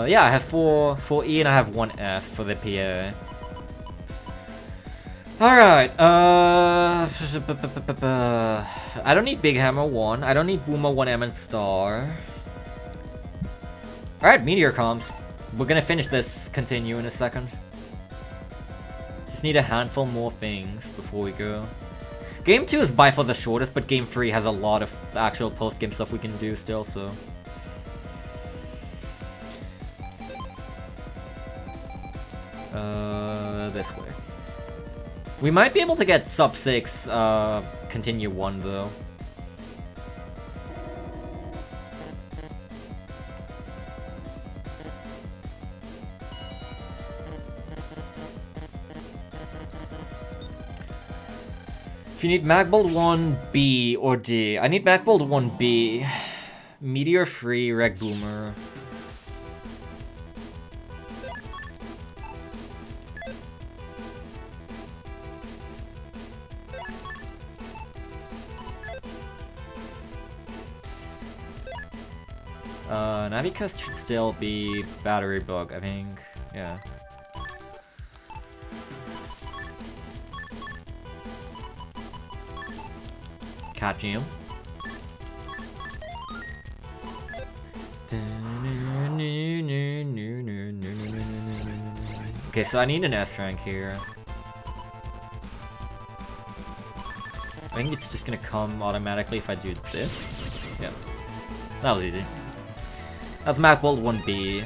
Yeah, I have 4 E and I have 1 F for the PA. Alright, I don't need Big Hammer 1, I don't need Boomer 1M and Star. Alright, Meteor comms. We're gonna finish this continue in a second. Just need a handful more things before we go. Game 2 is by far the shortest, but Game 3 has a lot of actual post-game stuff we can do still, so... this way. We might be able to get sub 6, continue 1 though. If you need Magbolt 1, B, or D. I need Magbolt 1, B. Meteor free, Reg Boomer. Navicust should still be battery bug, I think. Yeah. Catch him. Okay, so I need an S rank here. I think it's just gonna come automatically if I do this. Yeah. That was easy. That's Magbolt 1B.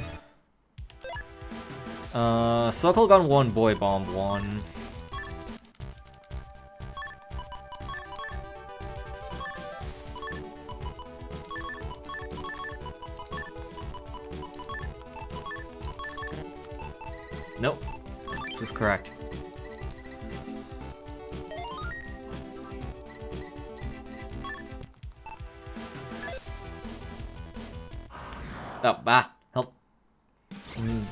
Circle Gun 1, Boy Bomb 1. Nope. This is correct. Oh, help.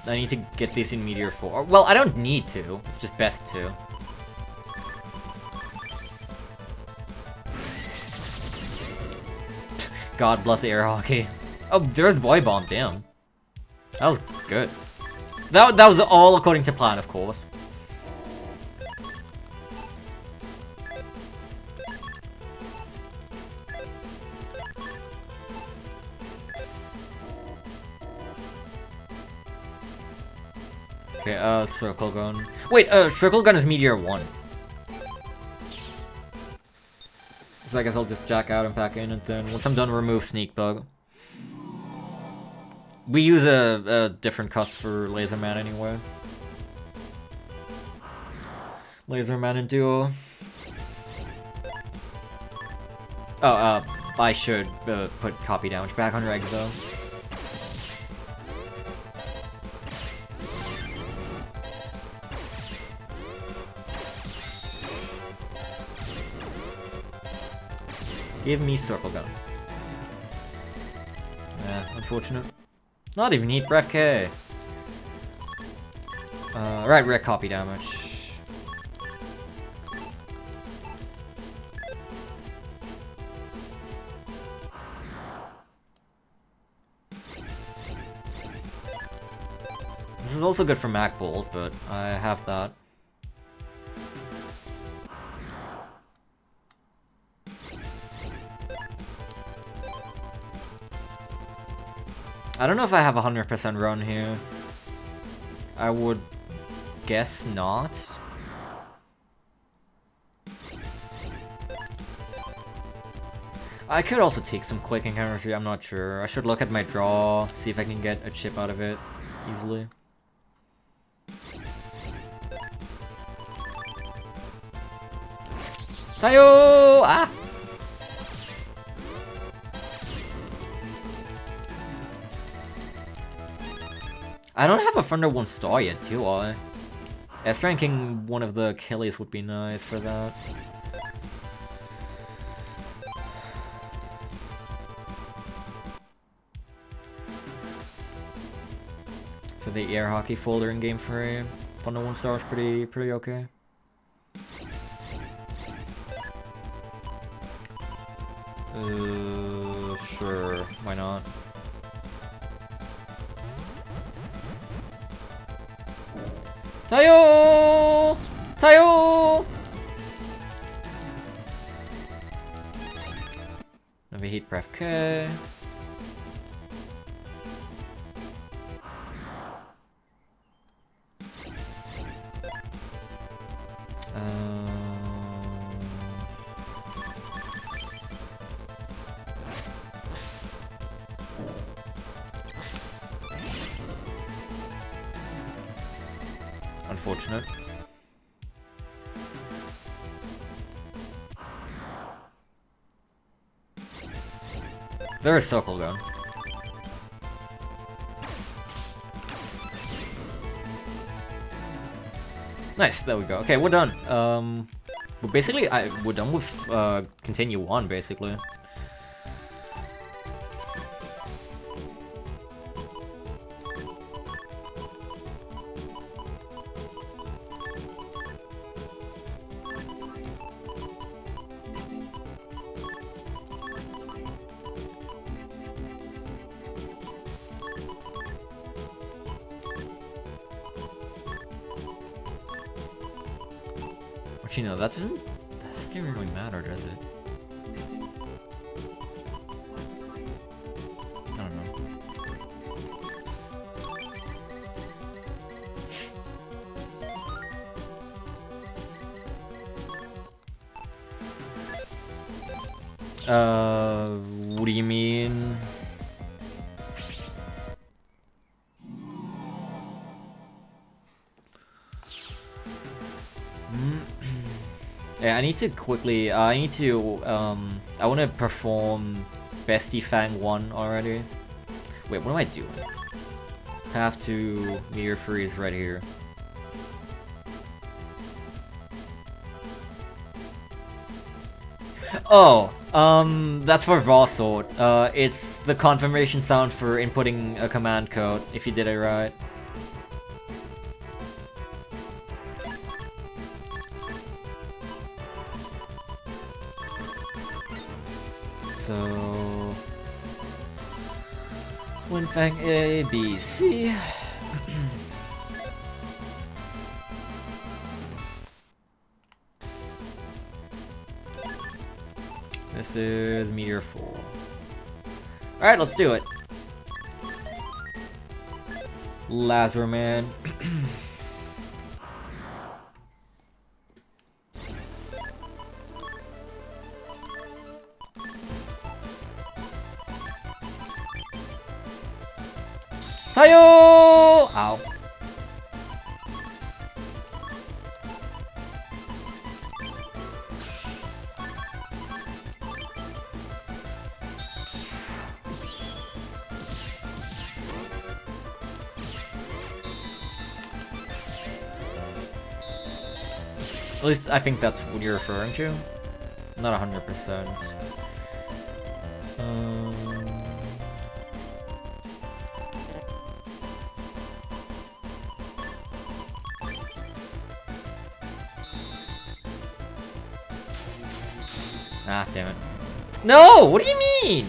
I need to get this in Meteor 4. Well, I don't need to. It's just best to. God bless air hockey. Oh, there's Boy Bomb, damn. That was good. That was all according to plan, of course. Okay, Circle Gun. Wait, Circle Gun is Meteor 1. So I guess I'll just jack out and pack in, and then once I'm done, remove Sneak Bug. We use a different cust for Laserman anyway. Laserman and Duo. Oh, I should put copy damage back on Reg though. Give me Circle Gun. Unfortunate. Not even Heat Breath K. Right, Reg copy damage. This is also good for Magbolt, but I have that. I don't know if I have 100% run here. I would guess not. I could also take some quick encounters here, I'm not sure. I should look at my draw, see if I can get a chip out of it easily. Tayo! Ah! I don't have a Thunder 1 star yet, do I? S ranking one of the Achilles would be nice for that. For the air hockey folder in game 3, Thunder 1 star is pretty okay. Sure, why not? Tayo! Tayo! Another heat breath K. Unfortunate. There is circle gun. Nice, there we go. Okay, we're done. But basically, we're done with continue 1, basically. Actually, no, that doesn't even really matter, does it? I don't know. What do you mean? Yeah, I need to quickly, I want to perform Bestie Fang 1 already. Wait, what am I doing? Have to Meteor Freeze right here. Oh, that's for Raw Sword. It's the confirmation sound for inputting a command code, if you did it right. So, Winfang A, B, C. This is Meteor 4. Alright, let's do it. Lazarman. Tayo! Ow. At least I think that's what you're referring to. Not 100%. Ah, damn it. No! What do you mean?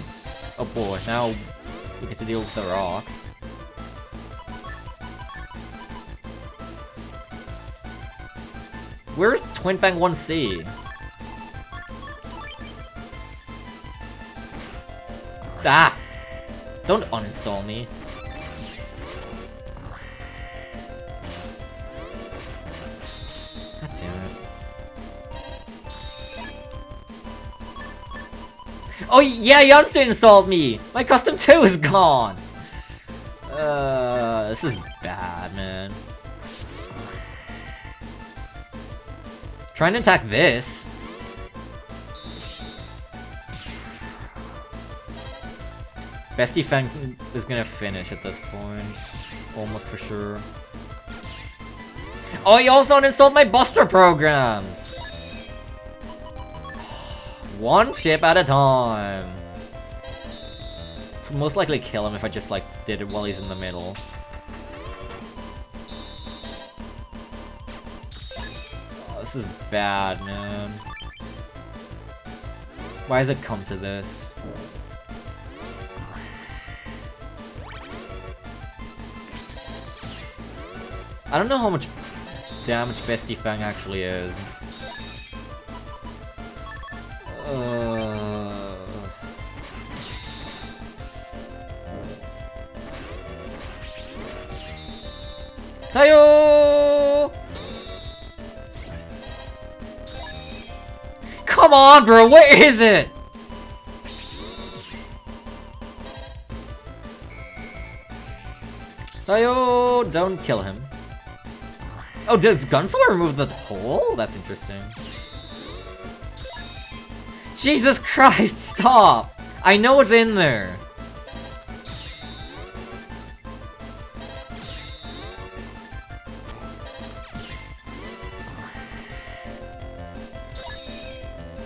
Oh boy, now we get to deal with the rocks. Where's Twin Fang 1C? Ah! Don't uninstall me. God damn it. Oh yeah, Yonsei installed me! My custom 2 is gone! This is bad, man. Trying to attack this. Bestie Fang is gonna finish at this point. Almost for sure. Oh, he also uninstalled my Buster programs! One chip at a time. Most likely kill him if I just, like, did it while he's in the middle. Oh, this is bad, man. Why has it come to this? I don't know how much damage Bestie Fang actually is. Tayo! Come on, bro, where is it? Tayo, don't kill him. Oh, does Gunslinger remove the hole? That's interesting. Jesus Christ, stop! I know it's in there.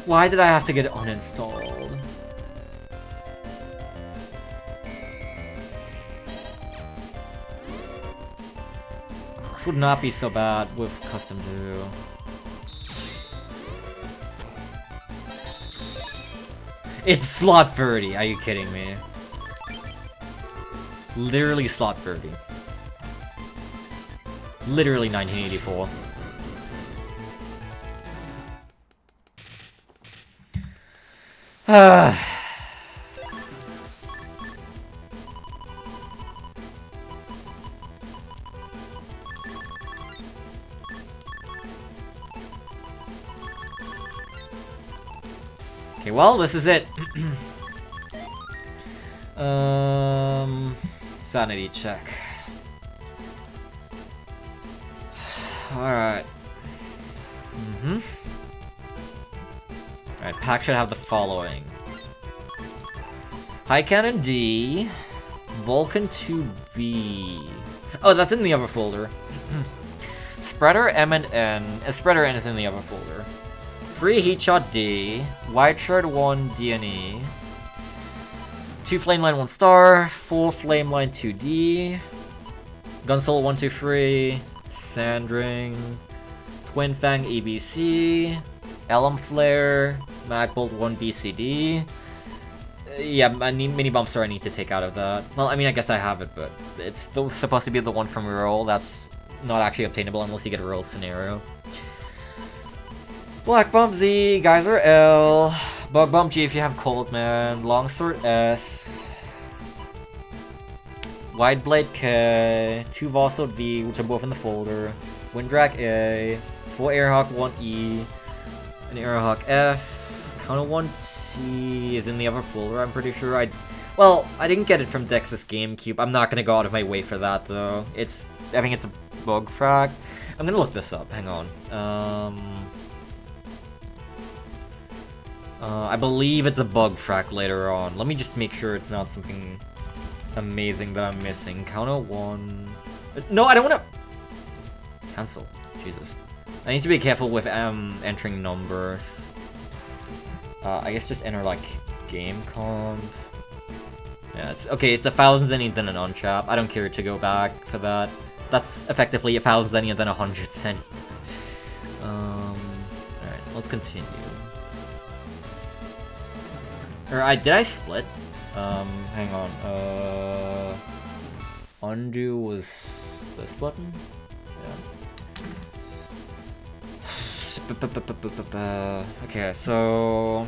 Why did I have to get it uninstalled? This would not be so bad with Custom 2. It's slot 30, are you kidding me? Literally slot 30. Literally 1984. Okay, well, this is it. Sanity check. Alright. Alright, pack should have the following. High Cannon D, Vulcan 2B. Oh, that's in the other folder. Spreader M and N. Spreader N is in the other folder. Free Heat Shot D, White Shard 1 DNE, 2 Flameline 1 star, 4 Flameline 2D, Gunsoul 123, Sandring, Twin Fang EBC, Elm Flare, Magbolt 1 BCD. Yeah, I need Mini Bumpster I need to take out of that. Well, I mean, I guess I have it, but it's supposed to be the one from reroll. That's not actually obtainable unless you get a reroll scenario. Black Bump Z, Geyser L, Bug Bump G if you have Cold Man, Longsword S, Wide Blade K, 2 Vossel V, which are both in the folder, Windrak A, 4 Airhawk 1E, an Airhawk F, Counter 1T is in the other folder, I'm pretty sure. Well, I didn't get it from Dex's GameCube. I'm not gonna go out of my way for that though. I think it's a bug frag. I'm gonna look this up, hang on. I believe it's a bug frack later on. Let me just make sure it's not something amazing that I'm missing. Counter 1... No, I don't wanna... Cancel. Jesus. I need to be careful with entering numbers. I guess just enter, like, game comp. Yeah, it's... Okay, it's 1,000 zenny then an unchap. I don't care to go back for that. That's effectively 1,000 zenny and then 100 zenny. Alright, let's continue. Did I split? Hang on, undo was this button? Yeah. Okay, so...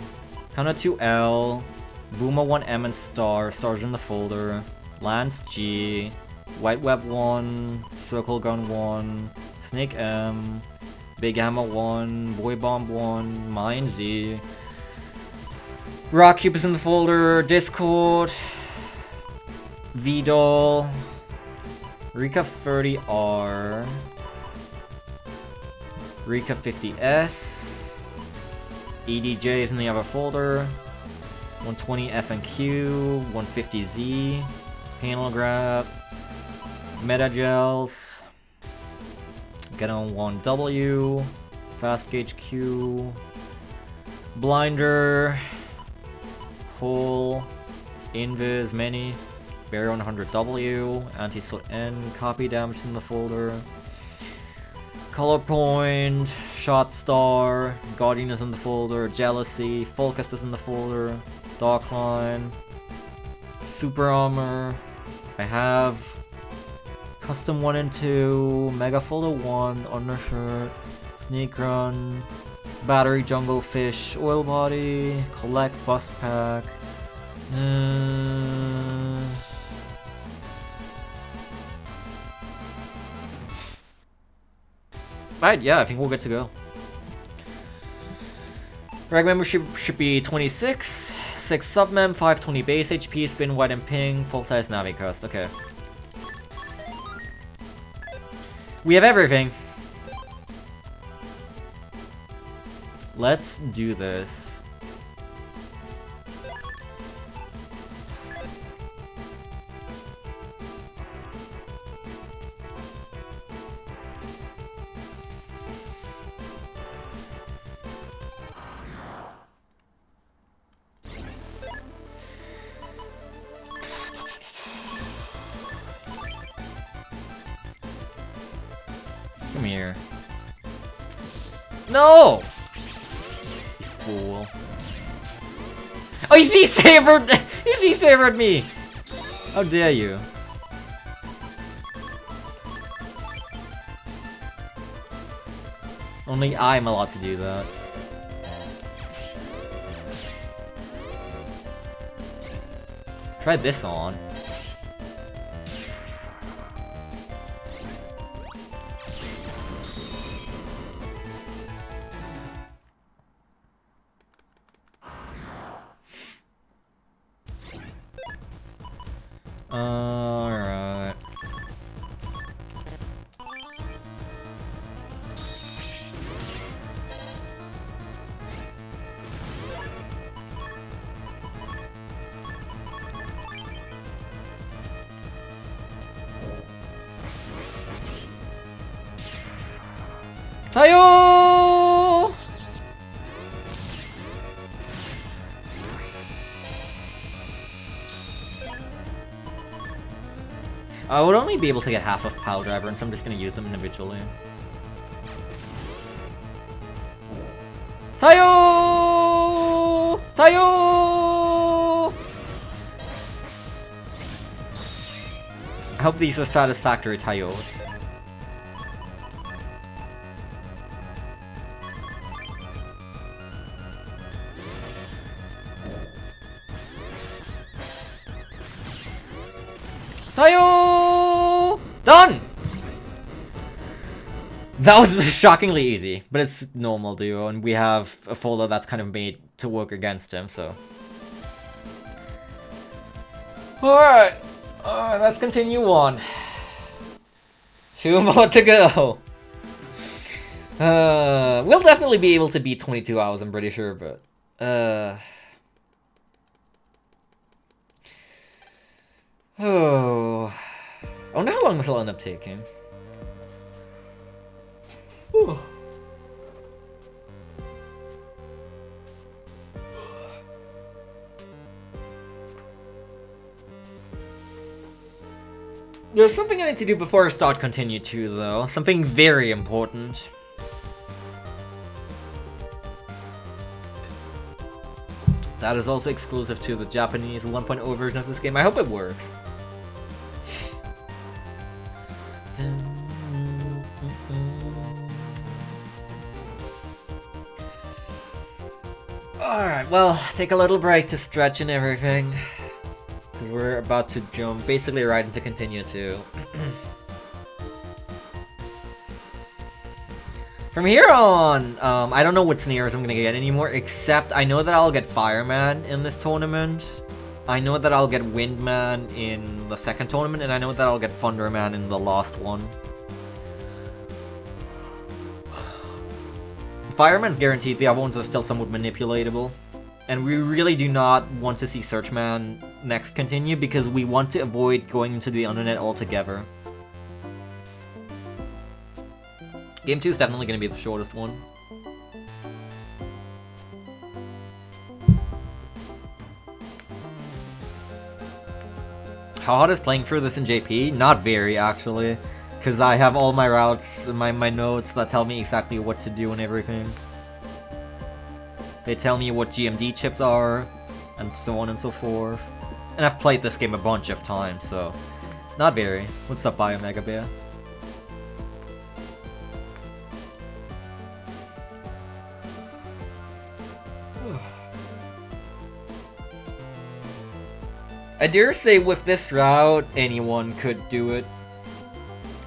Counter 2L, Boomer 1M and Stars in the folder, Lance G, White Web 1, Circle Gun 1, Snake M, Big Hammer 1, Boy Bomb 1, Mine Z, Rock Cube is in the folder, Discord, VDOL, Rika 30R, Rika 50S, EDJ is in the other folder, 120 F and Q, 150 Z, panel grab, meta gels, get on 1 W, fast gauge Q, blinder, hole, invis, many, barrier on 100 W, anti-slit N, copy damage in the folder, color point, shot star, Guardian is in the folder, jealousy, focus is in the folder, dark line, super armor, I have custom 1 and 2, mega folder 1, undershirt, sneak run, battery jungle fish, oil body, collect bust pack, Right, yeah, I think we're good to go. Reg membership should be 26, 6 submem, 520 base HP, spin white and ping, full size Navi cost. Okay. We have everything. Let's do this. Come here. No! You fool. Oh, he Z-sabered! He Z-sabered me! How dare you? Only I'm allowed to do that. Try this on. Alright. Tayo! I would only be able to get half of Pile Driver, and so I'm just gonna use them individually. Tayo! Tayo! I hope these are satisfactory Tayos. Tayo! Done! That was shockingly easy, but it's normal duo, and we have a folder that's kind of made to work against him, so. Alright, let's continue on. 2 more to go. We'll definitely be able to beat 22 hours, I'm pretty sure, but... Oh, I wonder how long this will end up taking. Whew. There's something I need to do before I start Continue 2, though. Something very important. That is also exclusive to the Japanese 1.0 version of this game. I hope it works. Alright, well, take a little break to stretch and everything. We're about to jump basically right into Continue 2. From here on, I don't know what snares I'm gonna get anymore, except I know that I'll get Fireman in this tournament. I know that I'll get Windman in the second tournament, and I know that I'll get Thunderman in the last one. Fireman's guaranteed, the other ones are still somewhat manipulatable. And we really do not want to see SearchMan next continue because we want to avoid going into the internet altogether. Game 2 is definitely going to be the shortest one. How hard is playing through this in JP? Not very, actually. Because I have all my routes, my notes that tell me exactly what to do and everything. They tell me what GMD chips are, and so on and so forth. And I've played this game a bunch of times, so... Not very. What's up, Biomega Bear? I dare say with this route, anyone could do it.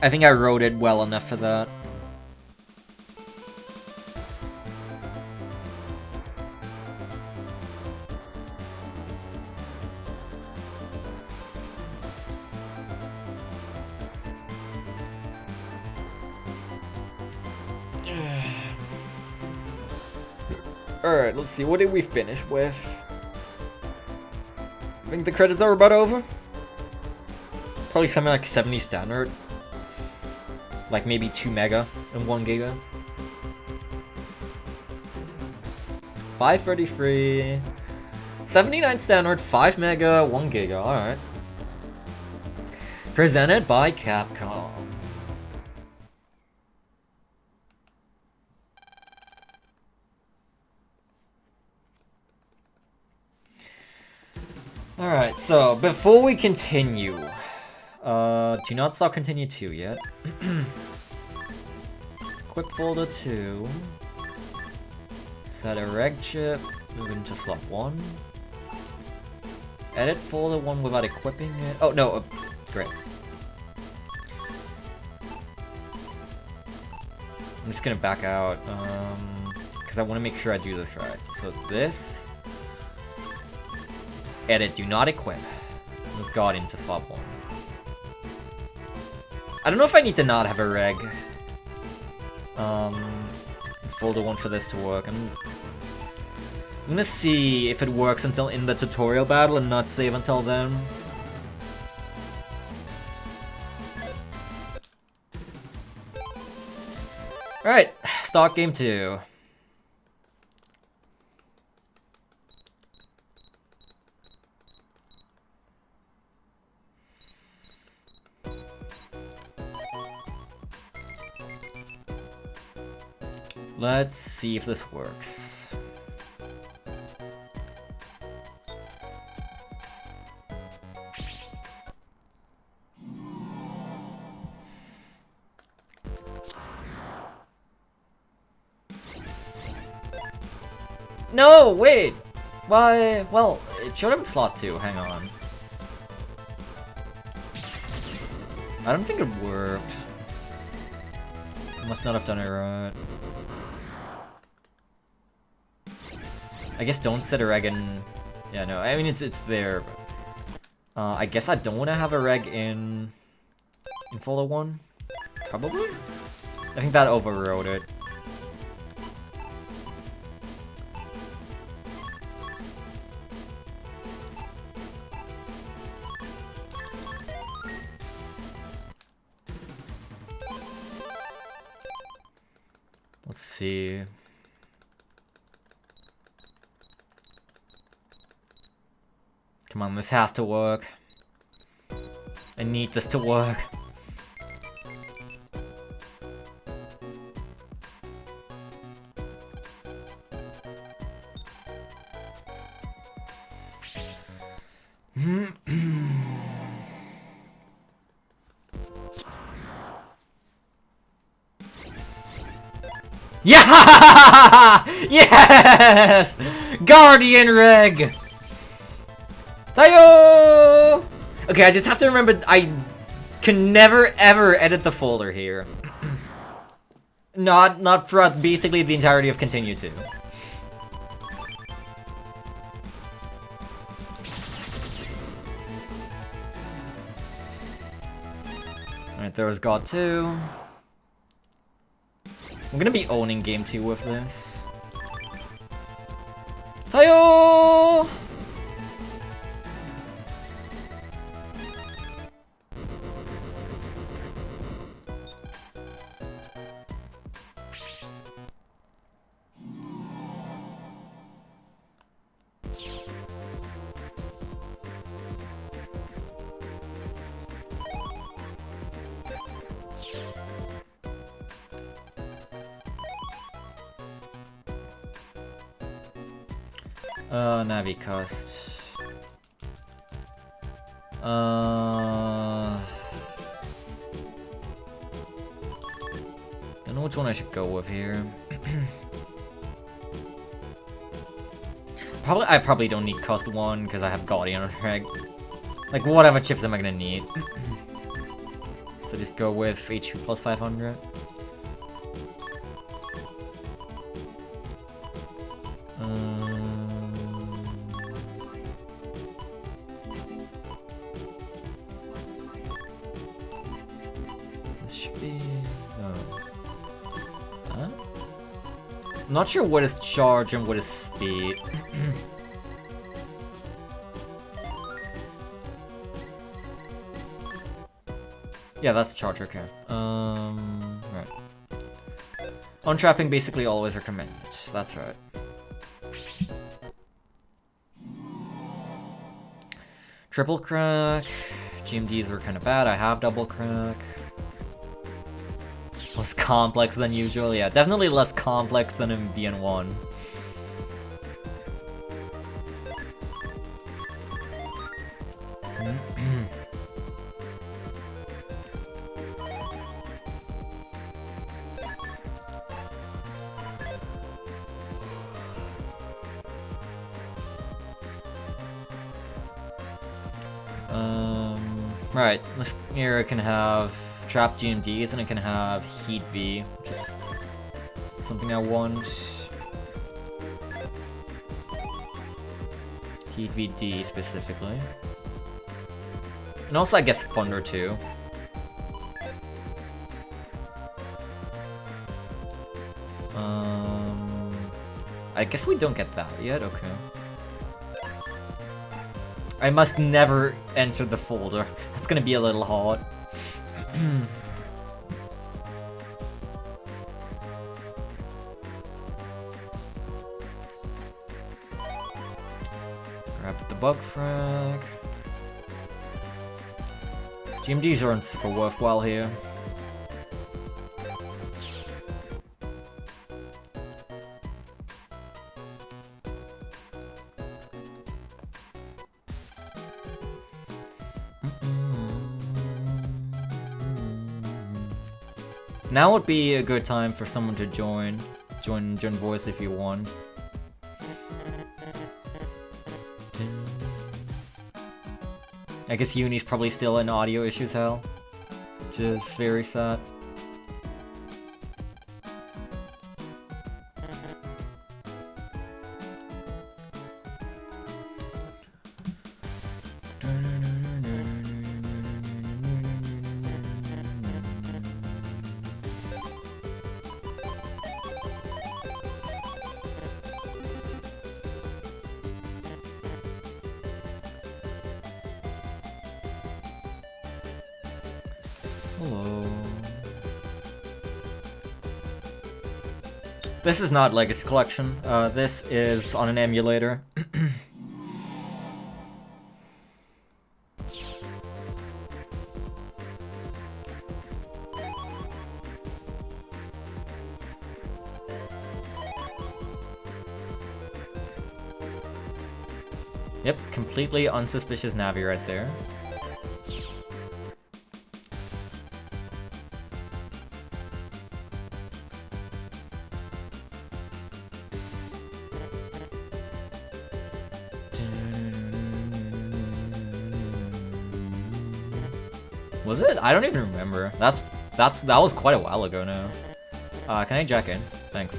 I think I wrote it well enough for that. Alright, let's see, what did we finish with? I think the credits are about over. Probably something like 70 standard. Like maybe 2 mega and 1 giga. 533. 79 standard, 5 mega, 1 giga, alright. Presented by Capcom. Alright, so before we continue, do not stop continue 2 yet. Quick folder 2. Set a reg chip, move into slot 1. Edit folder 1 without equipping it. Oh no, great. I'm just gonna back out, because I want to make sure I do this right. So this. Edit, do not equip. Move Guardian to slot 1. I don't know if I need to not have a reg. Folder 1 for this to work. I'm gonna see if it works until in the tutorial battle and not save until then. Alright, start game 2. Let's see if this works. No, wait! Why? Well, it showed up in slot 2, hang on. I don't think it worked. I must not have done it right. I guess don't set a reg in... Yeah, no, I mean, it's there, but... I guess I don't want to have a reg in folder 1? Probably? I think that overrode it. Let's see... Come on, this has to work. I need this to work. Yeah! Yes! Guardian REG! Tayo! Okay, I just have to remember I can never ever edit the folder here. Not throughout basically the entirety of Continue 2. Alright, there was God 2. I'm gonna be owning game 2 with this. Tayo! Navi cost. Don't know which one I should go with here. I probably don't need cost 1 because I have Guardian REG. Like, whatever chips am I gonna need? So just go with HP plus 500. This should be... no. Huh? I'm not sure what is charge and what is speed. Yeah, that's charge, okay. Right. Untrapping basically always recommended. That's right. Triple crack. GMDs are kind of bad. I have double crack. Less complex than usual. Yeah, definitely less complex than in BN1. Right, this here can have trap GMDs and it can have Heat V, which is something I want. Heat VD specifically. And also I guess Thunder too. I guess we don't get that yet, okay. I must never enter the folder. That's gonna be a little hard. Grab the bug frag. GMDs aren't super worthwhile here. Now would be a good time for someone to join voice if you want. I guess Uni's probably still in audio issues hell, which is very sad. Hello. This is not Legacy Collection. This is on an emulator. Yep, completely unsuspicious Navi right there. Was it? I don't even remember. That was quite a while ago now. Can I jack in? Thanks.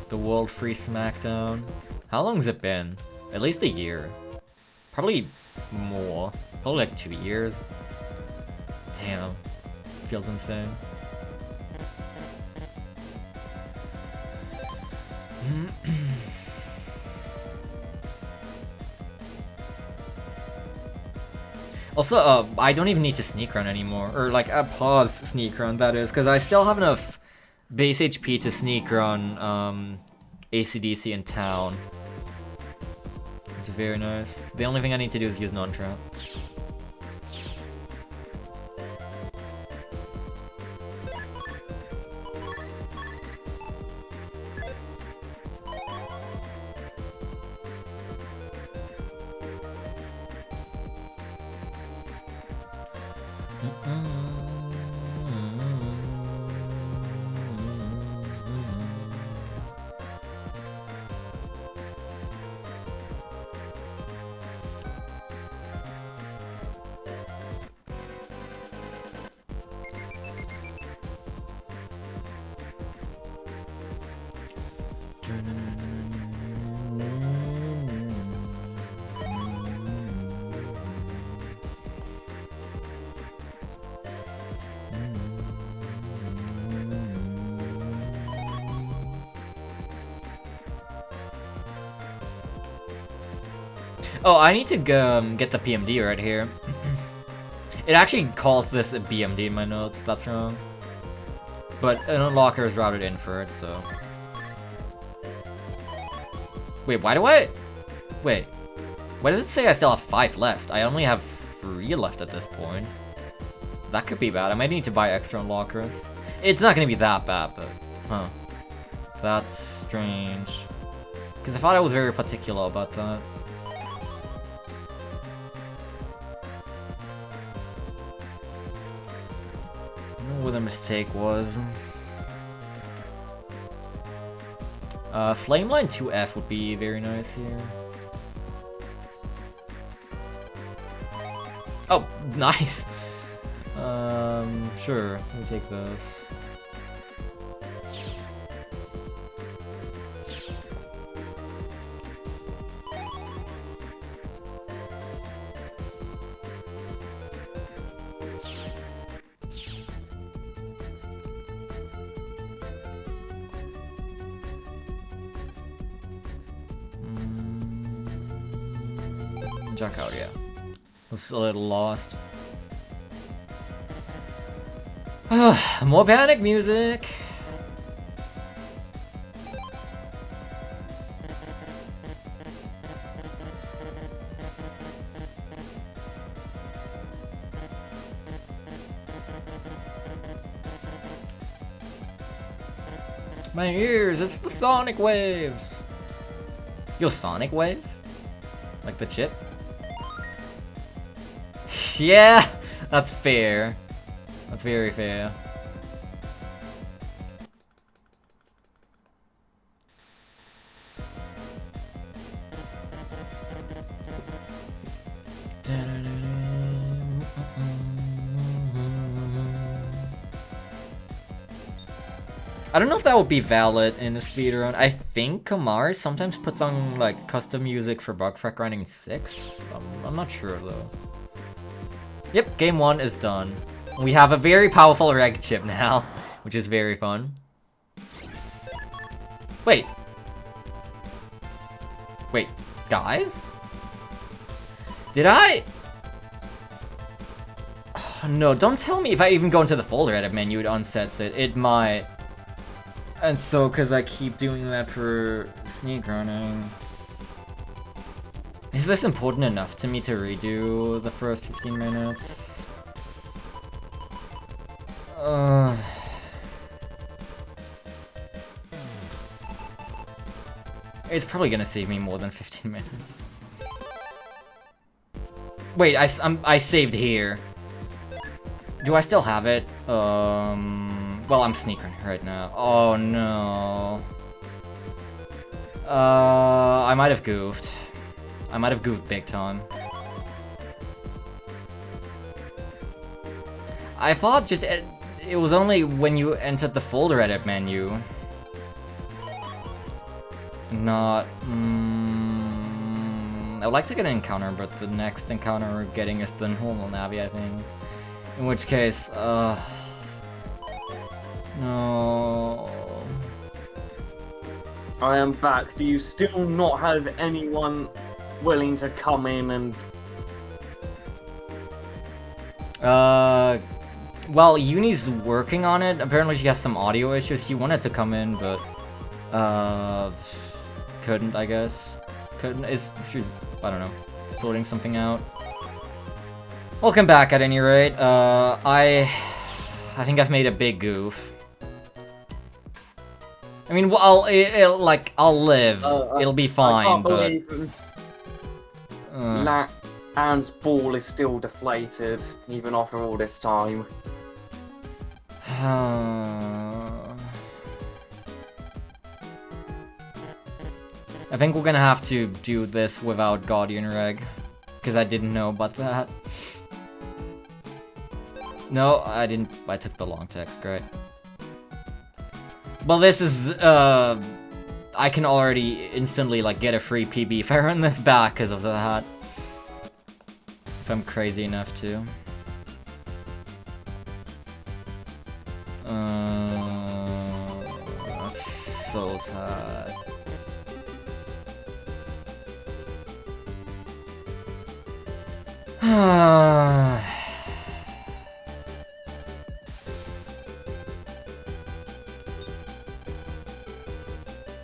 The World Free Smackdown. How long has it been? At least a year. Probably more. Probably like 2 years. Damn. feels insane. Also, I don't even need to sneak run anymore, or like a pause sneak run, that is, because I still have enough base HP to sneak run AC/DC in town, which is very nice. The only thing I need to do is use non-trap. Oh, I need to get the PMD right here. It actually calls this a BMD in my notes, that's wrong. But an unlocker is routed in for it, so... Wait, why do I... Wait. Why does it say I still have 5 left? I only have 3 left at this point. That could be bad. I might need to buy extra unlockers. It's not gonna be that bad, but... Huh. That's strange. Because I thought I was very particular about that. I don't know what the mistake was. Flameline 2F would be very nice here. Oh, nice! Sure, we'll take this. Jack out, yeah. Was a little lost. More panic music! My ears, it's the sonic waves! Yo, sonic wave? Like the chip? Yeah, that's fair. That's very fair. I don't know if that would be valid in a speedrun. I think Kamar sometimes puts on like custom music for Bugfrack Grinding 6. I'm not sure though. Yep, game 1 is done. We have a very powerful reg chip now, which is very fun. Wait. Wait, guys? Did I? Oh, no, don't tell me if I even go into the folder edit menu, it unsets it. It might. And so, because I keep doing that for sneak running. Is this important enough to me to redo the first 15 minutes? It's probably gonna save me more than 15 minutes. Wait, I saved here. Do I still have it? Well, I'm sneaking right now. Oh no. I might have goofed. I might have goofed big time. I thought just it was only when you entered the folder edit menu. Not. I would like to get an encounter, but the next encounter we're getting is the normal Navi, I think. In which case, No. I am back. Do you still not have anyone willing to come in and... Well, Uni's working on it. Apparently she has some audio issues. She wanted to come in, but, couldn't, I guess. Couldn't, she, I don't know, sorting something out. Welcome back at any rate. I think I've made a big goof. I mean, well, I'll live. It'll be fine, but... Anne's ball is still deflated, even after all this time. I think we're gonna have to do this without Guardian REG, because I didn't know about that. No, I didn't. I took the long text, great. Well, this is, I can already instantly, like, get a free PB if I run this back because of that. If I'm crazy enough to. That's so sad.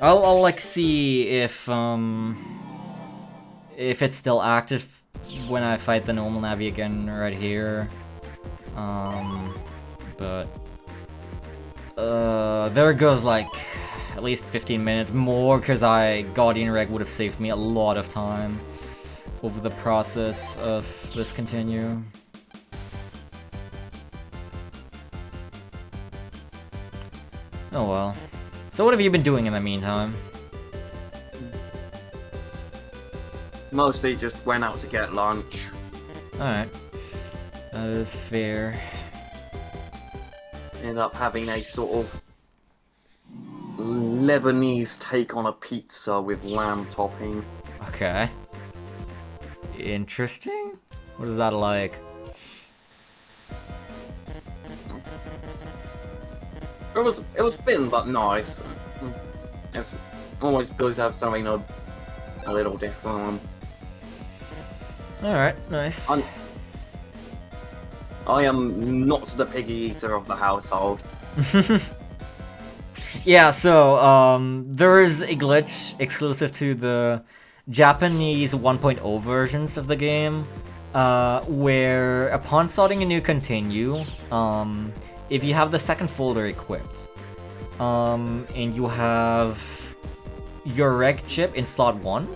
I'll like see if it's still active when I fight the normal Navi again right here. But there goes like at least 15 minutes more because Guardian REG would have saved me a lot of time over the process of this continue. Oh well. So what have you been doing in the meantime? Mostly just went out to get lunch. Alright. That is fair. Ended up having a sort of Lebanese take on a pizza with lamb topping. Okay. Interesting? What is that like? It was thin but nice. It's always good to have something a little different. Alright, nice. I am not the piggy eater of the household. Yeah, so, there is a glitch exclusive to the Japanese 1.0 versions of the game, where upon starting a new continue, if you have the second folder equipped, and you have your reg chip in slot 1,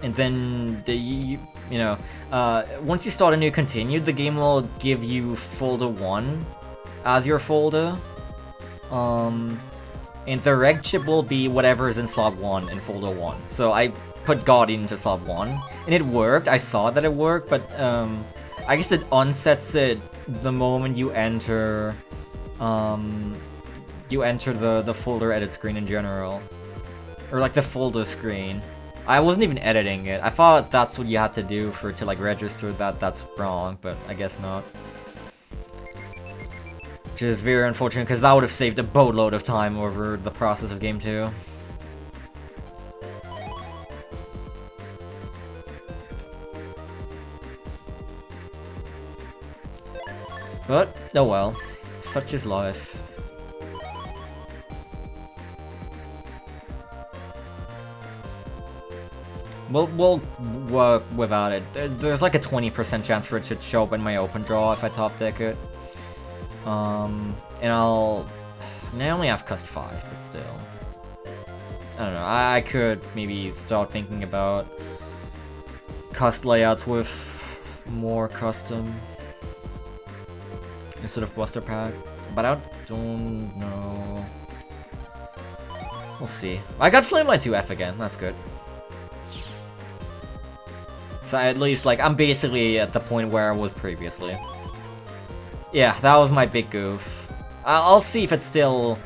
and then once you start a new continue, the game will give you folder 1 as your folder, and the reg chip will be whatever is in slot 1 in folder 1. So I put Guardian into slot 1, and it worked. I saw that it worked, but I guess it unsets it the moment you enter the folder edit screen in general, or like the folder screen. I wasn't even editing it. I thought that's what you had to do for it to like register that that's wrong, but I guess not. Which is very unfortunate because that would have saved a boatload of time over the process of game 2. But, oh well. Such is life. We'll work without it. There's like a 20% chance for it to show up in my open draw if I top deck it. And I only have cust 5, but still. I don't know, I could maybe start thinking about cust layouts with more custom instead of Buster Pack, but I don't know. We'll see. I got Flameline 2F again, that's good. So at least, like, I'm basically at the point where I was previously. Yeah, that was my big goof. I'll see if it's still,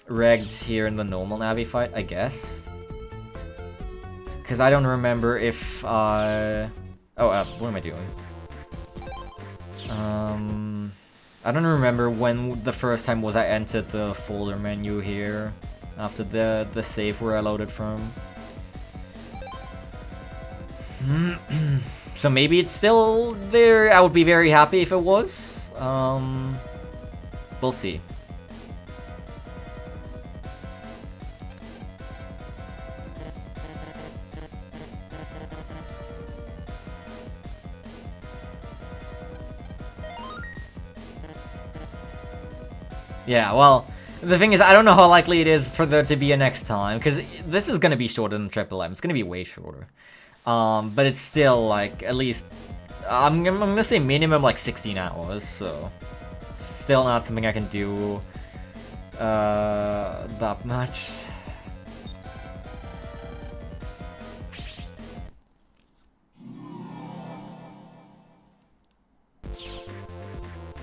regged here in the normal Navi fight, I guess. Because I don't remember if, what am I doing? I don't remember when the first time was I entered the folder menu here after the save where I loaded from. So maybe it's still there. I would be very happy if it was. We'll see. Yeah, well, the thing is, I don't know how likely it is for there to be a next time, because this is gonna be shorter than Triple M. It's gonna be way shorter. But it's still, like, at least, I'm gonna say minimum, like, 16 hours, so still not something I can do that much.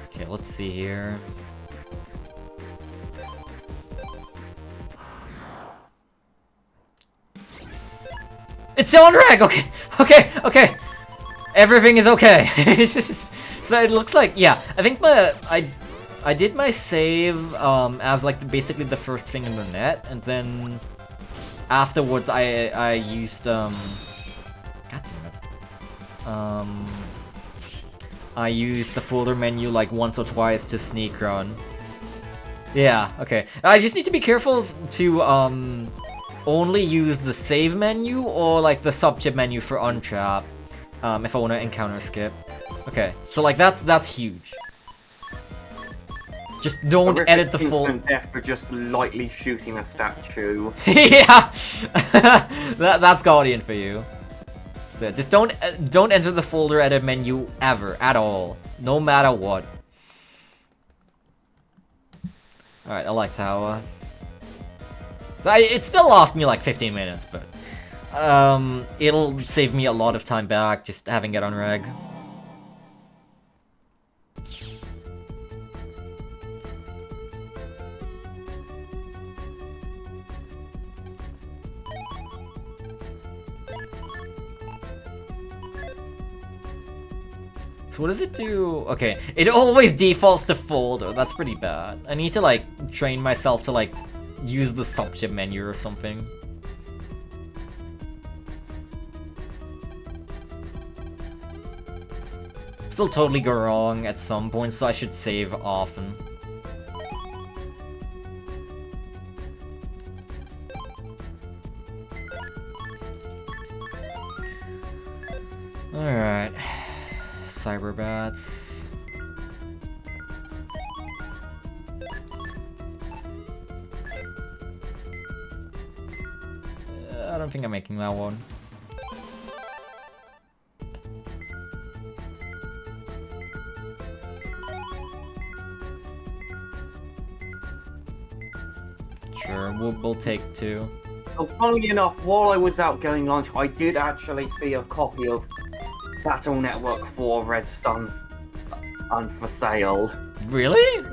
Okay, let's see here. It's still on reg! Okay. Everything is okay. It's just, so it looks like, yeah, I think I did my save as like basically the first thing in the net, and then afterwards I used God damn it. I used the folder menu like once or twice to sneak run. Yeah, okay. I just need to be careful to only use the save menu or like the subchip menu for untrap if I want to encounter skip. Okay, so like that's huge. Just don't edit the full death for just lightly shooting a statue. Yeah, that's Guardian for you. So just don't enter the folder edit menu ever at all, no matter what. All right, I like tower. So it still lost me like 15 minutes, but it'll save me a lot of time back just having it on reg. So what does it do? Okay, it always defaults to folder. That's pretty bad. I need to like train myself to like use the subchip menu or something. Still totally go wrong at some point, so I should save often. Alright. Cyberbats. I don't think I'm making that one. Sure, we'll take two. Well, funnily enough, while I was out going lunch, I did actually see a copy of Battle Network 4 Red Sun for sale. Really?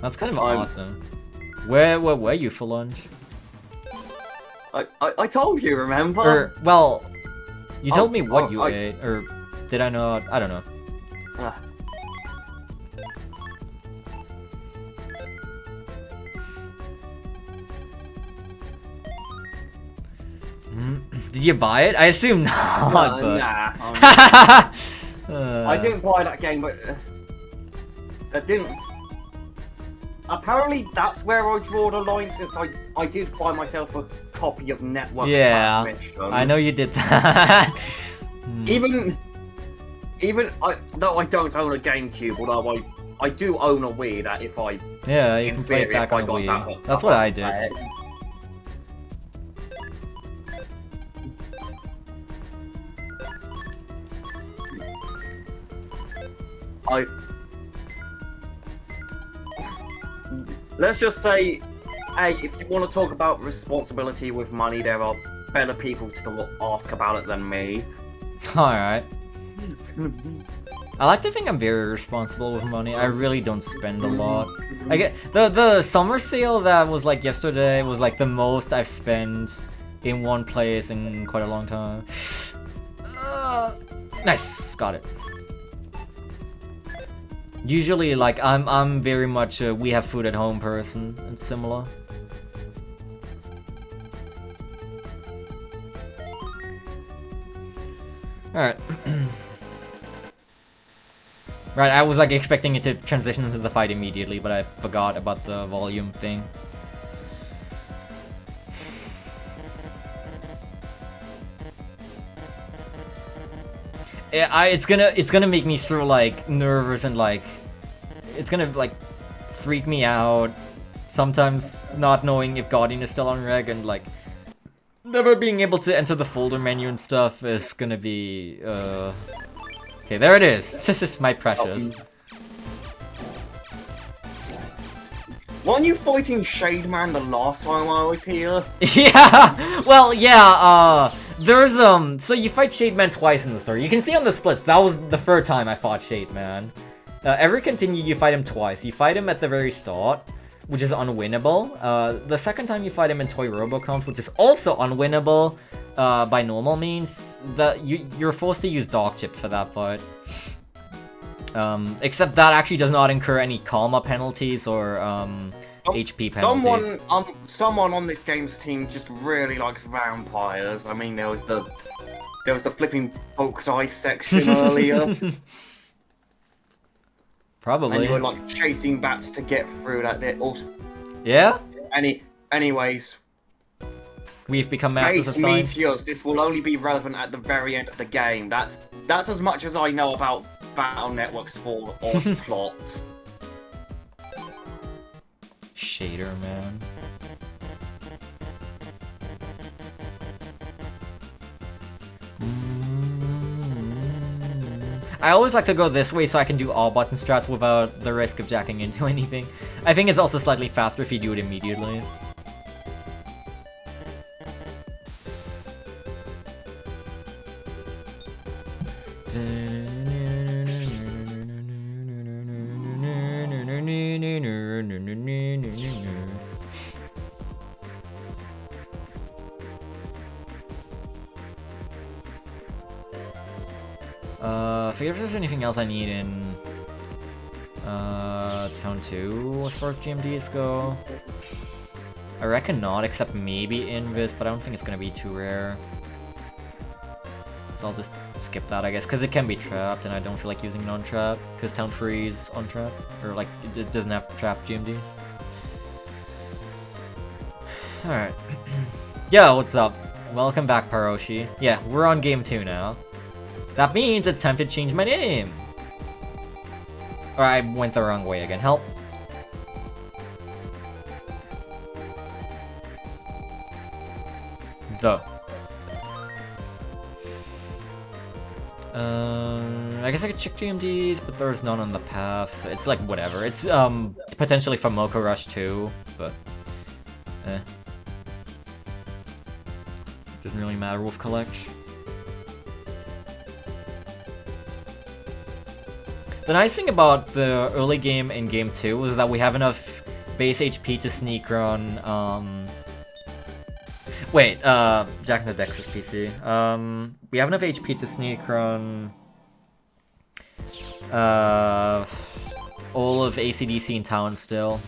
That's kind of awesome. Where were you for lunch? I told you, remember? Or, well, you told me what you ate, or did I not? I don't know. Did you buy it? I assume not, but... Nah. I didn't buy that game, but... I didn't... Apparently, that's where I draw the line, since I did buy myself a copy of Network Transmission. I know you did that. Even though I don't own a GameCube, although I do own a Wii, that if I... Yeah, you can play it back on Wii. That's what I did. Let's just say, hey, if you want to talk about responsibility with money, there are better people to ask about it than me. Alright. I like to think I'm very responsible with money. I really don't spend a lot. I get the summer sale that was like yesterday was like the most I've spent in one place in quite a long time. Nice, got it. Usually, like, I'm very much a we have food at home person and similar. Alright. Right, I was like expecting it to transition into the fight immediately, but I forgot about the volume thing. It's gonna make me so like nervous and like it's gonna like freak me out. Sometimes not knowing if Guardian is still on reg and like never being able to enter the folder menu and stuff is gonna be okay, there it is. This is my precious. Weren't you fighting Shade Man the last time I was here? Yeah, well, yeah, there's, so you fight Shade Man twice in the story. You can see on the splits, that was the third time I fought Shade Man. Every continue, you fight him twice. You fight him at the very start, which is unwinnable. The second time you fight him in Toy Robocomps, which is also unwinnable, by normal means. You're forced to use Dog Chip for that fight. Except that actually does not incur any karma penalties or HP penalties. Someone on this game's team just really likes vampires. I mean, there was the flipping bulk dice section earlier. Probably. And you were like chasing bats to get through that. Yeah. Anyways. We've become masters of science. Meteors. This will only be relevant at the very end of the game. That's as much as I know about Battle Network's full plot. Shader man. I always like to go this way so I can do all button strats without the risk of jacking into anything. I think it's also slightly faster if you do it immediately. Figure if there's anything else I need in Town 2 as far as GMDs go. I reckon not, except maybe Invis, but I don't think it's gonna be too rare. So I'll just skip that, I guess, because it can be trapped, and I don't feel like using non-trap, because Town 3 is untrapped, or like, it doesn't have trapped GMDs. Alright. Yo, what's up? Welcome back, Paroshi. Yeah, we're on game 2 now. That means it's time to change my name! Or I went the wrong way again. Help! I guess I could check GMDs, but there's none on the path, so it's like whatever. It's potentially for Mocha Rush 2, but doesn't really matter with Collect. The nice thing about the early game in game 2 is that we have enough base HP to sneak run, wait, Jack and the Dexter's PC. We have enough HP to sneak run all of ACDC in town still.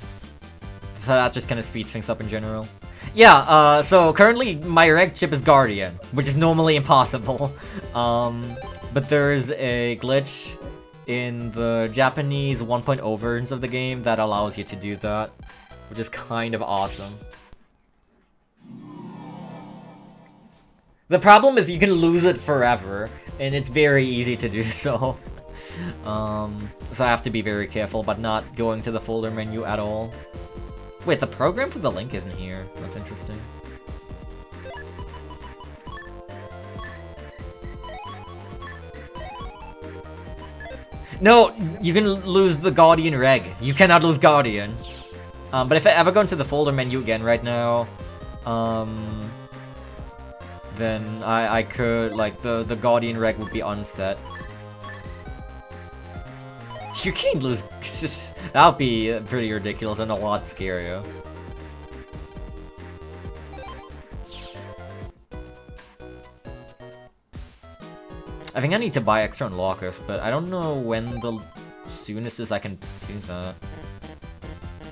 So that just kind of speeds things up in general. Yeah, so currently my reg chip is Guardian, which is normally impossible. But there's a glitch in the Japanese 1.0 versions of the game that allows you to do that, which is kind of awesome. The problem is you can lose it forever, and it's very easy to do so. So I have to be very careful about not going to the folder menu at all. Wait, the program for the link isn't here. That's interesting. No, you can lose the Guardian reg. You cannot lose Guardian. But if I ever go into the folder menu again right now, then I could, like, the Guardian reg would be unset. You can't lose. That would be pretty ridiculous and a lot scarier. I think I need to buy extra unlockers, but I don't know when the soon as I can do that.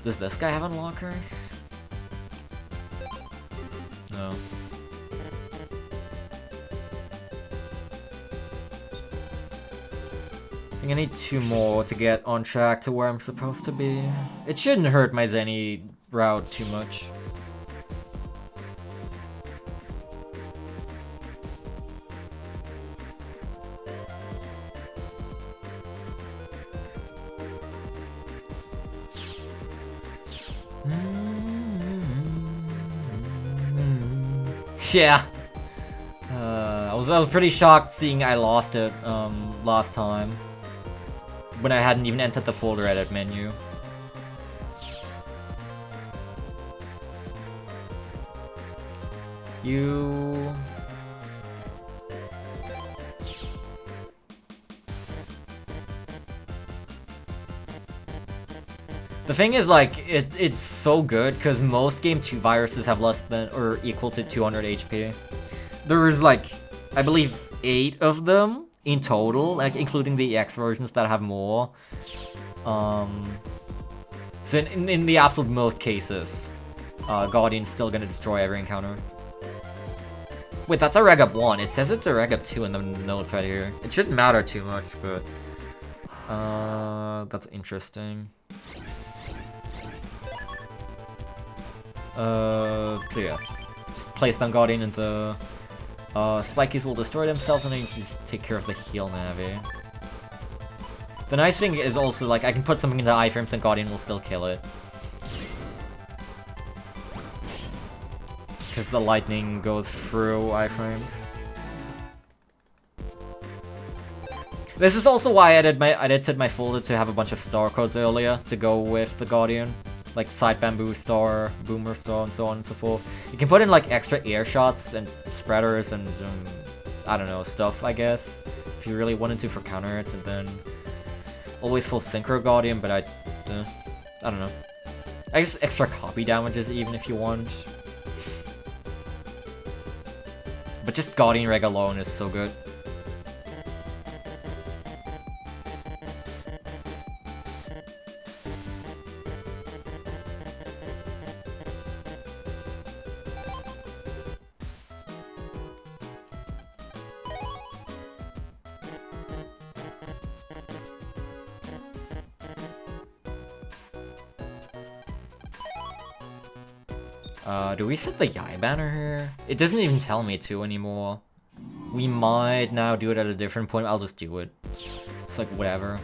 Does this guy have unlockers? No. I think I need 2 more to get on track to where I'm supposed to be. It shouldn't hurt my Zenny route too much. Yeah. I was pretty shocked seeing I lost it last time when I hadn't even entered the folder edit menu. You. The thing is, like, it's so good because most Game 2 viruses have less than or equal to 200 HP. There's like, I believe 8 of them in total, like including the EX versions that have more. So in the absolute most cases, Guardian's still gonna destroy every encounter. Wait, that's a reg up 1. It says it's a reg up 2 in the notes right here. It shouldn't matter too much, but that's interesting. So yeah, just place down Guardian and the Spikies will destroy themselves, and then you can just take care of the heal Navi. The nice thing is also, like, I can put something into iframes and Guardian will still kill it. Because the lightning goes through iframes. This is also why I edited my folder to have a bunch of star codes earlier to go with the Guardian. Like Side Bamboo Star, Boomer Star, and so on and so forth. You can put in like extra air shots and spreaders and I don't know, stuff, I guess. If you really wanted to for counter hits, and then always full Synchro Guardian, but I don't know. I guess extra copy damages even if you want. But just Guardian Reg alone is so good. Do we set the Yai banner here? It doesn't even tell me to anymore. We might now do it at a different point. I'll just do it. It's like, whatever.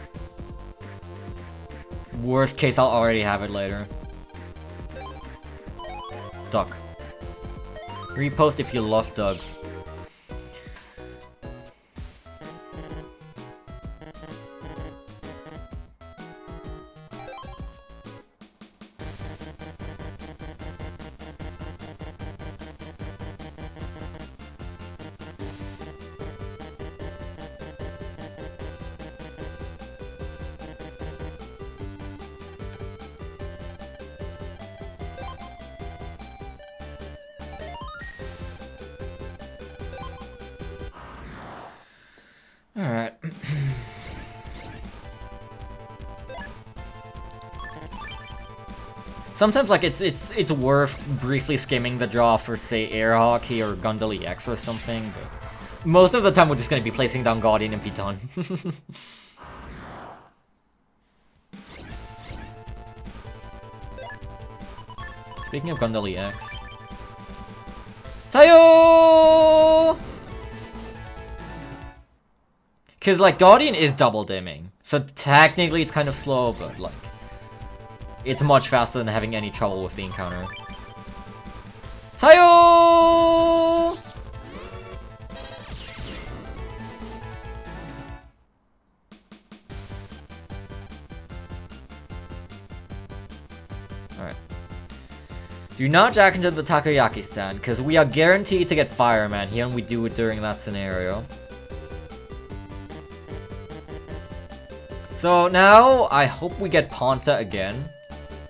Worst case, I'll already have it later. Duck. Repost if you love ducks. Alright. Sometimes, like, it's worth briefly skimming the draw for, say, Air Hockey or Gundam EX or something, but most of the time we're just gonna be placing down Guardian and be done. Speaking of Gundam EX... Tayo! Because, like, Guardian is double dimming, so technically it's kind of slow, but, like, it's much faster than having any trouble with the encounter. Tayo! Alright. Do not jack into the takoyaki stand, because we are guaranteed to get Fireman here, and we do it during that scenario. So now, I hope we get Ponta again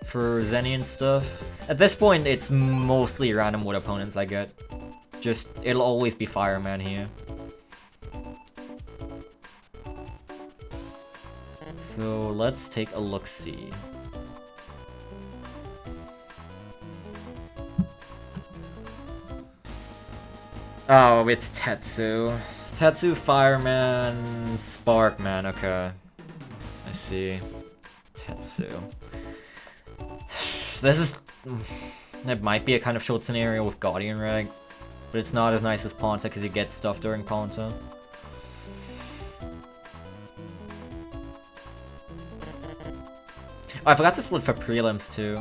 for Zenny and stuff. At this point, it's mostly random what opponents I get. Just, it'll always be Fireman here. So let's take a look-see. Oh, it's Tetsu. Tetsu, Fireman, SparkMan, okay. I see. Tetsu. This is... It might be a kind of short scenario with Guardian REG, but it's not as nice as Ponta because you get stuff during Ponta. Oh, I forgot to split for prelims too.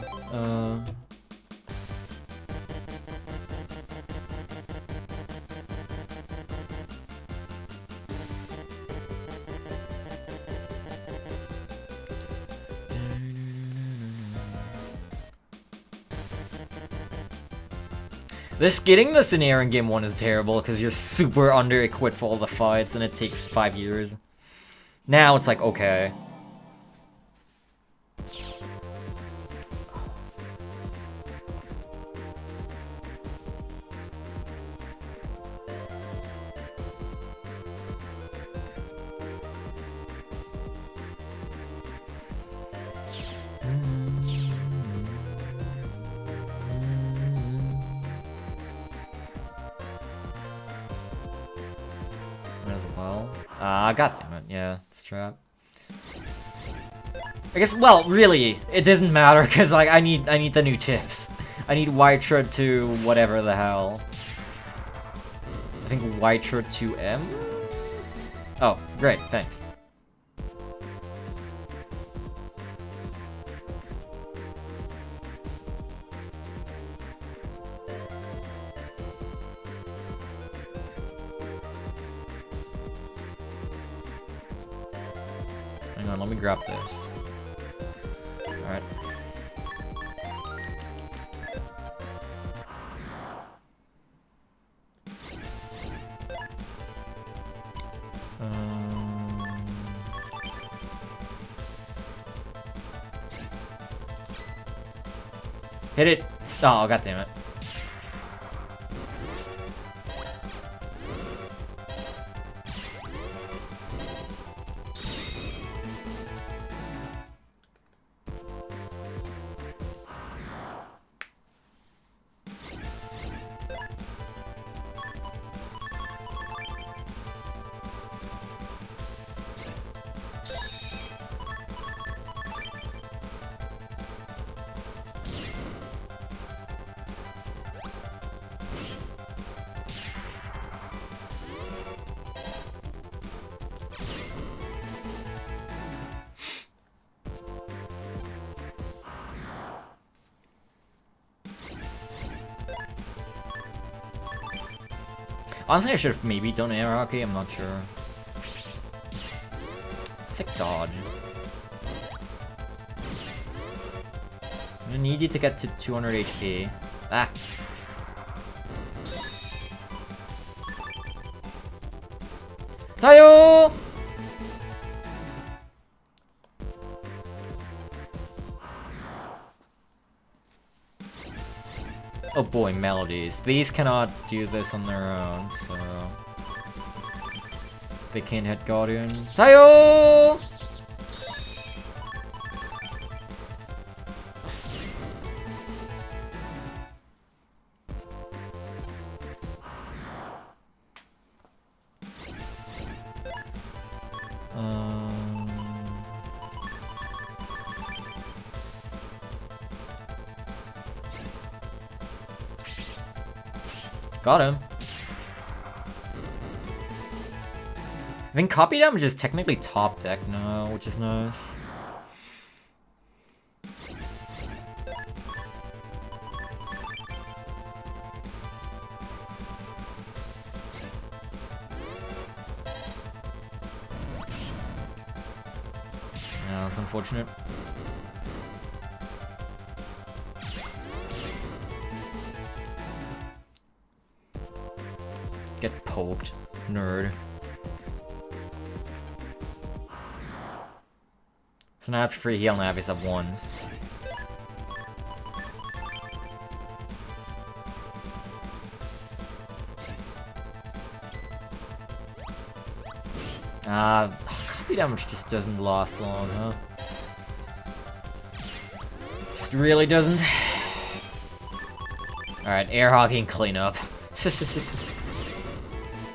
Getting the scenario in game 1 is terrible because you're super under-equipped for all the fights and it takes 5 years. Now it's like, okay. As well. God damn it, yeah, it's a trap. I guess, well, really, it doesn't matter because like I need the new chips. I need Whiteshard to whatever the hell. I think Whiteshard 2M. Oh, great, thanks. Hang on, let me grab this. Alright. Hit it! Oh, god damn it. Honestly, I should have maybe done air hockey, I'm not sure. Sick dodge. I'm gonna need you to get to 200 HP. Ah! Tayo! Oh boy, melodies. These cannot do this on their own, so... They can't hit Guardian. Tayo! Got him. I think copy damage is technically top deck now, which is nice. Yeah, that's unfortunate. Get poked, nerd. So now it's free heal navis at once. Oh, Speed damage just doesn't last long, huh? Just really doesn't. Alright, air hockey and cleanup.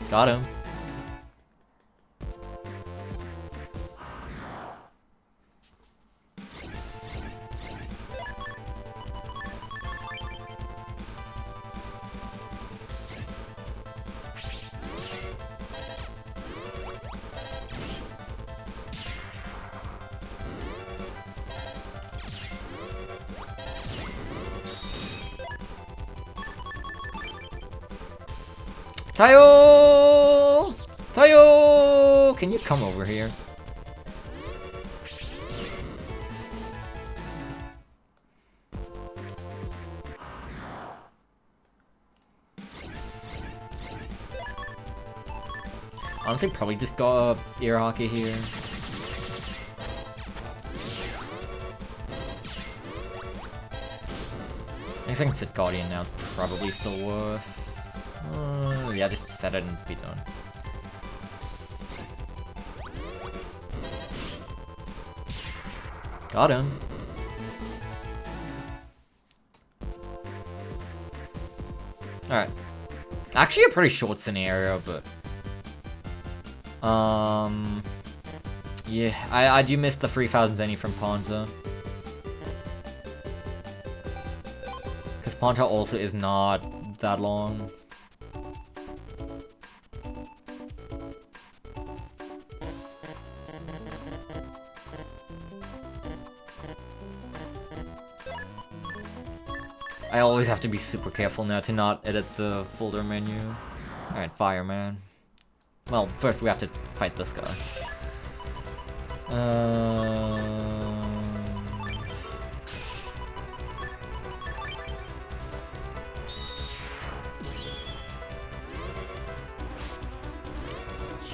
Got him. Tayo! Tayo! Can you come over here? Honestly, probably just got air hockey here. I think set Guardian now is probably still worth. Yeah, just set it and be done. Got him. Alright. Actually a pretty short scenario, but... Yeah, I do miss the 3000 Zenny from Ponza. Because Ponta also is not that long. I always have to be super careful now to not edit the folder menu. Alright, Fireman. Well, first we have to fight this guy.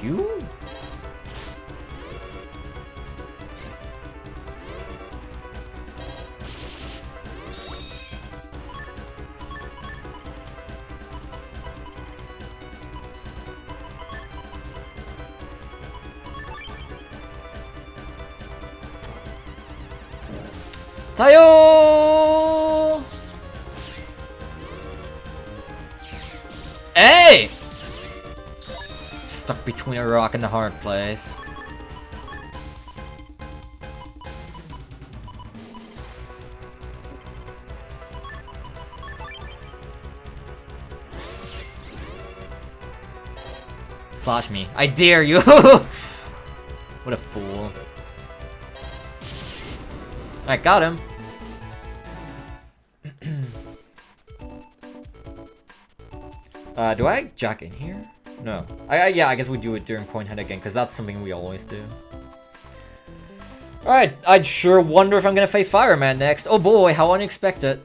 You? Tayo! Hey! Stuck between a rock and a hard place. Slash me. I dare you! What a fool. I got him. Do I jack in here? No. Yeah, I guess we do it during point head again, because that's something we always do. Alright, I'd sure wonder if I'm gonna face Fireman next. Oh boy, how unexpected.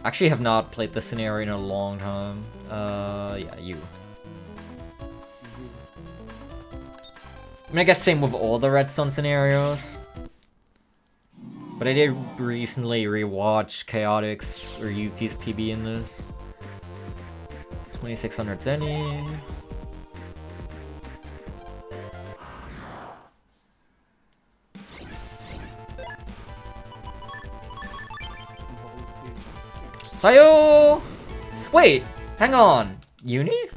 Actually have not played this scenario in a long time. Yeah, you. I mean, I guess same with all the Redstone scenarios. But I did recently rewatch Chaotix or Yuki's PB in this. 2600 Zenny. Tayo! Wait, hang on. Uni? Is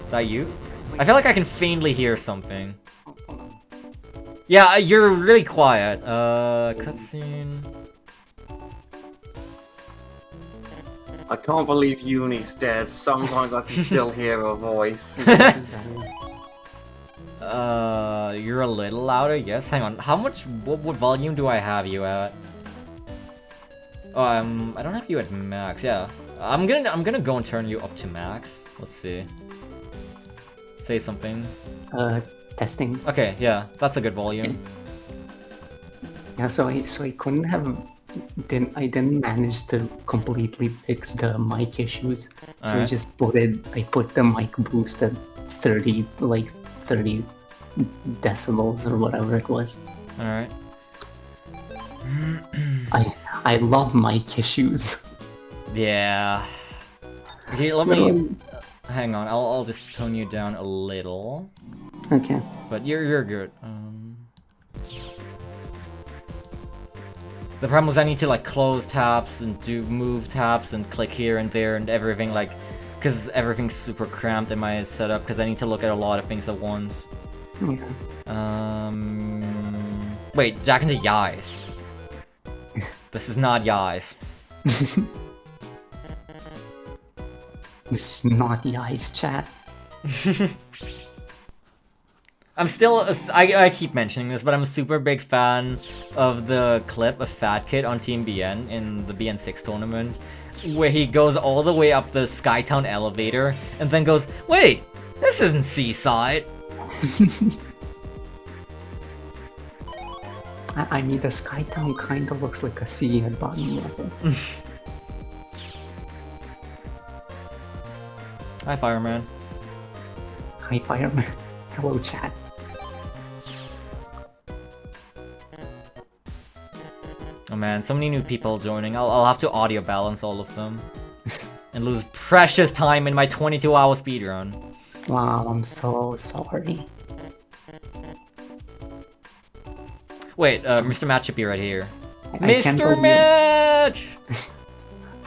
that you? I feel like I can faintly hear something. Yeah, you're really quiet. Cutscene. I can't believe Uni's dead. Sometimes I can still hear her voice. You're a little louder, yes? Hang on, what volume do I have you at? Oh, I don't have you at max, yeah. I'm gonna go and turn you up to max. Let's see. Say something. Testing. Okay, yeah, that's a good volume. Yeah, so I couldn't have. I didn't manage to completely fix the mic issues. So I just I put the mic boost at 30 decibels or whatever it was. Alright. I love mic issues. Yeah. Okay, let me... Hang on, I'll just tone you down a little. Okay. But you're good. The problem was I need to like close tabs and do move tabs and click here and there and everything like... Because everything's super cramped in my setup because I need to look at a lot of things at once. Yeah. Wait, jack into Yais. This is not Yais. This is not the ice chat. I'm still, I keep mentioning this, but I'm a super big fan of the clip of Fat Kid on Team BN in the BN6 tournament, where he goes all the way up the Skytown elevator, and then goes, wait, this isn't Seaside. I mean, the Skytown kinda looks like a sea at bottom level. Hi, Fireman. Hi, Fireman. Hello, chat. Oh man, so many new people joining. I'll have to audio balance all of them. And lose precious time in my 22-hour speedrun. Wow, I'm so sorry. Wait, Mr. Match should be right here. I can't Mr. believe- Match!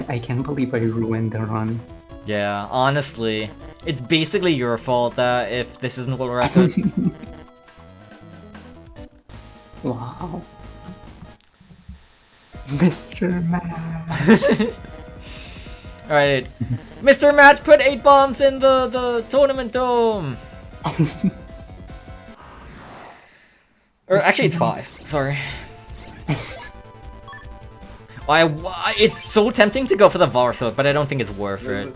I can't believe I ruined the run. Yeah, honestly, it's basically your fault that if this isn't what record. Wow. Mr. Match. Alright, Mr. Match put 8 bombs in the tournament dome! Or actually it's 5, sorry. It's so tempting to go for the Varsot, but I don't think it's worth it.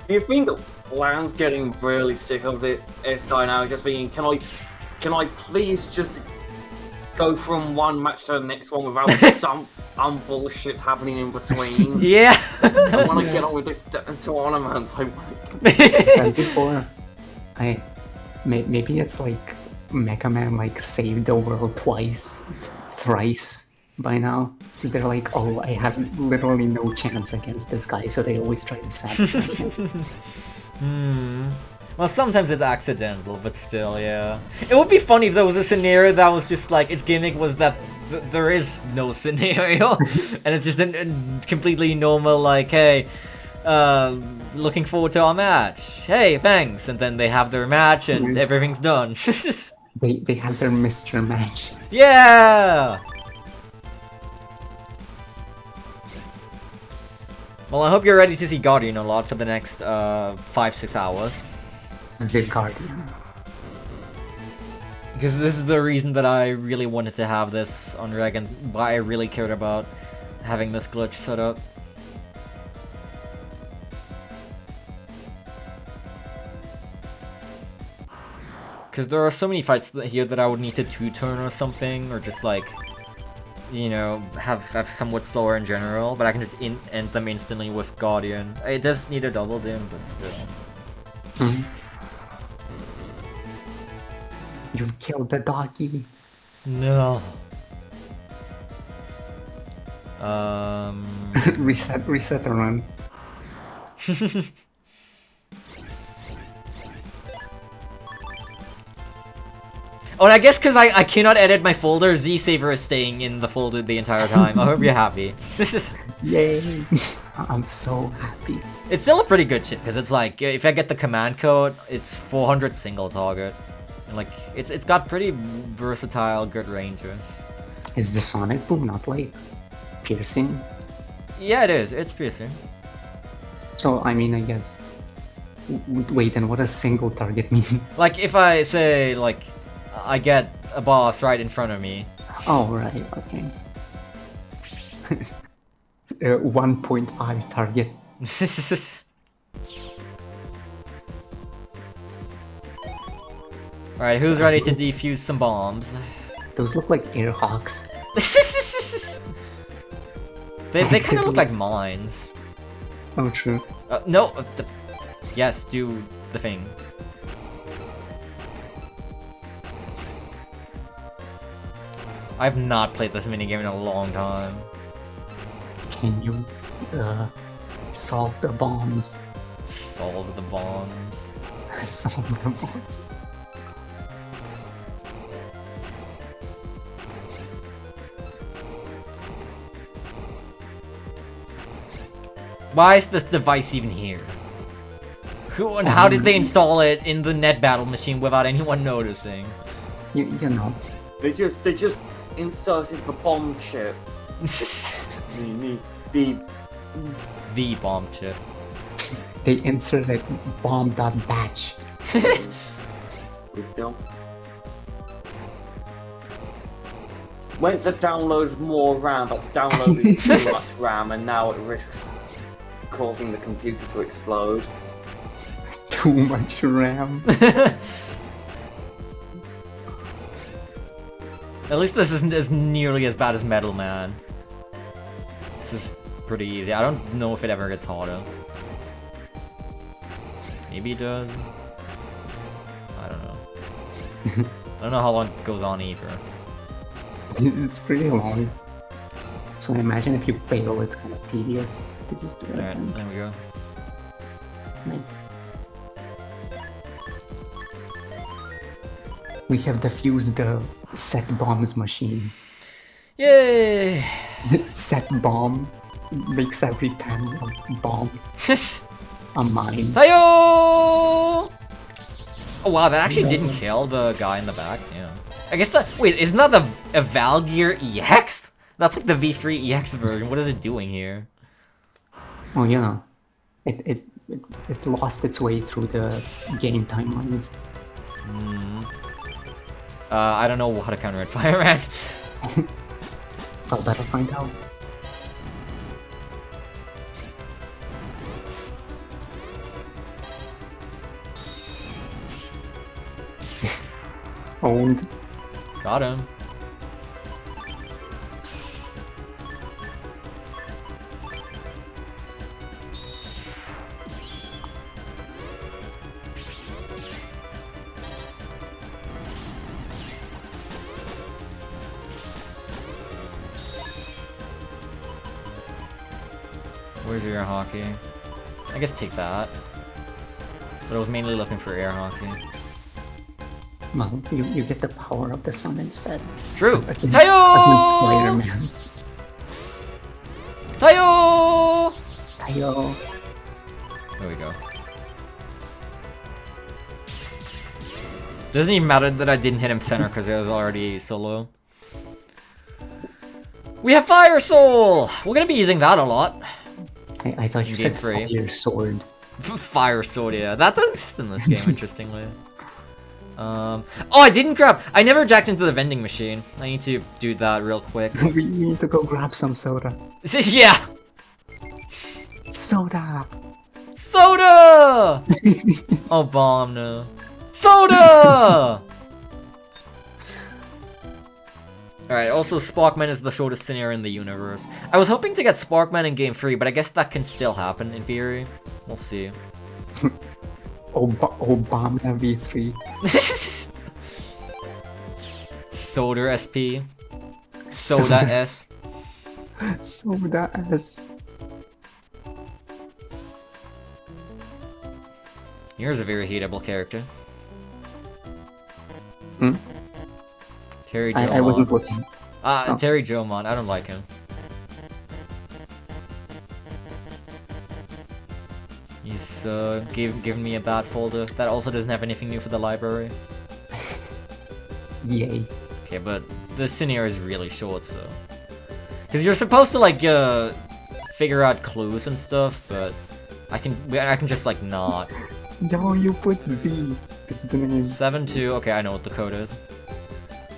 You think Lan's getting really sick of the S9 now? Just being, can I please just go from one match to the next one without some bullshit happening in between? Yeah. I want to get on with this tournament. And before, maybe it's like Mega Man like saved the world twice, thrice by now. So they're like, oh, I have literally no chance against this guy, so they always try to sabotage him. Well, sometimes it's accidental, but still, yeah. It would be funny if there was a scenario that was just like, its gimmick was that there is no scenario, and it's just a completely normal, like, hey, looking forward to our match. Hey, thanks. And then they have their match, and everything's done. They have their Mr. Match. Yeah! Well, I hope you're ready to see Guardian a lot for the next 5-6 hours. The Guardian. Because this is the reason that I really wanted to have this on Reg and why I really cared about having this glitch set up. Because there are so many fights here that I would need to 2-turn or something, or just like, you know, have somewhat slower in general, but I can just end them instantly with Guardian. It does need a double dim, but still. You've killed the doggy. No. reset the run. Oh, and I guess because I cannot edit my folder, Z-Saver is staying in the folder the entire time. I hope you're happy. Yay! I'm so happy. It's still a pretty good shit, because it's like, if I get the command code, it's 400 single target. And like, it's got pretty versatile, good ranges. Is the Sonic Boom not like piercing? Yeah, it is. It's piercing. So, I mean, I guess... Wait, then what does single target mean? Like, if I say, like, I get a boss right in front of me. Oh, right, okay. 1.5 target. Alright, who's ready to defuse some bombs? Those look like air hawks. They kind of look like mines. Oh, true. No. Yes, do the thing. I've not played this minigame in a long time. Can you solve the bombs? Solve the bombs. Solve the bombs. Why is this device even here? Who and how did they install it in the net battle machine without anyone noticing? You know. They just inserted the bomb chip. The The bomb chip. They inserted bomb.batch. with them. Went to download more RAM, but downloaded too much RAM, and now it risks causing the computer to explode. Too much RAM. At least this isn't as nearly as bad as Metal Man. This is pretty easy. I don't know if it ever gets harder. Maybe it does. I don't know. I don't know how long it goes on either. It's pretty long. So I imagine if you fail, it's kind of tedious to just do it Alright, again. there we go. Nice. We have defused the set bombs machine. Yay! Set bomb makes every pan a bomb. A mine. Tayo! Oh wow, that actually didn't kill the guy in the back. Yeah. I guess that. Wait, isn't that a Valgear EX? That's like the V3 EX version. What is it doing here? Oh, you know, it lost its way through the game timelines. I don't know how to counter it. Fire Red. I'll better find out. Owned. Got him. Where's your air hockey? I guess take that. But I was mainly looking for air hockey. Well, you get the power of the sun instead. True! Against Tayo! Spider-Man. Tayo! Tayo. There we go. Doesn't even matter that I didn't hit him center because it was already so low. We have Fire Soul! We're gonna be using that a lot. I thought you Game said three. fire sword. Fire Sword, yeah. That doesn't exist in this game, interestingly. Oh, I didn't grab... I never jacked into the vending machine. I need to do that real quick. We need to go grab some soda. Yeah! Soda! Soda! Oh, bomb, no. Soda! Alright, also SparkMan is the shortest scenario in the universe. I was hoping to get SparkMan in Game 3, but I guess that can still happen in theory. We'll see. Obama V3. Soda SP. Soda S. Soda S. Here's a very hateable character. Hmm? Terry I wasn't Jomon. looking. Oh. Terry Jomon. I don't like him. He's giving me a bad folder. That also doesn't have anything new for the library. Yay. Okay, but the scenario is really short, so... Because you're supposed to, like, figure out clues and stuff, but... I can just, like, not. Yo, you put V. It's the name. 7-2, okay, I know what the code is.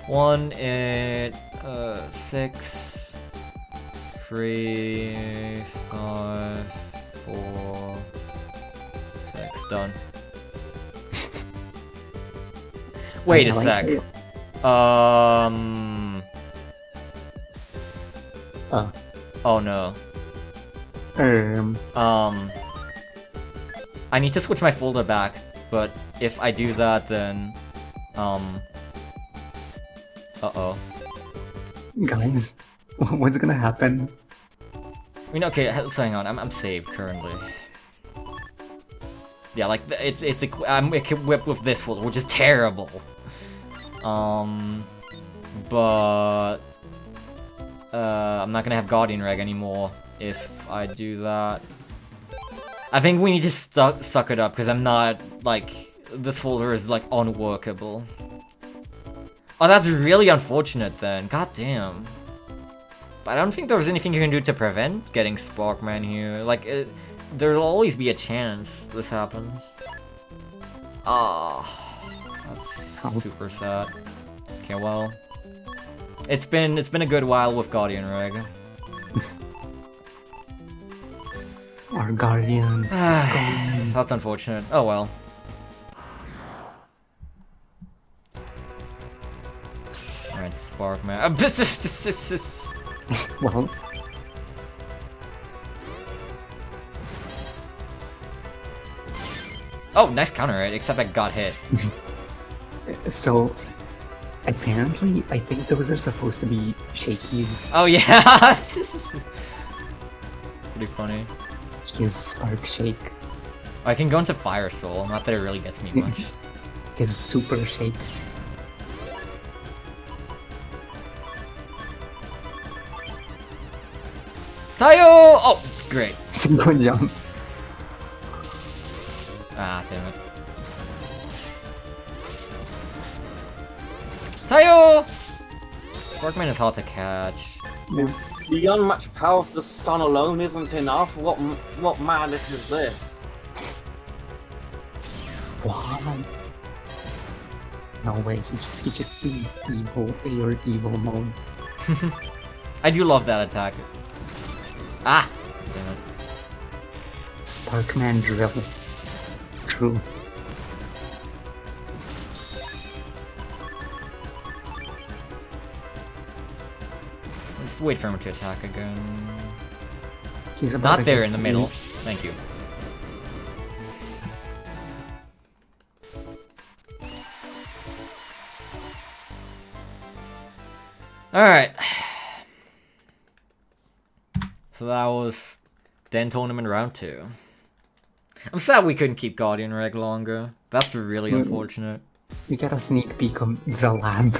1, 8, 6, 3, 5, 4, 6, done. Wait a sec. Oh no. I need to switch my folder back, but if I do that, then, uh-oh. Guys, what's gonna happen? I mean, okay, so hang on. I'm saved currently. Yeah, like I'm equipped with this full, which is terrible. But I'm not gonna have Guardian REG anymore if I do that. I think we need to suck it up because I'm not like this folder is like unworkable. Oh, that's really unfortunate then. God damn. But I don't think there was anything you can do to prevent getting SparkMan here. Like, there'll always be a chance this happens. Ah, that's super sad. Okay, well, it's been a good while with Guardian REG. Our Guardian. That's unfortunate. Oh well. Alright, SparkMan. Well, oh, nice counter, right? Except I got hit. so apparently, I think those are supposed to be shakies. Oh yeah. Pretty funny. His Spark Shake. I can go into Fire Soul. Not that it really gets me much. His Super Shake. Tayo! Oh, great. Good jump. Ah, damn it. Tayo! SparkMan is hard to catch. The unmatched power of the sun alone isn't enough. What madness is this? Wow. No way, he just used your evil mode. I do love that attack. Ah! Damn it. SparkMan drill. True. Just wait for him to attack again. He's about Not there in the middle. Thank you. Alright. So that was Den Tournament Round 2. I'm sad we couldn't keep Guardian REG longer. That's really unfortunate. We got a sneak peek of the lab.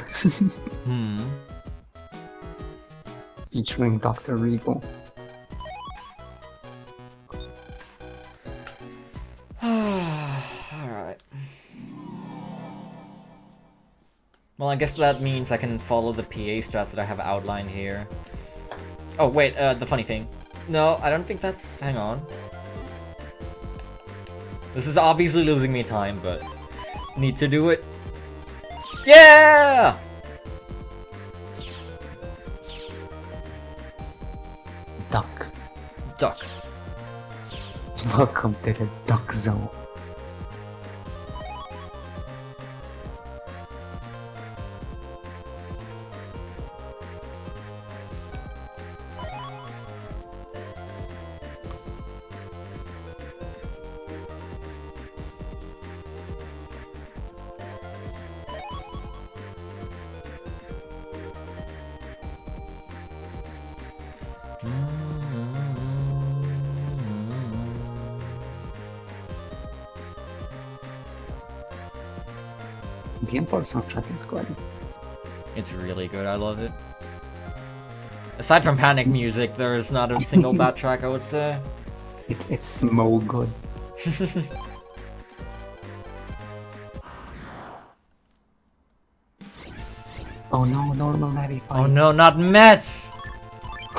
Featuring Dr. Regal. Alright. Well, I guess that means I can follow the PA strats that I have outlined here. Oh, wait, the funny thing. No, I don't think that's... Hang on. This is obviously losing me time, but... Need to do it. Yeah! Duck. Duck. Welcome to the Duck Zone. BM4 soundtrack is good. It's really good, I love it. Aside from panic music, there is not a single bad track, I would say. It's so good. Oh no, normal Navi fight. Oh no, not Mets!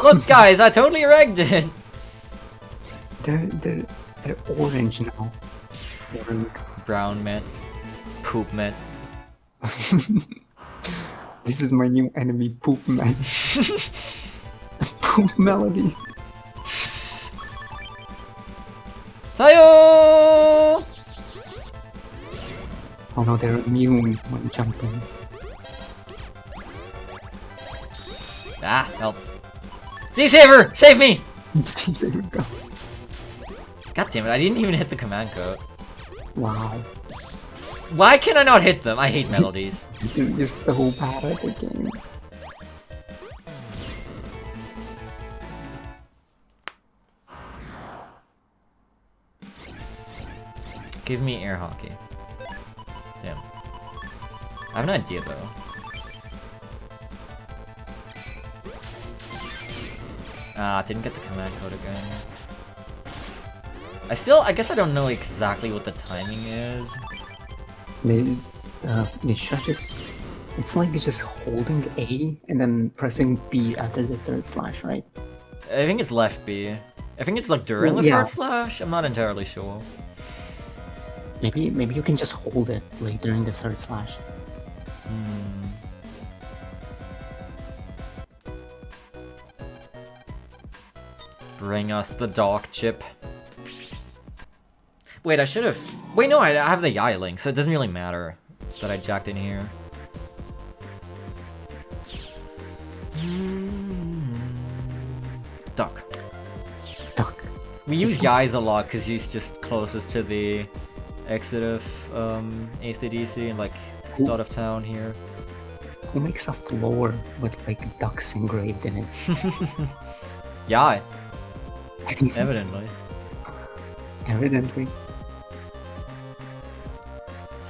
Look guys, I totally regged it! They're orange now. Orange. Brown Mets. Poop Mets. This is my new enemy, Poop Man. Poop Melody. Tayo! Oh no, they're immune when jumping. Ah, help. Sea Saver! Save me! See, there we go. God damn it, I didn't even hit the command code. Wow. Why can I not hit them? I hate melodies. You're so bad at the game. Give me air hockey. Damn. I have an idea though. Ah, didn't get the command code again. I guess I don't know exactly what the timing is. They should just... It's like just holding A and then pressing B after the third slash, right? I think it's left B. I think it's like during the first slash? I'm not entirely sure. Maybe you can just hold it like during the third slash. Bring us the dark chip. Wait, I should have... Wait, no, I have the Yai link, so it doesn't really matter that I jacked in here. Duck. Duck. We use Yai's a lot because he's just closest to the exit of ACDC and like start of town here. Who makes a floor with like ducks engraved in it? Yai. Evidently. Evidently.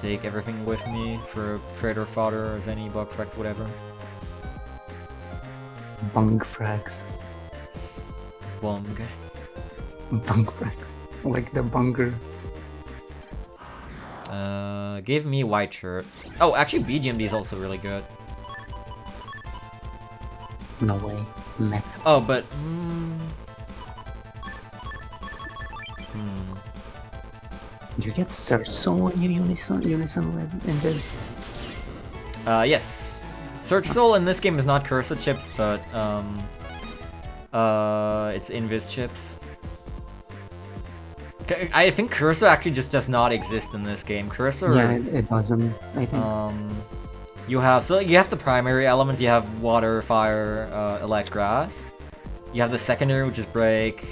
Take everything with me for trader fodder or any bug frags, whatever. Bung frags. Bung. Bung frag. Like the bunger. Give me white shirt. Oh, actually BGMD is also really good. No way. Mech. Oh, but... Do you get Search Soul when you unison with Invis? Yes. Search Soul in this game is not Cursa chips, but, it's Invis chips. I think Cursa actually just does not exist in this game. Cursa... Yeah, it doesn't, I think. You have the primary elements, you have water, fire, elect, grass. You have the secondary, which is break.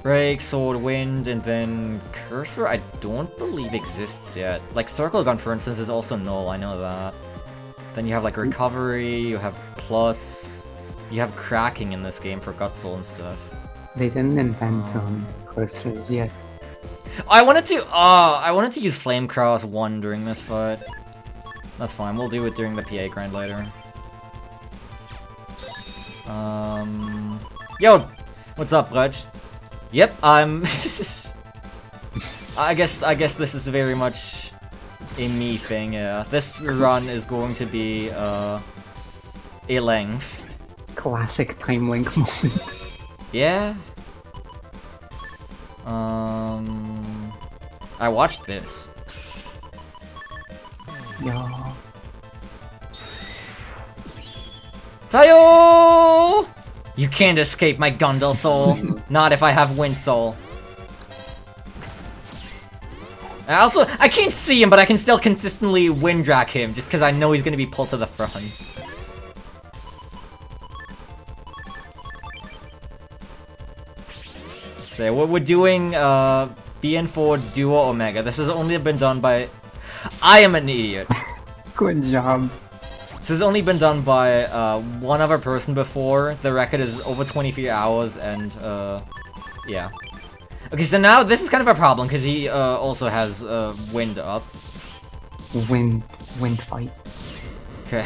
Break, sword, wind, and then cursor I don't believe exists yet. Like circle gun for instance is also null, I know that. Then you have like recovery, you have plus, you have cracking in this game for gut soul and stuff. They didn't invent cursors yet. I wanted to use Flame Cross 1 during this fight. That's fine, we'll do it during the PA grind later. Yo! What's up, Reg? Yep, I'm... I guess this is very much a me thing, yeah. This run is going to be, a length. Classic time link moment. Yeah? I watched this. Yeah. Tayo! You can't escape my Gundle Soul. Not if I have Wind Soul. I can't see him, but I can still consistently wind drag him, just because I know he's gonna be pulled to the front. So we're doing BN4 Duo Omega. This has only been done by... I am an idiot. Good job. This has only been done by one other person before. The record is over 23 hours, and yeah. Okay, so now this is kind of a problem because he also has wind up. Wind fight. Okay.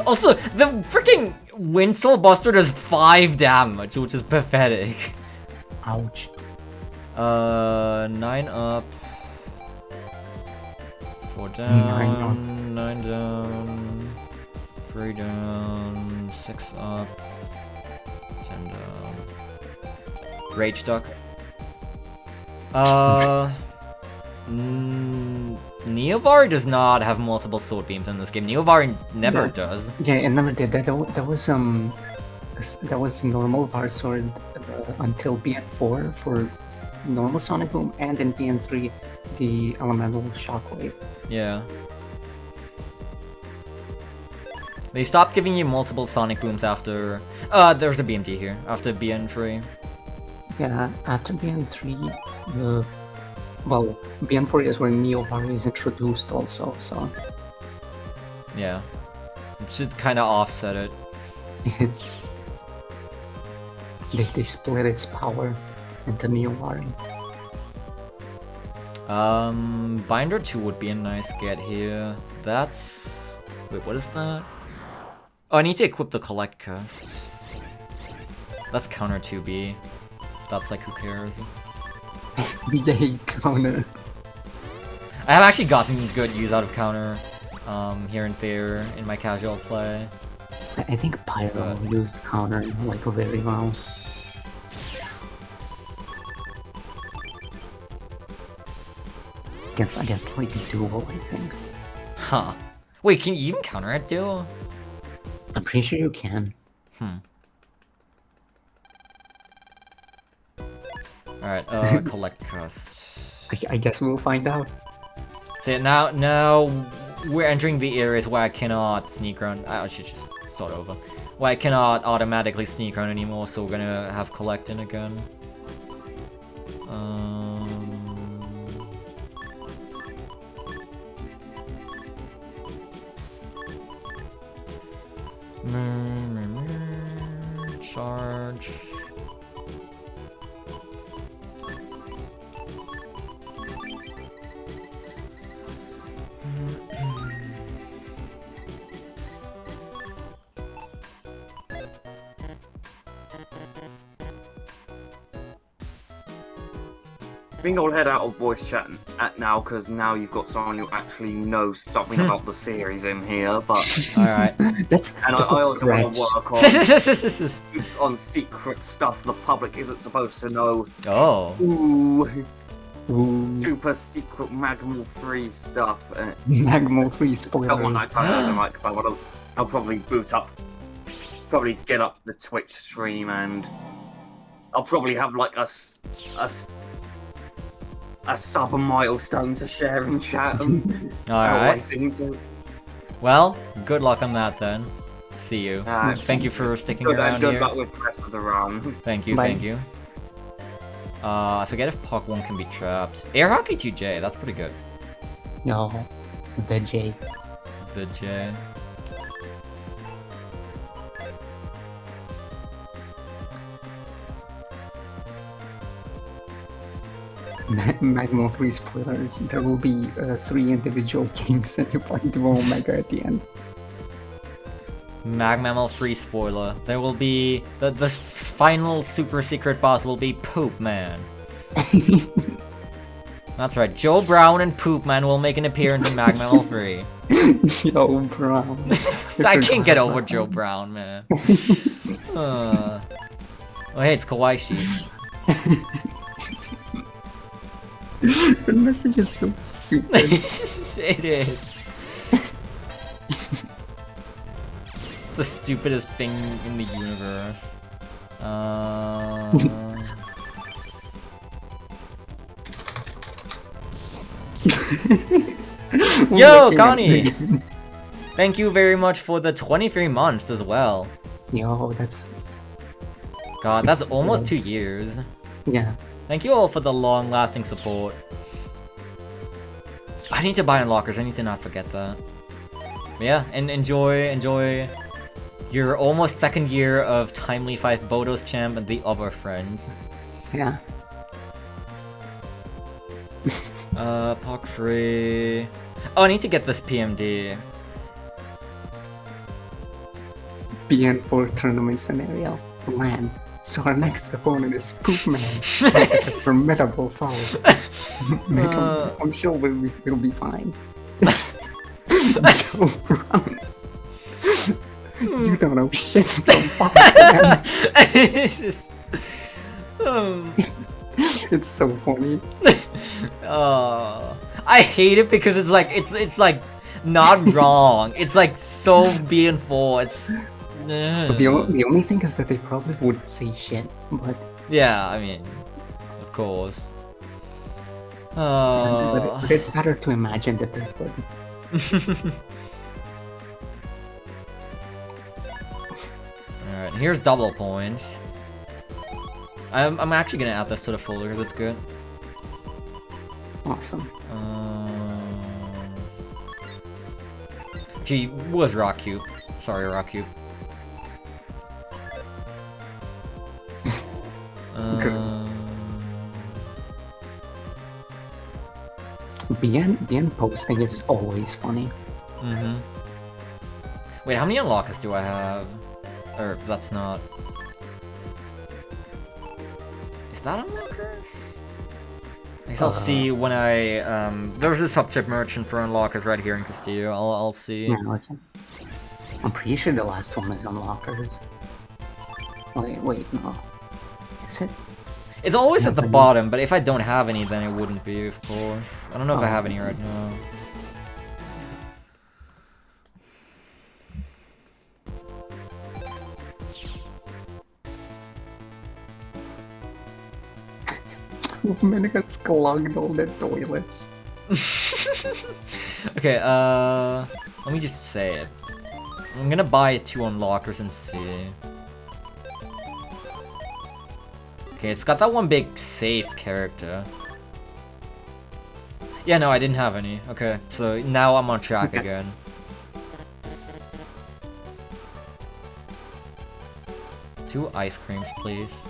Also, the freaking Wind Soul Buster does 5 damage, which is pathetic. Ouch. 9 up. 4 down. 9 down. 3 down. 6 up. 10 down. Rage Duck. Neovari does not have multiple sword beams in this game. Neovari never does. Yeah, it never did. That was normal Var sword until BN4 for normal Sonic Boom, and in BN3 the elemental shockwave. Yeah. They stopped giving you multiple Sonic Booms after... there's a BMD here, after BN3. Yeah, after BN3, well, BN4 is where Neovari is introduced also, so... Yeah. It should kind of offset it. They split its power. into New Warren. Binder 2 would be a nice get here. That's... Wait, what is that? Oh, I need to equip the Collect Cast. That's counter 2B. That's like, who cares? Yay, counter. I have actually gotten good use out of counter, here and there in my casual play. I think Pyro used counter like very well. I guess like duo, I think. Huh. Wait, can you even counter it, duo? I'm pretty sure you can. Alright, collect cost. I guess we'll find out. See, now we're entering the areas where I cannot sneak run. I should just start over. Where I cannot automatically sneak run anymore, so we're gonna have collect in again. Charge. I think I'll head out of voice chat at now, because now you've got someone who actually knows something about the series in here, but... Alright. That's I also want to work on secret stuff the public isn't supposed to know. Oh. Ooh. Ooh. Super secret Magmal 3 stuff. Magmal 3 spoilers. Don't want that kind of the microphone. I'll probably probably get up the Twitch stream, and I'll probably have like a sub milestone to share in chat. Alright. Seem to. Well, good luck on that then. See you. Thank you for sticking around good here. luck with the rest of the run. Thank you, Bye. thank you. I forget if Puck 1 can be trapped. Air Hockey 2J, that's pretty good. No, the J. The J. Magmal 3 spoilers. There will be 3 individual kings and you find the Omega at the end. Magmammal 3 spoiler. There will be... The final super secret boss will be Poop Man. That's right, Joe Brown and Poop Man will make an appearance in Magmammal 3. Joe Brown. I can't get over Joe Brown, man. Oh hey, it's Kawaishi. The message is so stupid. It is. It's the stupidest thing in the universe. Yo, Connie! Thank you very much for the 23 months as well. Yo, that's... God, that's almost 2 years. Yeah. Thank you all for the long-lasting support. I need to buy unlockers, I need to not forget that. But yeah, and enjoy your almost 2nd year of Timely 5 Bodos Champ and the other friends. Yeah. Puck free. Oh, I need to get this PMD. BN4 tournament scenario. Land. So our next opponent is Poopman. Like a formidable foe. I'm sure we'll be fine. Joe Brown. You don't know shit from Pokémon. It's so funny. I hate it because it's like not wrong. It's like so BN4. It's. But the only thing is that they probably wouldn't say shit, but... Yeah, I mean, of course. But it's better to imagine that they would. Alright, here's double point. I'm actually gonna add this to the folder because it's good. Awesome. Gee, was Rock Cube. Sorry, Rock Cube. BN posting is always funny. Mm-hmm. Wait, how many unlockers do I have? Or, that's not... Is that unlockers? I guess I'll see when I, there's a subchip merchant for unlockers right here in Castillo. I'll see. Yeah, okay. I'm pretty sure the last one is unlockers. Wait, no. Is it? It's always at the bottom, but if I don't have any, then it wouldn't be, of course. I don't know if I have any right now. Man has clogged all the toilets. Okay, let me just say it. I'm gonna buy 2 unlockers and see. Okay, it's got that one big safe character. Yeah, no, I didn't have any. Okay, so now I'm on track again. Two ice creams, please.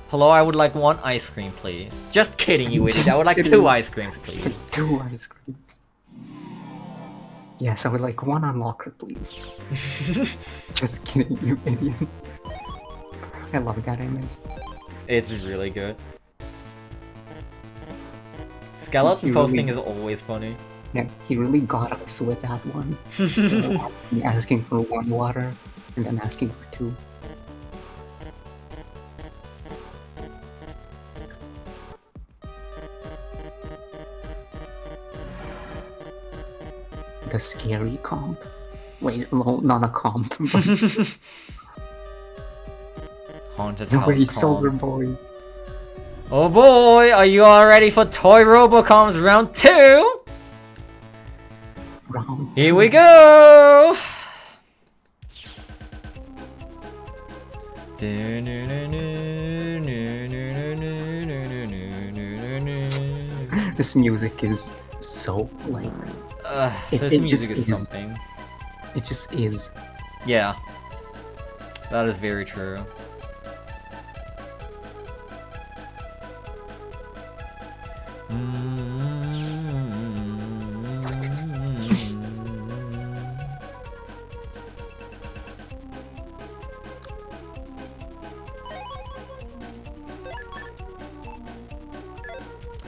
Hello, I would like 1 ice cream, please. Just kidding, you idiot. I would like 2 ice creams, please. 2 ice creams. Yes, I would like 1 unlocker, please. Just kidding, you idiot. I love that image. It's really good. Skeleton posting is always funny. Yeah, he really got us with that one. Asking for 1 water, and then asking for 2. The scary comp? Wait, well, not a comp. Haunted No house way, comp. Solar Boy. Oh boy, are you all ready for Toy Robocom's round 2? Round Here we go! This music is so like This music is something. It just is. Yeah. That is very true.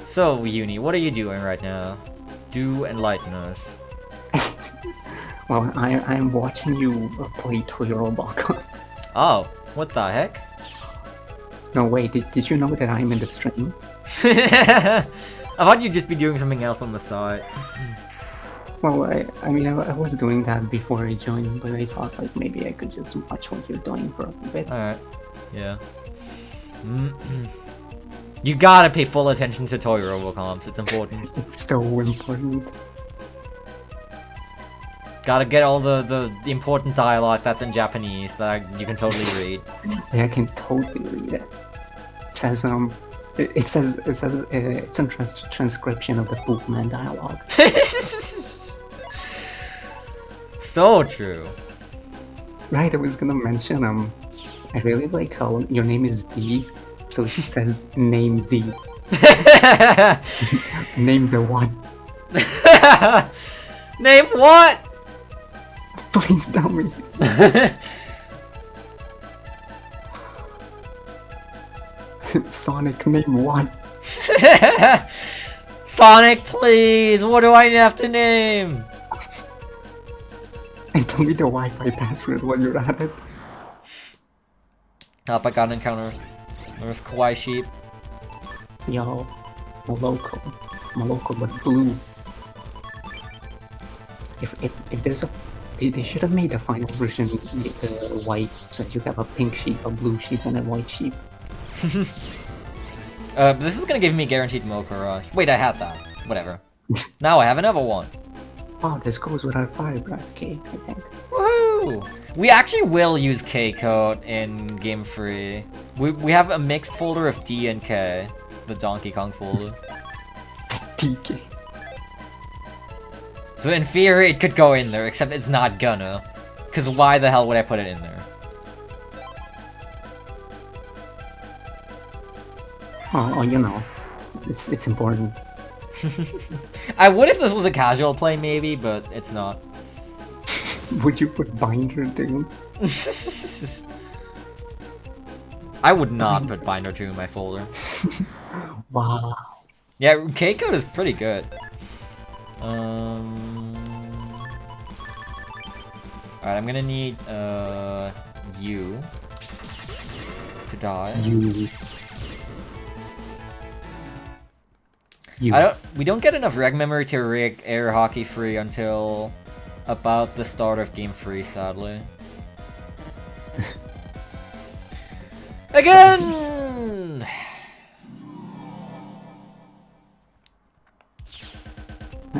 So, Uni, what are you doing right now? Do enlighten us. Well, I'm watching you play Toy Robocop. Oh, what the heck? No, wait, did you know that I'm in the stream? I thought you'd just be doing something else on the side. Well, I mean, I was doing that before I joined, but I thought like maybe I could just watch what you're doing for a bit. Alright. Yeah. You gotta pay full attention to Toy Robocoms, it's important. It's so important. Gotta get all the important dialogue that's in Japanese that you can totally read. Yeah, I can totally read it. It says it's a transcription of the Pokémon dialogue. So true. Right, I was gonna mention I really like how your name is D, so it says name the. Name the what? Name what? Please tell me. Sonic, name what? Sonic, please! What do I have to name? And tell me the Wi-Fi password while you're at it. Help, I got an encounter. There's Kawaii Sheep. Yo, Moloko. Moloko, but blue. If there's a... They should have made the final version white, so that you have a pink sheep, a blue sheep, and a white sheep. This is gonna give me guaranteed Mocha Rush. Wait, I had that. Whatever. Now I have another one. Oh, this goes with our Fire Breath K, I think. Woohoo! We actually will use K-Code in Game Free. We have a mixed folder of D and K. The Donkey Kong folder. DK. So in theory, it could go in there, except it's not gonna. Because why the hell would I put it in there? Oh, you know, it's important. I would if this was a casual play, maybe, but it's not. Would you put Binder too? I would not put Binder 2 in my folder. Wow. Yeah, K-Code is pretty good. Alright, I'm gonna need, you to die. You. We don't get enough reg memory to rig air hockey free until about the start of game 3, sadly. Again!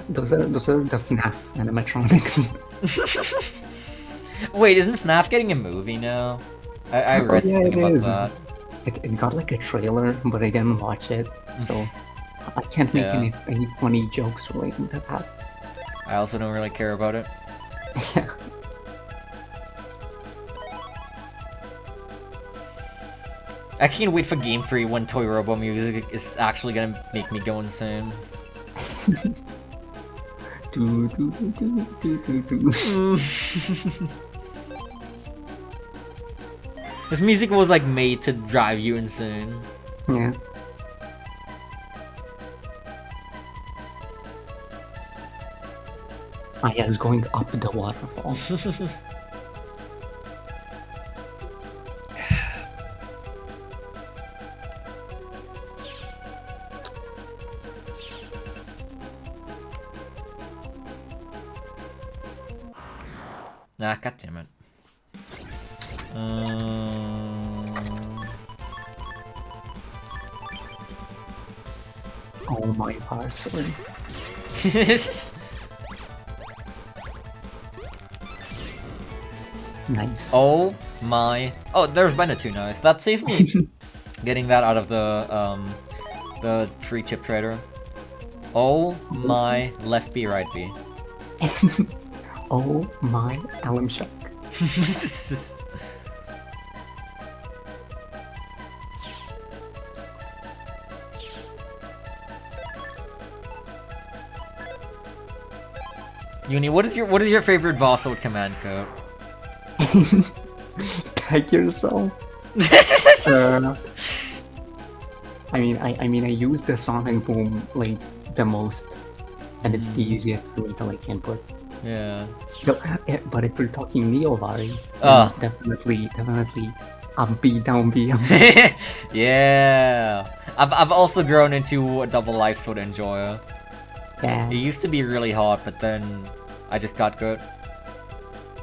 Those are the FNAF animatronics. Wait, isn't FNAF getting a movie now? I read yeah, something it about is. that. It got like a trailer, but I didn't watch it, so I can't make Yeah. any funny jokes relating to that. I also don't really care about it. Yeah. I can't wait for Game 3 when Toy Robo music is actually gonna make me go insane. Do, do, do, do, do, do, do. This music was like made to drive you insane. Yeah. Aya's going up the waterfall. Ah, goddammit. Oh my power sword. Nice. Oh my. Oh, there's Bender 2, nice. That saves me getting that out of the free chip trader. Oh my, left B, right B. Oh my Alum Shock. Uni, what is your favorite boss with command code? Tag yourself. I use the Sonic Boom like the most, and it's the easiest for me to like input. Yeah. So, yeah, but if we're talking Neovari, Ah. definitely up B, down B. Yeah. I've also grown into a double life sword enjoyer. Yeah, It used to be really hard, but then I just got good.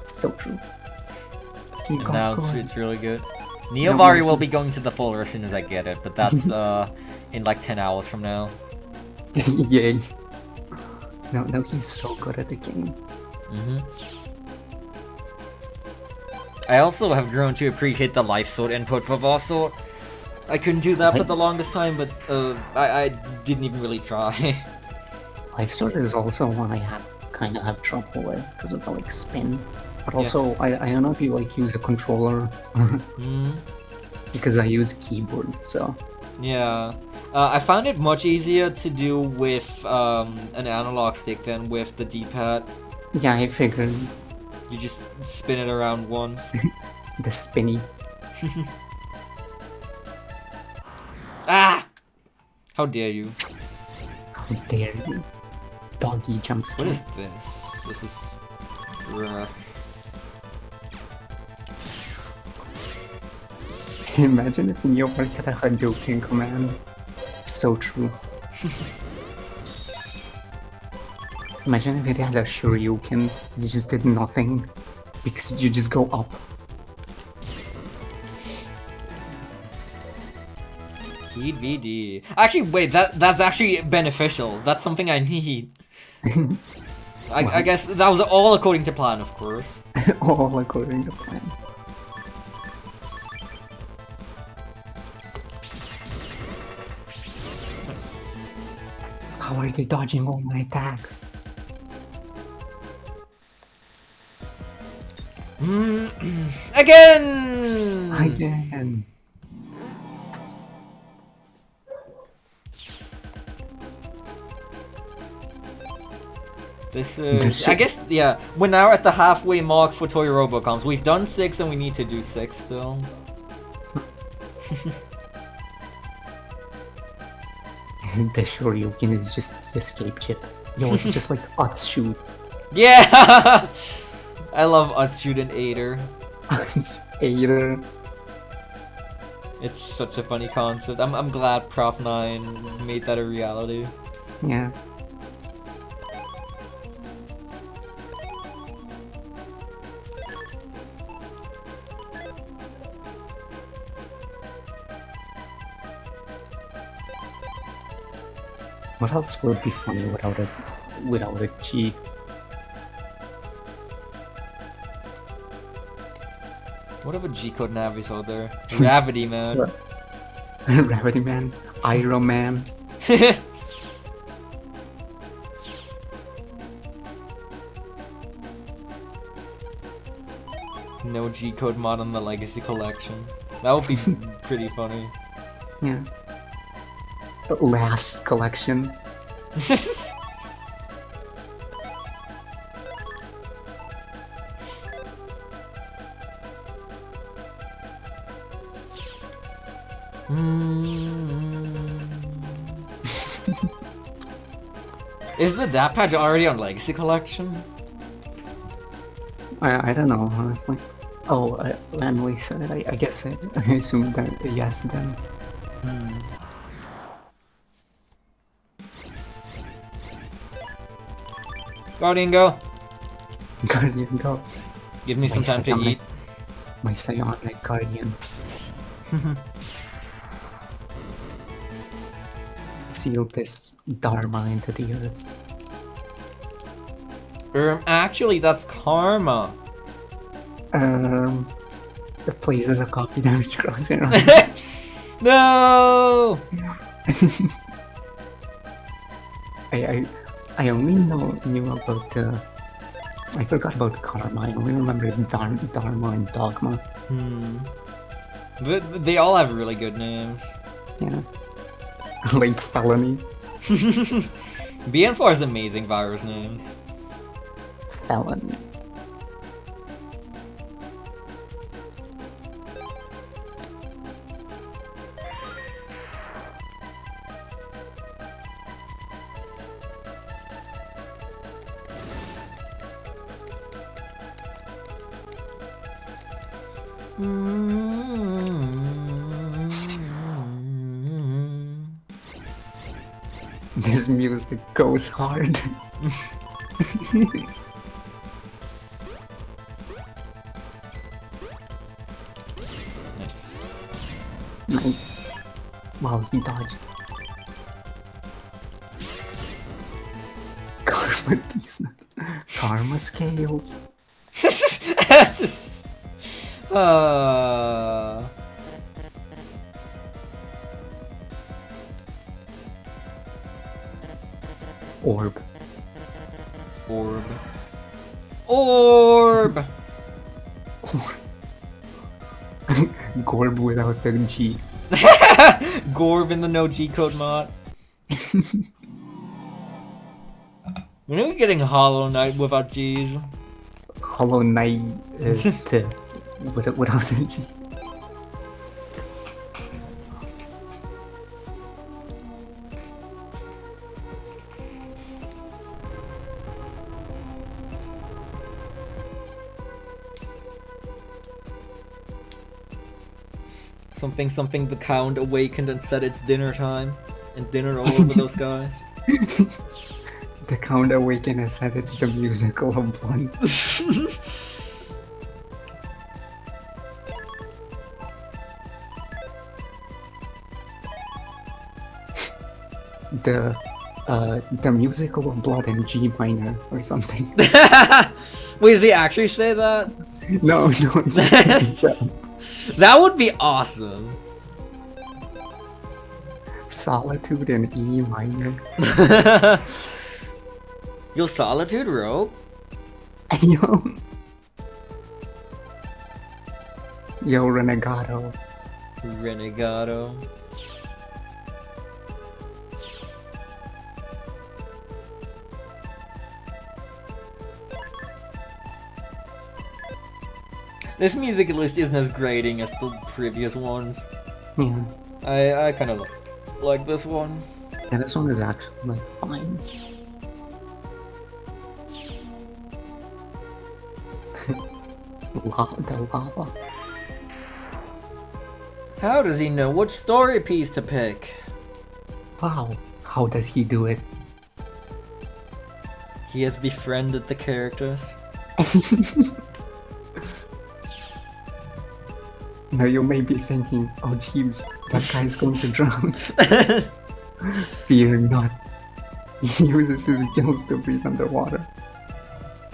so true. He And got now good. it's really good. No, Neovari no, will he's- be going to the folder as soon as I get it, but that's in like 10 hours from now. Yay. No, he's so good at the game. I also have grown to appreciate the life sword input for boss sword. I couldn't do that for Right. the longest time, but I didn't even really try. Life Sword is also one I kind of have trouble with because of the like spin. But Yeah. also, I don't know if you like use a controller because I use keyboard, so Yeah. I found it much easier to do with an analog stick than with the D-pad. yeah, I figured You just spin it around once. the spinny. Ah! How dare you? How dare you? Doggy jump What scare. is this? This is... Imagine if Neobar had a Hadouken command. So true. Imagine if it had a Shoryuken, you just did nothing because you just go up. Heat VD. Actually, wait, that's actually beneficial. That's something I need. I guess that was all according to plan, of course. All according to plan. How are they dodging all my attacks? Again! Again. This is... I guess, yeah, we're now at the halfway mark for Toy Robocoms. We've done 6 and we need to do 6 still. The Shoryuken is just the escape chip. Yo, it's just like Utshoot. Yeah! I love Utshoot and Aider. Aider. It's such a funny concept. I'm glad Prof 9 made that a reality. Yeah. What else would be funny without a G? What other G-code navis out there? Gravity Man. Gravity Man, Iron Man. No G-code mod on the Legacy Collection. That would be pretty funny. Yeah. The last collection. Is the DAP patch already on Legacy Collection? I don't know, honestly. Oh, Emily said it. I guess I assumed that yes then. Guardian, go! Guardian, go. Give me some time to eat. My psionic Guardian. Seal this Dharma into the earth. Actually, that's Karma. It places a copy damage crosshair on No! I only knew about the... I forgot about Karma. I only remember Dharma and Dogma. But they all have really good names. Yeah. Like Felony. BN4 has amazing virus names. Felony. This music goes hard. Nice. Nice. Wow, he dodged. Karma these Karma scales. That's just... Orb. Orb. Orb! Gorb without the G. Gorb in the no G-code mod. When are we getting Hollow Knight without G's? Hollow Knight without the G. Something something the Count awakened and said it's dinner time. And dinner all over those guys. The Count awakened and said it's the musical of blood. The musical of blood in G minor or something. Wait, did he actually say that? No, That would be awesome. Solitude in E minor. Yo, Solitude, Rogue? Yo, Renegado. Renegado. This music at least isn't as grating as the previous ones. Yeah. I kind of like this one. Yeah, this one is actually like fine. The lava. How does he know which story piece to pick? Wow, how does he do it? He has befriended the characters. Now you may be thinking, oh jeebs, that guy's going to drown. Fear not. He uses his gills to breathe underwater.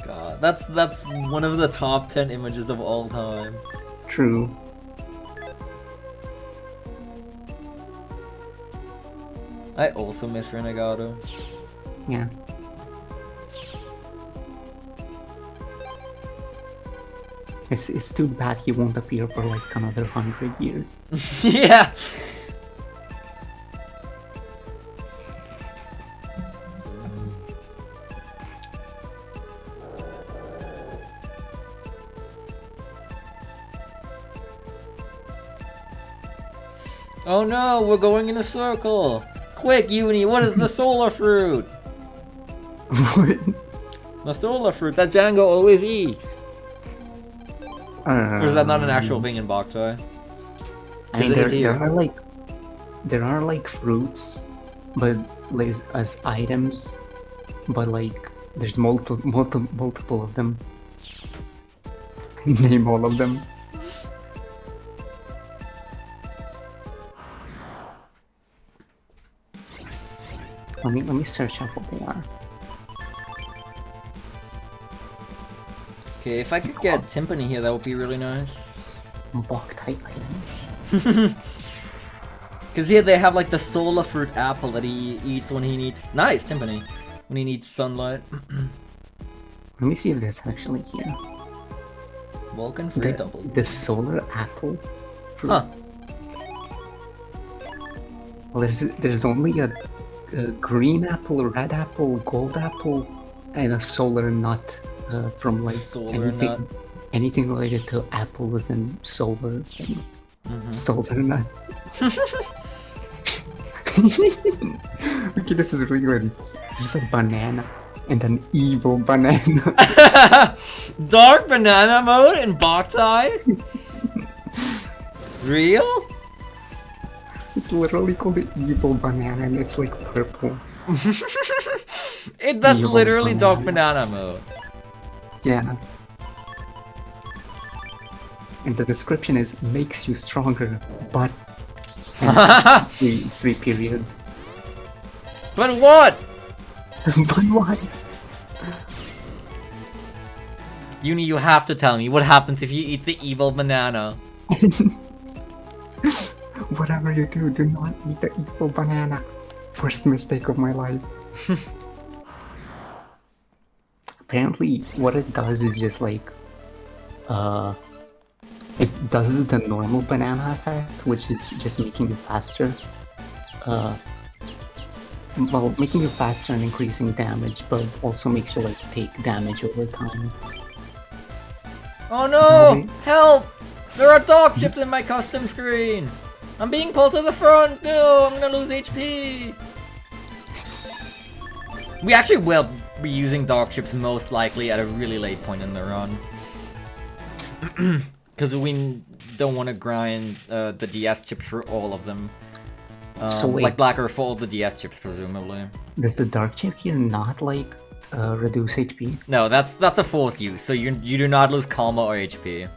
God, that's one of the top 10 images of all time. True. I also miss Renegado. Yeah. It's too bad he won't appear for like another 100 years. Yeah! Oh no, we're going in a circle! Quick, Uni, what is the solar fruit? What? The solar fruit that Django always eats! Or is that not an actual thing in Boktai? I mean, there are like fruits, but like as items, but like there's multiple of them. Name all of them. Let me search up what they are. Okay, if I could get Timpani here, that would be really nice. Bok type items. Because here they have like the solar fruit apple that he eats when he needs... Nice, Timpani! When he needs sunlight. Let me see if that's actually here. Vulcan fruit double. The solar apple fruit. Huh. Well, there's only a green apple, a red apple, gold apple, and a solar nut from like anything related to apples and solar things. Solar nut. Okay, this is really good. There's a banana and an evil banana. Dark banana mode in Boktai? Real? It's literally called the evil banana and it's like purple. That's Evil literally banana. Dark banana mode. Yeah. And the description is makes you stronger, but and three periods. But what? But why? Uni, you have to tell me what happens if you eat the evil banana. Whatever you do, do not eat the evil banana. First mistake of my life. Apparently, what it does is just like, it does the normal banana effect, which is just making you faster. Well, making you faster and increasing damage, but also makes you like take damage over time. Oh no! wait. Help! There are dog chips in my custom screen! I'm being pulled to the front! No! I'm gonna lose HP! We actually will be using dog chips most likely at a really late point in the run. Because we don't want to grind the DS chips for all of them. So wait. Like Blacker for all the DS chips, presumably. Does the dark chip here not like reduce HP? No, that's a forced use, so you do not lose karma or HP.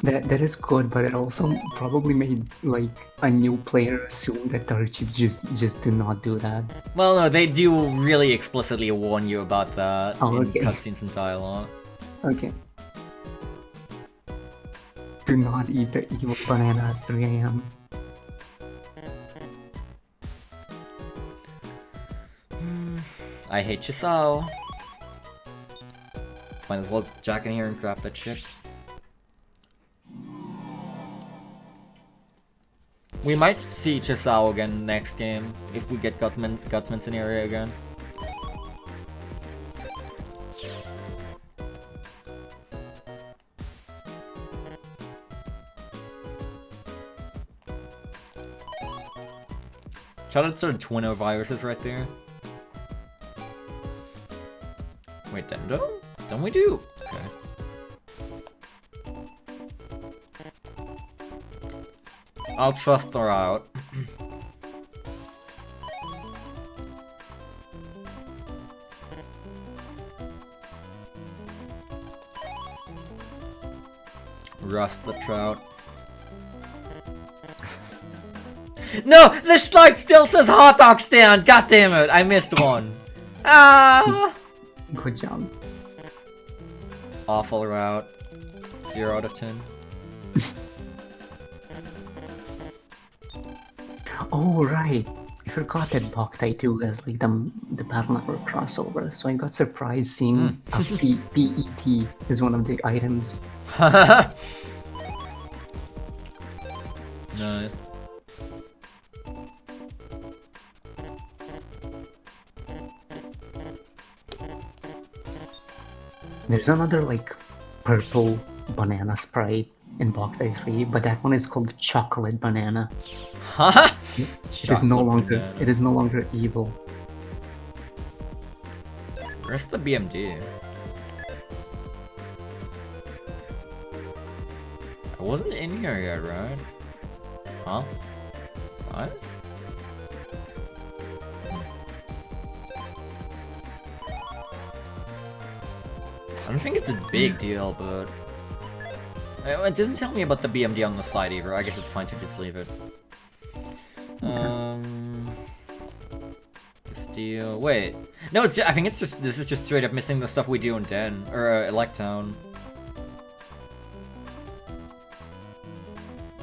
That is good, but it also probably made like a new player assume that dark chips just do not do that. Well, no, they do really explicitly warn you about that Oh, in okay. cutscenes and dialogue. Okay. Do not eat the evil banana at 3 AM. I hate Chisao. Might as well jack in here and grab that shit. We might see Chisao again next game if we get Gutsman scenario again. Shout out to the Twino viruses right there. Wait, Dendo? Don't we do? Okay. I'll trust her out. Rust the trout. No! This slide still says hot dog stand! God damn it! I missed one. Ah! Good job. Awful route. 0 out of 10. Oh, right. I forgot that Boktai 2 has like the Battle Network crossover, so I got surprised seeing a PET as one of the items. Nice. There's another like purple banana sprite in Boktai 3, but that one is called Chocolate Banana. Huh? It is no longer evil. Where's the BMD? I wasn't in here yet, right? Huh? What? I don't think it's a big deal, but... It doesn't tell me about the BMD on the slide either. I guess it's fine to just leave it. Steal. Wait. No, it's. I think it's just. This is just straight up missing the stuff we do in Den or Electown.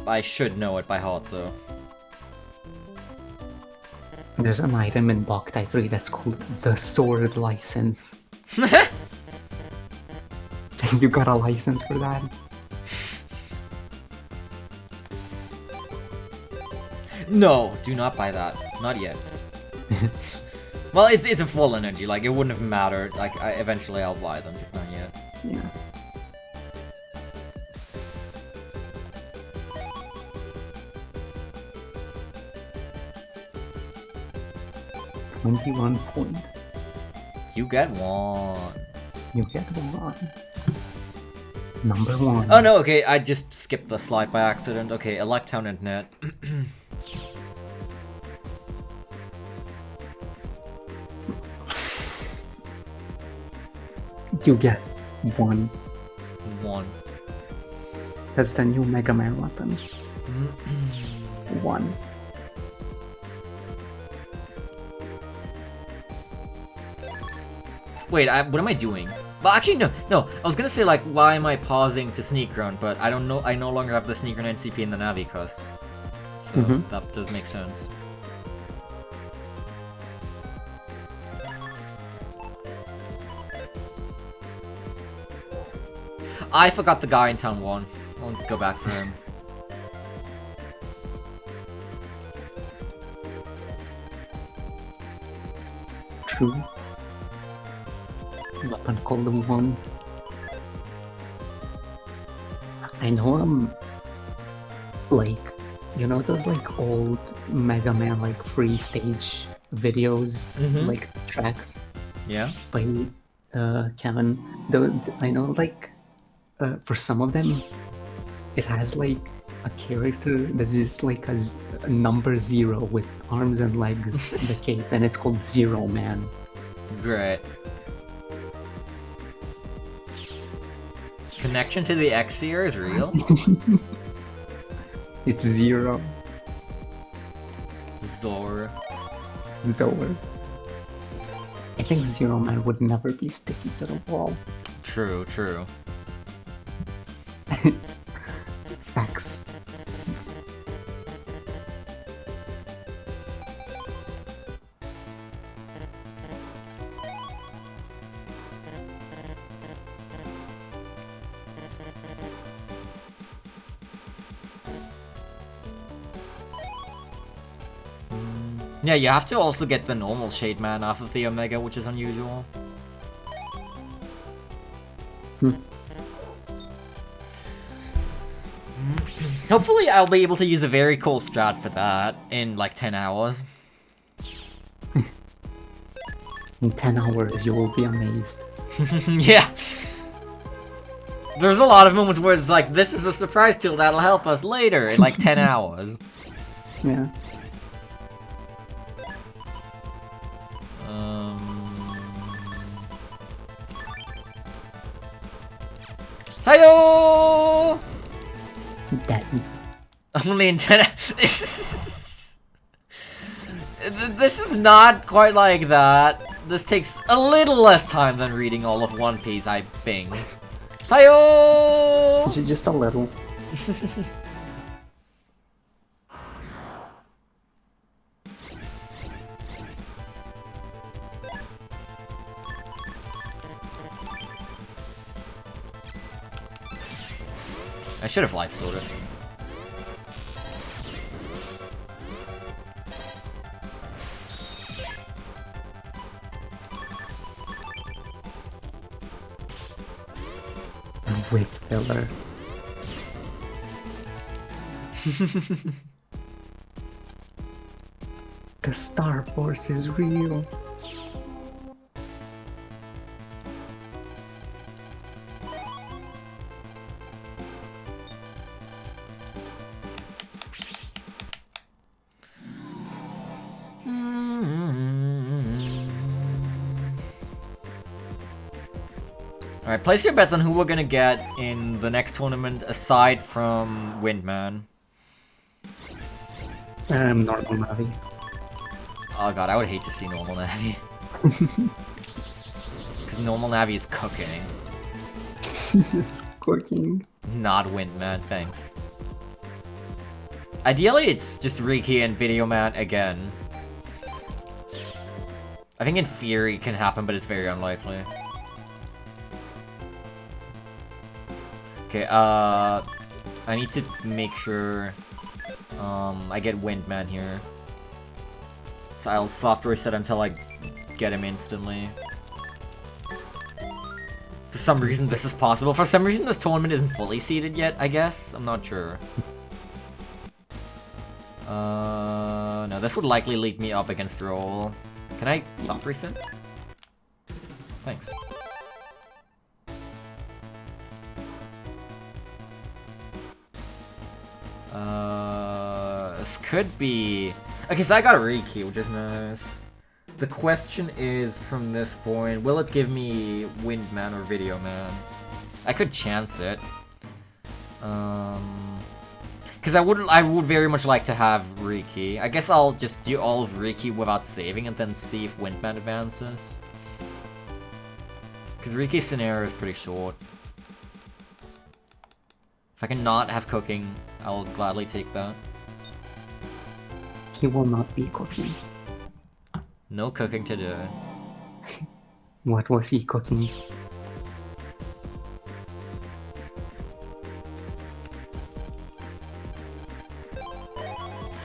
I should know it by heart, though. There's an item in Boktai 3 that's called the Sword License. You got a license for that? No, do not buy that. Not yet. Well, it's a full energy. Like it wouldn't have mattered. Like eventually I'll buy them, just not yet. Yeah. $21 point. You get one. You get one. Number 1. Oh no, okay, I just skipped the slide by accident. Okay, Electown and Net. You get 1. 1. That's the new Mega Man weapon. 1. Wait, what am I doing? Well, actually, no. I was gonna say, like, why am I pausing to sneak run? But I don't know. I no longer have the sneak run NCP in the Navi quest. So that does make sense. I forgot the guy in town 1. I'll go back for him. True. Weapon called 1. I know like, you know those like old Mega Man like free stage videos, like tracks? Yeah? By Kevin. I know like for some of them it has like a character that's just like a number 0 with arms and legs, the cape, and it's called Zero Man. Great. Connection to the X-Seer is real? It's Zero. Zor. Zor. I think Zero Man would never be sticky to the wall. True. Facts. Yeah, you have to also get the normal Shade Man off of the Omega, which is unusual. Hopefully I'll be able to use a very cool strat for that in like 10 hours. In 10 hours, you will be amazed. Yeah. There's a lot of moments where it's like, this is a surprise tool that'll help us later in like 10 hours. Yeah. Tayo! Dead. Only in 10 This is not quite like that. This takes a little less time than reading all of One Piece, I think. Tayo! Just a little. I should have life sold it. With filler. The Star Force is real. Alright, place your bets on who we're gonna get in the next tournament aside from Windman. Normal Navi. Oh god, I would hate to see normal Navi. Because normal Navi is cooking. It's cooking. Not Windman, thanks. Ideally, it's just Riki and Video Man again. I think in theory it can happen, but it's very unlikely. Okay, I need to make sure I get Windman here. So I'll soft reset until I get him instantly. For some reason this is possible. For some reason this tournament isn't fully seeded yet, I guess? I'm not sure. No, this would likely lead me up against roll. Can I soft reset? Thanks. This could be... Okay, so I got Riki, which is nice. The question is, from this point, will it give me Windman or Video Man? I could chance it. Because I would very much like to have Riki. I guess I'll just do all of Riki without saving and then see if Windman advances. Because Riki's scenario is pretty short. If I can not have cooking, I'll gladly take that. He will not be cooking. No cooking today. What was he cooking?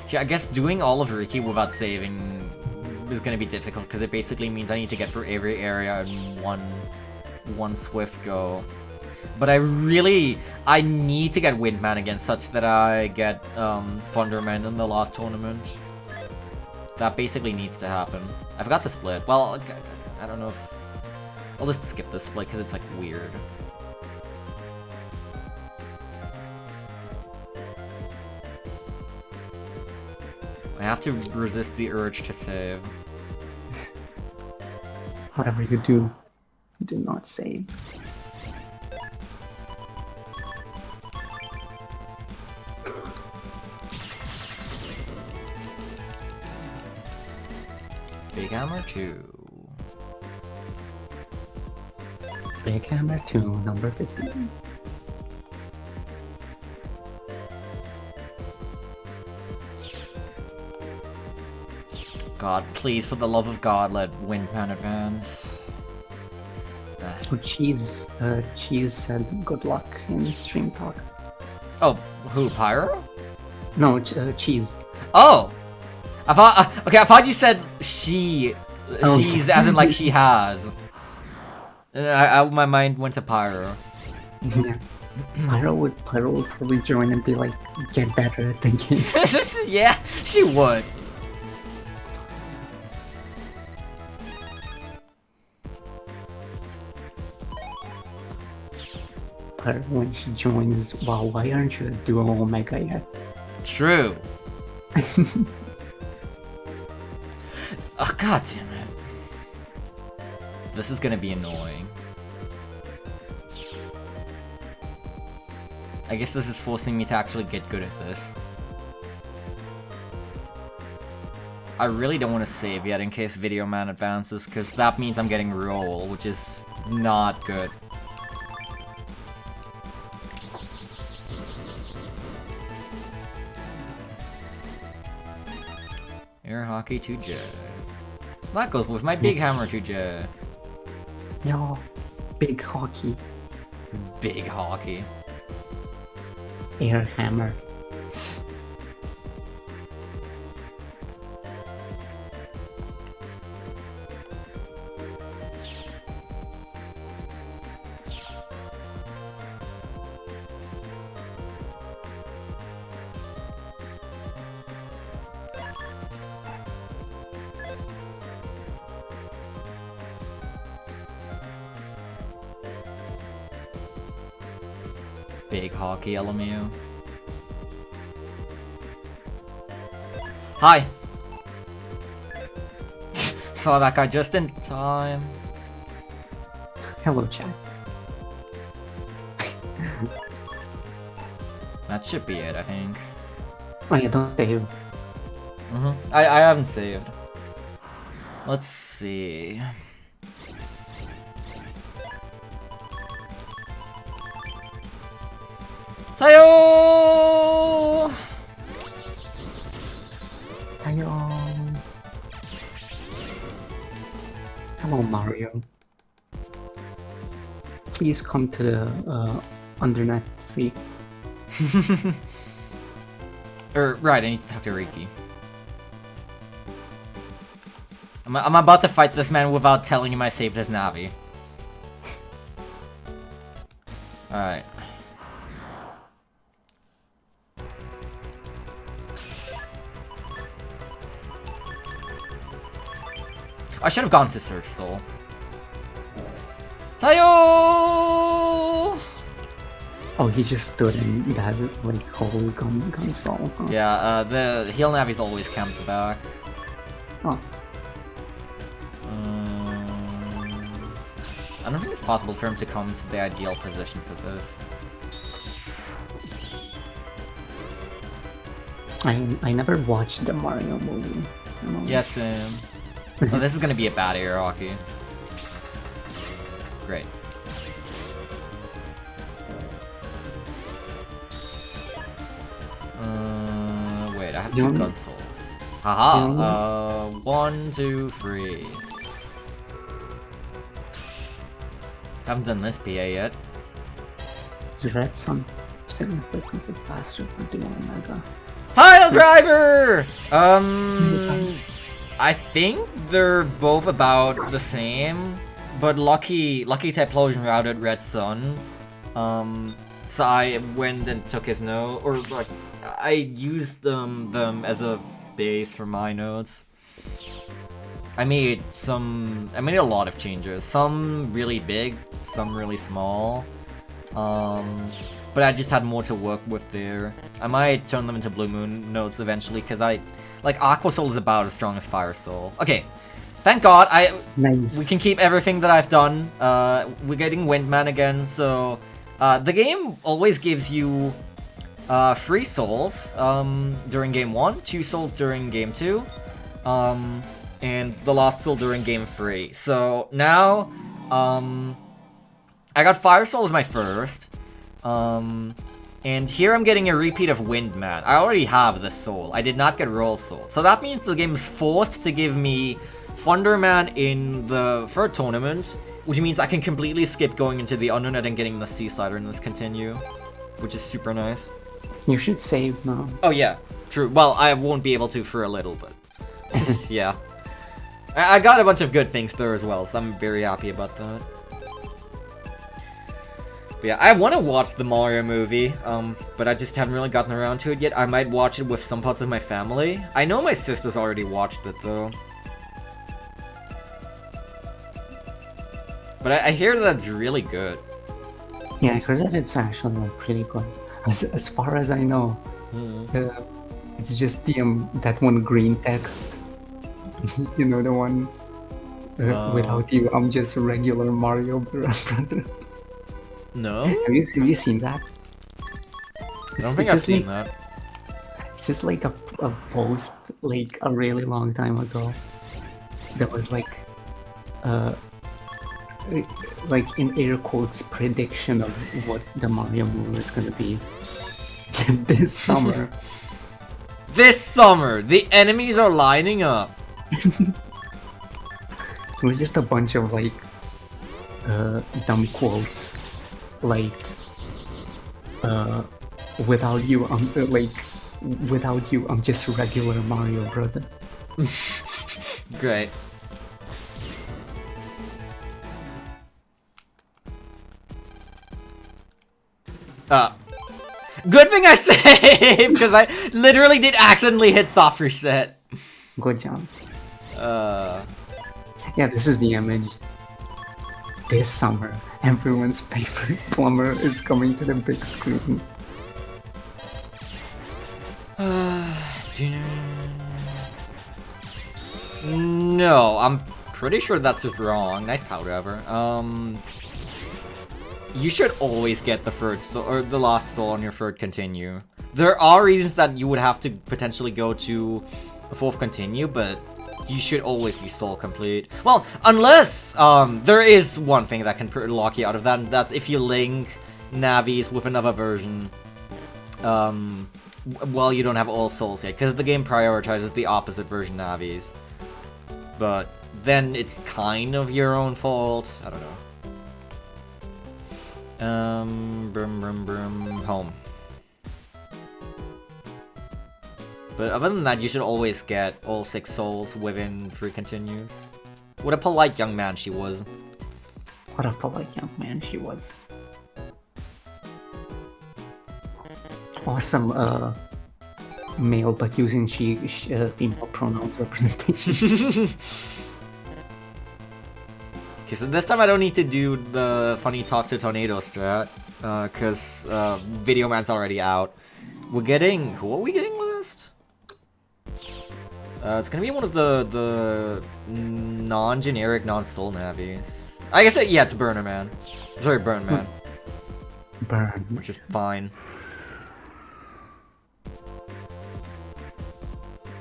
Yeah, I guess doing all of Riki without saving is gonna be difficult, because it basically means I need to get through every area in one swift go. But I need to get Windman again, such that I get Thunderman in the last tournament. That basically needs to happen. I forgot to split. Well, I don't know if... I'll just skip this split, because it's like weird. I have to resist the urge to save. Whatever you do not save. Big Hammer 2. Big Hammer 2, number 15. God, please, for the love of God, let Windman advance. Oh, Cheese said good luck in stream talk. Oh, who, Pyro? No, Cheese. Oh! I thought, okay, I thought you said she. Oh. She's as in like she has. My mind went to Pyro. Yeah. Pyro would probably join and be like, get better at the game. Yeah, she would. her when she joins. Wow, why aren't you a Duo Omega yet? True. Oh, god damn it. This is gonna be annoying. I guess this is forcing me to actually get good at this. I really don't want to save yet in case Video Man advances, because that means I'm getting roll, which is not good. Air hockey to J. That goes with my big hammer to J. No, big hockey. Big hockey. Air hammer. Big hockey, LMU. Hi! Saw that guy just in time. Hello, chat. That should be it, I think. Oh yeah, don't save. I haven't saved. Let's see. Tayo! Hello. Hello, Mario. Please come to the Undernet 3. Right, I need to talk to Riki. I'm about to fight this man without telling him I saved his Navi. Alright. I should have gone to Search Soul. Tayo! Oh, he just stood in that like whole console. Huh? Yeah, the heal Navi's always camped back. Oh. I don't think it's possible for him to come to the ideal position for this. I never watched the Mario movie. You know? Yes, oh, this is gonna be a bad air hockey. Great. Wait, I have two consoles. Haha, 1, 2, 3. Haven't done this PA yet. Is Red Sun significantly faster for the Omega? Pile driver! I think they're both about the same, but luckytyphlosion routed Red Sun. So I went and took his note, or like, I used them as a base for my notes. I made a lot of changes. Some really big, some really small. But I just had more to work with there. I might turn them into Blue Moon notes eventually, because Aqua Soul is about as strong as Fire Soul. Okay, thank God, Nice. we can keep everything that I've done. We're getting Windman again, so the game always gives you 3 souls during game 1, 2 souls during game 2, and the last soul during game 3. So now, I got Fire Soul as my first. And here I'm getting a repeat of Windman. I already have this soul. I did not get Roll Soul. So that means the game is forced to give me Thunderman in the third tournament, which means I can completely skip going into the Undernet and getting the Seasider in this continue, which is super nice. You should save now. Oh yeah, true. Well, I won't be able to for a little, but yeah. I got a bunch of good things there as well, so I'm very happy about that. But yeah, I want to watch the Mario movie, but I just haven't really gotten around to it yet. I might watch it with some parts of my family. I know my sister's already watched it, though. But I hear that it's really good. Yeah, I heard that it's actually like pretty good. As far as I know, it's just the that one green text. You know, the one without you, I'm just a regular Mario brother. No? Have you seen that? I don't think I've seen that. It's just like a post like a really long time ago. That was like in air quotes prediction of what the Mario movie is gonna be this summer. This summer, the enemies are lining up. It was just a bunch of like dumb quotes, like without you, I'm just a regular Mario brother. Great. Good thing I saved, because I literally did accidentally hit soft reset. Good job. Yeah, this is the image. This summer, everyone's favorite plumber is coming to the big screen. No, I'm pretty sure that's just wrong. Nice powder ever. You should always get the third soul, or the lost soul on your third continue. There are reasons that you would have to potentially go to a fourth continue, but you should always be soul complete. Well, unless there is one thing that can lock you out of that, and that's if you link Navis with another version. Well, you don't have all souls yet, because the game prioritizes the opposite version Navis. But then it's kind of your own fault. I don't know. Home. But other than that, you should always get all 6 souls within 3 continues. What a polite young man she was. What a polite young man she was. Awesome, male but using female pronouns representation. Okay, so this time I don't need to do the funny talk to tornado strat, cause Video Man's already out. We're getting... who are we getting last? It's gonna be one of the non-generic, non-soul navies. I guess, yeah, it's Burner Man. Sorry, Burn Man. Burn. Which is fine.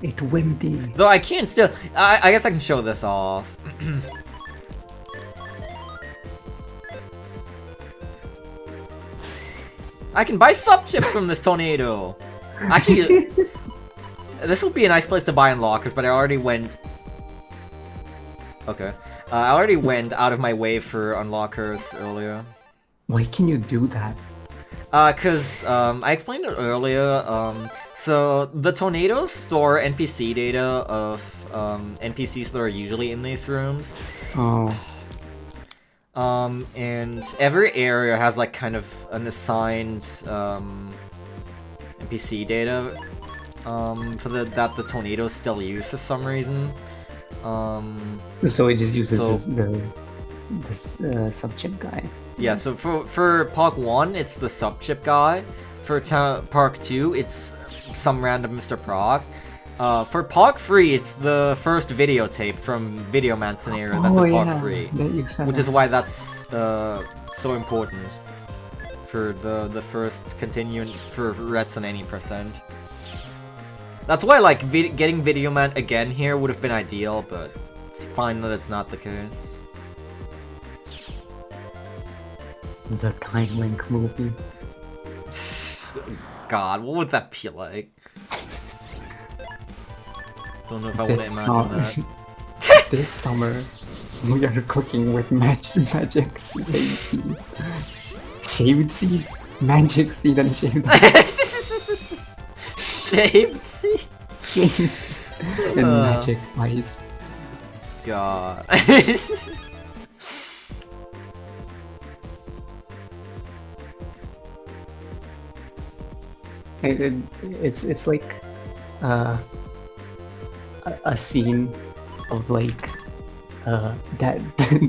It windy. Though I can't still... I guess I can show this off. I can buy sub chips from this tornado. Actually, this would be a nice place to buy unlockers, but I already went. Okay, I already went out of my way for unlockers earlier. Why can you do that? Cause I explained it earlier. So the tornadoes store NPC data of NPCs that are usually in these rooms. Oh. And every area has like kind of an assigned NPC data for that the tornadoes still use for some reason. So it just uses this sub-chip guy. Yeah, so for Park 1, it's the sub-chip guy. For Park 2, it's some random Mr. Proc. For Park 3, it's the first videotape from Video Man scenario that's in Park 3. Which is why that's so important for the first continuing for Reds on any percent. That's why like getting Video Man again here would have been ideal, but it's fine that it's not the case. The Time Link movie. God, what would that be like? Don't know if I want to imagine that. This summer, we are cooking with magic shaved seed. Shaved seed? Magic seed and shaved seed. Shaved seed? Shaved seed. And magic ice. God. It's like a scene of like that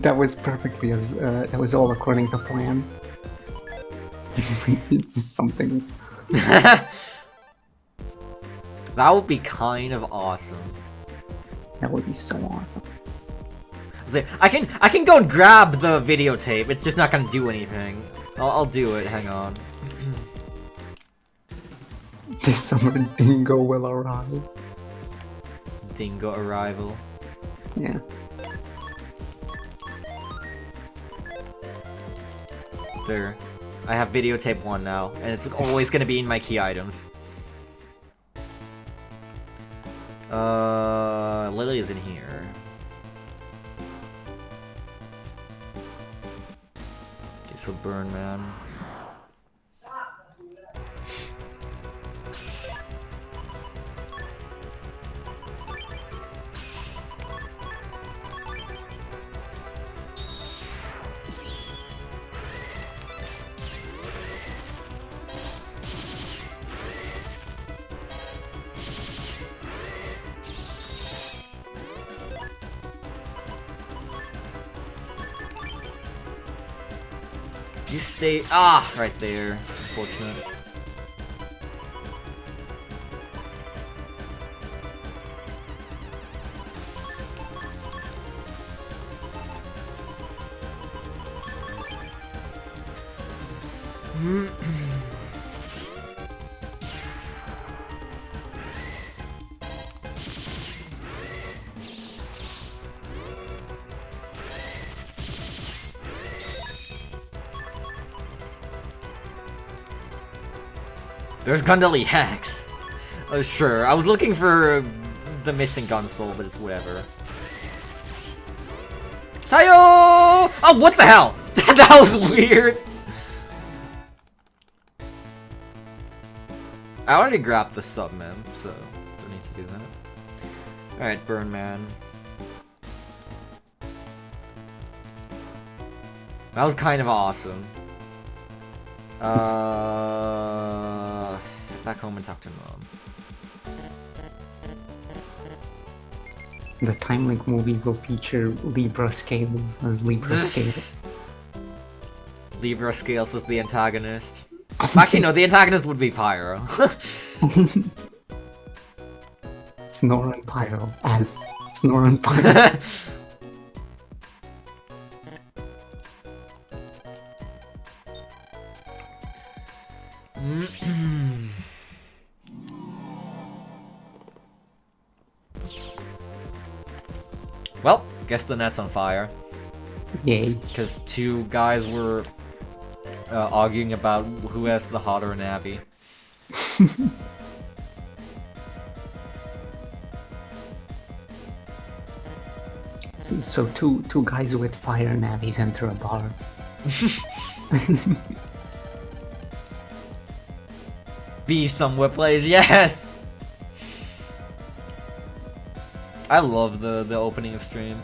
that was perfectly as that was all according to plan. It's just something. That would be kind of awesome. That would be so awesome. I can go and grab the videotape. It's just not gonna do anything. I'll do it. Hang on. This summer Dingo will arrive. Dingo arrival. Yeah. There. I have videotape 1 now, and it's always gonna be in my key items. Lily is in here. Okay, so Burn Man. You stay right there. Unfortunate. There's Gundali Hex! Oh, sure. I was looking for the missing gun soul, but it's whatever. Tayo! Oh, what the hell? That was weird! I already grabbed the sub-mem, so don't need to do that. Alright, Burn Man. That was kind of awesome. Back home and talk to Mom. The Time Link movie will feature Libra Scales as Libra Scales. Libra Scales is the antagonist. Actually, no, the antagonist would be Pyro. Snoran Pyro as Snoran Pyro. Well, guess the net's on fire. Yay. Because 2 guys were arguing about who has the hotter Navi. So two guys with fire navies enter a bar. Be somewhere, please. Yes! I love the opening of stream.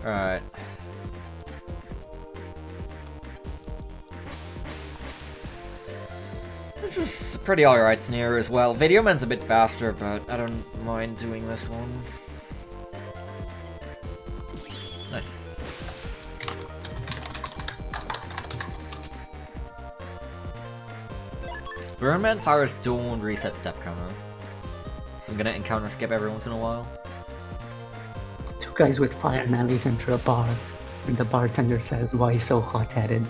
Alright. This is a pretty alright snare as well. Video Man's a bit faster, but I don't mind doing this one. Nice. Burnman fires don't reset step counter. So I'm gonna encounter skip every once in a while. 2 guys with fire navies enter a bar, and the bartender says, "Why so hot-headed?"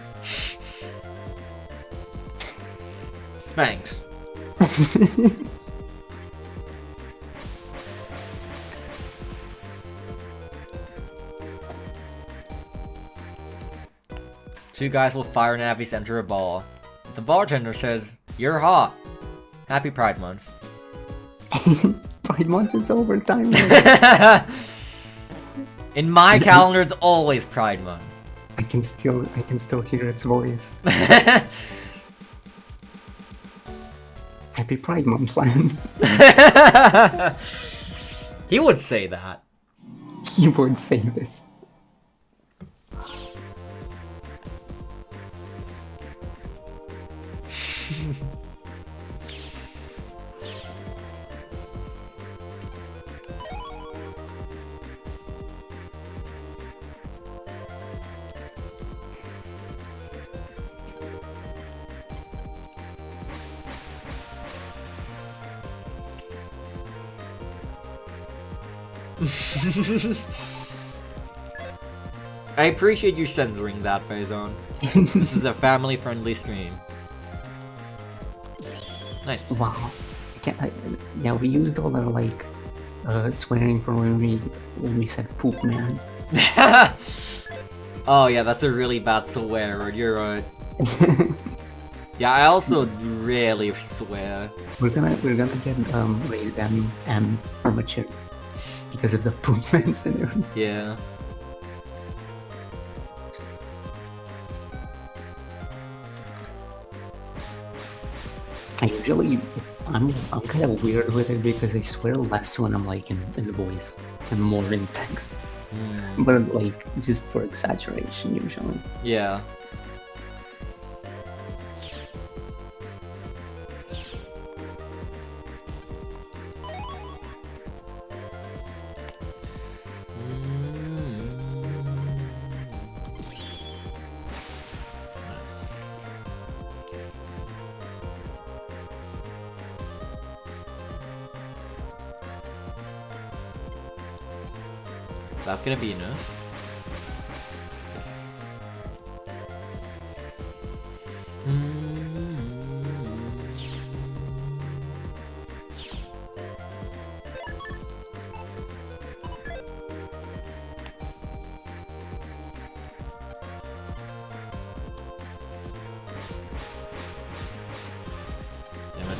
Thanks. Two guys with fire navies enter a bar. The bartender says, "You're hot. Happy Pride Month." Pride Month is over, time. In my calendar, it's always Pride Month. I can still hear its voice. Happy Pride Month, man. He would say that. He would say this. I appreciate you censoring that, Faison. This is a family-friendly stream. Nice. Wow. Yeah, we used all our like swearing for when we said poop man. Oh yeah, that's a really bad swear word, you're right. Yeah, I also rarely swear. We're gonna get rated M premature because of the poop man syndrome. Yeah. I'm kind of weird with it because I swear less when I'm like in voice and more in text. But like just for exaggeration usually. Yeah. That's gonna be enough. Yes. Damn it.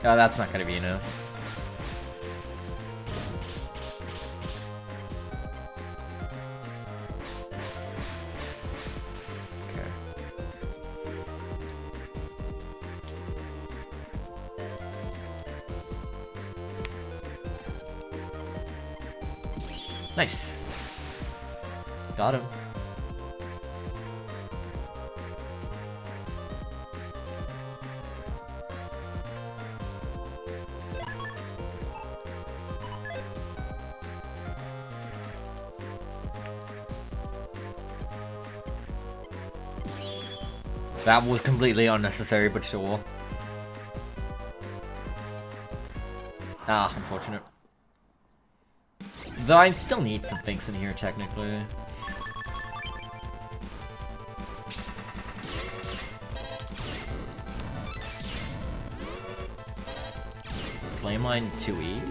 Oh, that's not gonna be enough. Okay. Nice. Got him. That was completely unnecessary, but sure. Ah, unfortunate. Though I still need some things in here, technically. Flame Line 2E?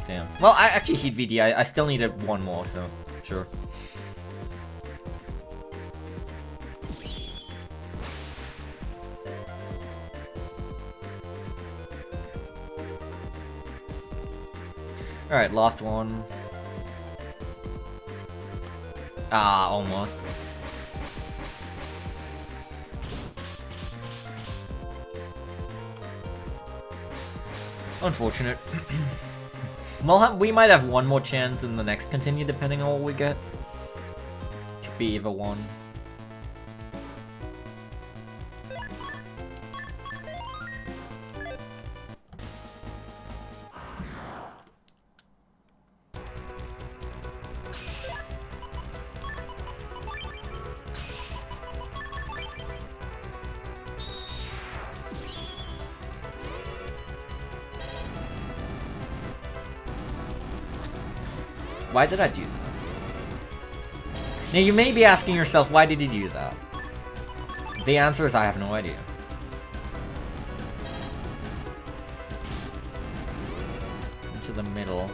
Damn. Well, I actually Heat VD. I still needed one more, so sure. Alright, last one. Ah, almost. Unfortunate. We might have one more chance in the next continue, depending on what we get. Could be either one. Why did I do that? Now you may be asking yourself, why did he do that? The answer is I have no idea. Into the middle.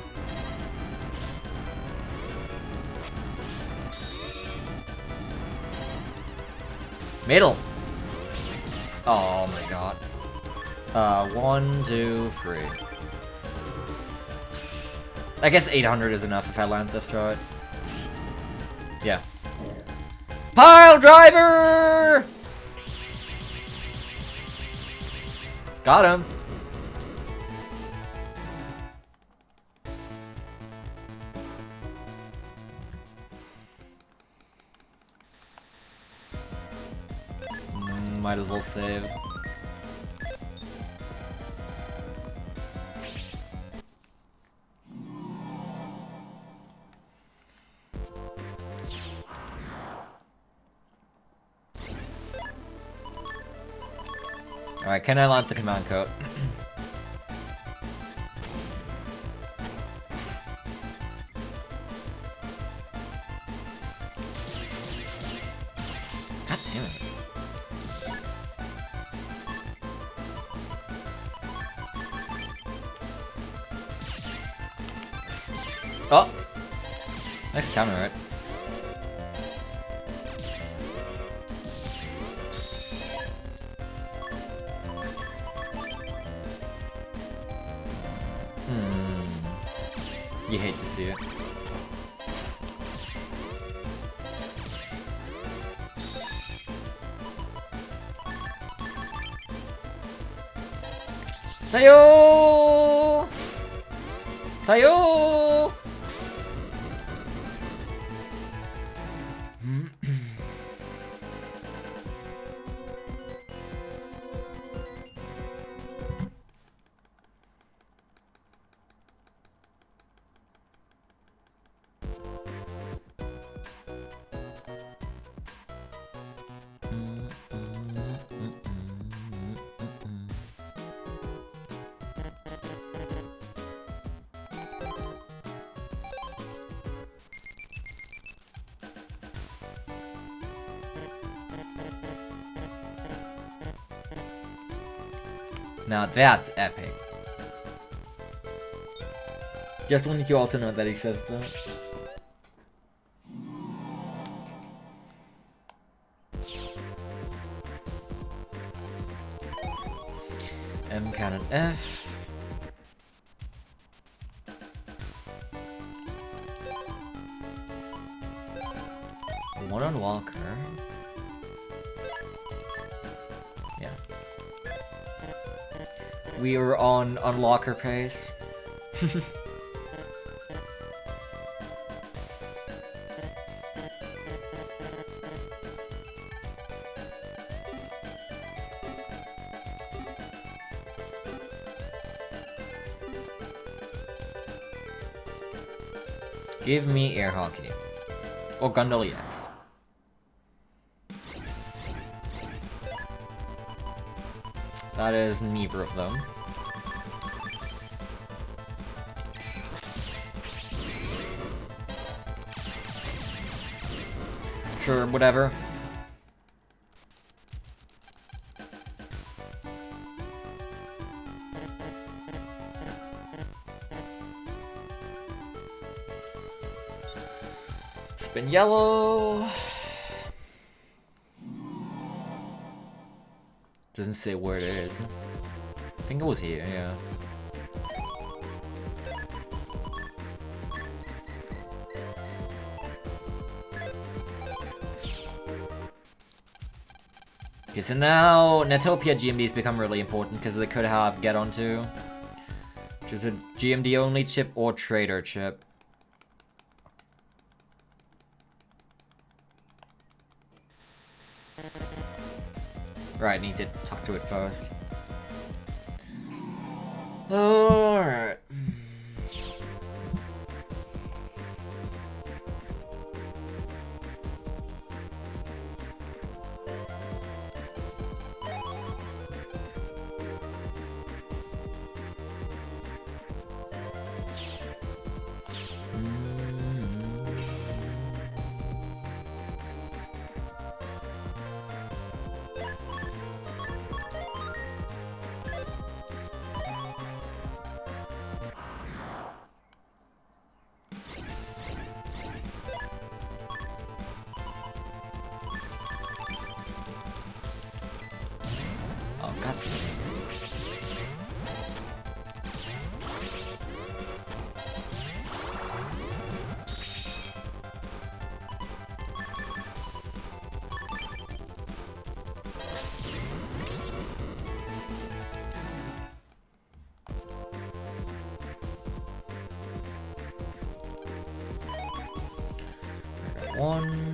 Middle! Oh my god. 1, 2, 3. I guess 800 is enough if I land this right. Yeah. Pile driver! Got him. Might as well save. Alright, can I launch the command code? God damn it. Oh! Nice counter, right? You hate to see it. Tayo! Tayo! Now that's epic. Just wanted you all to know that he says that. M cannon F. One on Walker. Yeah. We were on Locker pace. Give me air hockey. Or Gundam EX. That is neither of them. Sure, whatever. Spin yellow. Doesn't say where it is. I think it was here, yeah. Okay, so now Netopia GMDs become really important because they could have Get Onto, which is a GMD only chip or trader chip. Right, need to talk to it first. Alright. one.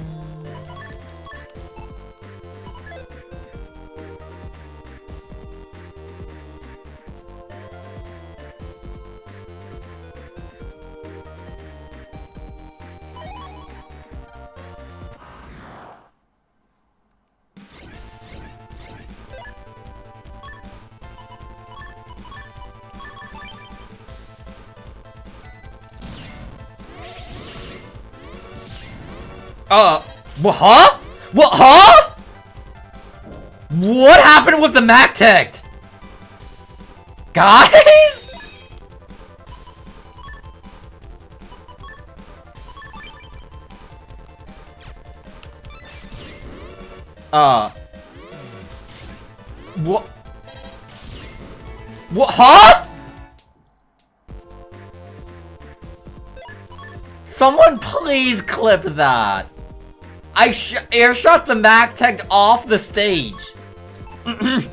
What, huh? What, huh? What happened with the MacTech? Guys? What? What, huh? Someone please clip that. I airshot the MacTech off the stage. And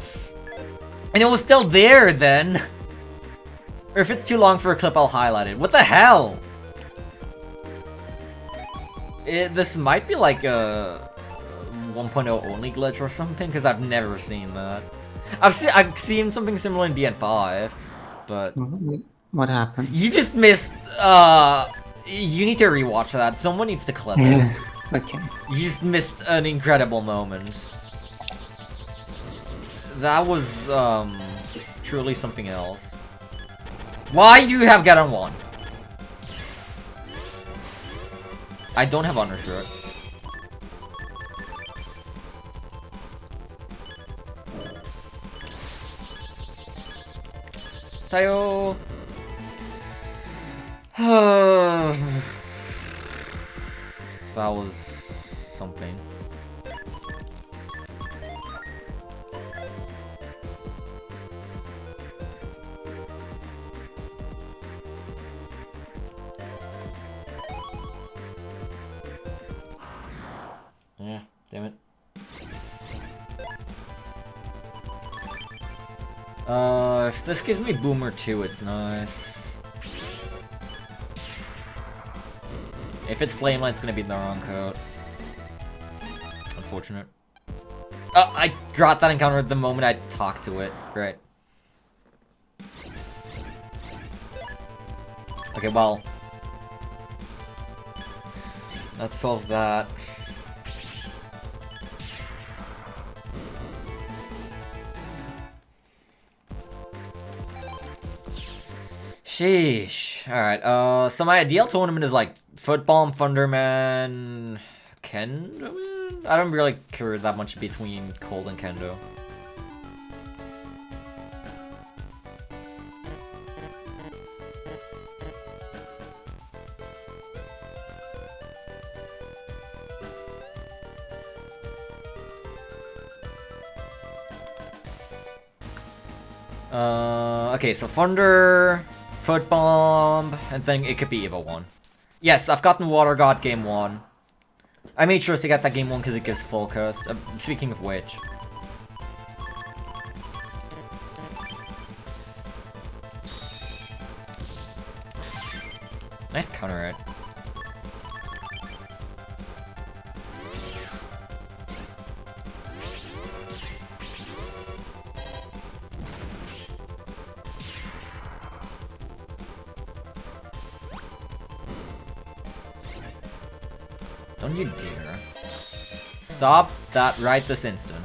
it was still there then. Or if it's too long for a clip, I'll highlight it. What the hell? This might be like a 1.0 only glitch or something, because I've never seen that. I've seen something similar in BN5, but... What happened? You just missed, you need to rewatch that. Someone needs to clip it. Okay. You just missed an incredible moment. That was, truly something else. Why do you have Get on 1? I don't have undershirt. Tayo. That was something. Yeah, damn it. If this gives me Boomer 2, it's nice. If it's Flameline, it's gonna be in the wrong code. Unfortunate. Oh, I got that encounter the moment I talked to it. Great. Okay, well. That solves that. Sheesh. Alright, so my ideal tournament is like Football, Thunderman, Kendo? I don't really care that much between Cold and Kendo. Okay, so Thunder, Foot Bomb, and then it could be Evo 1. Yes, I've gotten Water God game 1. I made sure to get that game 1 because it gives full coast. Speaking of which. Nice counter it. Don't you dare. Stop that right this instant.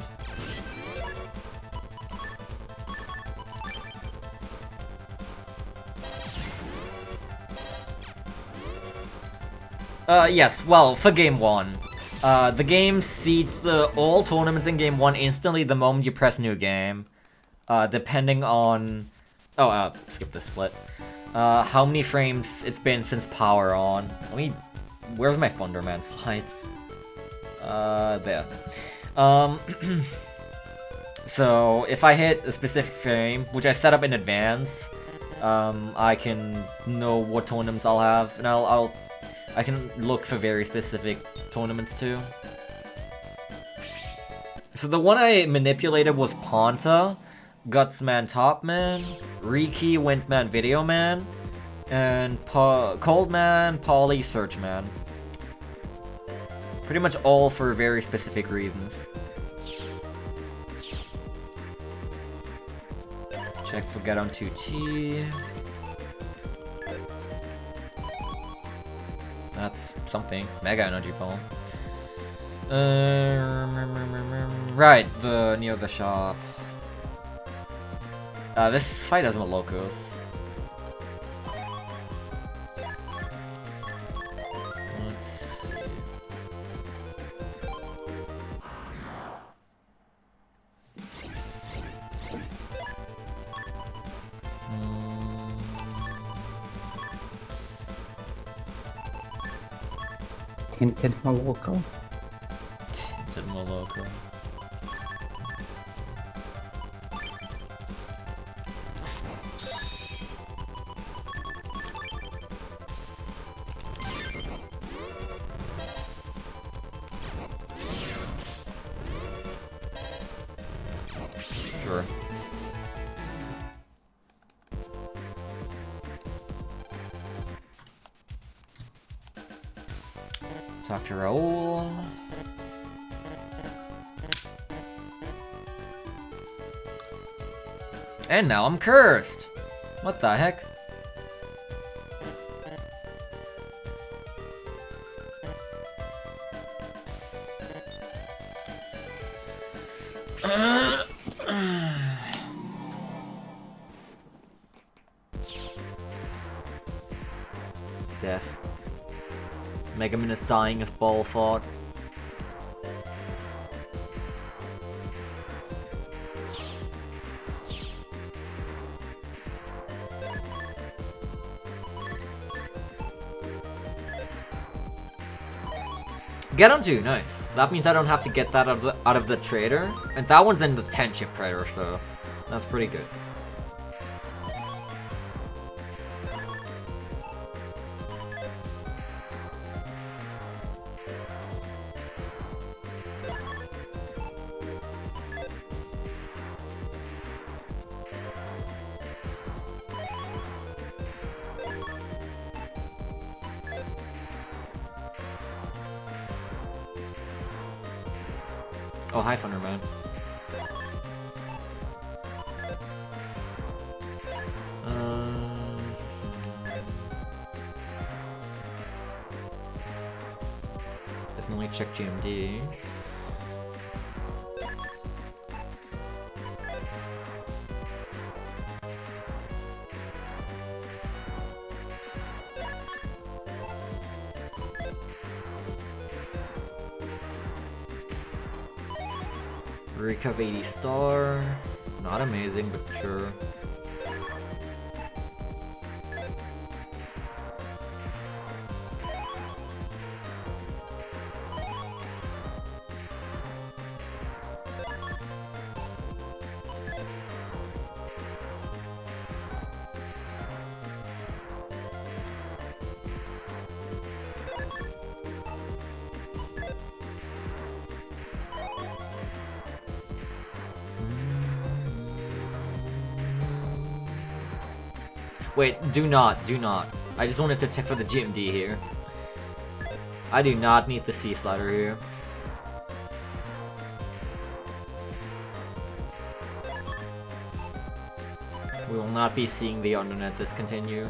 Yes, well, for game 1. The game seeds all tournaments in game 1 instantly the moment you press new game. Depending on... Oh, skip this split. How many frames it's been since power on. Let me... Where's my Thunderman slides? There. So, if I hit a specific frame, which I set up in advance, I can know what tournaments I'll have, and I can look for very specific tournaments too. So the one I manipulated was Ponta, Gutsman Topman, Riki Windman Videoman, and Coldman Polly Searchman. Pretty much all for very specific reasons. Check for get on 2T. That's something. Mega Energy Ball. Right, near the shop. This fight has Malocos. Let's see. Tinted Maloko. Tinted Maloko. Sure. Talk to Raoul. And now I'm cursed! What the heck? Death. Megaman is dying of ball fought. Get on 2, nice. That means I don't have to get that out of the trader. And that one's in the 10-chip trader, so that's pretty good. Oh, hi, Thunderman. Definitely check GMDs. Recov 80 star. Not amazing, but sure. Wait, do not. I just wanted to check for the GMD here. I do not need the C slider here. We will not be seeing the Undernet discontinue.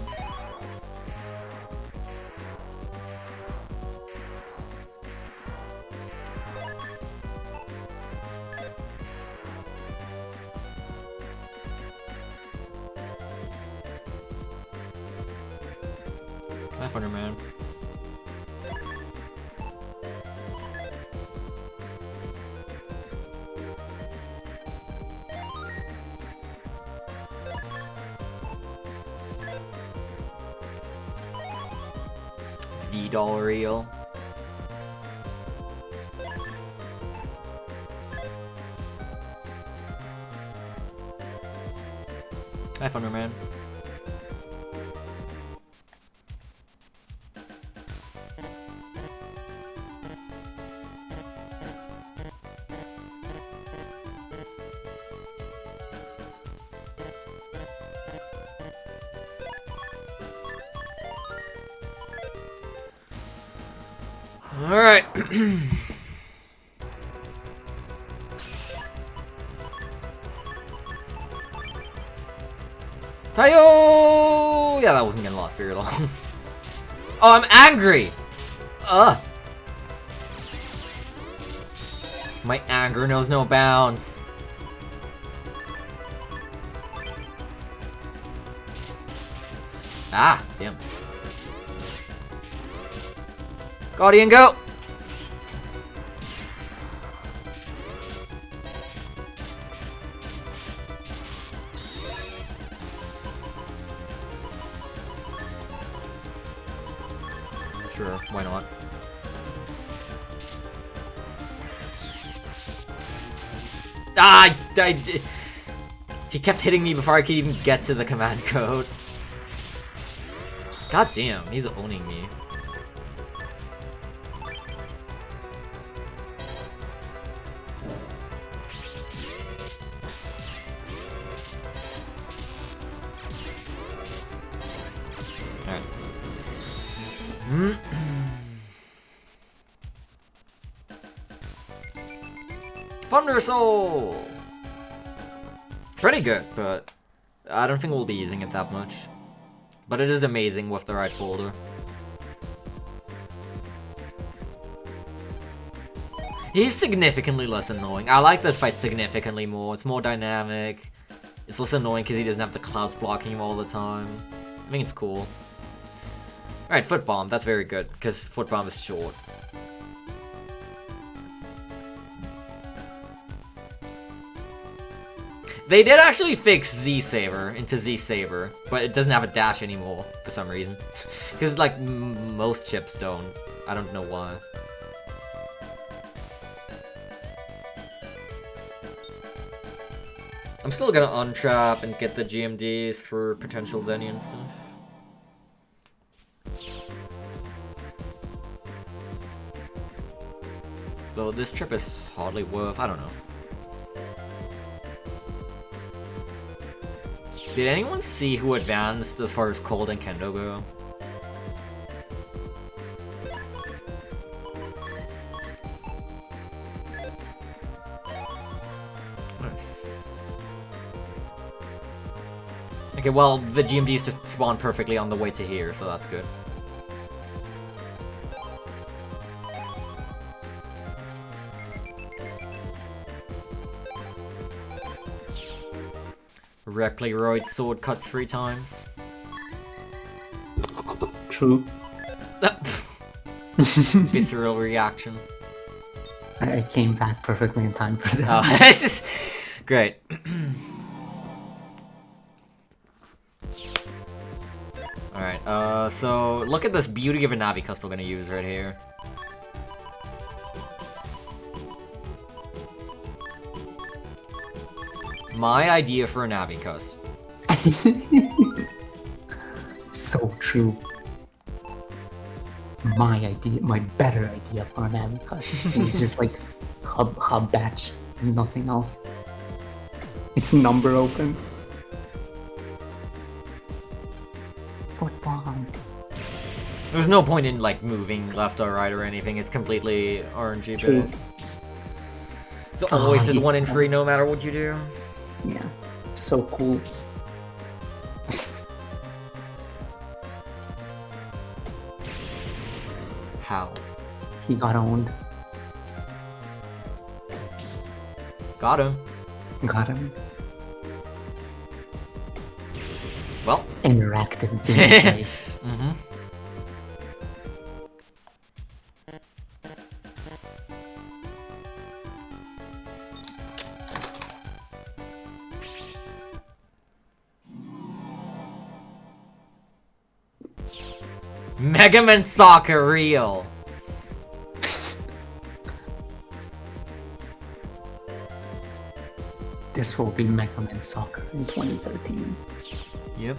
Hi, Thunderman. $V reel. Hi, Thunderman. Alright. Tayo! Yeah, that wasn't getting lost very long. Oh, I'm angry! Ugh! My anger knows no bounds. Ah, damn. Guardian, go! Sure, why not? Ah, he kept hitting me before I could even get to the command code. God damn, he's owning me. Alright. Thunder Soul! Pretty good, but I don't think we'll be using it that much. But it is amazing with the right folder. He's significantly less annoying. I like this fight significantly more. It's more dynamic. It's less annoying because he doesn't have the clouds blocking him all the time. I think it's cool. Alright, Foot Bomb. That's very good, because Foot Bomb is short. They did actually fix Z-Saver into Z-Saver, but it doesn't have a dash anymore, for some reason. Because, like, most chips don't. I don't know why. I'm still gonna untrap and get the GMDs for potential Zenny and stuff. Though this trip is hardly worth, I don't know. Did anyone see who advanced as far as Cold and Kendo go? Nice. Okay, well, the GMDs just spawn perfectly on the way to here, so that's good. Repleroid sword cuts 3 times. True. Visceral reaction. I came back perfectly in time for that. Oh, this is great. Alright, so look at this beauty of a Navicust we're gonna use right here. My idea for a Navicust. So true. My idea, my better idea for an Navicust. It's just like hub batch and nothing else. It's number open. Foot bomb. There's no point in like moving left or right or anything. It's completely RNG True. based. It's always just 1 in 3 no matter what you do. Yeah, so cool. How? He got owned. Got him. Got him. Well. Interactive gameplay. Mm-hmm. Mega Man Soccer real. This will be Mega Man Soccer in 2013. Yep.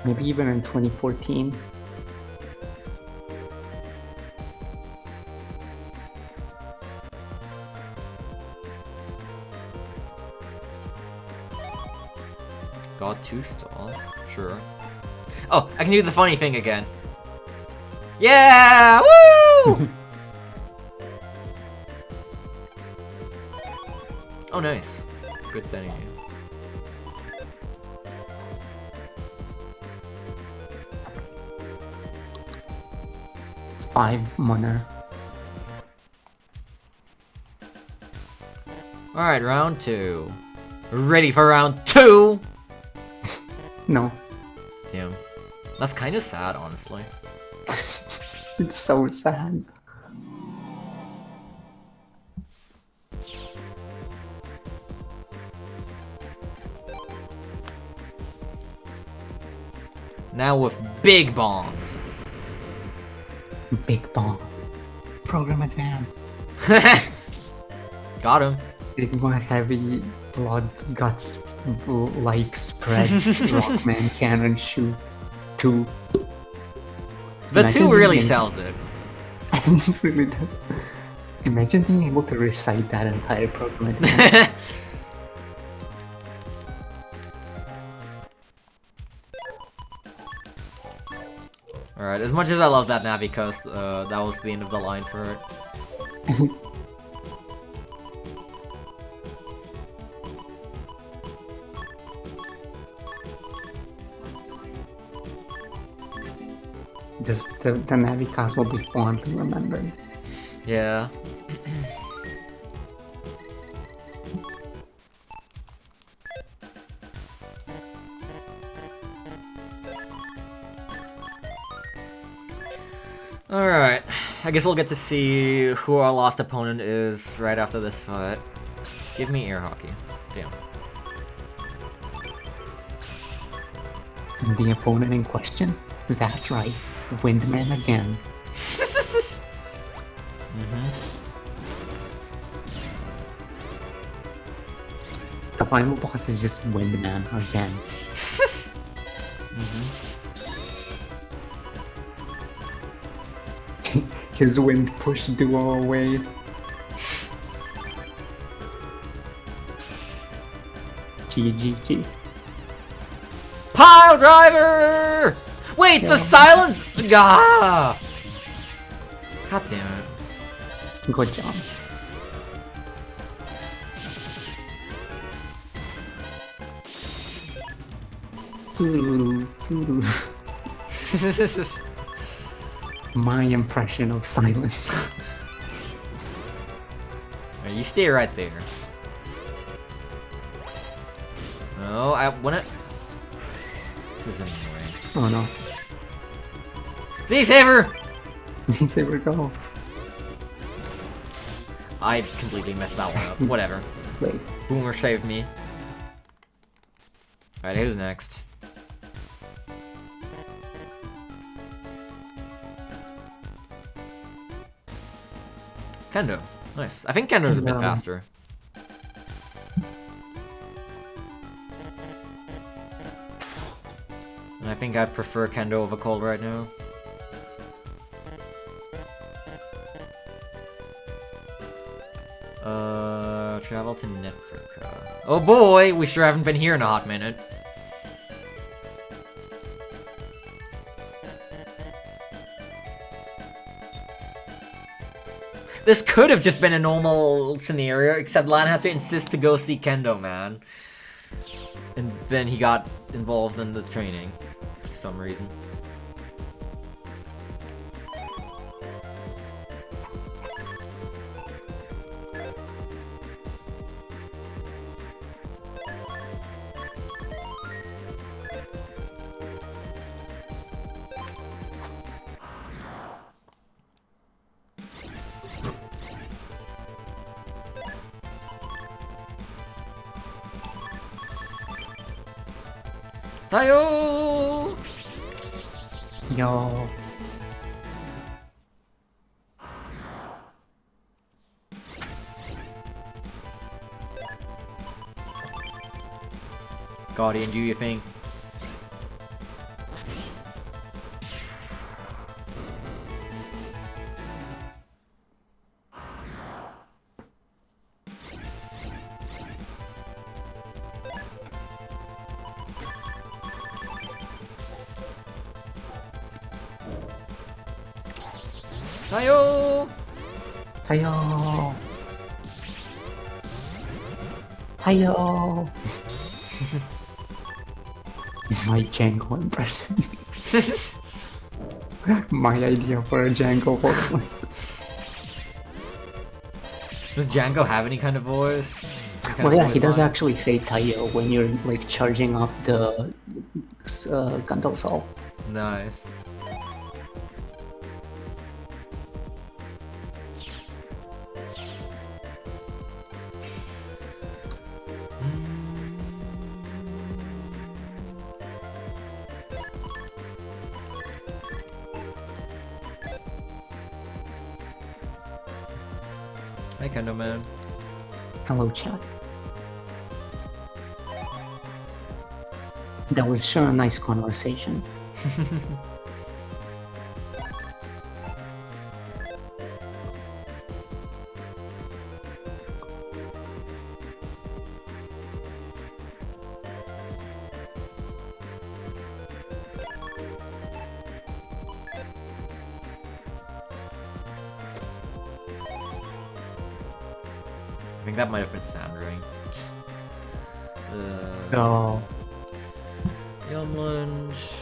Maybe even in 2014. Got 2 stall. Sure. Oh, I can do the funny thing again. Yeah! Woo! Oh, nice. Good standing here. 5 mana. Alright, round 2. Ready for round 2? No. Damn. That's kind of sad, honestly. It's so sad. Now with big bombs. Big bomb. Program advance. Got him. Sigma heavy blood guts life spread. Rockman cannon shoot. 2. The Imagine 2 really being- sells it. It really does. Imagine being able to recite that entire program advance. Alright, as much as I love that Navi Coast, that was the end of the line for it. The Navicast will be fondly remembered. Yeah. Alright, I guess we'll get to see who our lost opponent is right after this fight. Give me air hockey. Damn. And the opponent in question? That's right, Windman again. The final boss is just Windman again. His wind pushed duo away. GGG. Pile driver! Wait, the silence! Gah! God damn it. Good job. My impression of silence. You stay right there. No, I wanna. This isn't in the way. Oh no. See, Saver! There we go. I completely messed that one up. Whatever. Wait. Boomer saved me. Alright, who's next? Kendo. Nice. I think Kendo's a bit Kendo. faster. And I think I prefer Kendo over Cold right now. Travel to Netflix. Oh boy, we sure haven't been here in a hot minute. This could have just been a normal scenario, except Lan had to insist to go see Kendo, man. And then he got involved in the training for some reason. Tayo! Yo. Guardian, do your thing. Tayo! Hiyo! Hiyo! My Django impression. My idea for a Django voice line. Does Django have any kind of voice? Well, yeah, he does actually say Tayo when you're like charging up the Gundle Soul. Nice. Hey, Kendo Man. Hello, chat. That was sure a nice conversation. I think that might have been Sandring. Oh. Yumlunge.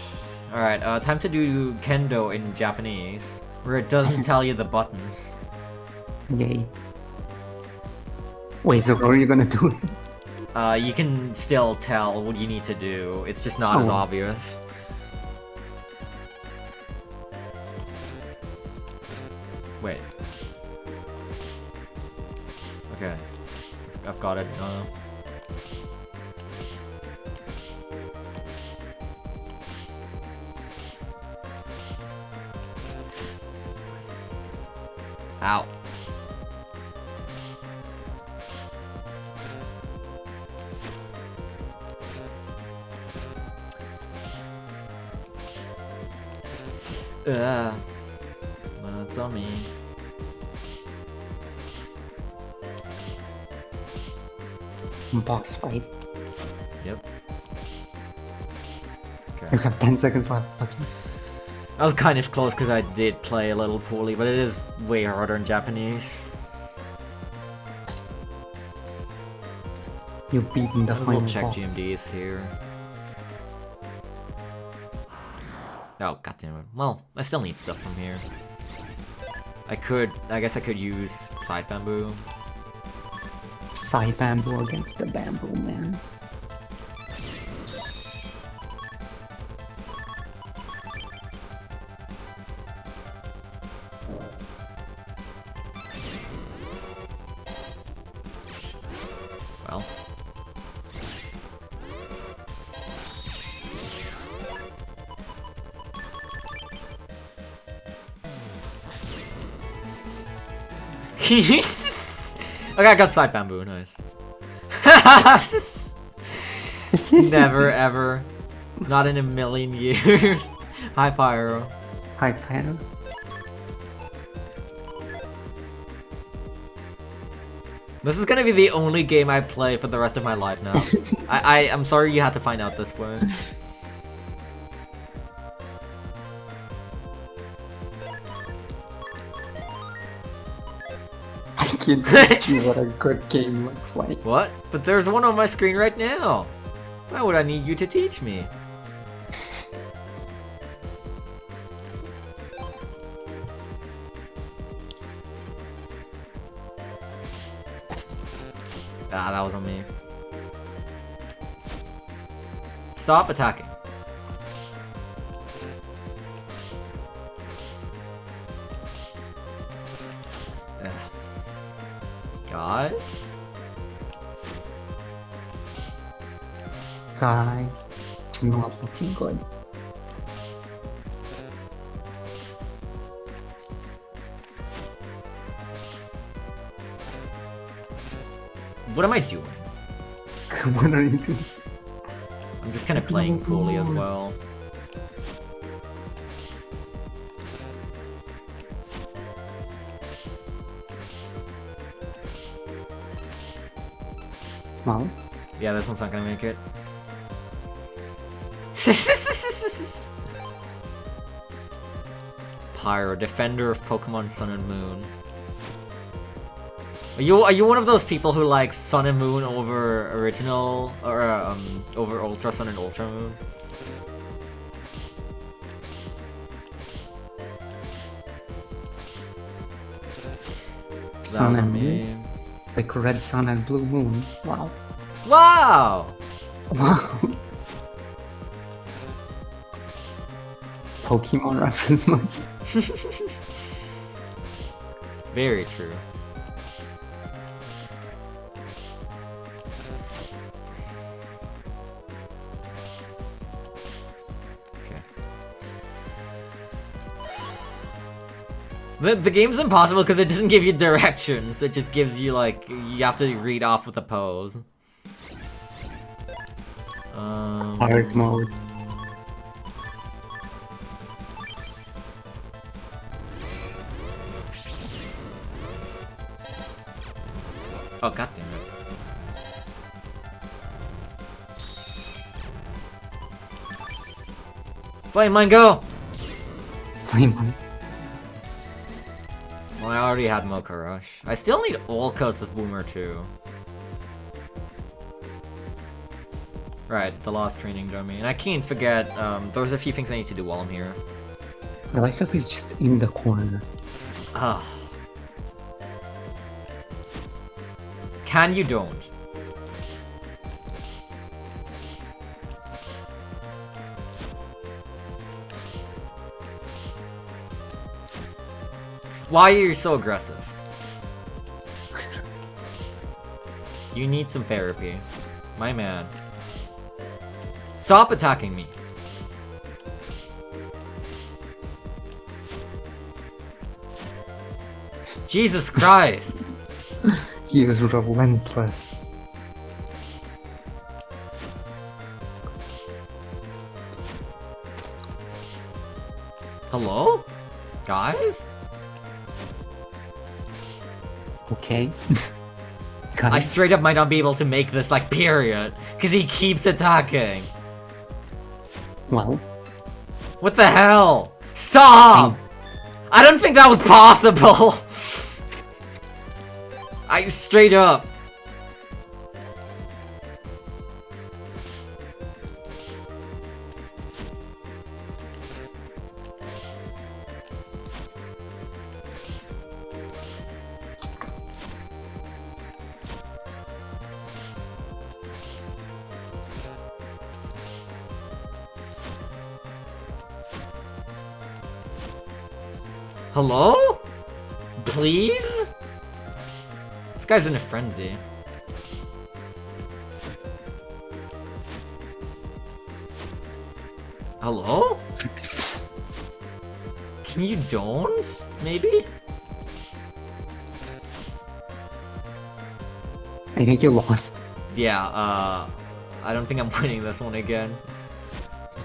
Alright, time to do Kendo in Japanese, where it doesn't tell you the buttons. Yay. Wait, so how are you gonna do it? You can still tell what you need to do, it's just not as Oh. obvious. Wait. Okay. I've got it. Ow. That's on me. Boss fight. Yep. You Okay. have 10 seconds left. Okay. I was kind of close because I did play a little poorly, but it is way harder in Japanese. You've beaten the final We'll check boss. GMDs here. Oh, goddammit. Well, I still need stuff from here. I guess I could use side bamboo. Side bamboo against the bamboo man. Well. Okay, I got side bamboo, nice. Never ever. Not in a million years. Hi, Pyro. Hi, Pyro. This is gonna be the only game I play for the rest of my life now. I'm sorry you had to find out this way. I can teach you what a good game looks like. What? But there's one on my screen right now. Why would I need you to teach me? Ah, that was on me. Stop attacking. Ugh. Guys? Guys, it's not looking good. What am I doing? What are you doing? I'm just kind of playing poorly as well. Well, Yeah, this one's not gonna make it. Pyro, defender of Pokemon Sun and Moon. Are you one of those people who like Sun and Moon over original or over Ultra Sun and Ultra Moon? Sun and Moon? Like red sun and blue moon. Wow. Wow! Wow. Pokemon reference much? Very true. The game's impossible because it doesn't give you directions. It just gives you, like, you have to read off with a pose. Hard mode. Oh, goddammit. Flame Mine, go! Flame Mine. Well, I already had Mocha Rush. I still need all coats with Boomer too. Right, the Lost Training Dummy. And I can't forget, there's a few things I need to do while I'm here. I like how he's just in the corner. Ugh. Can you don't? Why are you so aggressive? You need some therapy. My man. Stop attacking me. Jesus Christ. He is relentless. Hello? Guys? Okay. I straight up might not be able to make this, like, period. Because he keeps attacking. Well. What the hell? Stop! I don't think that was possible! I straight up. Hello? Please? This guy's in a frenzy. Hello? Can you don't? Maybe? I think you lost. Yeah, I don't think I'm winning this one again.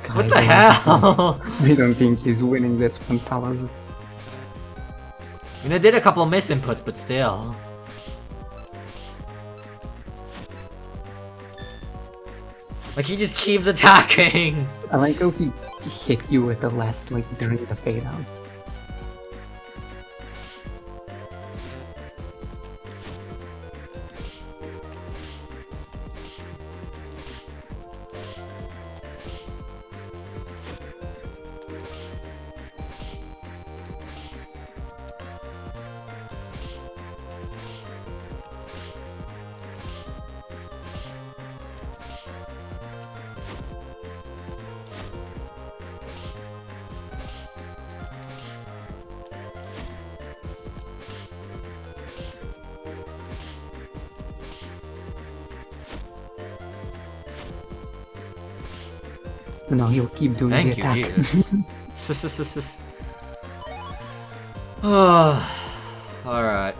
Guys, What the hell? I don't think he's winning this one, fellas. I mean, I did a couple of misinputs, but still. Like, he just keeps attacking! I like how he hit you with the last link during the fade out. No, he'll keep doing Thank the you, attack. Jesus. Alright.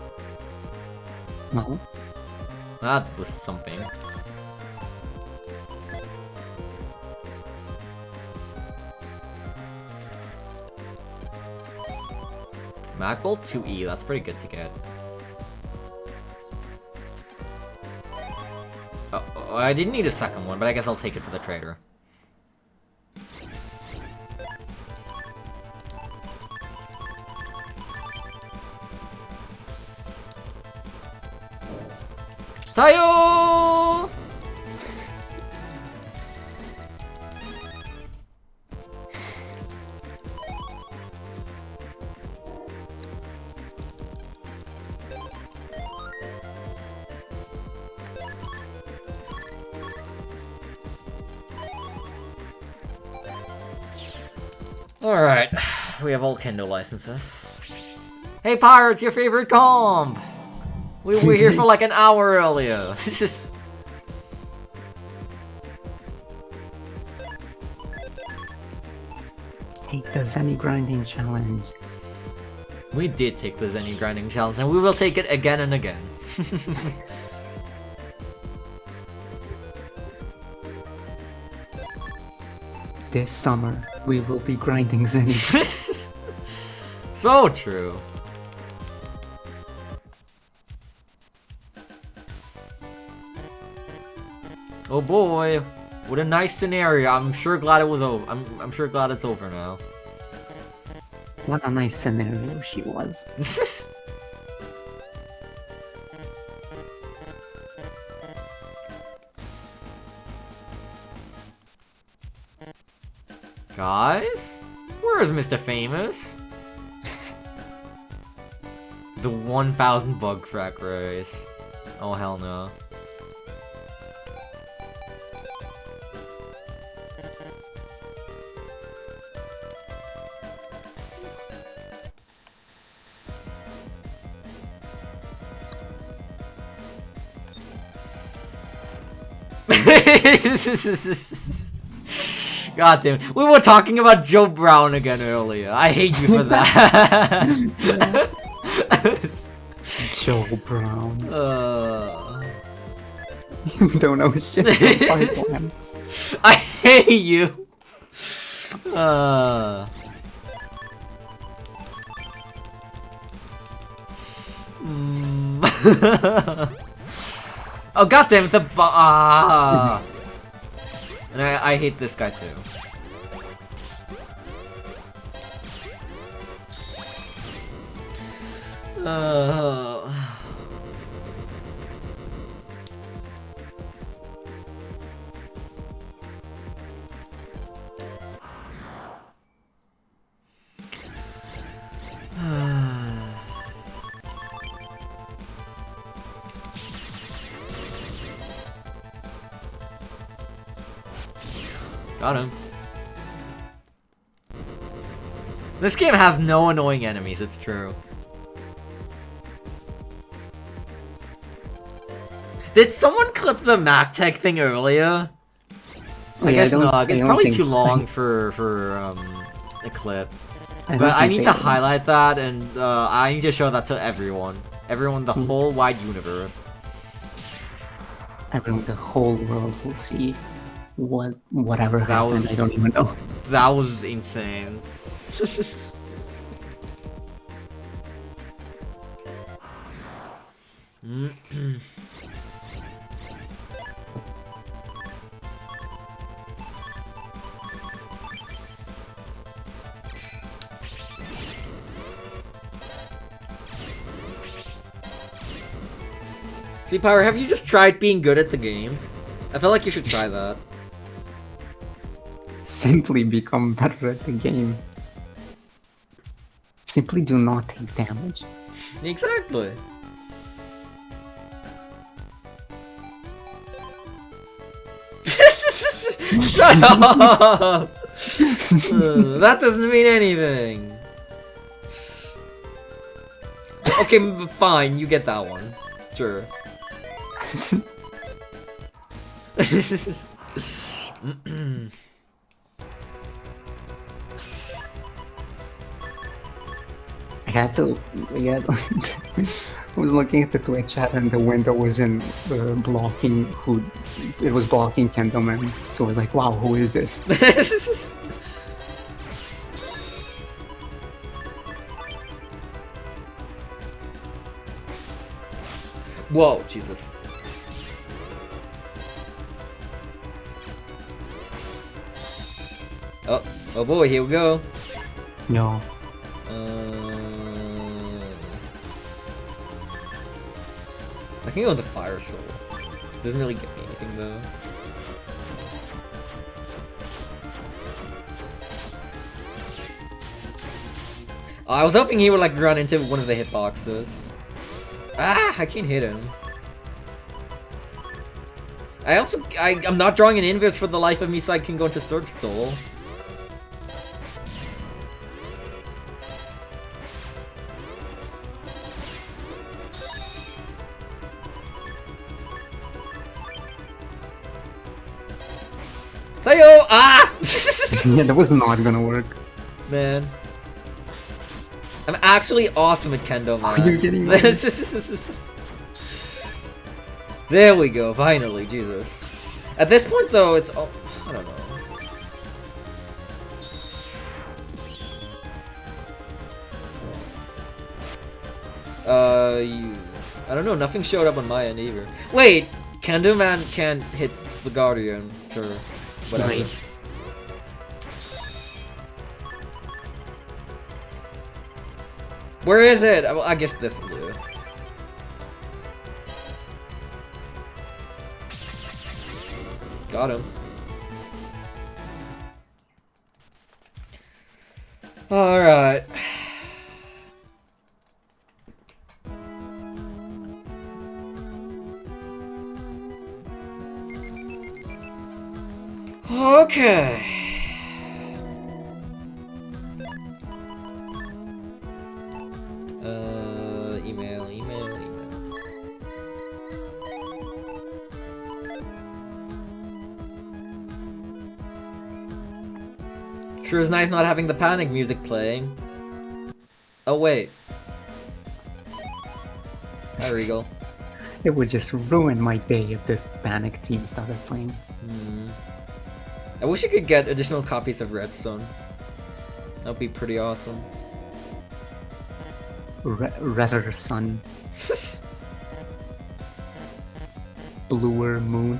No. That was something. MacBolt 2E, that's pretty good to get. Oh, I didn't need a second one, but I guess I'll take it for the trader. Tayo! Alright, we have all Kendo licenses. Hey Pirates, your favorite comp! We were here for like an hour earlier. Take the Zenny grinding challenge. We did take the Zenny grinding challenge, and we will take it again and again. This summer, we will be grinding Zenny. So true. Oh boy, what a nice scenario. I'm sure glad it was over. I'm sure glad it's over now. What a nice scenario she was. Guys? Where is Mr. Famous? The 1000 bug track race. Oh hell no. God damn it. We were talking about Joe Brown again earlier. I hate you for that. Joe Brown. You don't know shit about SparkMan. I hate you. Oh goddamn it! And I hate this guy too. Got him. This game has no annoying enemies, it's true. Did someone clip the MacTech thing earlier? I guess not. It's probably too long for a clip. But I need to highlight that, and I need to show that to everyone. Everyone, the whole wide universe. Everyone, the whole world will see whatever happened. I don't even know. That was insane. See, Power, have you just tried being good at the game? I feel like you should try that. Simply become better at the game. Simply do not take damage. Exactly. Shut up! That doesn't mean anything. Okay, fine, you get that one. Sure. I was looking at the Twitch chat and the window was in blocking who it was blocking Kendoman, so I was like, wow, who is this? Whoa, Jesus. Oh boy, here we go. No. I think it owns a Fire Soul. Doesn't really get me anything though. Oh, I was hoping he would like run into one of the hitboxes. Ah, I can't hit him. I'm not drawing an invis for the life of me, so I can go into Surge Soul. Tayo! Ah! Yeah, that was not gonna work. Man. I'm actually awesome at Kendo, man. Are you kidding me? There we go, finally, Jesus. At this point, though, it's all... I don't know. I don't know, nothing showed up on my end either. Wait! Kendo Man can't hit the Guardian. Sure. Whatever. Right. Where is it? Well, I guess this will do. Got him. Alright. Okay. Email. Sure is nice not having the panic music playing. Oh wait. Hi Regal. It would just ruin my day if this panic theme started playing. I wish I could get additional copies of Redstone. That'd be pretty awesome. Redder sun. Bluer moon.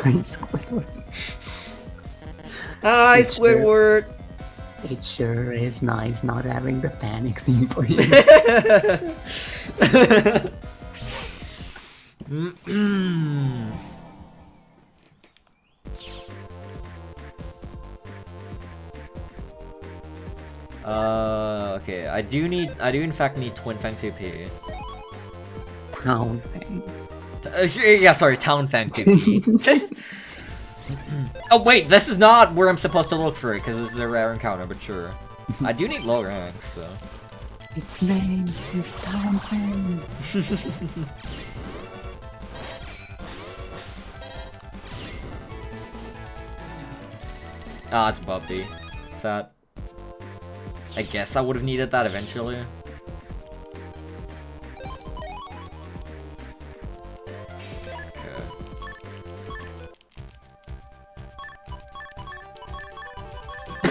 Squidward. Hi, It's sure- Squidward! It sure is nice not having the panic theme playing. Okay, I do in fact need Twin Fang 2P. Town thing. Yeah, sorry, Town Fang 2P. Oh wait, this is not where I'm supposed to look for it, because this is a rare encounter, but sure. I do need low ranks, so... Its name is Town Thing. Ah, it's Bubby. Sad. I guess I would have needed that eventually. Okay.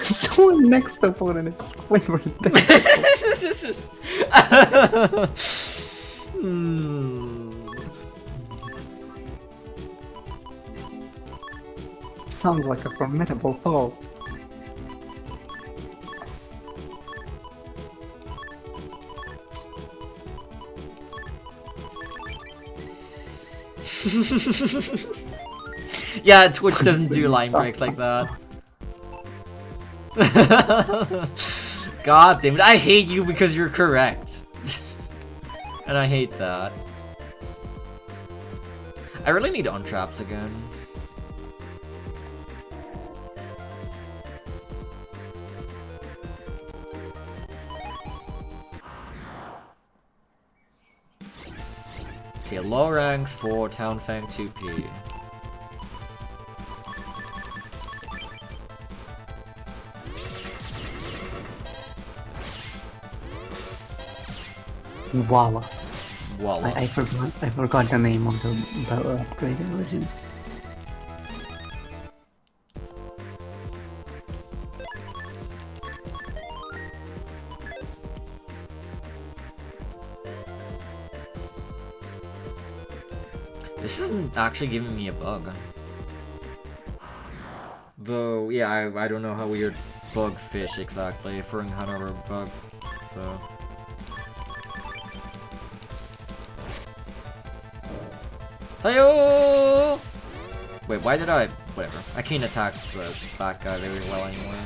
Someone next opponent is Squidward. Sounds like a formidable foe. Yeah, Twitch doesn't do line breaks like that. God damn it, I hate you because you're correct. And I hate that. I really need on-traps again. Okay, low ranks for Town Fang 2P. Voila. Voila. I forgot the name of the upgraded version. This isn't actually giving me a bug. Though, yeah, I don't know how weird bug fish exactly for encounter a bug. so. Tayo! Wait, why did I? Whatever. I can't attack the back guy very well anymore.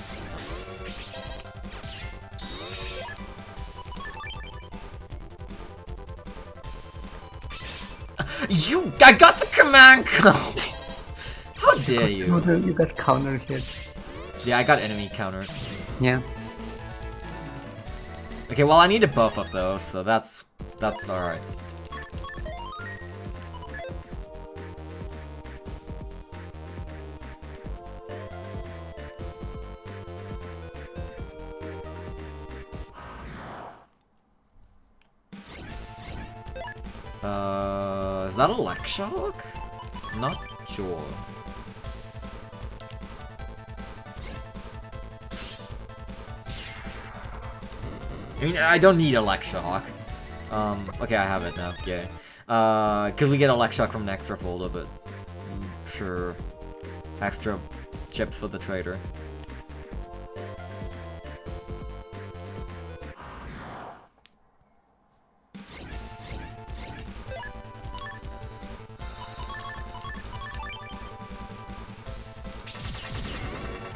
I got the command count! How dare you? You got counter hit. Yeah, I got enemy counter. Yeah. Okay, well I need a buff of those, so that's alright. Is that a Leg Shock? Not sure. I mean, I don't need a Leg Shock. Okay, I have it now. Yay. Because we get a Leg Shock from an extra folder, but sure, extra chips for the trader.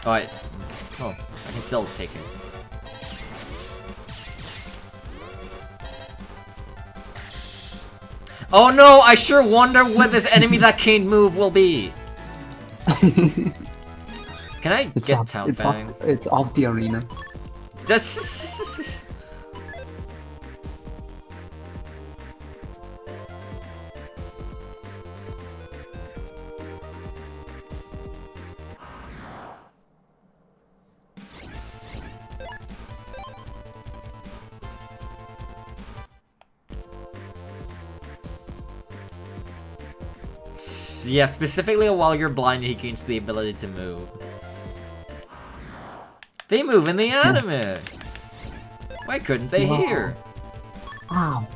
Alright. Oh, I can still take it. Oh no! I sure wonder what this enemy that can't move will be! Can I get Town Bang? It's off the arena. Yeah, specifically while you're blind, he gains the ability to move. They move in the anime! Why couldn't they here? Wow.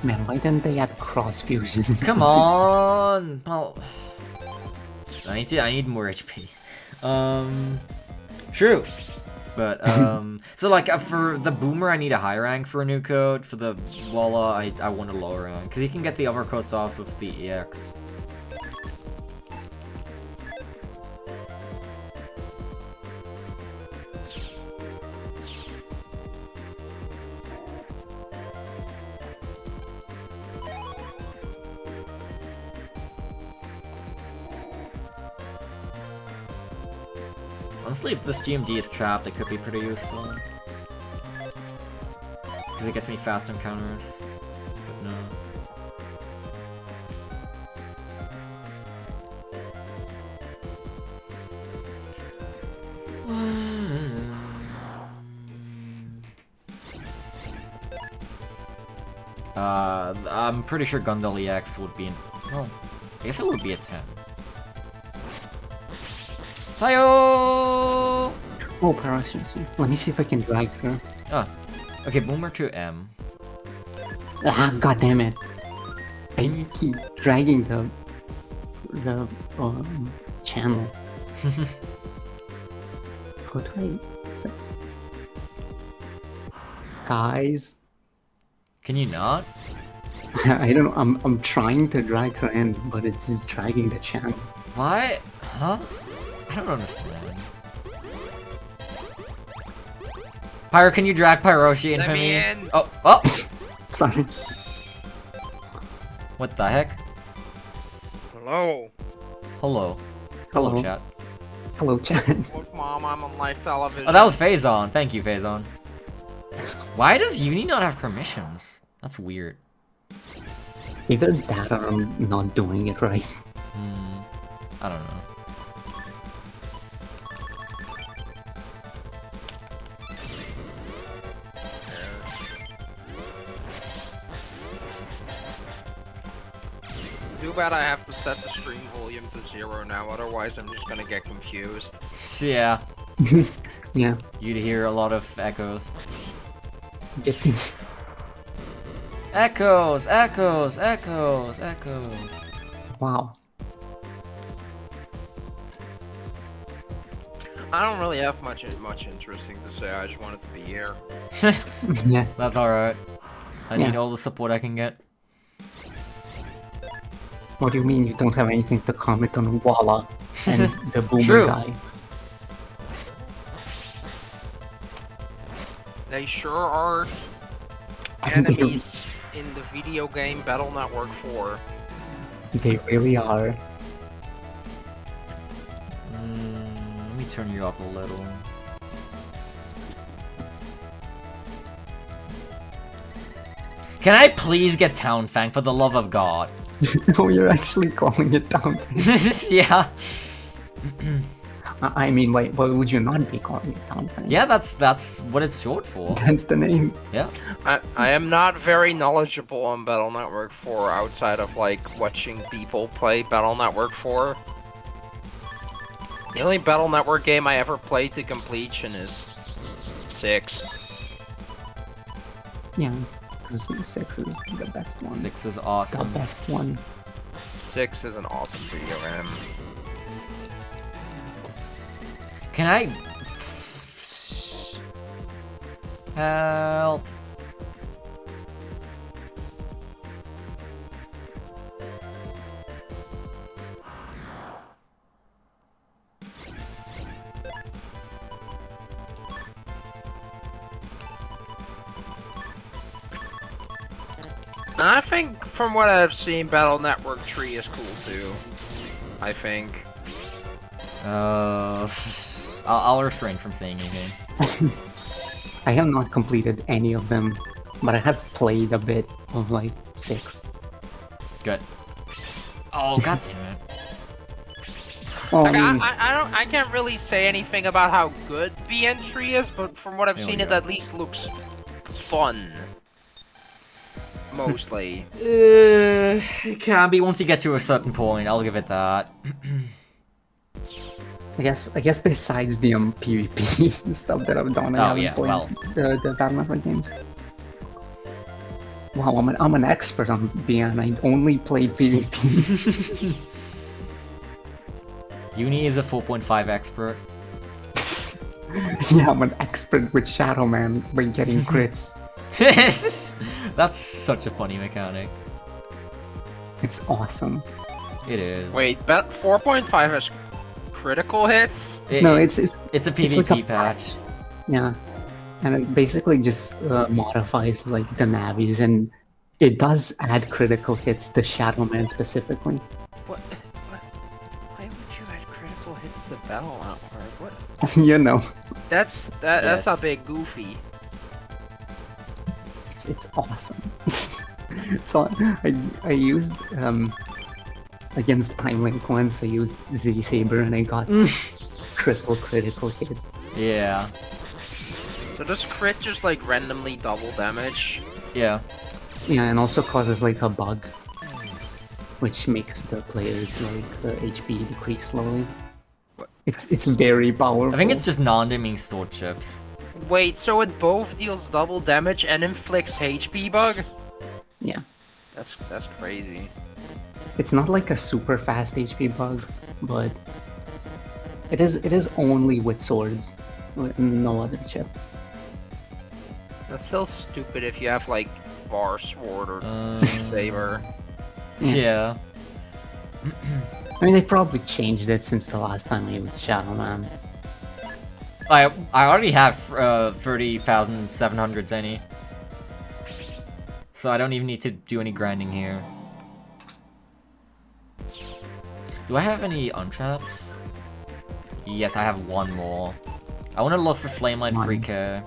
Man, why didn't they add cross fusion? Come on! Well, I need more HP. True. But, so like, for the Boomer I need a high rank for a new code, for the Walla I want a lower rank, because he can get the other codes off with the EX. Honestly, if this GMD is trapped, it could be pretty useful. Because it gets me fast on counters. But no. I'm pretty sure Gundal EX would be an... Well, I guess it would be a 10. Tayo! Oh, paralysis. Let me see if I can drag her. Ah, okay, Boomer to M. Ah, god damn it! I keep dragging the channel. How do I do this? Guys, Can you not? I don't know. I'm trying to drag her in, but it's just dragging the channel. What? Huh? I don't understand. Pyro, can you drag Pyroshi into me? in. Oh, oh! Sorry. What the heck? Hello. Hello. Hello, Hello. chat. Hello, chat. Look, Mom, I'm on live television. Oh, that was Phazon. Thank you, Phazon. Why does Uni not have permissions? That's weird. Either that or I'm not doing it right. I don't know. Too bad I have to set the stream volume to 0 now, otherwise I'm just gonna get confused. Yeah. Yeah. You'd hear a lot of echoes. Getting... Echoes! Echoes! Echoes! Echoes! Wow. I don't really have much interesting to say. I just wanted to be here. Yeah. That's alright. I Yeah. need all the support I can get. What do you mean you don't have anything to comment on Walla and the boomer True. guy? They sure are enemies in the video game Battle Network 4. They really are. Let me turn you up a little. Can I please get Town Fang for the love of God? No, you're actually calling it down. Yeah. I mean, why would you not be calling it down? Yeah, that's what it's short for. That's the name. Yeah. I am not very knowledgeable on Battle Network 4 outside of like watching people play Battle Network 4. The only Battle Network game I ever played to completion is 6. Yeah, because 6 is the best one. 6 is The awesome. best one. 6 is an awesome video game. Can I help? I think from what I've seen, Battle Network 3 is cool too. I think. I'll refrain from saying anything. I have not completed any of them, but I have played a bit of like 6. Good. Oh, god damn it. Oh, Like, I mean, I can't really say anything about how good BN3 is, but from what I've There seen, we it go. at least looks fun. Mostly. It can be once you get to a certain point. I'll give it that. I guess besides the PvP stuff that I've done, I Oh, haven't yeah, played well. the Battle Network games. Wow, I'm an expert on BN. I only play PvP. Uni is a 4.5 expert. Yeah, I'm an expert with Shadow Man by getting crits. That's such a funny mechanic. It's awesome. It is. Wait, 4.5 is critical hits? No, it's a it's PvP like a patch. yeah, and it basically just modifies like the navis, and it does add critical hits to Shadow Man specifically. What? Why would you add critical hits to Battle Network? What? You know, That's Yes. a bit goofy. it's awesome. So I used against Time Link once. I used Z Saber and I got triple critical hit. Yeah. So does crit just like randomly double damage? Yeah. Yeah, and also causes like a bug, which makes the players like the HP decrease slowly. What? It's very powerful. I think it's just non-dimming sword chips. Wait, so it both deals double damage and inflicts HP bug? yeah. That's crazy. It's not like a super fast HP bug, but it is only with swords, with no other chip. That's still stupid if you have like bar sword or saber. Yeah. I mean, they probably changed it since the last time I used Shadow Man. I already have 30,700 Zenny. So I don't even need to do any grinding here. Do I have any untraps? Yes, I have one more. I want to look for Flameline One. 3k.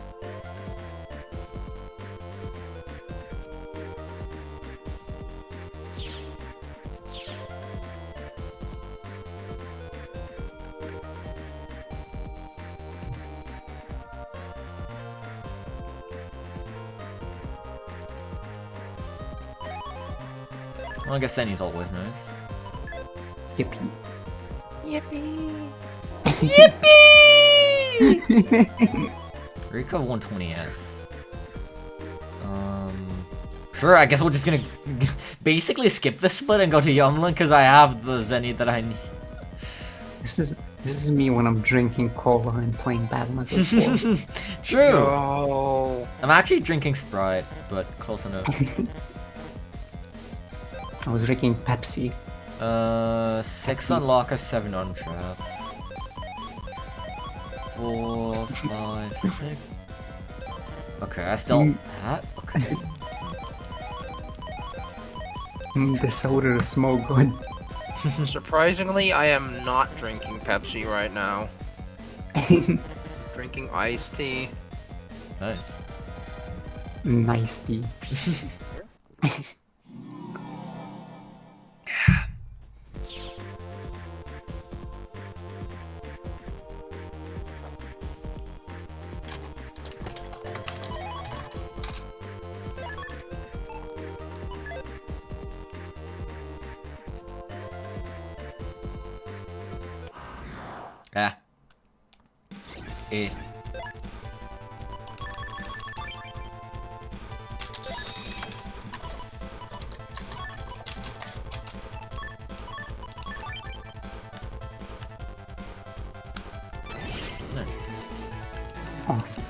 Well, I guess Senny's always nice. Yippee. Rico 120F. Sure, I guess we're just gonna basically skip this split and go to Yumlin because I have the Zenny that I need. This This is me when I'm drinking cola and playing Battle.net 4. True. Oh. I'm actually drinking Sprite, but close enough. I was drinking Pepsi. 6 on locker, 7 on traps. 4, 5, 6. Okay, I still that. Okay. The soda smell good. Surprisingly, I am not drinking Pepsi right now. Drinking iced tea. Nice. Nice tea. Ah. Eh. Nice. Awesome.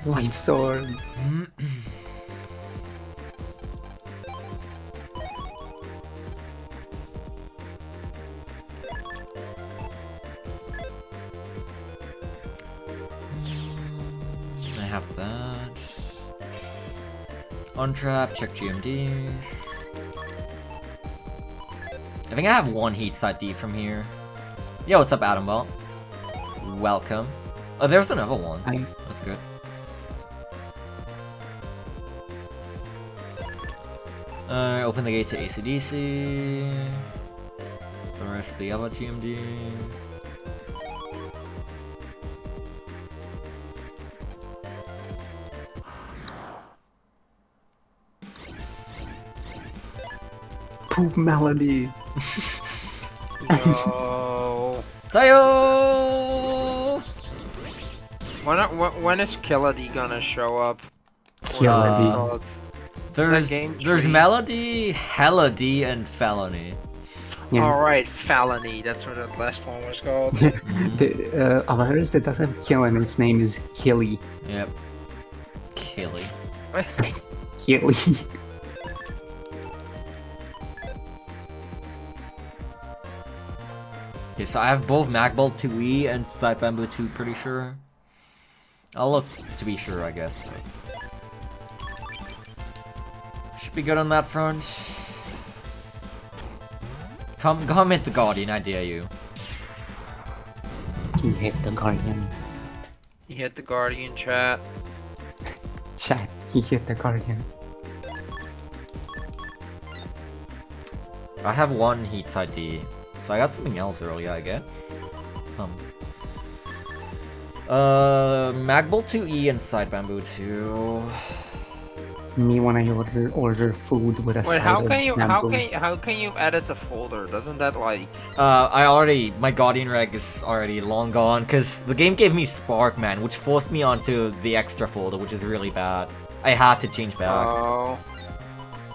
Life sword. I have that. On trap, check GMDs. I think I have one heat side D from here. Yo, what's up, Adam Ball? Welcome. Oh, there's another one. Hi. That's good. Open the gate to ACDC. The rest of the other GMD. Poop melody. Yo. Sayo! When is Killedy gonna show up? Killedy. There's game there's tree. Melody, Helody, and Felony. Yeah. Alright, Felony, that's what the last one was called. The a virus that doesn't kill and its name is Killy. Yep. Killy. Killy. Okay, so I have both Magbolt 2E and Side Bamboo 2, pretty sure. I'll look to be sure, I guess. But... should be good on that front. Comment the Guardian, I dare you. He hit the Guardian. He hit the Guardian chat. Chat, he hit the Guardian. I have one heat side D, so I got something else earlier, I guess. Magbolt 2E and Side Bamboo 2. Me when I order food with a Wait, side how of bamboo. how can you edit the folder? Doesn't that like My Guardian REG is already long gone, because the game gave me SparkMan, which forced me onto the extra folder, which is really bad. I had to change back. oh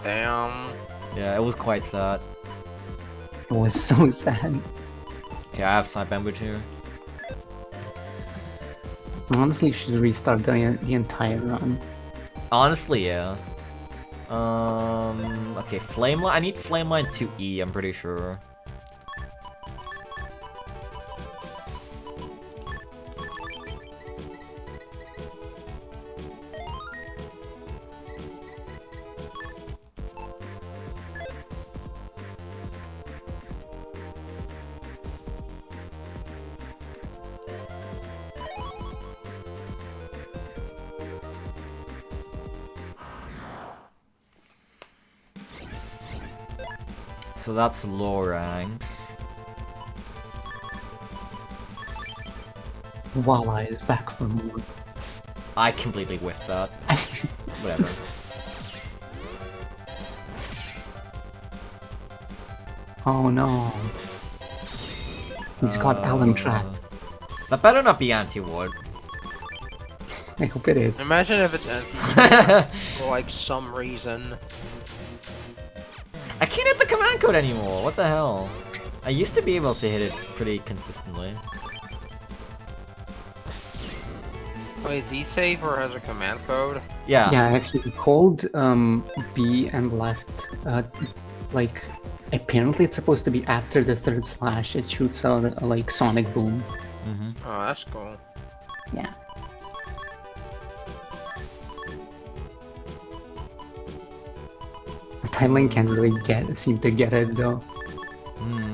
damn. Yeah, it was quite sad. It was so sad. Okay, I have Side Bamboo 2. Honestly, you should restart the entire run. Honestly, yeah. Okay, Flameline. I need Flameline 2E, I'm pretty sure. So that's low ranks. Voila is back for more. I completely whiffed that. Whatever. Oh no. He's got Alum Trap. That better not be anti-wood. I hope it is. Imagine if it's anti for like some reason. I can't hit the command code anymore. What the hell? I used to be able to hit it pretty consistently. Wait, Z-save or has a command code? Yeah. Yeah, if you hold B and left, like, apparently it's supposed to be after the third slash, it shoots out like sonic boom. Mm-hmm. Oh, that's cool. Yeah. Thailand can't really seem to get it though.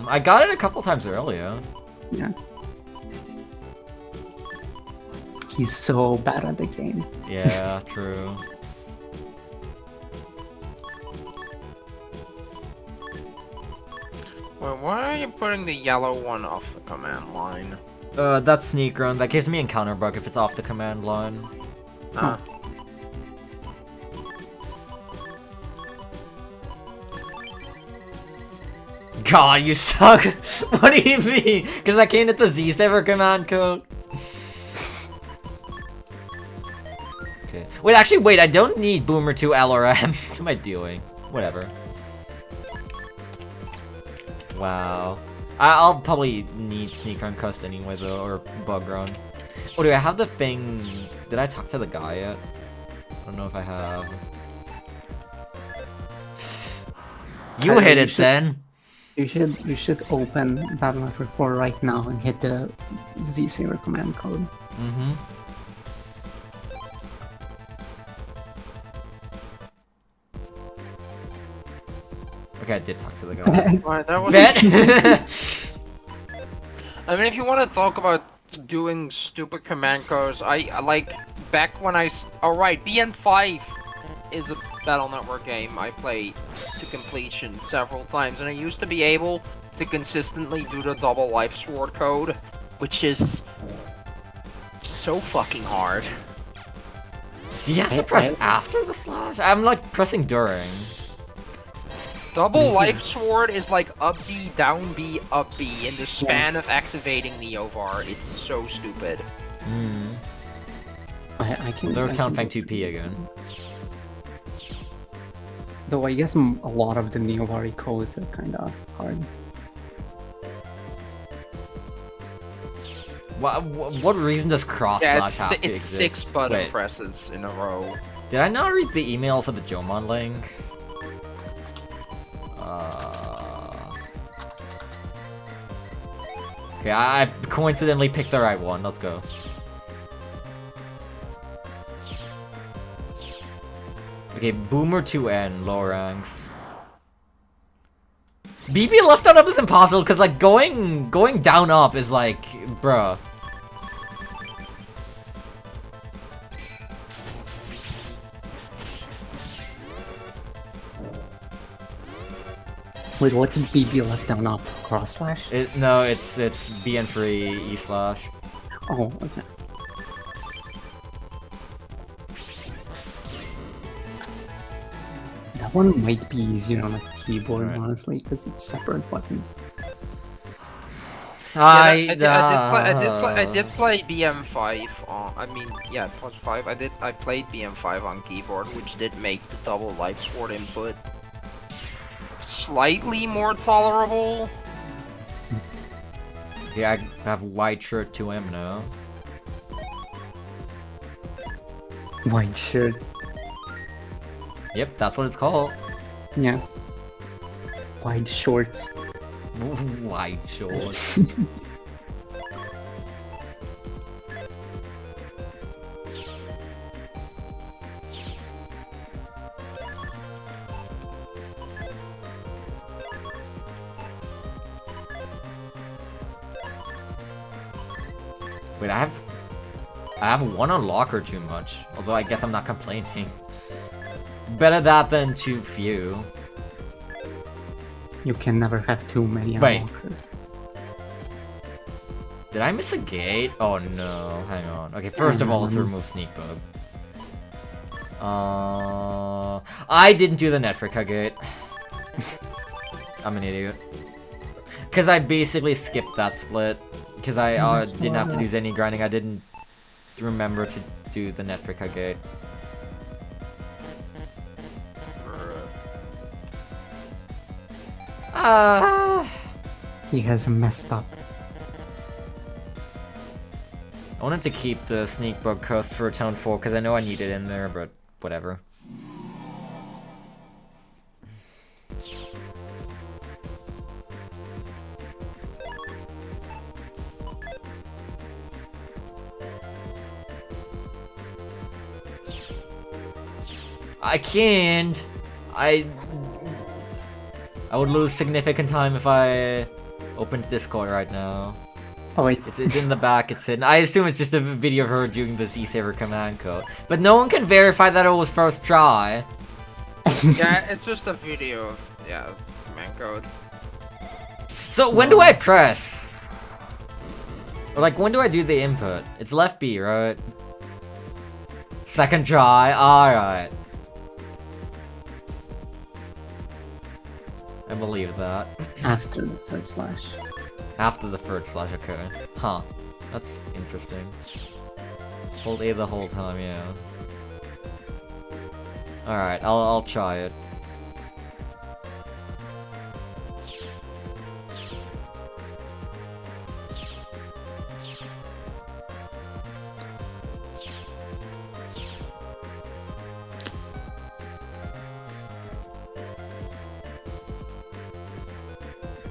I got it a couple times earlier. Yeah. He's so bad at the game. Yeah, true. Well, why are you putting the yellow one off the command line? That's sneak run. That gives me encounter bug if it's off the command line. Huh. God, you suck! What do you mean? Because I can't hit the Z-saver command code? Okay. Wait, actually, wait, I don't need Boomer 2 L or M. What am I doing? Whatever. Wow. I'll probably need Sneak Run Cust anyway, though, or Bug Run. Oh, do I have the thing... Did I talk to the guy yet? I don't know if I have. You hit it, then! You should open Battle Network 4 right now and hit the Z-Saver command code. Mm-hmm. Okay, I did talk to the guy. Alright, that was. Bet! I mean, if you want to talk about doing stupid command codes, I like back when Alright, BN5 is a Battle Network game I played to completion several times, and I used to be able to consistently do the double life sword code, which is so fucking hard. Do you have to press after the slash? I'm like pressing during. Double life sword is like up B, down B, up B in the span of activating Neovar. It's so stupid. I can. There's I Town can- Fang 2P again. Though I guess a lot of the Neovari codes are kind of hard. What reason does cross Yeah, slash have to it's exist? 6 button Wait, presses in a row. did I not read the email for the Jomon link? Okay, I coincidentally picked the right one. Let's go. Okay, Boomer 2N, low ranks. BB left on up is impossible because like going down up is like, bruh. Wait, what's BB left down up? Cross slash? No, it's BN free E slash. Oh, okay. That one might be easier on a keyboard, Right. honestly, because it's separate buttons. I did play BM5 on. I mean, yeah, it was 5. I played BM5 on keyboard, which did make the double life sword input slightly more tolerable. Yeah, I have white shirt 2M now. White shirt. Yep, that's what it's called. Yeah. White shorts. White shorts. Wait, I have one on locker too much. Although I guess I'm not complaining. Better that than too few. You can never have too many Wait. unlockers. Did I miss a gate? Oh no, hang on. Okay, first of all, let's remove sneak bug. I didn't do the Netrika gate. I'm an idiot. Because I basically skipped that split. Because I didn't have to do any grinding. I didn't remember to do the Netrika gate. He has messed up. I wanted to keep the sneak bug cost for Town 4 because I know I need it in there, but whatever. I can't. I would lose significant time if I opened Discord right now. Oh wait, It's in the back, it's hidden. I assume it's just a video of her doing the Z-Saver command code. But no one can verify that it was first try. Yeah, it's just a video of, yeah, command code. So when do I press? Or like, when do I do the input? It's left B, right? Second try, alright. I believe that. after the third slash. After the third slash, okay. Huh. That's interesting. Hold A the whole time, yeah. Alright, I'll try it.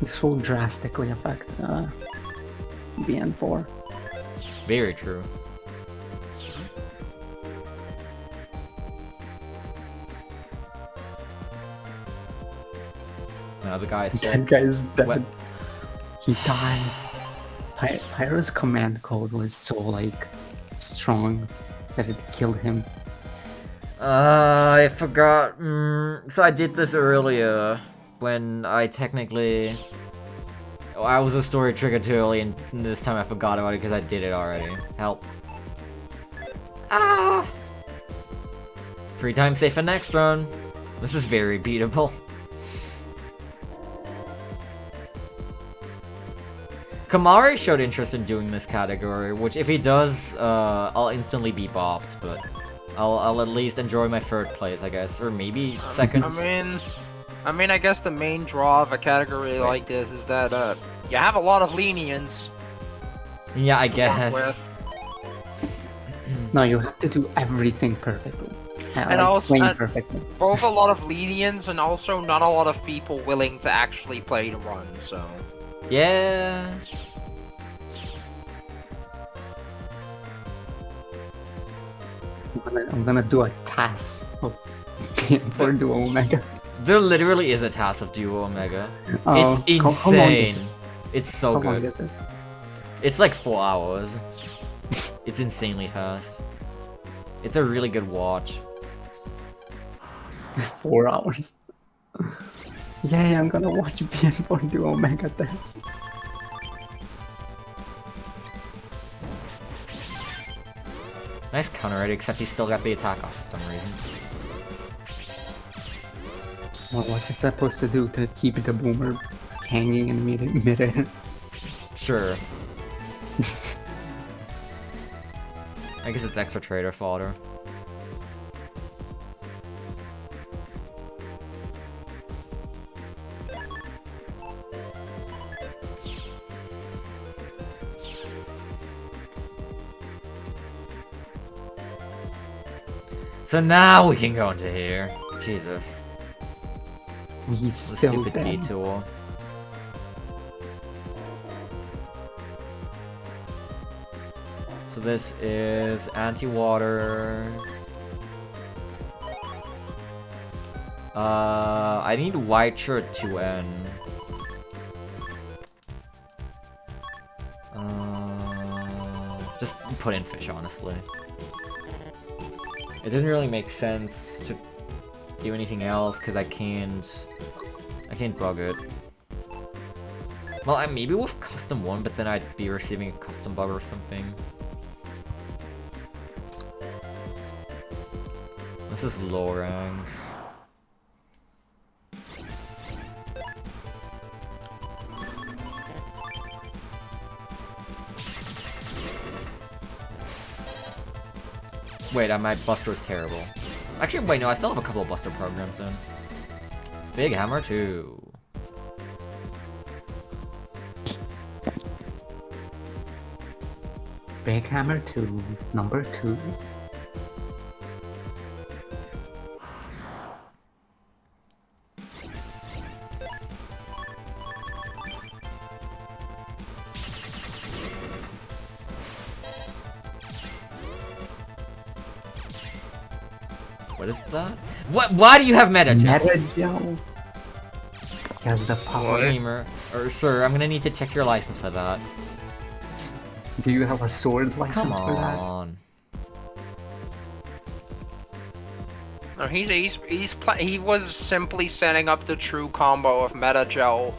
This will drastically affect BN4. Very true. Now the guy is That dead. guy is dead. What? He died. Pyro's command code was so like strong that it killed him. I forgot. So I did this earlier when I technically. Oh, I was a story trigger too early, and this time I forgot about it because I did it already. Help. Ah! 3 times safer next run. This is very beatable. Kamari showed interest in doing this category, which if he does, I'll instantly be bopped, but I'll at least enjoy my third place, I guess, or maybe second. I mean, I guess the main draw of a category like this is that you have a lot of lenience. Yeah, I to work guess. with. No, you have to do everything perfectly. And also- playing and- perfectly. Both a lot of lenience and also not a lot of people willing to actually play the run, so... Yeah. I'm gonna do a task of for Duo Omega. There literally is a task of Duo Omega. Oh, It's how long is insane. it? It's so How long good. is it? It's like 4 hours. It's insanely fast. It's a really good watch. 4 hours. Yay, I'm gonna watch BN4 Duo Omega test. Nice counter right, except he still got the attack off for some reason. Well, what's it supposed to do to keep the boomer hanging in midair? Sure. I guess it's extra trader fodder. So now we can go into here. Jesus. He's The still stupid dead. detour. So this is anti-water. I need white shirt 2N. Just put in fish, honestly. It doesn't really make sense to do anything else because I can't bug it. Well, maybe with custom 1, but then I'd be receiving a custom bug or something. This is low rank. Wait, my Buster is terrible. Actually, wait, no, I still have a couple of Buster programs in. Big Hammer 2. Big Hammer 2, number 2. What is that? What? Why do you have meta? Meta Gel. He has the power. Streamer, or sir, I'm gonna need to check your license for that. Do you have a sword license Come for that? on. No, he was simply setting up the true combo of Meta Gel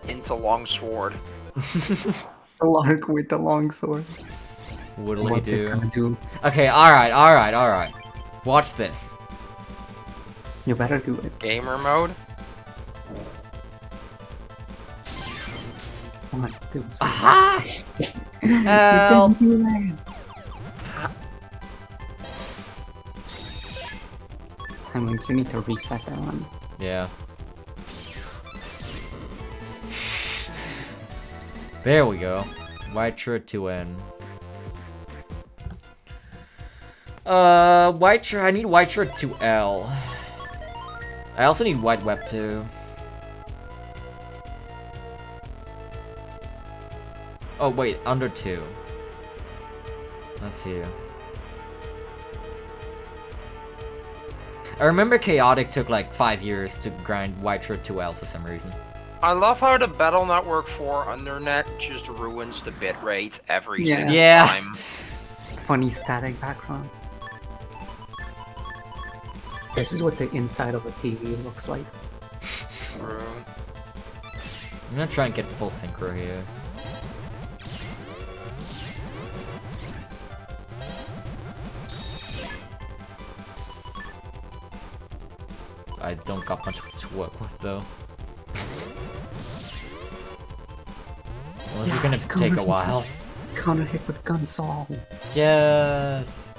into Longsword. A lark with the long sword. What'll he What's it do? gonna do? Okay, alright. Watch this. You better do it. Gamer mode? Come on, do it. Aha! You Help! didn't do that. I'm like, you need to reset that one. Yeah. There we go. White shirt 2N. White shirt. I need white shirt 2L. I also need white web 2. Oh wait, under 2. That's here. I remember Chaotic took like 5 years to grind white shirt 2L for some reason. I love how the Battle Network 4 Undernet just ruins the bitrate every Yeah. single Yeah. time. Funny static background. This is what the inside of a TV looks like. True. I'm gonna try and get full synchro here. I don't got much to work with though. Well, this is Yes, gonna take a counter- while. Counter hit with Gunsaw. Yes!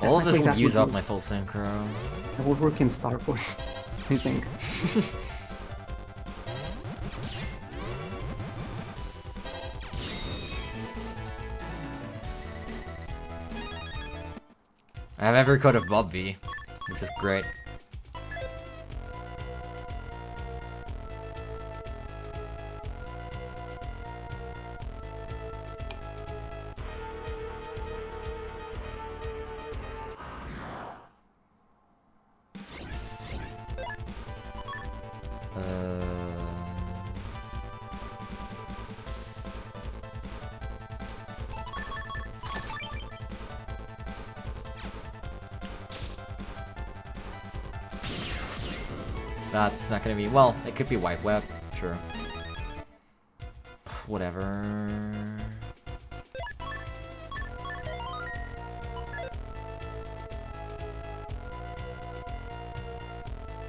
All of this Technically, will that use would up be- my full synchro. That would work in Star Wars, I think. I have every code of Bob V, which is great. That's not gonna be, well, it could be white web, sure. Whatever.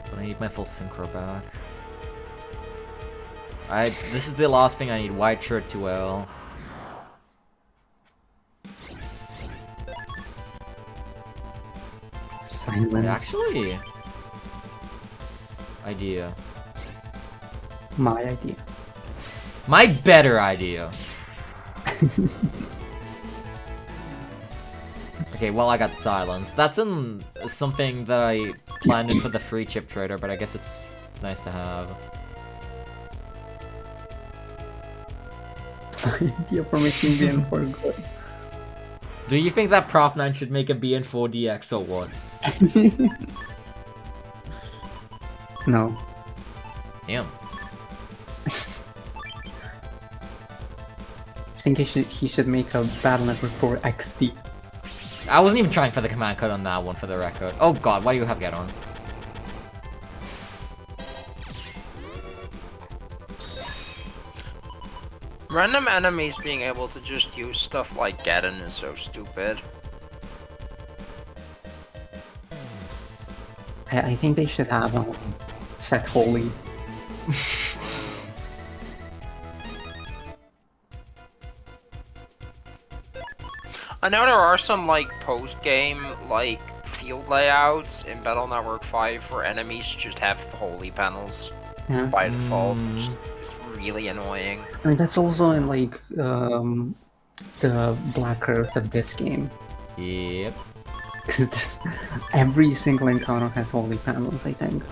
But I need my full synchro back. This is the last thing I need, white shirt 2L. Silence. Actually, idea. My idea. My better idea. Okay, well I got silence. That's in something that I planned in for the free chip trader, but I guess it's nice to have. My idea for making BN4 good. Do you think that Prof9 should make a BN4DX or what? No. Damn. I think he should make a Battle Network 4 XD. I wasn't even trying for the command code on that one for the record. Oh god, why do you have get on? Random enemies being able to just use stuff like Gaddon is so stupid. I think they should have set holy. I know there are some like post-game like field layouts in Battle Network 5 where enemies just have holy panels Yeah. by default. Mm. It's really annoying. I mean, that's also in like the Black Earth of this game. Yep. Because every single encounter has holy panels, I think.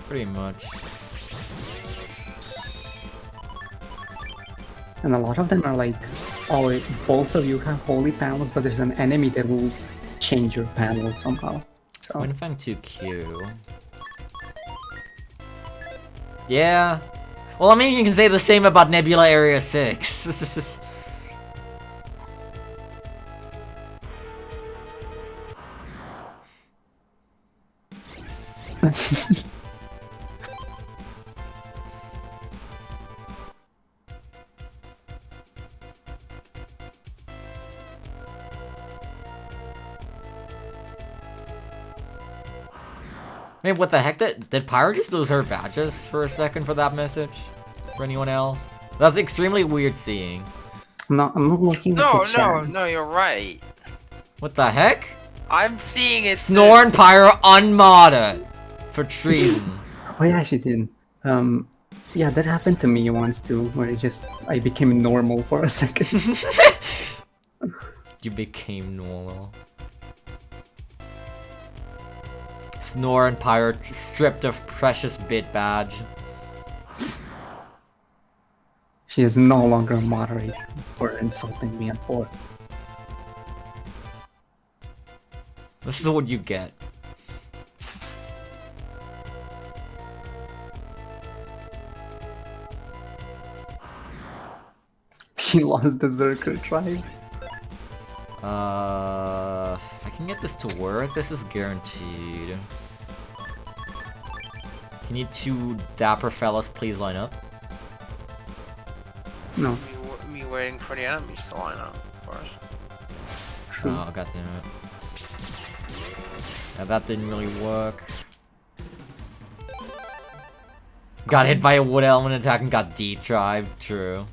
Pretty much. And a lot of them are like, oh, both of you have holy panels, but there's an enemy that will change your panels somehow. So Winfang 2Q. Yeah. Well, I mean, you can say the same about Nebula Area 6. Wait, what the heck? Did Pyro just lose her badges for a second for that message? For anyone else? That's extremely weird seeing. I'm not looking at No, the no, chat. no, you're right. What the heck? I'm seeing it. Snore and Pyro unmodded for treason. Oh yeah, she did. Yeah, that happened to me once too, where I became normal for a second. You became normal. Snore and Pyro stripped of precious bit badge. She is no longer a moderator for insulting me on 4. This is what you get. She lost the Zerker tribe. If I can get this to work, this is guaranteed. Can you two dapper fellas please line up? No, Me waiting for the enemies to line up, of course. true. Oh, goddammit. Yeah, that didn't really work. Got hit by a wood element attack and got D-tribed, true.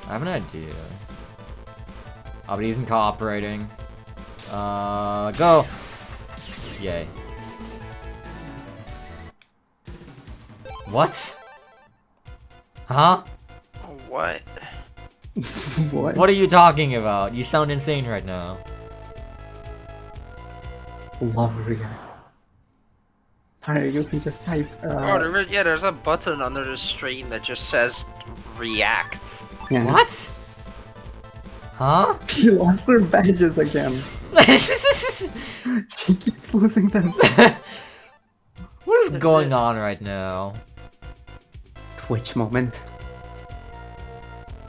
I have an idea. Oh, but he isn't cooperating. Go! Yay. What? Huh? What? What? What are you talking about? You sound insane right now. Love react. Alright, you can just type. Oh, there's a button under the stream that just says react. Yeah. What? Huh? She lost her badges again. She keeps losing them. What is going on right now? Twitch moment.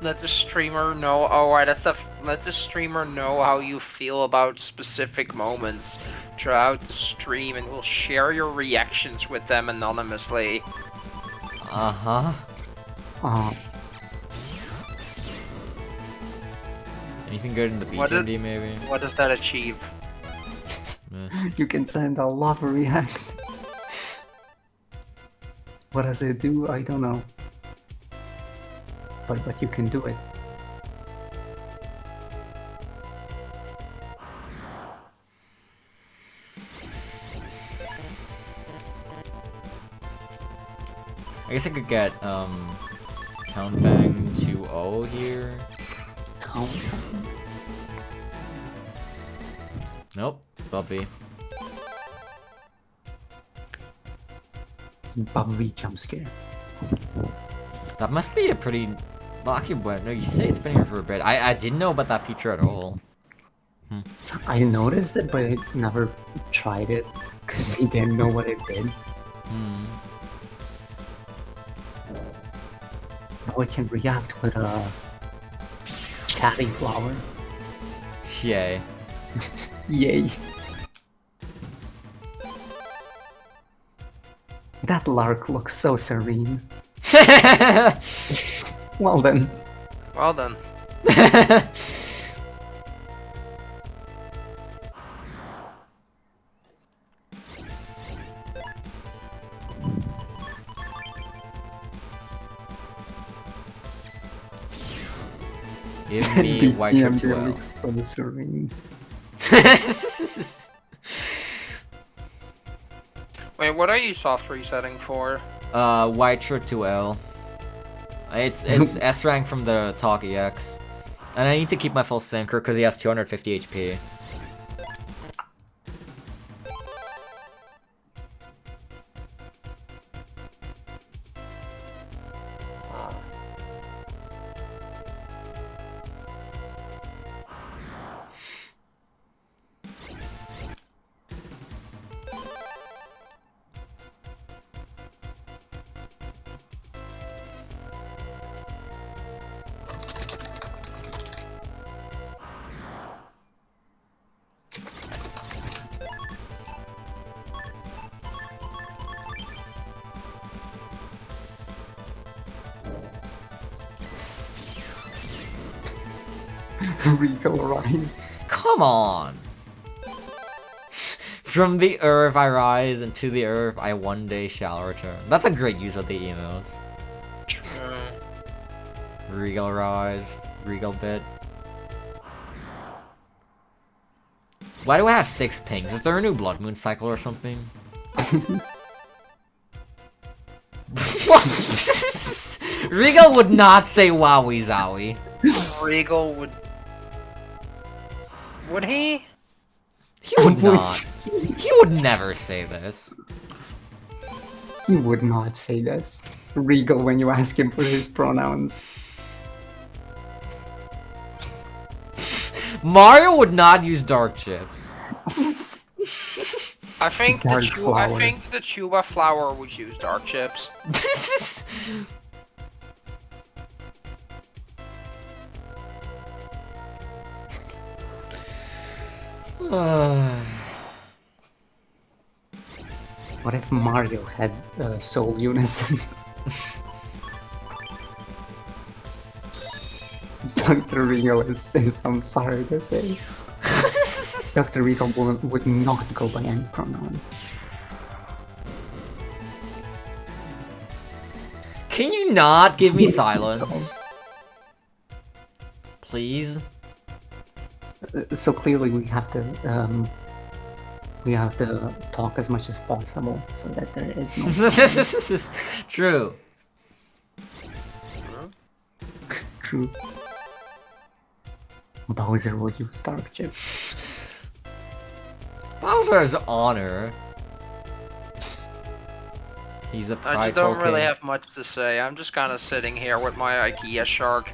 Let the streamer know. Oh, right, that's the. Let the streamer know how you feel about specific moments throughout the stream, and we'll share your reactions with them anonymously. Uh-huh. Anything good in the BGMD, maybe? What does that achieve? You can send a love react. What does it do? I don't know. But you can do it. I guess I could get, Countbang 2-0 here. Nope, Bubby. Bubby jump scare. That must be a pretty lucky one. No, you say it's been here for a bit. I didn't know about that feature at all. I noticed it, but I never tried it because I didn't know what it did. Now I can react with a chatty flower. Yay. Yay. That lark looks so serene. Well then. Well done. Give me white shirt BGM 12. for the serene. Wait, what are you soft resetting for? White shirt 2L. It's S rank from the Talk EX. And I need to keep my full sinker because he has 250 HP. Regal Rise. Come on! From the earth I rise, and to the earth I one day shall return. That's a great use of the emotes. Regal rise, regal bit. Why do I have 6 pings? Is there a new Blood Moon cycle or something? What? Regal would not say wowie zowie. Regal would... Would he? He would not. He would never say this. He would not say this. Regal when you ask him for his pronouns. Mario would not use dark chips. I think Dark the flower. Chuba flower would use dark chips. This is... What if Mario had soul unisons? Dr. Regal is I'm sorry to say. Dr. Regal would not go by any pronouns. Can you not give me silence? Please? So clearly we have to talk as much as possible so that there is no silence. True. True. Bowser would use dark chip. Bowser's honor. He's a I prideful just don't really king. have much to say. I'm just kind of sitting here with my IKEA shark.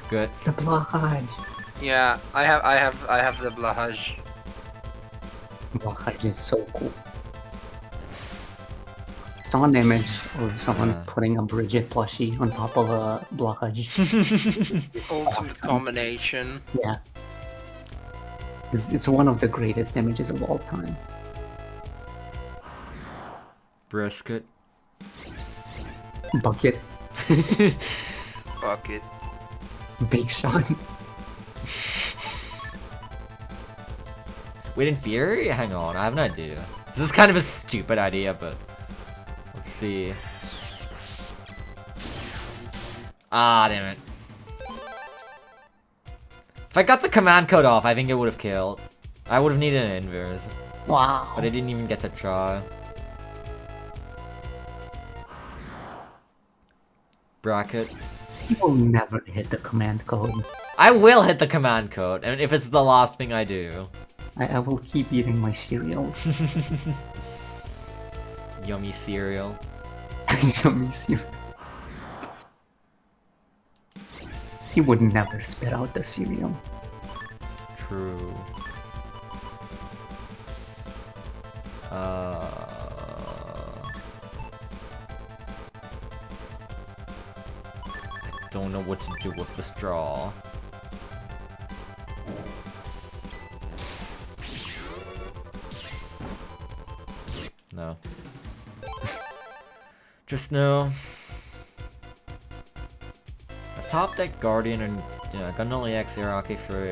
Good. The Blahaj. Yeah, I have the Blahaj. Blahaj is so cool. Saw an image of someone putting a Bridget plushie on top of a Blahaj. Ultimate awesome. combination. Yeah. It's one of the greatest images of all time. Brisket. Bucket. Bucket. Big shot. Wait, in theory? Hang on, I have an idea. This is kind of a stupid idea, but... Let's see. Ah, damn it. If I got the command code off, I think it would have killed. I would have needed an inverse. Wow. But I didn't even get to try. Bracket. You will never hit the command code. I will hit the command code, and if it's the last thing I do. I will keep eating my cereals. Yummy cereal. Yummy cereal. He would never spit out the cereal. True. I don't know what to do with the straw. No. Just no. A top deck Guardian and Guardian REG hierarchy for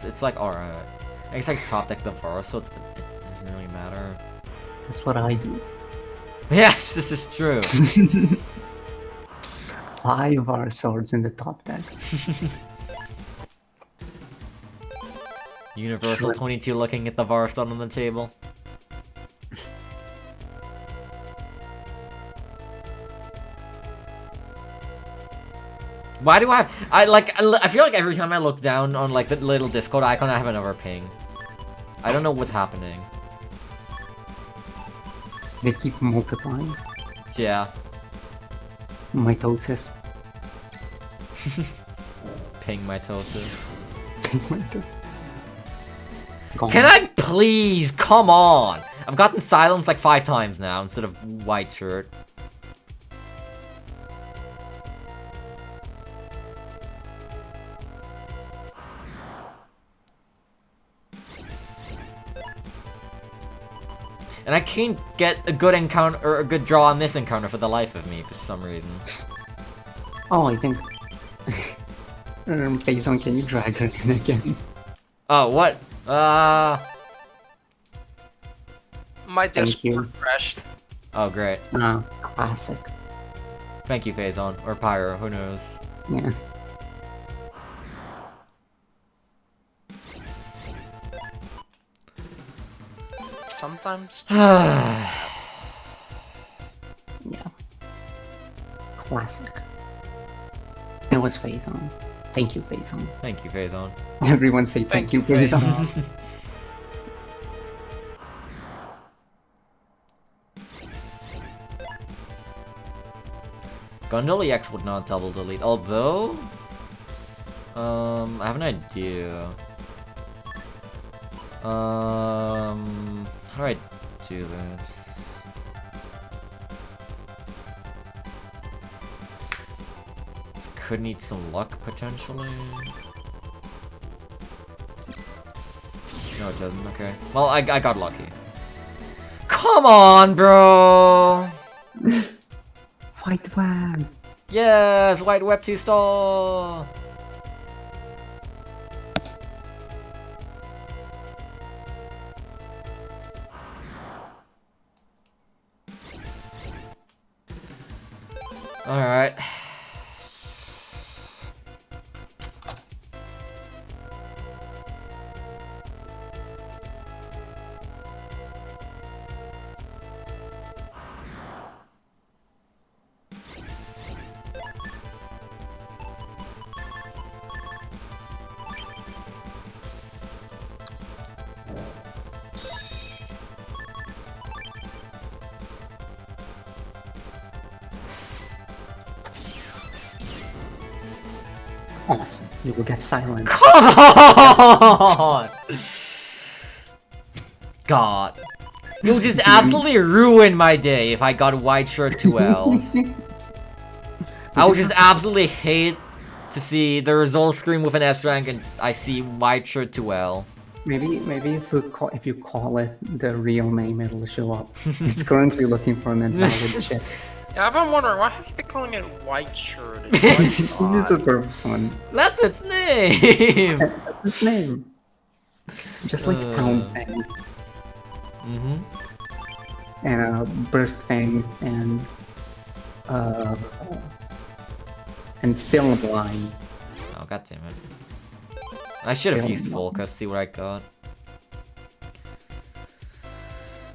it's like alright. I guess I top deck the Vara, so it doesn't really matter. That's what I do. Yes, this is true. 5 are swords in the top deck. Universal Sure. 22 looking at the Varstone on the table. Why do I have... I feel like every time I look down on like the little Discord icon, I have another ping. I don't know what's happening. They keep multiplying. Yeah. Mitosis. Ping mitosis. Mitosis. Gone. Can I please? Come on! I've gotten silence like 5 times now instead of white shirt. And I can't get a good encounter or a good draw on this encounter for the life of me for some reason. Oh, I think... Faison, can you drag her in again? Oh, what? My Thank desk you. refreshed. Oh, great. Classic. Thank you, Phazon. Or Pyro, who knows? Yeah. Sometimes. Yeah. Classic. It was Faison. Thank you, Faison. Thank you, Phazon. Everyone say thank you, Faison. Gondola X would not double delete, although... I have an idea. How do I do this? This could need some luck, potentially. No, it doesn't, okay. Well, I got lucky. Come on, bro! White Web! Yes, White Web 2 stall! Alright. Awesome. You will get silent. Come on! God. You'll just absolutely ruin my day if I got white shirt 2L. I would just absolutely hate to see the result screen with an S rank and I see white shirt 2L. Maybe if you call it the real name, it'll show up. It's currently looking for an invalid chip. Yeah, I've been wondering, why have you been calling it white shirt? It's just a for fun. That's its name! That's its name. Just like Pound Fang. Mm-hmm. And Burst Fang and Film Line. Oh, goddammit. I should have used full, cause see what I got.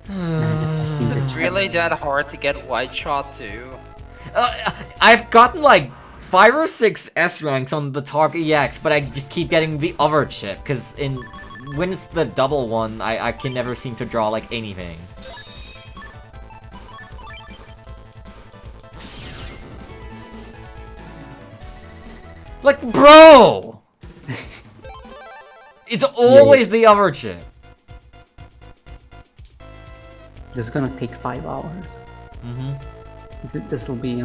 It's really that hard to get white shot too. I've gotten like 5 or 6 S ranks on the Tark EX, but I just keep getting the other chip, cause when it's the double one, I can never seem to draw like anything. Like, bro! It's always the other chip. This is gonna take 5 hours. Mm-hmm. This will be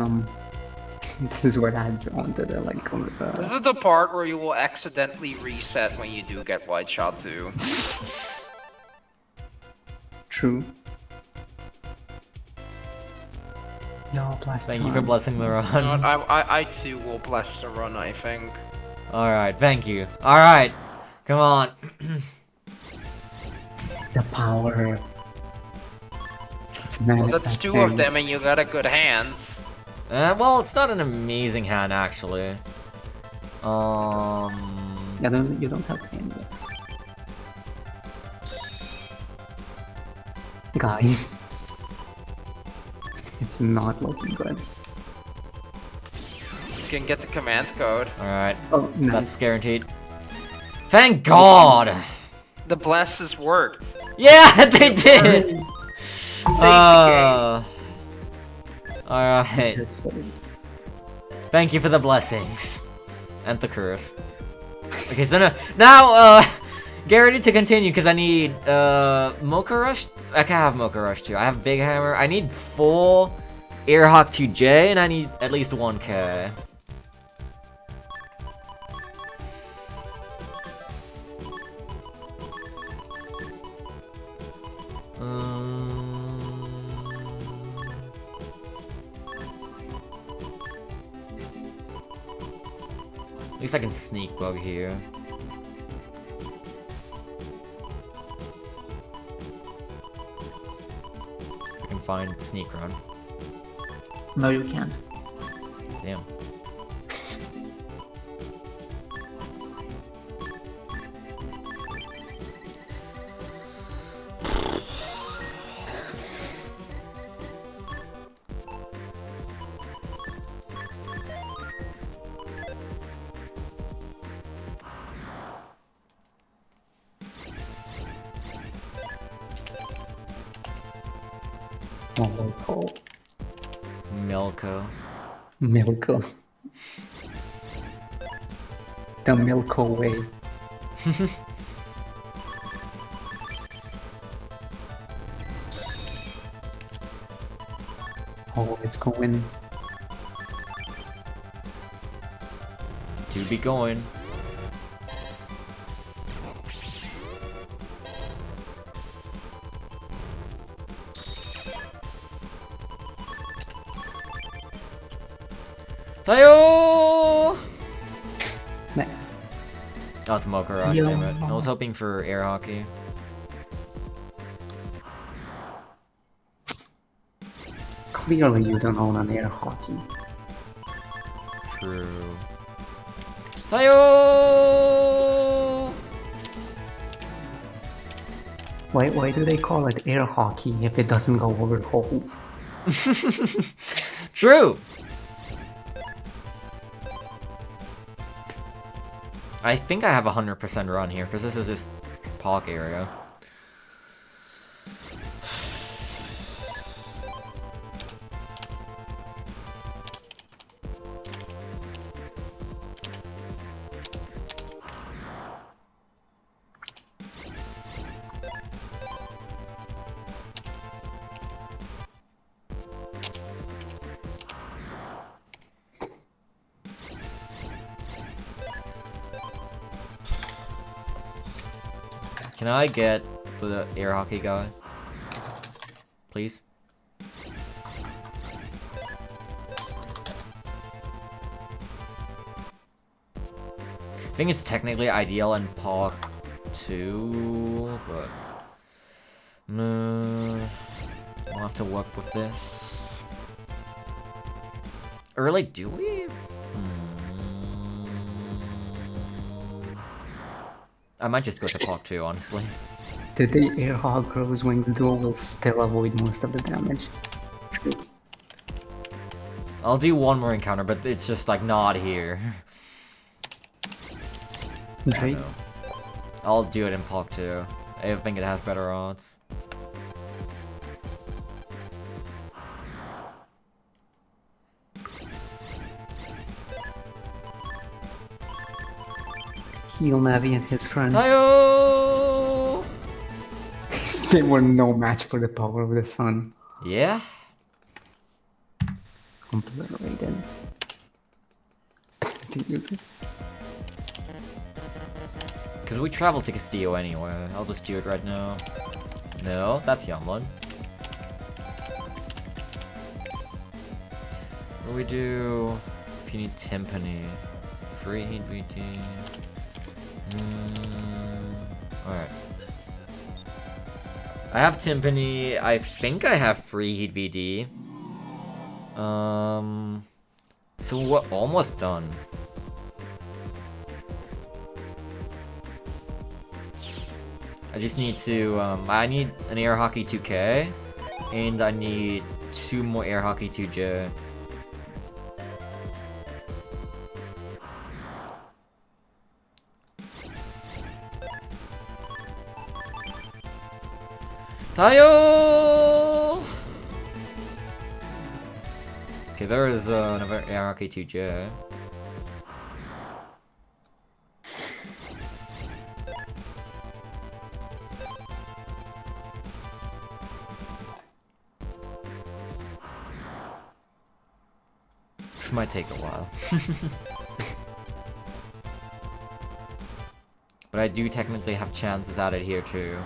this is what adds on to the like. This is the part where you will accidentally reset when you do get white shot too. True. Yo, blast. Thank you for blessing the run. I too will bless the run, I think. Alright, thank you. Alright, come on. The power. It's Well, that's 2 of them and you got a good hand. Well, it's not an amazing hand, actually. You don't have canvas. Guys, it's not looking good. You can get the command code. Alright, Oh, nice. that's guaranteed. Thank God! The blesses worked. Yeah, they did! Save the Alright. Just saying. Thank you for the blessings. And the curse. Okay, so now, guaranteed to continue, because I need, Mocha Rush? I can have Mocha Rush too. I have Big Hammer. I need full Airhawk 2J, and I need at least 1k. At least I can sneak bug here. I can find sneak run. No, you can't. Damn. Oh, Milko. Milko. The Milko way. Oh, it's going. To be going. Tayo! Nice. Oh, it's Mocha Rush, Yo. damn it. I was hoping for air hockey. Clearly, you don't own an air hockey. True. Tayo! Why do they call it air hockey if it doesn't go over holes? True! I think I have 100% run here, because this is this Pog area. Can I get the air hockey guy? Please? I think it's technically ideal in Pog 2, but... we'll have to work with this. Or like, do we? I might just go to Pog 2, honestly. Did the air hog grows wings duel will still avoid most of the damage? I'll do one more encounter, but it's just like not here. Right? No. I'll do it in Pog 2. I think it has better odds. Heal Navi and his friends. Tayo! They were no match for the power of the sun. Yeah? Obliterated. Because we travel to Castillo anyway. I'll just do it right now. No, that's Youngblood. What do we do if you need Timpani? Free heat VT. Alright. I have Timpani. I think I have free heat VD. So we're almost done. I just need to, I need an Air Hockey 2K, and I need 2 more Air Hockey 2J. Tayo! Okay, there is another Air Hockey 2J. This might take a while. But I do technically have chances at it here too.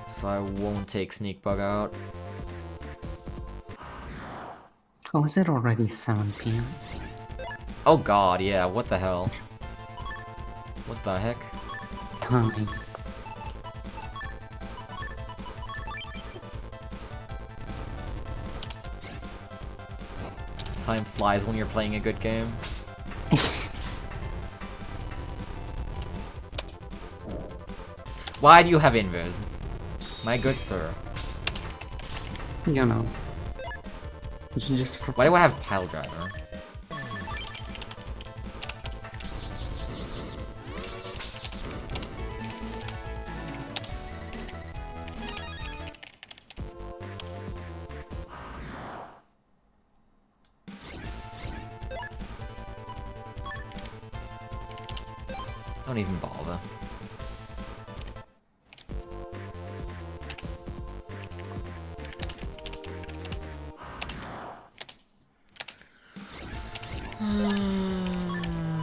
So I won't take Sneak Bug out. Oh, is it already 7 p.m.? Oh god, yeah, what the hell? What the heck? Time. Time flies when you're playing a good game. Why do you have invis? My good sir. You know. You should just... Why do I have Pile Driver? Don't even bother.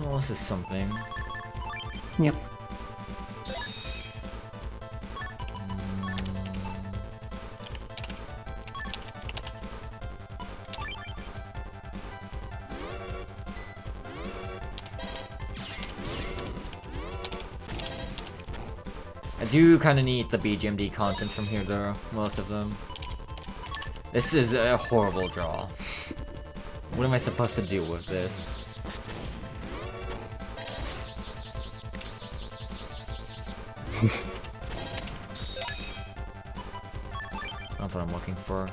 Well, this is something. Yep. I do kind of need the BGMD content from here though, most of them. This is a horrible draw. What am I supposed to do with this? That's what I'm looking for.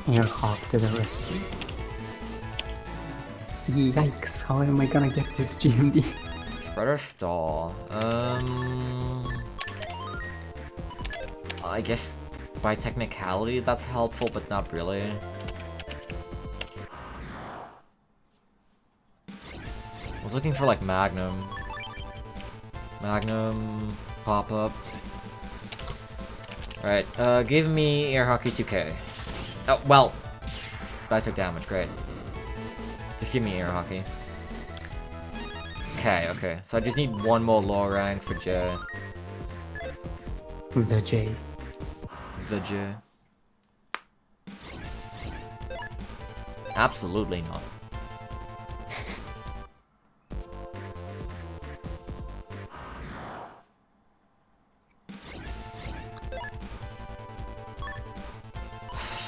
Air Hawk to the rescue. Yikes, how am I gonna get this GMD? Spread or stall? I guess by technicality that's helpful, but not really. I was looking for like Magnum. Magnum, pop-up. Alright, give me Air Hockey 2K. Oh, well, I took damage, great. Just give me Air Hockey. Okay, okay, so I just need one more low rank for J. The J. The J. Absolutely not.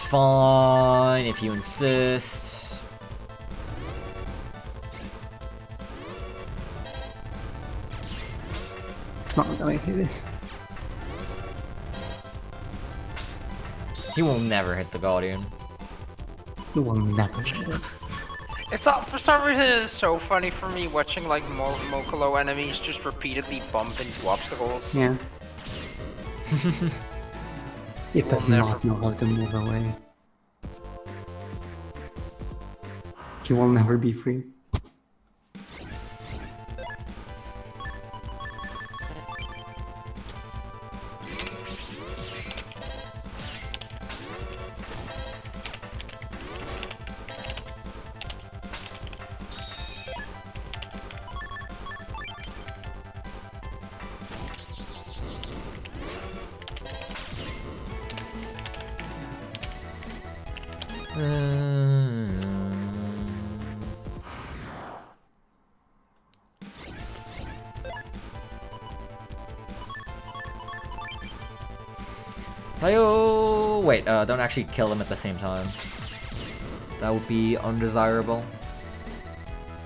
Fine, if you insist. It's not gonna hit it. He will never hit the Guardian. It will never hit it. It's not, for some reason it's so funny for me watching like Mokolo enemies just repeatedly bump into obstacles. Yeah. It Will does never- not know how to move away. He will never be free. Hi-yo! Wait, don't actually kill them at the same time. That would be undesirable.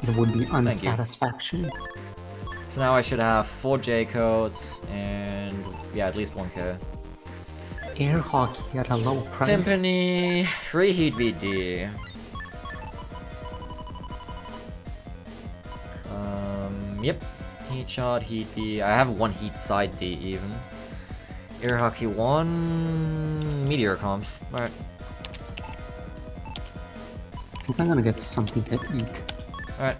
It would be unsatisfaction. So now I should have 4 J codes and yeah, at least 1k. Air hockey at a low price. Timpani, free heat VD. Yep. Heat shot, heat V. I have 1 heat side D even. Air hockey 1. Meteor comps. Alright. I think I'm gonna get something to eat. Alright.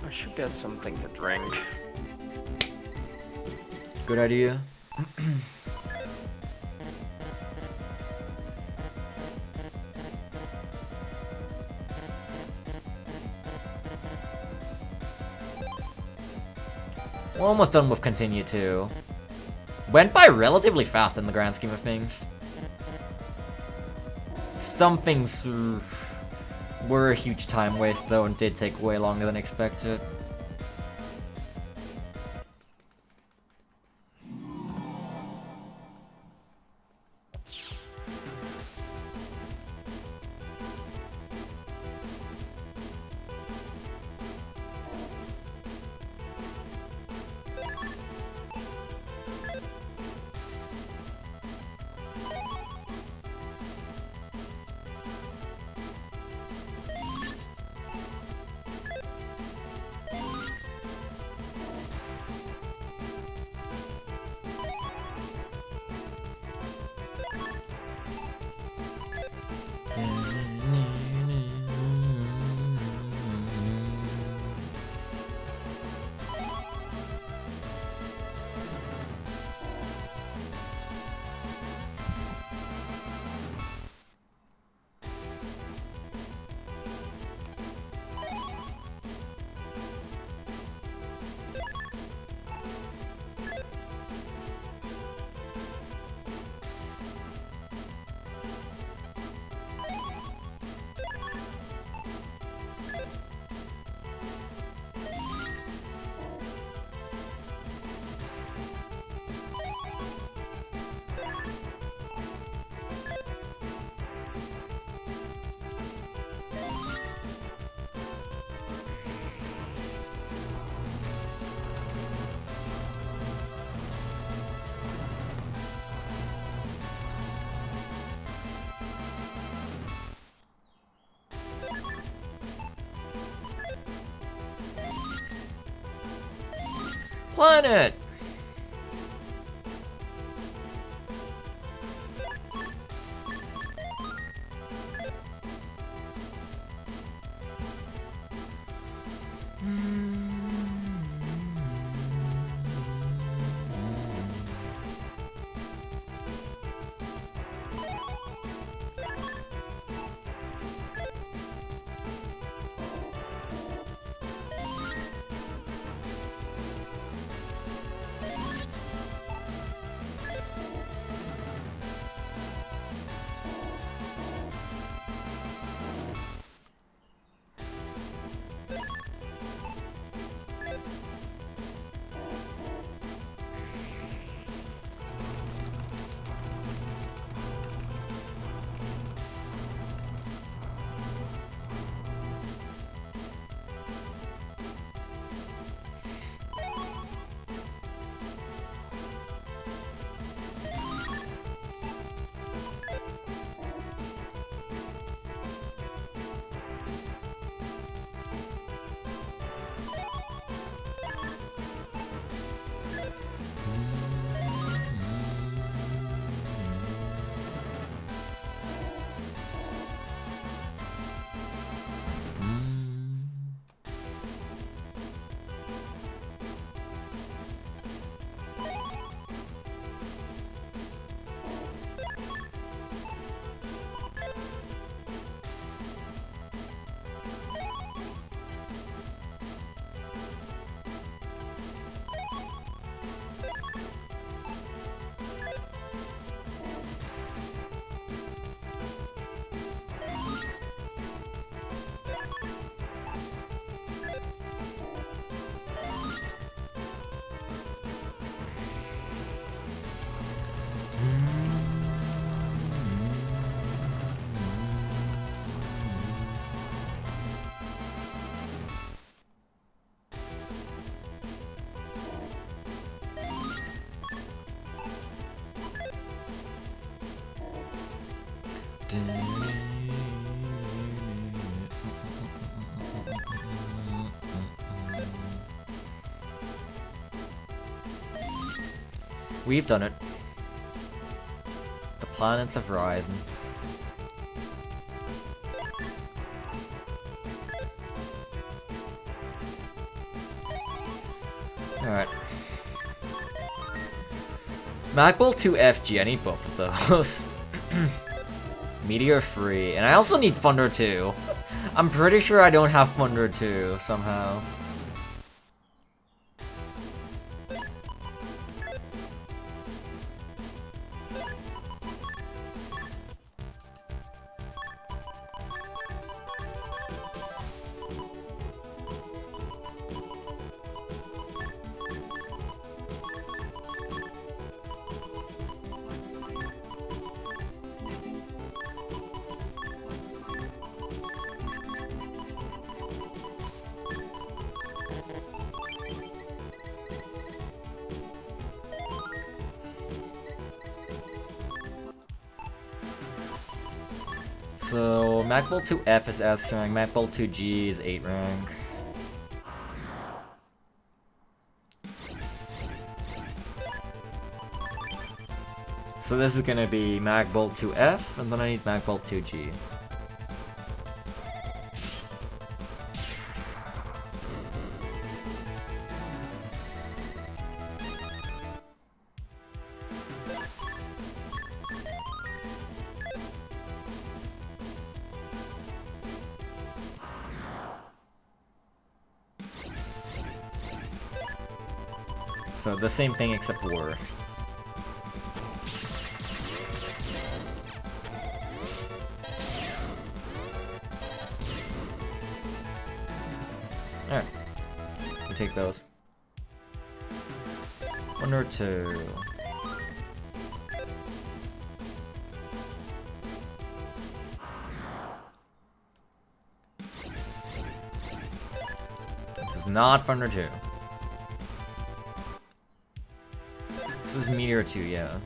I should get something to drink. Good idea. We're almost done with Continue too. Went by relatively fast in the grand scheme of things. Some things were a huge time waste though and did take way longer than expected. Planet! We've done it. The planets have risen. Alright. Magbull 2 FG, I need both of those. Meteor free, and I also need Thunder 2. I'm pretty sure I don't have Thunder 2 somehow. So, Magbull 2F is S rank, Magbull 2G is 8 rank. So this is gonna be Magbull 2F, and then I need Magbull 2G. So the same thing except worse. Alright. We take those. 1 or 2. This is not Thunder 2. This is Meteor 2, yeah.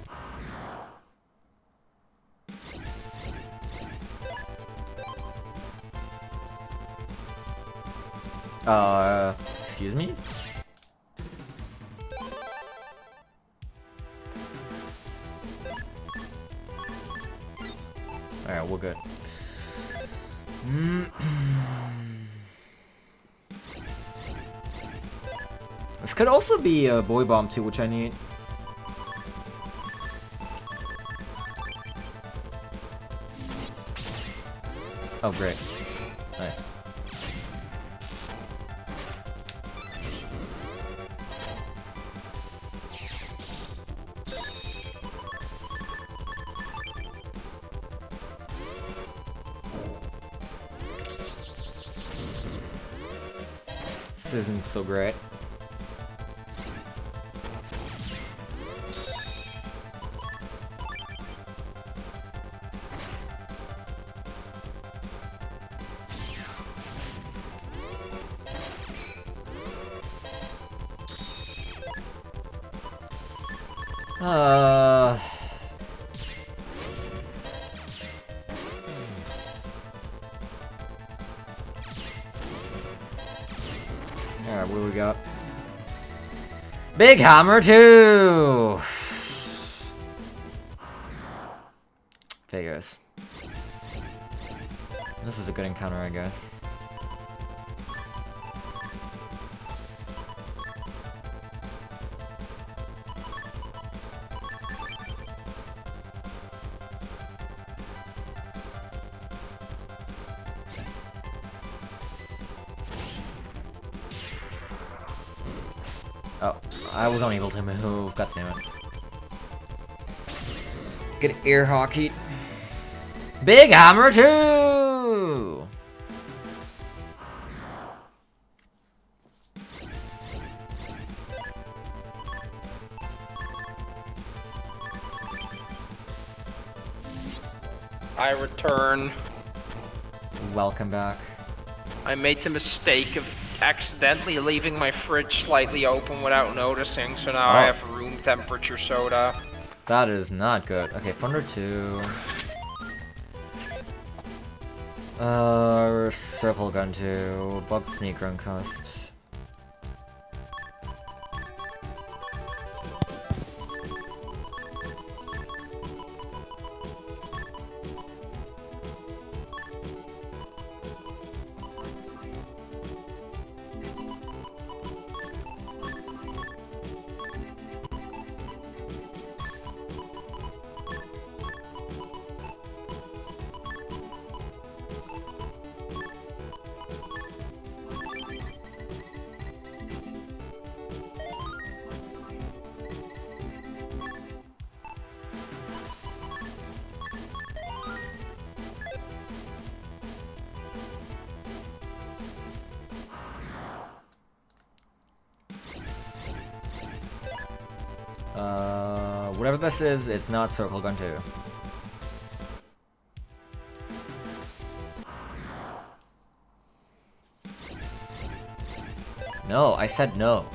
Excuse me? Alright, we're good. This could also be a Boy Bomb too, which I need. Oh, great. Nice. This isn't so great. Alright, what do we got? Big Hammer 2! Figures. This is a good encounter, I guess. Oh, I was unable to move. God damn it. Get air hockey. Big Hammer 2! I return. Welcome back. I made the mistake of accidentally leaving my fridge slightly open without noticing, so now I have room temperature soda. That is not good. Okay, Thunder 2. Circle Gun 2, Bug Sneak Run Cust. Whatever this is, it's not Circle Gun 2. No, I said no.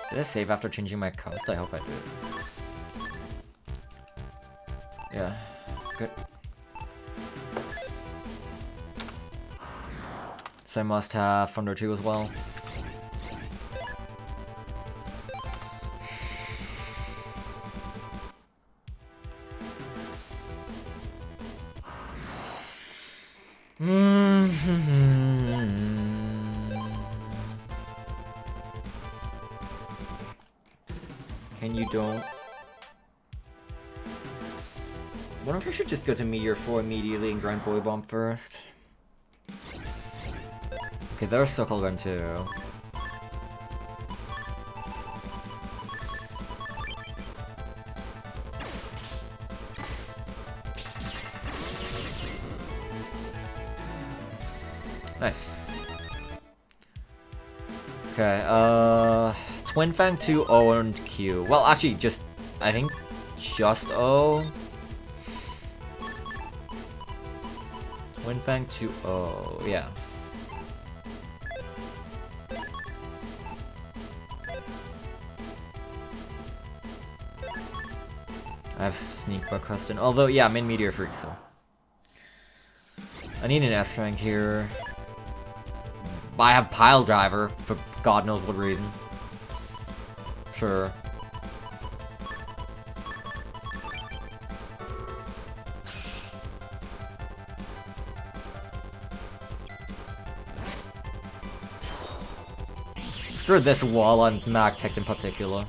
Did I save after changing my cust? I hope I did. Yeah, good. So I must have Thunder 2 as well. Can you don't? I wonder if I should just go to Meteor 4 immediately and grind Boy Bomb first. Okay, there's Circle Gun 2. Nice. Okay, Twin Fang 2, O, and Q. Well, actually, just, I think, just O. Twin Fang 2, O, yeah. I have Sneak Bug Custom, although, yeah, I'm in Meteor Freak, so. I need an S rank here. I have Pile Driver, for God knows what reason. Sure. Screw this wall on MagTech in particular.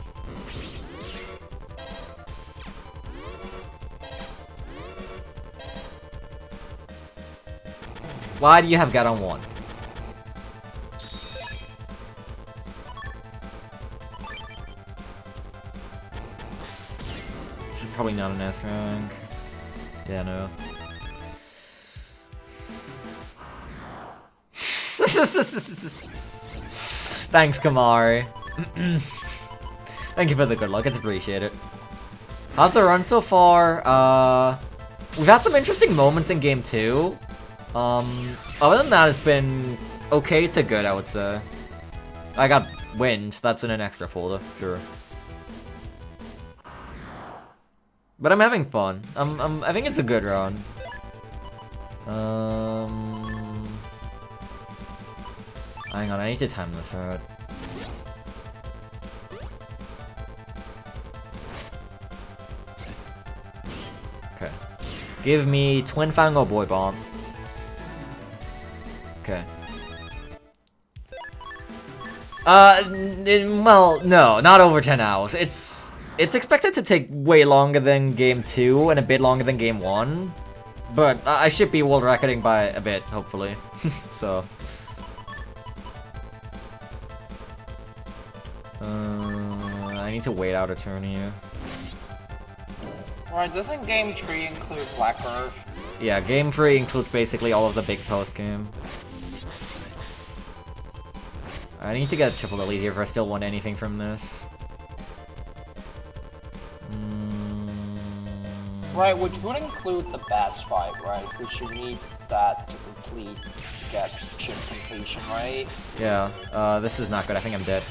Why do you have Get on 1? This is probably not an S rank. Yeah, no. Thanks, Kamari. Thank you for the good luck, it's appreciated. How's the run so far? We've had some interesting moments in game 2. Other than that, it's been okay to good, I would say. I got wind, that's in an extra folder, sure. But I'm having fun. I think it's a good run. Hang on, I need to time this out. Okay. Give me Twin Fang or Boy Bomb. Okay. Well, no, not over 10 hours. It's expected to take way longer than game 2 and a bit longer than game 1. But I should be world recording by a bit, hopefully. So. I need to wait out a turn here. Right, doesn't game 3 include Black Earth? Yeah, game 3 includes basically all of the big post-game. I need to get a triple delete here if I still want anything from this. Right, which would include the Bass fight, right? Which you need that to complete to get chip completion, right? Yeah, this is not good. I think I'm dead.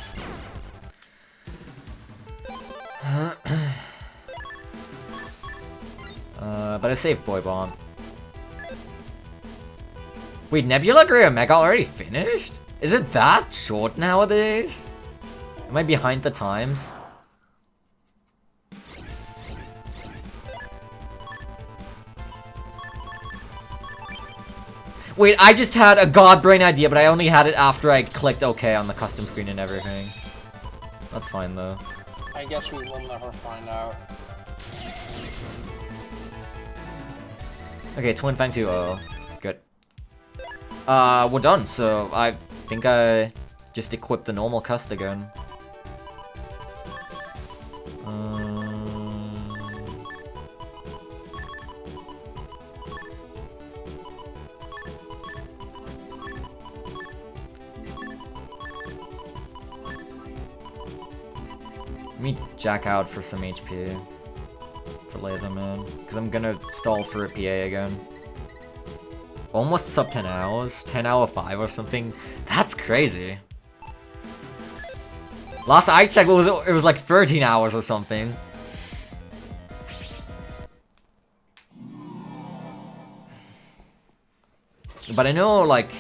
but I saved Boy Bomb. Wait, Nebula Gray Omega already finished? Is it that short nowadays? Am I behind the times? Wait, I just had a godbrain idea, but I only had it after I clicked OK on the custom screen and everything. That's fine, though. I guess we will never find out. Okay, Twin Fang 2, oh, good. We're done, so I think I just equipped the normal cust again. Let me jack out for some HP for Laserman, because I'm gonna stall for a PA again. Almost sub 10 hours? 10 hour 5 or something? That's crazy. Last I checked, it was like 13 hours or something. But I know, like,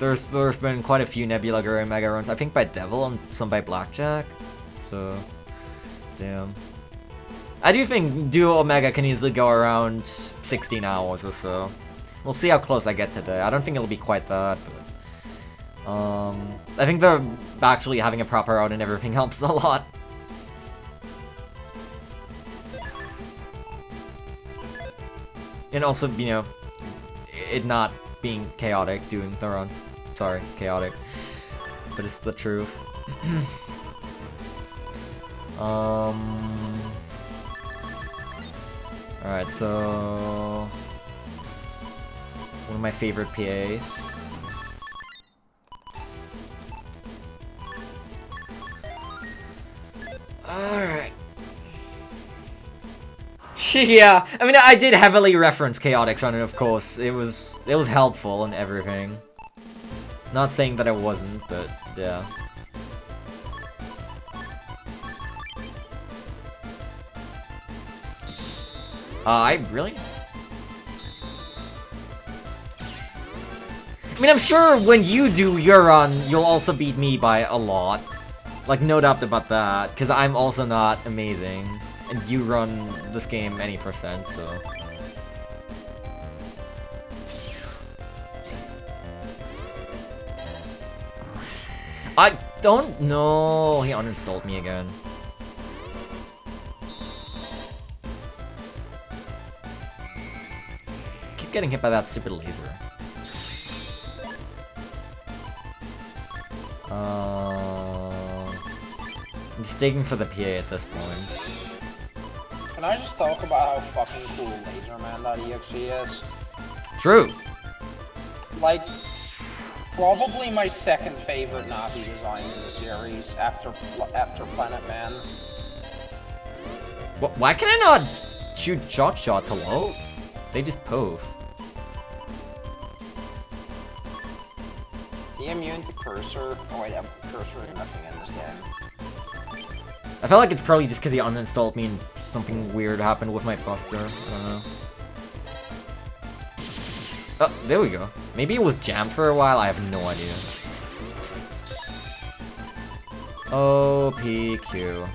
there's been quite a few Nebula Guru Mega runs. I think by Devil and some by Blackjack. So, damn. I do think Duo Omega can easily go around 16 hours or so. We'll see how close I get today. I don't think it'll be quite that, but... I think they're actually having a proper out and everything helps a lot. And also, you know, it not being chaotic, doing their own... Sorry, chaotic. But it's the truth. Alright, so... One of my favorite PAs. Alright. Yeah, I mean, I did heavily reference Chaotix on it, of course. It was helpful and everything. Not saying that I wasn't, but yeah. I really? I mean, I'm sure when you do your run, you'll also beat me by a lot. Like, no doubt about that, because I'm also not amazing. And you run this game any percent, so... I don't know. He uninstalled me again. Keep getting hit by that stupid laser. I'm just digging for the PA at this point. Can I just talk about how fucking cool Laserman.exe is? True. Like, probably my second favorite Navi design in the series after Planet Man. Why can I not shoot shots? Hello? They just poof. Is he immune to Cursor? Oh wait, Cursor is nothing in this game. I felt like it's probably just because he uninstalled me and something weird happened with my Buster. I don't know. Oh, there we go. Maybe it was jammed for a while, I have no idea. Oh, PQ.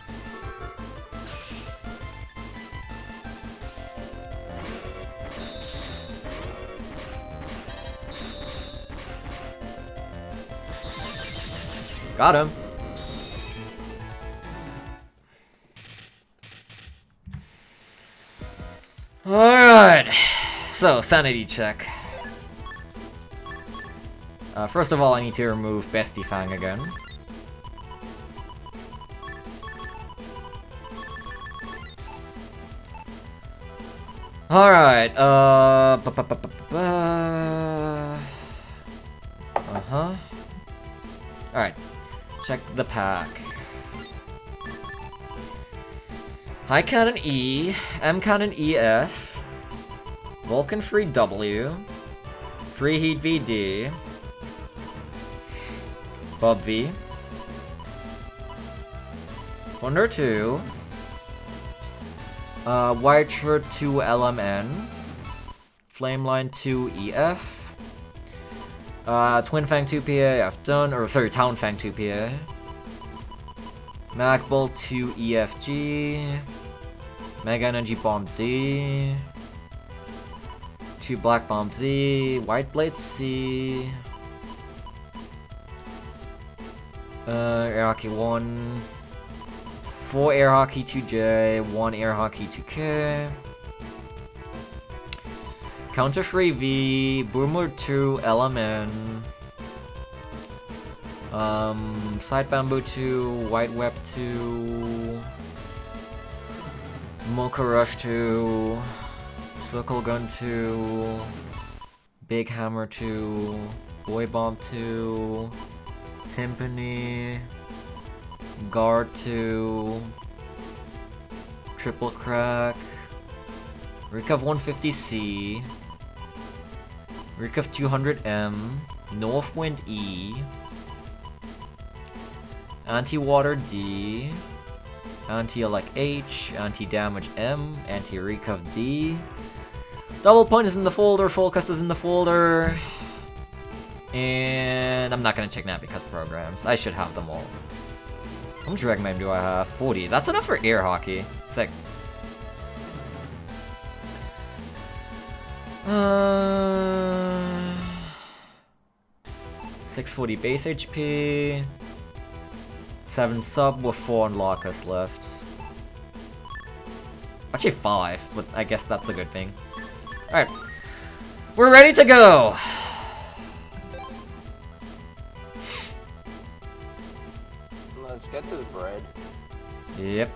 Got him. Alright. So, sanity check. First of all, I need to remove Bestie Fang again. Alright, Alright, check the pack. High Cannon E, M Cannon EF, Vulcan Free W, Free Heat VD, Bob V, Wonder 2, White Shirt 2 LMN, Flameline 2 EF. Twin Fang 2 PA, I've done, or sorry, Town Fang 2 PA. Mag Bolt 2 EFG. Mega Energy Bomb D. 2 Black Bomb Z. White Blade C. Air Hockey 1. 4 Air Hockey 2J. 1 Air Hockey 2K. Counter Free V. Boomer 2 LMN. Side Bamboo 2. White Web 2. Mocha Rush 2. Circle Gun 2. Big Hammer 2. Boy Bomb 2. Timpani. Guard 2. Triple Crack. Recov 150C. Recov 200M. Northwind E. Anti-Water D. Anti-Elect H. Anti-Damage M. Anti-Recov D. Double Point is in the folder. Full Cust is in the folder. And I'm not gonna check that because programs. I should have them all. How much Reg Mem do I have? 40. That's enough for Air Hockey. Sick. 640 base HP. 7 sub with 4 unlockers left. Actually 5, but I guess that's a good thing. Alright. We're ready to go! Let's get to the bread. Yep.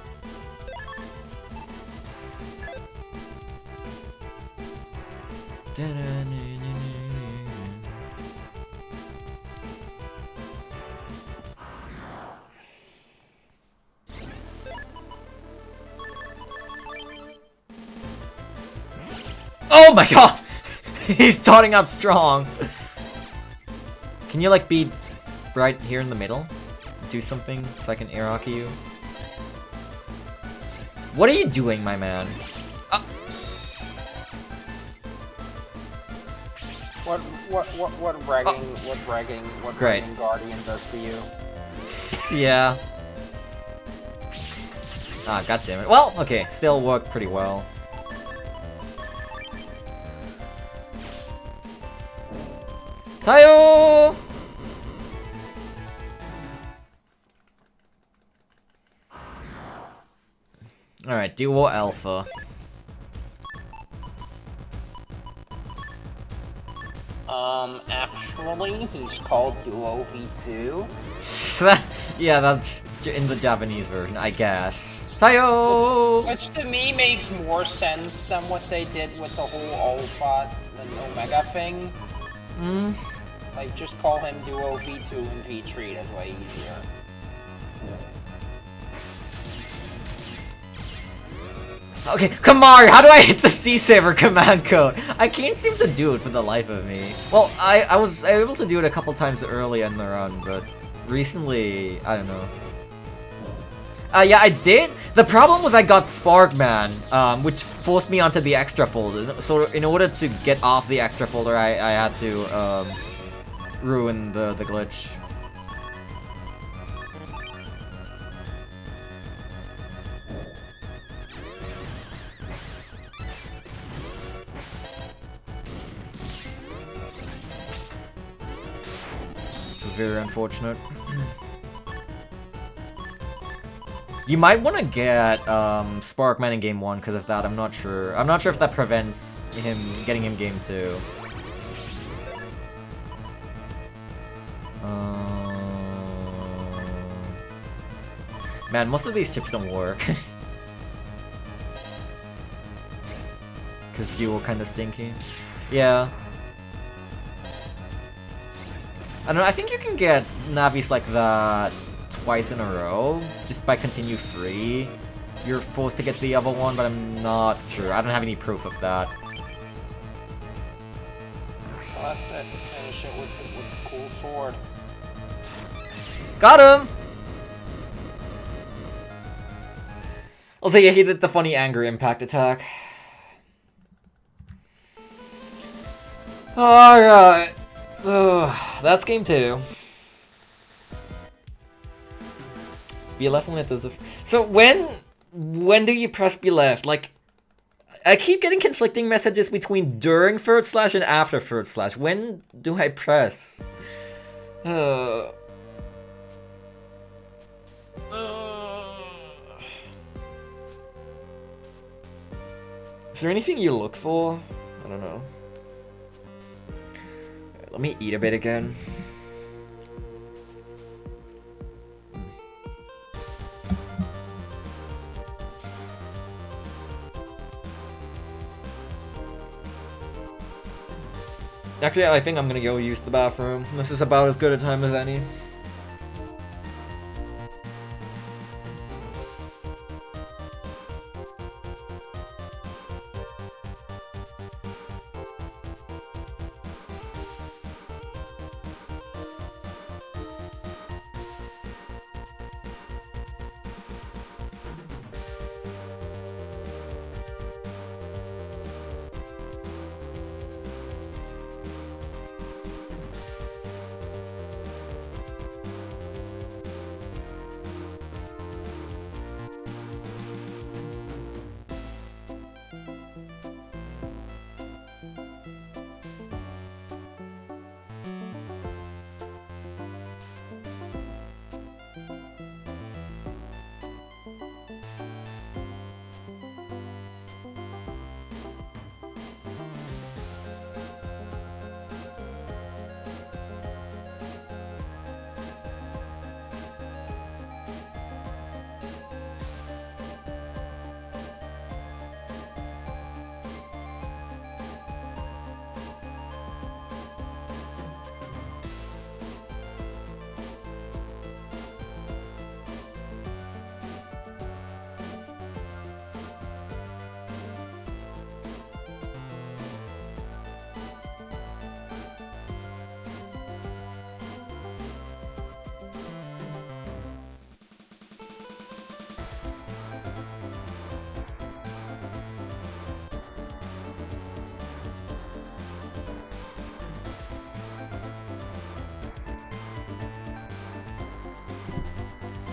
Oh my god! He's starting up strong! Can you like be right here in the middle? Do something so I can air hockey you? What are you doing, my man? What regging Guardian does to you? Yeah. Ah, goddammit. Well, okay, still worked pretty well. Tayo! Alright, Duo Alpha. Actually, he's called Duo V2. Yeah, that's in the Japanese version, I guess. Tayo! Which to me makes more sense than what they did with the whole Alpha and Omega thing. Hmm? Like, just call him Duo V2 and V3, that's way easier. Okay, Kamari, how do I hit the Sea Saver command code? I can't seem to do it for the life of me. Well, I was able to do it a couple times early in the run, but recently, I don't know. Yeah, I did. The problem was I got SparkMan, which forced me onto the extra folder. So in order to get off the extra folder, I had to ruin the glitch. Very unfortunate. You might want to get SparkMan in game 1 because of that. I'm not sure. I'm not sure if that prevents him getting him game 2. Man, most of these chips don't work. Because Duo kind of stinky. Yeah. I don't know, I think you can get Navis like that twice in a row, just by continue free. You're forced to get the other one, but I'm not sure. I don't have any proof of that. Well, that's it. Finish it with the cool sword. Got him! Also, yeah, he did the funny angry impact attack. Alright. That's game 2. Be left when it does the... So when do you press be left? Like, I keep getting conflicting messages between during / and after / When do I press? Is there anything you look for? I don't know. Let me eat a bit again. Actually, I think I'm gonna go use the bathroom. This is about as good a time as any.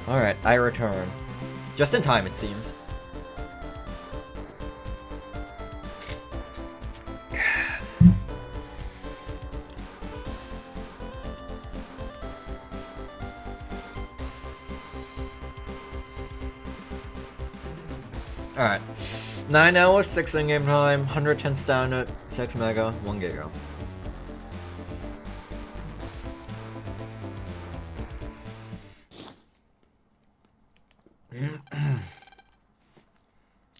Alright, I return. Just in time, it seems. Alright. 9 hours, 6 in-game time, 110 standard, 6 mega, 1 giga.